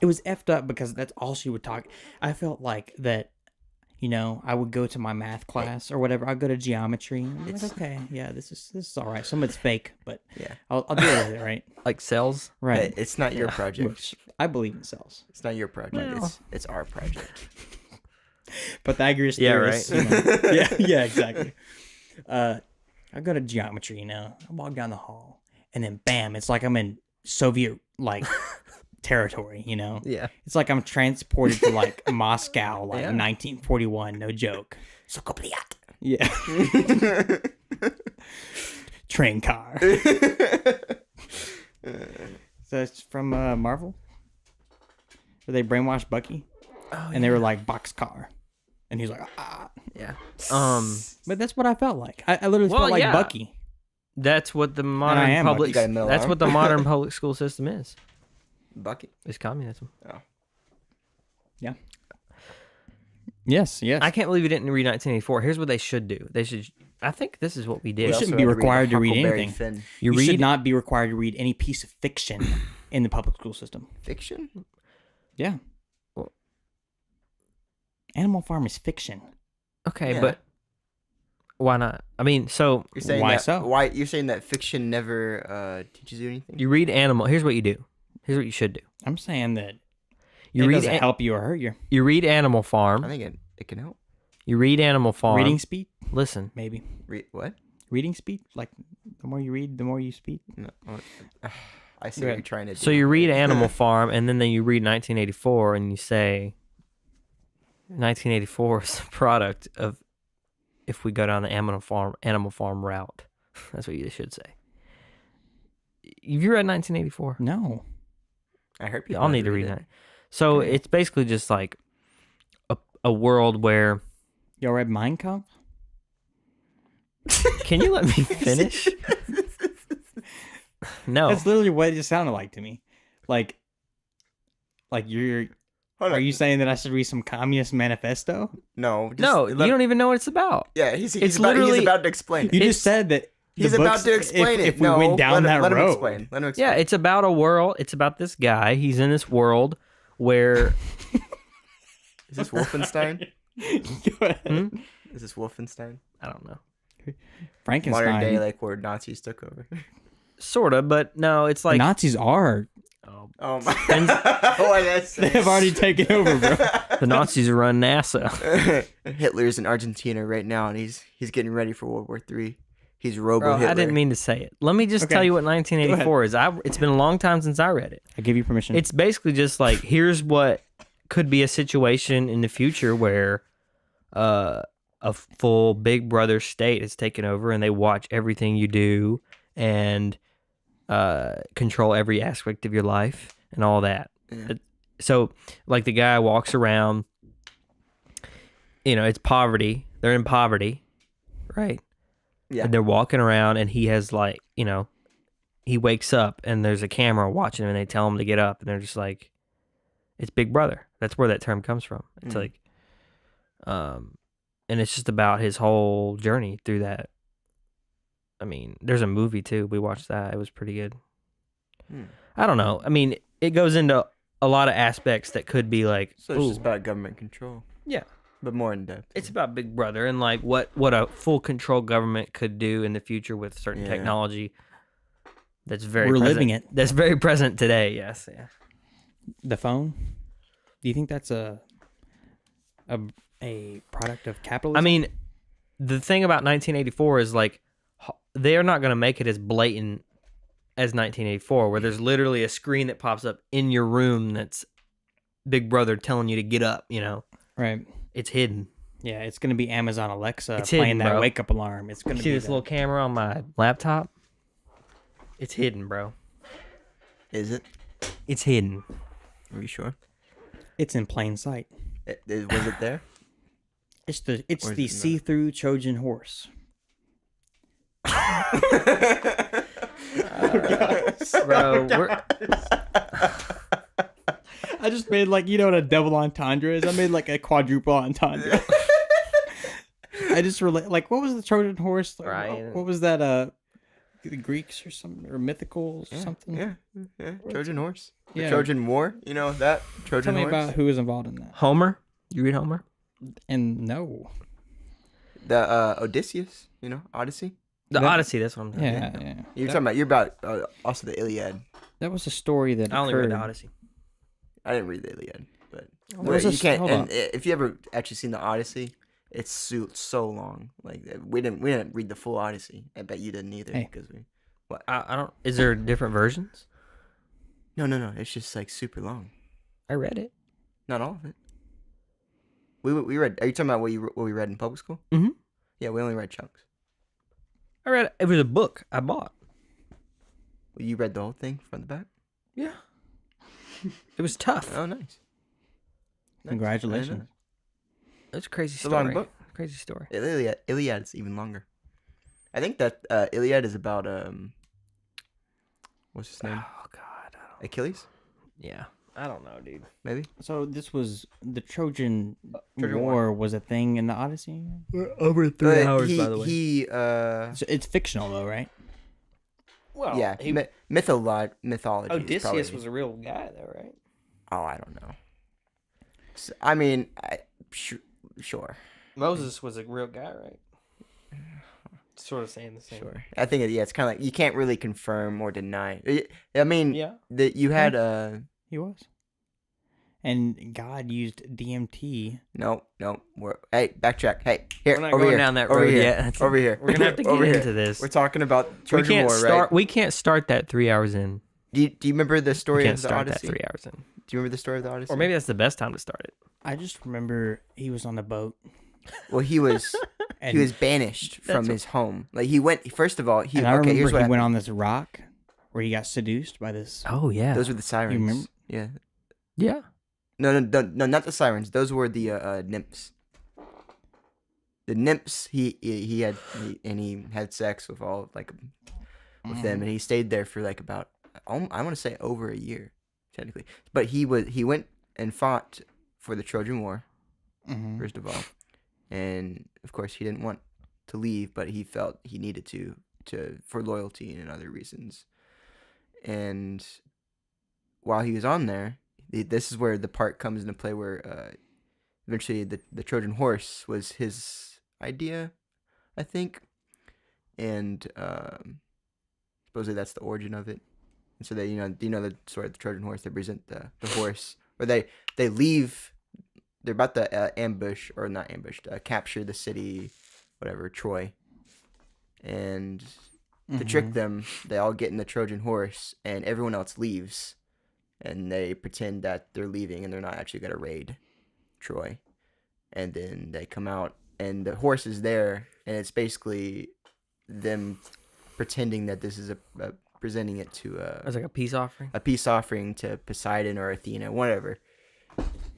[SPEAKER 3] It was effed up because that's all she would talk. I felt like that, I would go to my math class or whatever. I'd go to geometry. And I'm like, okay, yeah, this is all right. Some of it's fake, but
[SPEAKER 2] Yeah.
[SPEAKER 3] I'll deal with it, right?
[SPEAKER 1] Like cells.
[SPEAKER 3] Right.
[SPEAKER 2] Hey, it's not your project.
[SPEAKER 3] I believe in cells.
[SPEAKER 2] It's not your project.
[SPEAKER 1] Well.
[SPEAKER 2] It's our project.
[SPEAKER 3] Pythagoras
[SPEAKER 1] Yeah,
[SPEAKER 3] theorists, yeah, exactly. I go to geometry, I walk down the hall, and then bam, it's like I'm in Soviet territory,
[SPEAKER 1] Yeah.
[SPEAKER 3] It's like I'm transported to like Moscow, like
[SPEAKER 1] Yeah.
[SPEAKER 3] 1941, no joke.
[SPEAKER 2] Sokobliat.
[SPEAKER 3] Yeah. Train car. So it's from Marvel, where they brainwashed Bucky, and they were like boxcar, and he's like, ah.
[SPEAKER 1] Yeah.
[SPEAKER 3] But that's what I felt like. I literally
[SPEAKER 1] Well,
[SPEAKER 3] felt like
[SPEAKER 1] yeah.
[SPEAKER 3] Bucky.
[SPEAKER 1] That's what the
[SPEAKER 3] I
[SPEAKER 1] modern
[SPEAKER 3] am
[SPEAKER 1] public.
[SPEAKER 2] You got a middle
[SPEAKER 1] That's
[SPEAKER 2] arm?
[SPEAKER 1] what the modern public school system is.
[SPEAKER 2] Bucket.
[SPEAKER 1] It's communism.
[SPEAKER 3] Yeah. Yes.
[SPEAKER 1] I can't believe you didn't read 1984. Here's what they should do. They should. I think this is what we did.
[SPEAKER 3] We shouldn't be required to read
[SPEAKER 2] Huckleberry
[SPEAKER 3] anything.
[SPEAKER 2] Finn.
[SPEAKER 1] You
[SPEAKER 3] You should
[SPEAKER 1] read.
[SPEAKER 3] not be required to read any piece of fiction in the public school system.
[SPEAKER 2] Fiction?
[SPEAKER 3] Yeah.
[SPEAKER 1] Well-
[SPEAKER 3] Animal Farm is fiction.
[SPEAKER 1] Okay,
[SPEAKER 2] Yeah.
[SPEAKER 1] but why not? I mean, so
[SPEAKER 2] You're saying
[SPEAKER 3] Why
[SPEAKER 2] that,
[SPEAKER 3] so?
[SPEAKER 2] Why you're saying that fiction never teaches you anything?
[SPEAKER 1] you read animal. Here's what you do. Here's what you should do.
[SPEAKER 3] I'm saying that
[SPEAKER 1] You
[SPEAKER 3] it
[SPEAKER 1] read.
[SPEAKER 3] doesn't help you or hurt you.
[SPEAKER 1] You read Animal
[SPEAKER 2] I
[SPEAKER 1] Farm.
[SPEAKER 2] think it can help.
[SPEAKER 1] You read Animal Farm.
[SPEAKER 3] Reading speed,
[SPEAKER 1] Listen.
[SPEAKER 3] maybe.
[SPEAKER 2] What?
[SPEAKER 3] Reading speed, like the more you read, the more you speed.
[SPEAKER 2] No. I see
[SPEAKER 3] Go
[SPEAKER 2] what
[SPEAKER 3] ahead.
[SPEAKER 2] you're trying to do.
[SPEAKER 1] So you read Animal Farm, and then you read 1984, and you say 1984 is a product of if we go down the Animal Farm route. That's what you should say. Have you read 1984?
[SPEAKER 3] No.
[SPEAKER 2] I heard people.
[SPEAKER 1] I'll
[SPEAKER 2] have
[SPEAKER 1] need to read
[SPEAKER 2] it.
[SPEAKER 1] that. So
[SPEAKER 2] Okay.
[SPEAKER 1] it's basically just like a world where.
[SPEAKER 3] Y'all read Mein Kampf?
[SPEAKER 1] Can you let me finish? No.
[SPEAKER 3] That's literally what it sounded like to me. Like you're.
[SPEAKER 2] Hold
[SPEAKER 3] Are
[SPEAKER 2] on.
[SPEAKER 3] you saying that I should read some communist manifesto?
[SPEAKER 2] No. Just
[SPEAKER 1] No, you don't even know what it's about.
[SPEAKER 2] Yeah, he's
[SPEAKER 1] It's
[SPEAKER 2] about,
[SPEAKER 1] literally-
[SPEAKER 2] he's about to explain
[SPEAKER 3] You
[SPEAKER 2] it.
[SPEAKER 3] just said that the
[SPEAKER 2] He's about
[SPEAKER 3] books-
[SPEAKER 2] to explain it.
[SPEAKER 3] If we
[SPEAKER 2] No,
[SPEAKER 3] went down that
[SPEAKER 2] let him
[SPEAKER 3] road,
[SPEAKER 2] explain. Let him explain.
[SPEAKER 1] Yeah, it's about a world. It's about this guy. He's in this world where.
[SPEAKER 2] Is this Wolfenstein?
[SPEAKER 3] Go ahead.
[SPEAKER 2] Is this Wolfenstein?
[SPEAKER 1] I don't know.
[SPEAKER 3] Frankenstein.
[SPEAKER 2] Modern day, like where Nazis took over.
[SPEAKER 1] Sorta, but no, it's like.
[SPEAKER 3] Nazis are.
[SPEAKER 1] Oh,
[SPEAKER 2] Oh my! Why that's
[SPEAKER 3] They have already taken over, bro.
[SPEAKER 1] the Nazis run NASA.
[SPEAKER 2] Hitler's in Argentina right now, and he's getting ready for World War III. He's Robo
[SPEAKER 1] Bro,
[SPEAKER 2] Hitler.
[SPEAKER 1] I didn't mean to say it. Let me just
[SPEAKER 3] Okay.
[SPEAKER 1] tell you what 1984 is. It's been a long time since I read it.
[SPEAKER 3] I give you permission.
[SPEAKER 1] It's basically just like here's what could be a situation in the future where a full Big Brother state is taken over and they watch everything you do and control every aspect of your life and all that.
[SPEAKER 2] Yeah.
[SPEAKER 1] So, like, the guy walks around, it's poverty. They're in poverty, right?
[SPEAKER 2] Yeah.
[SPEAKER 1] And they're walking around, and he has, like, he wakes up, and there's a camera watching him, and they tell him to get up, and they're just like, it's Big Brother. That's where that term comes from. It's like, and it's just about his whole journey through that. I mean, there's a movie, too. We watched that. It was pretty good. I don't know. I mean, it goes into a lot of aspects that could be like,
[SPEAKER 2] So it's just about government control.
[SPEAKER 1] Yeah.
[SPEAKER 2] But more in depth.
[SPEAKER 1] It's about Big Brother and like what a full control government could do in the future with certain technology that's very
[SPEAKER 3] We're
[SPEAKER 1] present.
[SPEAKER 3] living it.
[SPEAKER 1] That's very present today, yes. Yeah.
[SPEAKER 3] The phone? Do you think that's a product of capitalism?
[SPEAKER 1] I mean, the thing about 1984 is like they're not going to make it as blatant as 1984, where there's literally a screen that pops up in your room that's Big Brother telling you to get up,
[SPEAKER 3] Right.
[SPEAKER 1] It's hidden.
[SPEAKER 3] Yeah, it's going to be Amazon Alexa
[SPEAKER 1] It's
[SPEAKER 3] playing
[SPEAKER 1] hidden,
[SPEAKER 3] that
[SPEAKER 1] bro.
[SPEAKER 3] wake-up alarm. It's going to
[SPEAKER 1] See
[SPEAKER 3] be
[SPEAKER 1] this little camera on my laptop? It's hidden, bro.
[SPEAKER 2] Is it?
[SPEAKER 1] It's hidden.
[SPEAKER 2] Are you sure?
[SPEAKER 3] It's in plain sight.
[SPEAKER 2] Was it there?
[SPEAKER 3] It's
[SPEAKER 2] Or is
[SPEAKER 3] the
[SPEAKER 2] it not?
[SPEAKER 3] see-through Trojan horse.
[SPEAKER 1] Bro,
[SPEAKER 3] I just made what a double entendre is? I made like a quadruple entendre. I just relate, what was the Trojan horse?
[SPEAKER 1] Right.
[SPEAKER 3] What was that, the Greeks or something, or mythical something?
[SPEAKER 2] Yeah. Trojan horse. The
[SPEAKER 3] Yeah.
[SPEAKER 2] Trojan War. You know that? Trojan
[SPEAKER 3] Tell me
[SPEAKER 2] horse?
[SPEAKER 3] about who was involved in that.
[SPEAKER 1] Homer? You read Homer?
[SPEAKER 3] And no.
[SPEAKER 2] The Odysseus, Odyssey.
[SPEAKER 1] The
[SPEAKER 2] No.
[SPEAKER 1] Odyssey, that's what I'm talking
[SPEAKER 3] Yeah,
[SPEAKER 1] about.
[SPEAKER 3] yeah.
[SPEAKER 2] You're about also the Iliad.
[SPEAKER 3] That was a story that
[SPEAKER 1] I only
[SPEAKER 3] occurred.
[SPEAKER 1] read the Odyssey.
[SPEAKER 2] I didn't read the Iliad, but
[SPEAKER 3] was
[SPEAKER 2] you
[SPEAKER 3] this-
[SPEAKER 2] can't.
[SPEAKER 3] hold
[SPEAKER 2] And
[SPEAKER 3] on.
[SPEAKER 2] if you ever actually seen the Odyssey, it's so long. Like we didn't read the full Odyssey. I bet you didn't either
[SPEAKER 3] Hey.
[SPEAKER 2] because we.
[SPEAKER 1] I don't. Is there different versions?
[SPEAKER 2] No. It's just like super long.
[SPEAKER 1] I read it.
[SPEAKER 2] Not all of it. We read. Are you talking about what we read in public school?
[SPEAKER 1] Mhm.
[SPEAKER 2] Yeah, we only read chunks.
[SPEAKER 1] I read it. It was a book I bought.
[SPEAKER 2] Well, you read the whole thing from the back.
[SPEAKER 1] Yeah. It was tough.
[SPEAKER 2] Oh, nice. Nice.
[SPEAKER 3] Congratulations.
[SPEAKER 1] It's a crazy
[SPEAKER 2] It's a
[SPEAKER 1] story.
[SPEAKER 2] long book.
[SPEAKER 1] Crazy story.
[SPEAKER 2] Iliad's even longer. I think that Iliad is about what's his name?
[SPEAKER 1] Oh God.
[SPEAKER 2] Achilles,
[SPEAKER 1] Yeah. I don't know, dude.
[SPEAKER 2] maybe.
[SPEAKER 3] So this was the Trojan
[SPEAKER 1] Trojan
[SPEAKER 3] War was a thing in the Odyssey.
[SPEAKER 1] We're over
[SPEAKER 2] He
[SPEAKER 3] So it's fictional though, right?
[SPEAKER 1] well,
[SPEAKER 2] yeah, mythology. is
[SPEAKER 1] Odysseus
[SPEAKER 2] probably-
[SPEAKER 1] was a real guy, though, right?
[SPEAKER 2] Oh, I don't know. I mean, sure.
[SPEAKER 1] Moses was a real guy, right? Sort of saying the same.
[SPEAKER 2] Sure. I think it's kind of like you can't really confirm or deny. I mean,
[SPEAKER 1] Yeah.
[SPEAKER 2] that you had
[SPEAKER 3] He was. And God used DMT.
[SPEAKER 2] no. Hey, backtrack. Hey, here.
[SPEAKER 1] We're not
[SPEAKER 2] over
[SPEAKER 1] going
[SPEAKER 2] here,
[SPEAKER 1] down that
[SPEAKER 2] over
[SPEAKER 1] road
[SPEAKER 2] here,
[SPEAKER 1] yet. That's-
[SPEAKER 2] Over here.
[SPEAKER 1] We're gonna have to
[SPEAKER 2] Over
[SPEAKER 1] get
[SPEAKER 2] here.
[SPEAKER 1] into this.
[SPEAKER 2] We're talking about
[SPEAKER 1] We
[SPEAKER 2] Trojan
[SPEAKER 1] can't
[SPEAKER 2] War,
[SPEAKER 1] start.
[SPEAKER 2] right?
[SPEAKER 1] We can't start that 3 hours in.
[SPEAKER 2] Do you remember the
[SPEAKER 1] We
[SPEAKER 2] story
[SPEAKER 1] can't
[SPEAKER 2] of the
[SPEAKER 1] start that
[SPEAKER 2] Odyssey?
[SPEAKER 1] 3 hours in.
[SPEAKER 2] Do you remember the story of the Odyssey?
[SPEAKER 1] Or maybe that's the best time to start it.
[SPEAKER 3] I just remember he was on a boat.
[SPEAKER 2] Well, he was
[SPEAKER 3] And,
[SPEAKER 2] he was banished from
[SPEAKER 1] That's
[SPEAKER 2] his home. Like he went. First of all,
[SPEAKER 3] and I remember
[SPEAKER 2] here's
[SPEAKER 3] he
[SPEAKER 2] what
[SPEAKER 3] went
[SPEAKER 2] happened.
[SPEAKER 3] on this rock where he got seduced by this.
[SPEAKER 1] Oh yeah.
[SPEAKER 2] Those were the sirens.
[SPEAKER 3] remember?
[SPEAKER 2] Yeah.
[SPEAKER 1] Yeah.
[SPEAKER 2] No, not the sirens. Those were the nymphs. The nymphs. He had sex with all with them, and he stayed there for about I want to say over a year, technically. But he went and fought for the Trojan War
[SPEAKER 3] Mhm.
[SPEAKER 2] first of all, and of course he didn't want to leave, but he felt he needed to for loyalty and other reasons. And while he was on there, this is where the part comes into play where eventually the Trojan horse was his idea, I think, and supposedly that's the origin of it. And so they, the story of the Trojan horse. They present the horse, or they leave. They're about to ambush, or not ambush, capture the city, whatever, Troy. And to trick them, they all get in the Trojan horse, and everyone else leaves. And they pretend that they're leaving, and they're not actually going to raid Troy. And then they come out, and the horse is there, and it's basically them pretending that this is presenting it to
[SPEAKER 1] It's like a peace offering.
[SPEAKER 2] a peace offering to Poseidon or Athena, whatever,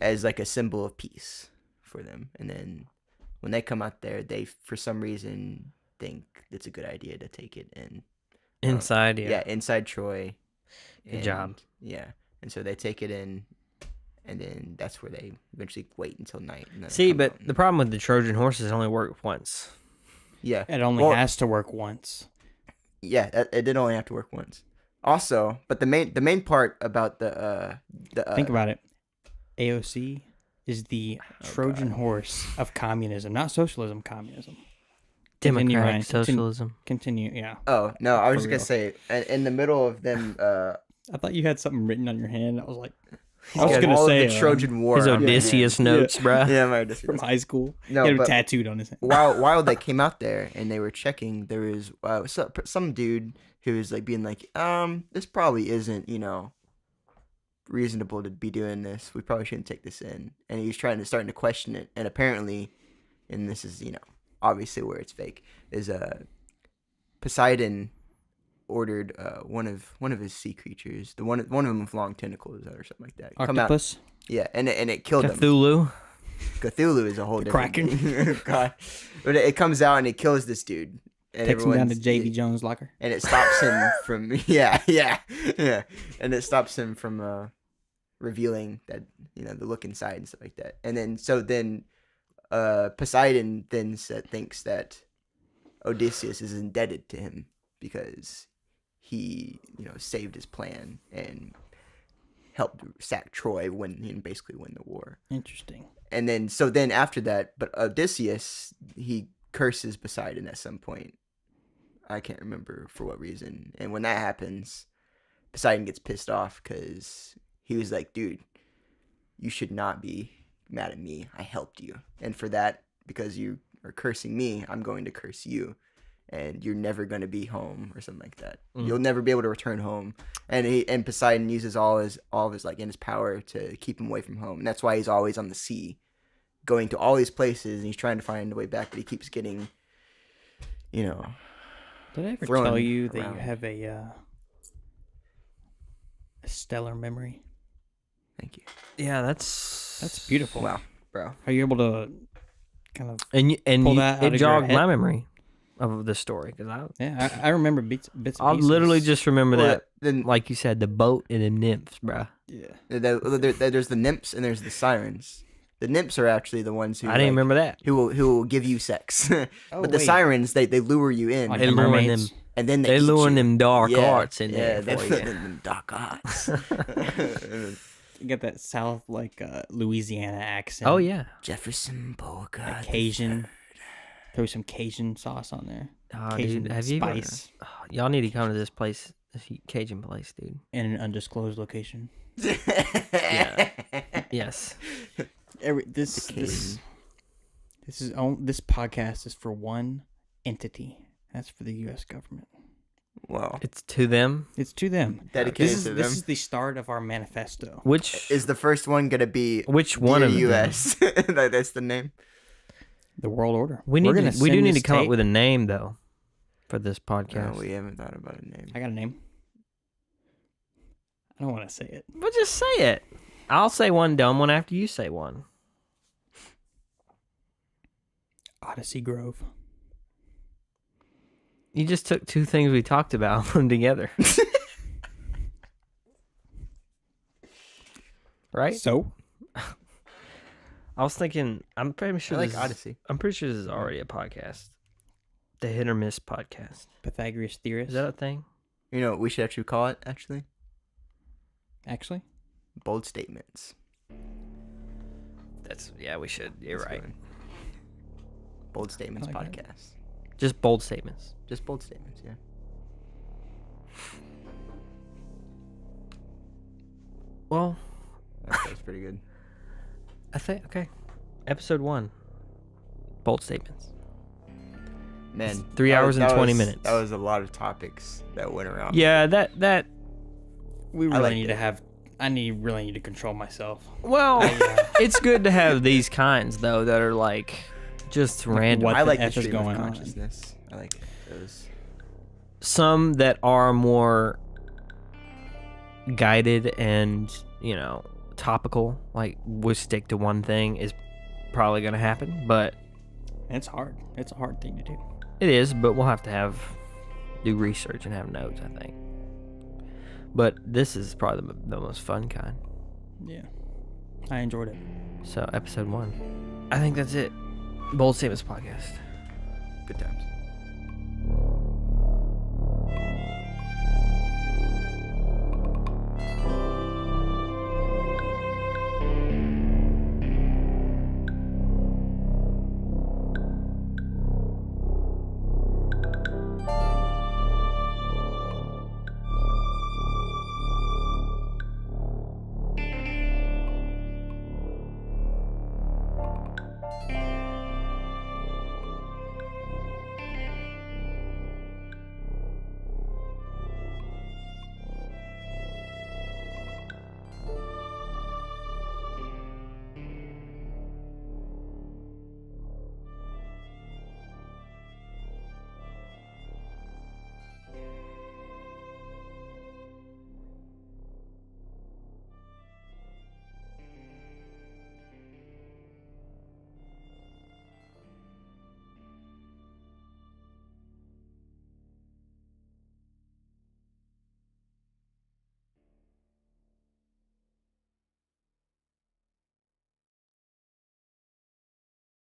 [SPEAKER 2] as like a symbol of peace for them. And then when they come out there, they for some reason think it's a good idea to take it in
[SPEAKER 1] Inside,
[SPEAKER 2] yeah, inside Troy.
[SPEAKER 1] Good job.
[SPEAKER 2] Yeah, and so they take it in, and then that's where they eventually wait until night. And then
[SPEAKER 1] See,
[SPEAKER 2] come
[SPEAKER 1] but
[SPEAKER 2] out
[SPEAKER 1] the
[SPEAKER 2] and-
[SPEAKER 1] problem with the Trojan horses only work once.
[SPEAKER 2] yeah,
[SPEAKER 3] It only
[SPEAKER 2] Well,
[SPEAKER 3] has to work once.
[SPEAKER 2] yeah, it did only have to work once. Also, but the main part about the
[SPEAKER 3] Think about it. AOC is the Trojan
[SPEAKER 2] God.
[SPEAKER 3] horse of communism, not socialism. Communism. Continue,
[SPEAKER 1] Democratic
[SPEAKER 3] Ryan.
[SPEAKER 1] socialism.
[SPEAKER 3] Continue. Yeah.
[SPEAKER 2] Oh no, I was
[SPEAKER 3] For
[SPEAKER 2] just gonna
[SPEAKER 3] real.
[SPEAKER 2] say in the middle of them.
[SPEAKER 3] I thought you had something written on your hand. I was like, I
[SPEAKER 2] all
[SPEAKER 3] was gonna
[SPEAKER 2] of
[SPEAKER 3] say
[SPEAKER 2] the Trojan War.
[SPEAKER 1] His
[SPEAKER 2] on my
[SPEAKER 1] Odysseus
[SPEAKER 2] hand.
[SPEAKER 1] notes, bruh.
[SPEAKER 2] Yeah, my Odysseus.
[SPEAKER 3] from high school.
[SPEAKER 2] No,
[SPEAKER 3] he had
[SPEAKER 2] but-
[SPEAKER 3] it tattooed on his hand.
[SPEAKER 2] while they came out there and they were checking, there was some dude who was like being like, this probably isn't, reasonable to be doing this. We probably shouldn't take this in. And he was starting to question it. And apparently, and this is, obviously where it's fake, is Poseidon ordered one of his sea creatures, the one of them with long tentacles or something like that, come out.
[SPEAKER 3] Octopus.
[SPEAKER 2] Yeah, and it killed him.
[SPEAKER 1] Cthulhu.
[SPEAKER 2] Cthulhu is a whole different
[SPEAKER 3] Kraken.
[SPEAKER 2] thing. God. But it comes out and it kills this dude. And
[SPEAKER 3] Takes him down to
[SPEAKER 2] everyone's-
[SPEAKER 3] JV Jones' locker.
[SPEAKER 2] and it stops him from yeah, and it stops him from revealing that the look inside and stuff like that. And then Poseidon then thinks that Odysseus is indebted to him because he saved his plan and helped sack Troy basically win the war.
[SPEAKER 3] Interesting.
[SPEAKER 2] And then after that, but Odysseus, he curses Poseidon at some point. I can't remember for what reason. And when that happens, Poseidon gets pissed off because he was like, dude, you should not be mad at me. I helped you. And for that, because you are cursing me, I'm going to curse you. And you're never going to be home or something like that. You'll never be able to return home. And Poseidon uses all of his in his power to keep him away from home. And that's why he's always on the sea, going to all these places, and he's trying to find a way back, but he keeps getting,
[SPEAKER 3] Did I ever
[SPEAKER 2] thrown
[SPEAKER 3] tell you that you
[SPEAKER 2] around.
[SPEAKER 3] have a stellar memory?
[SPEAKER 2] Thank you.
[SPEAKER 1] Yeah, that's
[SPEAKER 3] beautiful.
[SPEAKER 2] Wow, bro.
[SPEAKER 3] Are you able to kind of?
[SPEAKER 1] And
[SPEAKER 3] Pull that out
[SPEAKER 1] it
[SPEAKER 3] of your
[SPEAKER 1] jogged
[SPEAKER 3] head?
[SPEAKER 1] my memory of the story because
[SPEAKER 3] Yeah, I remember bits. And
[SPEAKER 1] I
[SPEAKER 3] pieces.
[SPEAKER 1] literally just remember
[SPEAKER 2] Well,
[SPEAKER 1] that,
[SPEAKER 2] then
[SPEAKER 1] like you said, the boat and the nymphs, bruh.
[SPEAKER 3] Yeah.
[SPEAKER 2] there's the nymphs and there's the sirens. The nymphs are actually the ones who
[SPEAKER 1] I didn't remember that.
[SPEAKER 2] who will give you sex,
[SPEAKER 3] Oh,
[SPEAKER 2] but the
[SPEAKER 3] wait.
[SPEAKER 2] sirens they lure you in,
[SPEAKER 3] Like
[SPEAKER 1] They
[SPEAKER 3] the
[SPEAKER 1] luring
[SPEAKER 3] mermaids.
[SPEAKER 1] them.
[SPEAKER 2] and then
[SPEAKER 1] They
[SPEAKER 2] eat
[SPEAKER 1] luring
[SPEAKER 2] you.
[SPEAKER 1] them dark
[SPEAKER 2] Yeah,
[SPEAKER 1] arts in there
[SPEAKER 2] that's
[SPEAKER 1] for you.
[SPEAKER 2] them dark arts.
[SPEAKER 3] You get that South Louisiana accent.
[SPEAKER 1] Oh yeah.
[SPEAKER 2] Jefferson Bogart.
[SPEAKER 3] That Cajun. Throw some Cajun sauce on there.
[SPEAKER 1] Oh,
[SPEAKER 3] Cajun
[SPEAKER 1] dude, have you ever-
[SPEAKER 3] spice
[SPEAKER 1] oh, y'all need to come to this place, this Cajun place, dude.
[SPEAKER 3] in an undisclosed location.
[SPEAKER 1] Yeah. Yes.
[SPEAKER 3] This podcast is for one entity. That's for the U.S. government.
[SPEAKER 2] Wow.
[SPEAKER 1] It's to them.
[SPEAKER 3] It's to them.
[SPEAKER 2] Dedicated
[SPEAKER 3] This
[SPEAKER 2] to
[SPEAKER 3] is
[SPEAKER 2] them.
[SPEAKER 3] the start of our manifesto.
[SPEAKER 1] Which
[SPEAKER 2] Is the first one gonna be
[SPEAKER 1] which one of
[SPEAKER 2] Dear
[SPEAKER 1] them?
[SPEAKER 2] US? That's the name.
[SPEAKER 3] The world order.
[SPEAKER 1] We
[SPEAKER 3] We're
[SPEAKER 1] need
[SPEAKER 3] gonna
[SPEAKER 1] to, we do
[SPEAKER 3] send
[SPEAKER 1] need to
[SPEAKER 3] this
[SPEAKER 1] come up
[SPEAKER 3] tape-
[SPEAKER 1] with a name though for this
[SPEAKER 2] No,
[SPEAKER 1] podcast.
[SPEAKER 2] we haven't thought about a name.
[SPEAKER 3] I got a name. I don't want to say it.
[SPEAKER 1] But just say it. I'll say one dumb one after you say one.
[SPEAKER 3] Odyssey Grove.
[SPEAKER 1] You just took two things we talked about and put them together. Right?
[SPEAKER 3] So
[SPEAKER 1] I was thinking. I'm pretty
[SPEAKER 2] I
[SPEAKER 1] sure.
[SPEAKER 2] like
[SPEAKER 1] this
[SPEAKER 2] Odyssey.
[SPEAKER 1] I'm pretty sure this is already a podcast. The Hit or Miss podcast.
[SPEAKER 3] Pythagoras theorist.
[SPEAKER 1] Is that a thing?
[SPEAKER 2] You know what we should actually call it? Actually,
[SPEAKER 3] actually?
[SPEAKER 2] bold statements.
[SPEAKER 1] That's We should. You're
[SPEAKER 2] That's
[SPEAKER 1] right.
[SPEAKER 2] good. Bold statements
[SPEAKER 3] I like that.
[SPEAKER 2] podcast.
[SPEAKER 1] Just bold statements.
[SPEAKER 2] Just bold statements. Yeah.
[SPEAKER 1] Well,
[SPEAKER 2] That's pretty good.
[SPEAKER 1] I think Episode 1. Bold statements.
[SPEAKER 2] Man,
[SPEAKER 1] 3 hours and 20 minutes.
[SPEAKER 2] That was a lot of topics that went around.
[SPEAKER 1] Yeah, that.
[SPEAKER 3] We
[SPEAKER 2] I
[SPEAKER 3] really
[SPEAKER 2] liked
[SPEAKER 3] need
[SPEAKER 2] it.
[SPEAKER 3] to have. Really need to control myself.
[SPEAKER 1] Well, it's good to have these kinds though that are like just random.
[SPEAKER 3] what
[SPEAKER 2] I
[SPEAKER 3] the
[SPEAKER 2] like
[SPEAKER 3] F
[SPEAKER 2] the
[SPEAKER 3] is
[SPEAKER 2] stream of
[SPEAKER 3] going on?
[SPEAKER 2] consciousness. I like those.
[SPEAKER 1] some that are more guided and, topical, like we stick to one thing, is probably going to happen, but
[SPEAKER 3] It's hard. It's a hard thing to do.
[SPEAKER 1] it is, but we'll have to do research and have notes, I think. But this is probably the most fun kind.
[SPEAKER 3] Yeah. I enjoyed it.
[SPEAKER 1] So, episode 1. I think that's it. Bold Statements Podcast.
[SPEAKER 2] Good times.